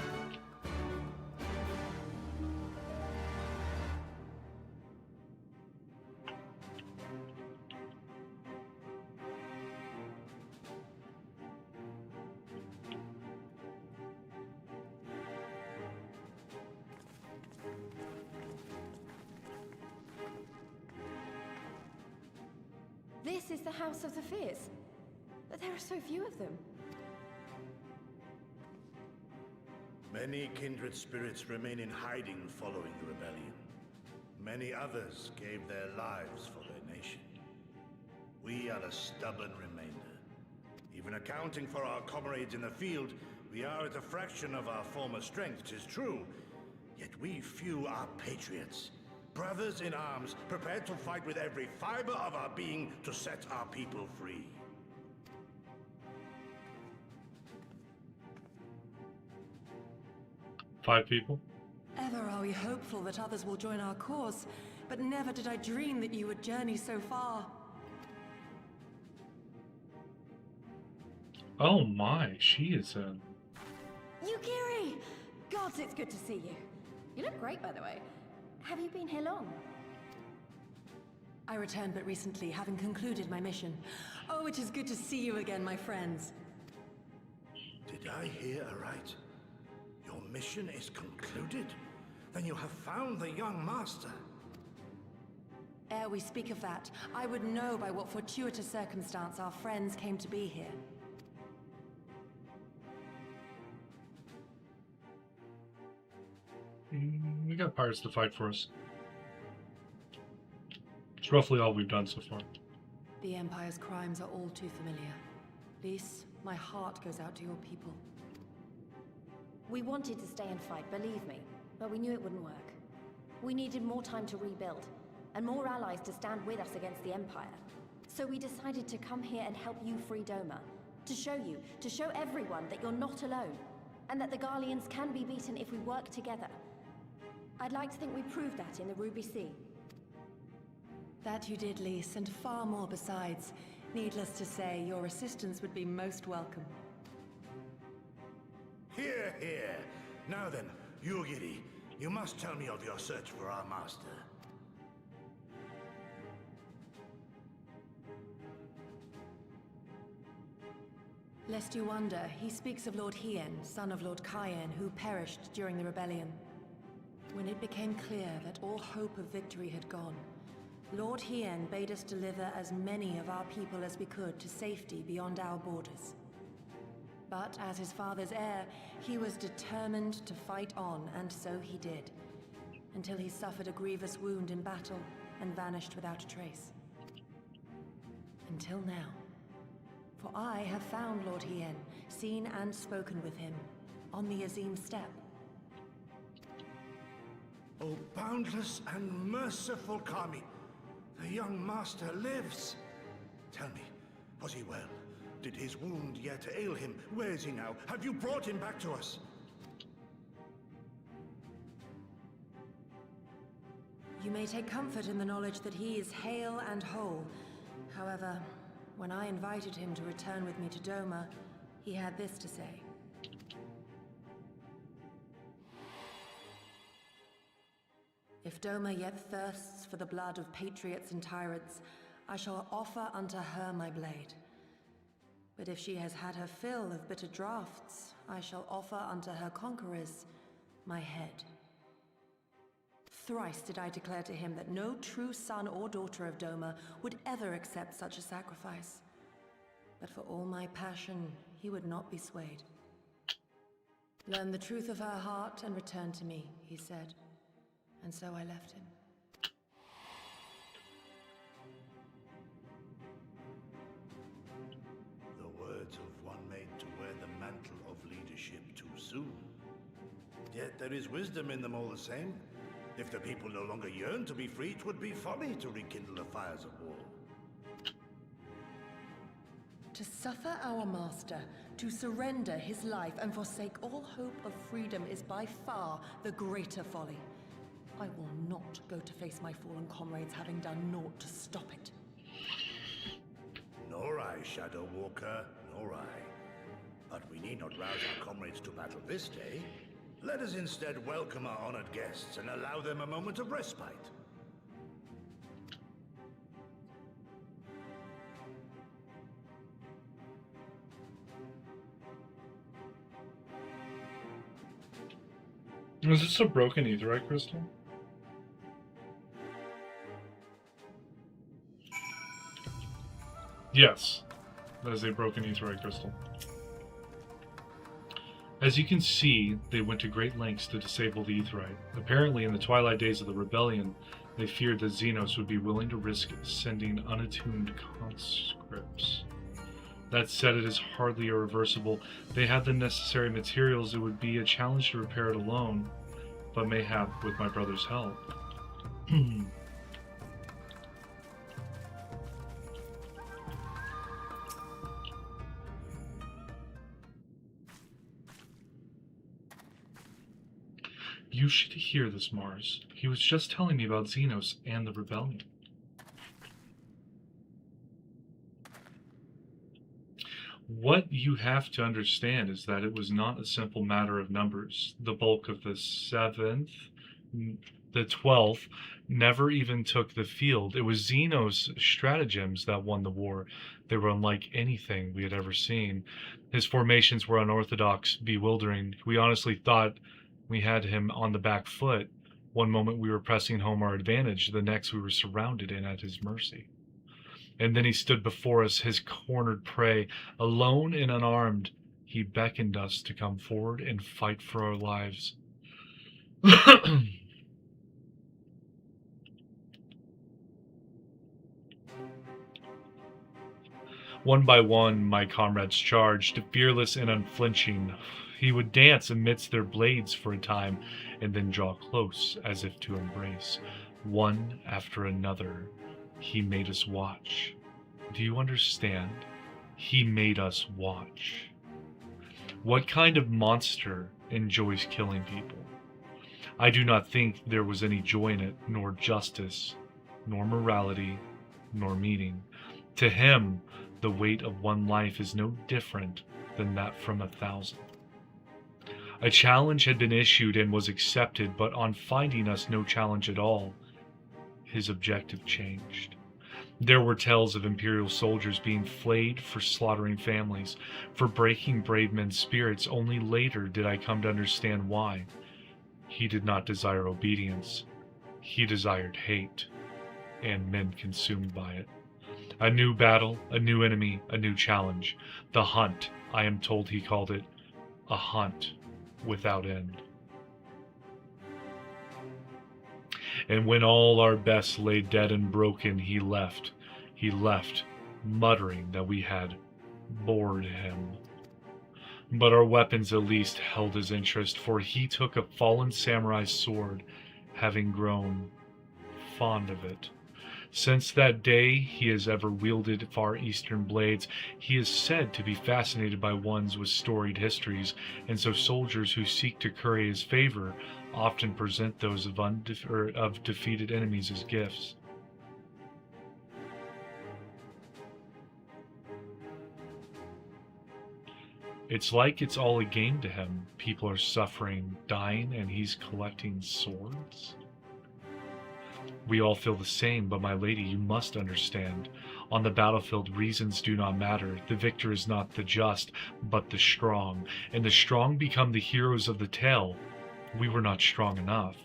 This is the House of the Fierce, but there are so few of them. Many kindred spirits remain in hiding following the rebellion. Many others gave their lives for their nation. We are a stubborn remainder. Even accounting for our comrades in the field, we are at a fraction of our former strength, 'tis true. Yet we few are patriots. Brothers in arms, prepared to fight with every fiber of our being to set our people free. Five people? Ever are we hopeful that others will join our cause, but never did I dream that you would journey so far. Oh my, she is Yukiri! Gods, it's good to see you. You look great, by the way. Have you been here long? I returned but recently, having concluded my mission. Oh, it is good to see you again, my friends. Did I hear aright? Your mission is concluded? Then you have found the young master. Ere we speak of that, I would know by what fortuitous circumstance our friends came to be here. We got pirates to fight for us. It's roughly all we've done so far. The Empire's crimes are all too familiar. Lys, my heart goes out to your people. We wanted to stay and fight, believe me, but we knew it wouldn't work. We needed more time to rebuild, and more allies to stand with us against the Empire. So we decided to come here and help you free Doma. To show everyone that you're not alone, and that the Garleans can be beaten if we work together. I'd like to think we proved that in the Ruby Sea. That you did, Lys, and far more besides. Needless to say, your assistance would be most welcome. Hear, hear. Now then, Yugiri, you must tell me of your search for our master. Lest you wonder, he speaks of Lord Hien, son of Lord Cayenne, who perished during the rebellion. When it became clear that all hope of victory had gone, Lord Hien bade us deliver as many of our people as we could to safety beyond our borders. But as his father's heir, he was determined to fight on, and so he did, until he suffered a grievous wound in battle and vanished without a trace. Until now. For I have found Lord Hien, seen and spoken with him, on the Azim steppe. O boundless and merciful Kami, the young master lives. Tell me, was he well? Did his wound yet ail him? Where is he now? Have you brought him back to us? You may take comfort in the knowledge that he is hale and whole. However, when I invited him to return with me to Doma, he had this to say. If Doma yet thirsts for the blood of patriots and tyrants, I shall offer unto her my blade. But if she has had her fill of bitter draughts, I shall offer unto her conquerors my head. Thrice did I declare to him that no true son or daughter of Doma would ever accept such a sacrifice. But for all my passion, he would not be swayed. Learn the truth of her heart and return to me, he said. And so I left him. The words of one made to wear the mantle of leadership too soon. Yet there is wisdom in them all the same. If the people no longer yearn to be free, 'twould be folly to rekindle the fires of war. To suffer our master, to surrender his life and forsake all hope of freedom is by far the greater folly. I will not go to face my fallen comrades having done naught to stop it. Nor I, Shadow Walker, nor I. But we need not rouse our comrades to battle this day. Let us instead welcome our honored guests and allow them a moment of respite. Was this a broken aetheryte crystal? Yes, that is a broken aetheryte crystal. As you can see, they went to great lengths to disable the aetheryte. Apparently, in the twilight days of the rebellion, they feared that Xenos would be willing to risk sending unattuned conscripts. That said, it is hardly irreversible. They had the necessary materials. It would be a challenge to repair it alone, but mayhap with my brother's help. You should hear this, Mars. He was just telling me about Xenos and the rebellion. What you have to understand is that it was not a simple matter of numbers. The bulk of the 7th, the 12th, never even took the field. It was Xenos' stratagems that won the war. They were unlike anything we had ever seen. His formations were unorthodox, bewildering. We honestly thought we had him on the back foot. One moment we were pressing home our advantage, the next we were surrounded and at his mercy. And then he stood before us, his cornered prey. Alone and unarmed, he beckoned us to come forward and fight for our lives. One by one, my comrades charged, fearless and unflinching. He would dance amidst their blades for a time, and then draw close as if to embrace. One after another, he made us watch. Do you understand? He made us watch. What kind of monster enjoys killing people? I do not think there was any joy in it, nor justice, nor morality, nor meaning. To him, the weight of one life is no different than that from 1,000. A challenge had been issued and was accepted, but on finding us no challenge at all, his objective changed. There were tales of Imperial soldiers being flayed for slaughtering families, for breaking brave men's spirits. Only later did I come to understand why. He did not desire obedience. He desired hate, and men consumed by it. A new battle, a new enemy, a new challenge. The hunt, I am told he called it, a hunt without end. And when all our best lay dead and broken, he left. He left, muttering that we had bored him. But our weapons at least held his interest, for he took a fallen samurai's sword, having grown fond of it. Since that day he has ever wielded far eastern blades. He is said to be fascinated by ones with storied histories, and so soldiers who seek to curry his favor often present those of defeated enemies as gifts. It's like it's all a game to him. People are suffering, dying, and he's collecting swords? We all feel the same, but my lady, you must understand. On the battlefield, reasons do not matter. The victor is not the just, but the strong. And the strong become the heroes of the tale. We were not strong enough.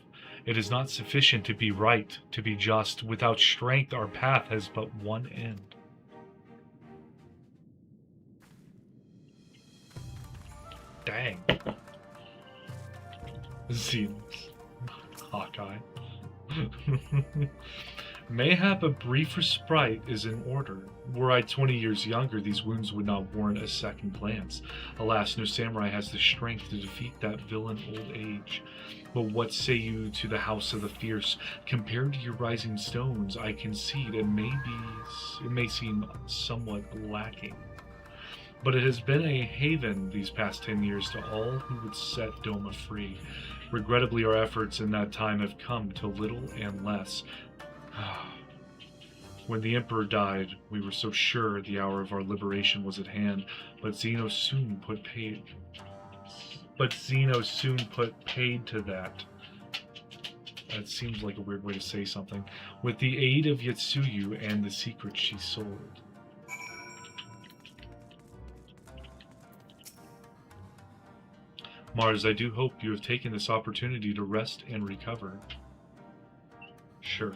It is not sufficient to be right, to be just. Without strength, our path has but one end. Dang. Seems Hawkeye. Mayhap a brief respite is in order. Were I 20 years younger, these wounds would not warrant a second glance. Alas, no samurai has the strength to defeat that villain old age. But what say you to the House of the Fierce? Compared to your rising stones, I concede it may seem somewhat lacking. But it has been a haven these past 10 years to all who would set Doma free. Regrettably, our efforts in that time have come to little and less. When the Emperor died, we were so sure the hour of our liberation was at hand, but Zeno soon put paid to that. That seems like a weird way to say something. With the aid of Yetsuyu and the secret she sold. Mars, I do hope you have taken this opportunity to rest and recover. Sure.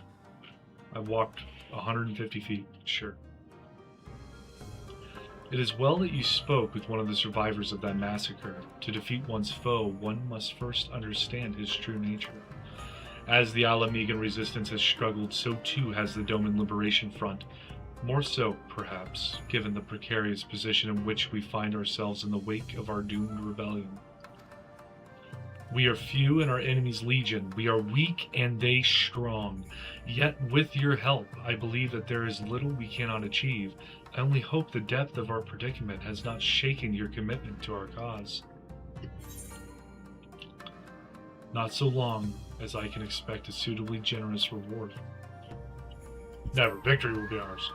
I've walked 150 feet, sure. It is well that you spoke with one of the survivors of that massacre. To defeat one's foe, one must first understand his true nature. As the Alamegan resistance has struggled, so too has the Doman Liberation Front. More so, perhaps, given the precarious position in which we find ourselves in the wake of our doomed rebellion. We are few and our enemies legion. We are weak and they strong. Yet with your help, I believe that there is little we cannot achieve. I only hope the depth of our predicament has not shaken your commitment to our cause. Not so long as I can expect a suitably generous reward. Never. Victory will be ours.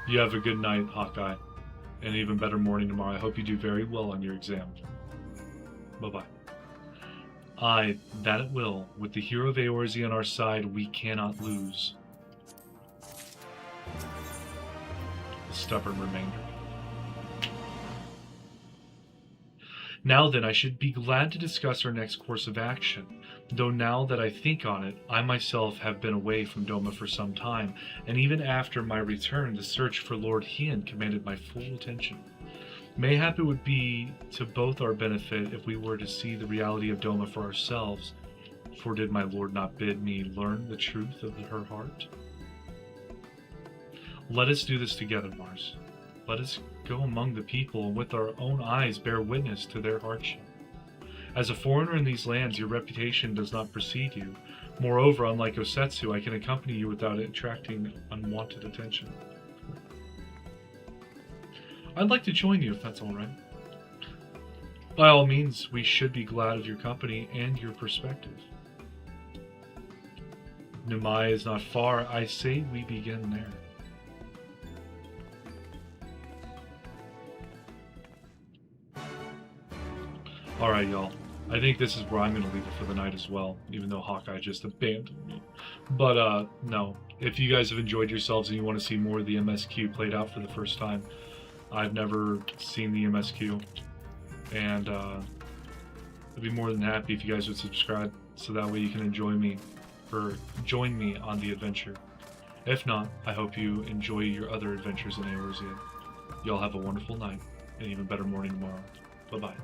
You have a good night, Hawkeye. And an even better morning tomorrow. I hope you do very well on your exam. Bye-bye. Aye, that it will. With the hero of Eorzea on our side, we cannot lose. The stubborn remainder. Now then, I should be glad to discuss our next course of action. Though now that I think on it, I myself have been away from Doma for some time, and even after my return, the search for Lord Hien commanded my full attention. Mayhap it would be to both our benefit if we were to see the reality of Doma for ourselves, for did my lord not bid me learn the truth of her heart? Let us do this together, Mars. Let us go among the people and with our own eyes bear witness to their hardship. As a foreigner in these lands, your reputation does not precede you. Moreover, unlike Osetsu, I can accompany you without attracting unwanted attention. I'd like to join you if that's all right. By all means, we should be glad of your company and your perspective. Numai is not far. I say we begin there. Alright, y'all. I think this is where I'm going to leave it for the night as well, even though Hawkeye just abandoned me. But, no. If you guys have enjoyed yourselves and you want to see more of the MSQ played out for the first time, I've never seen the MSQ, and I'd be more than happy if you guys would subscribe, so that way you can join me on the adventure. If not, I hope you enjoy your other adventures in Eorzea. Y'all have a wonderful night, and even better morning tomorrow. Bye-bye.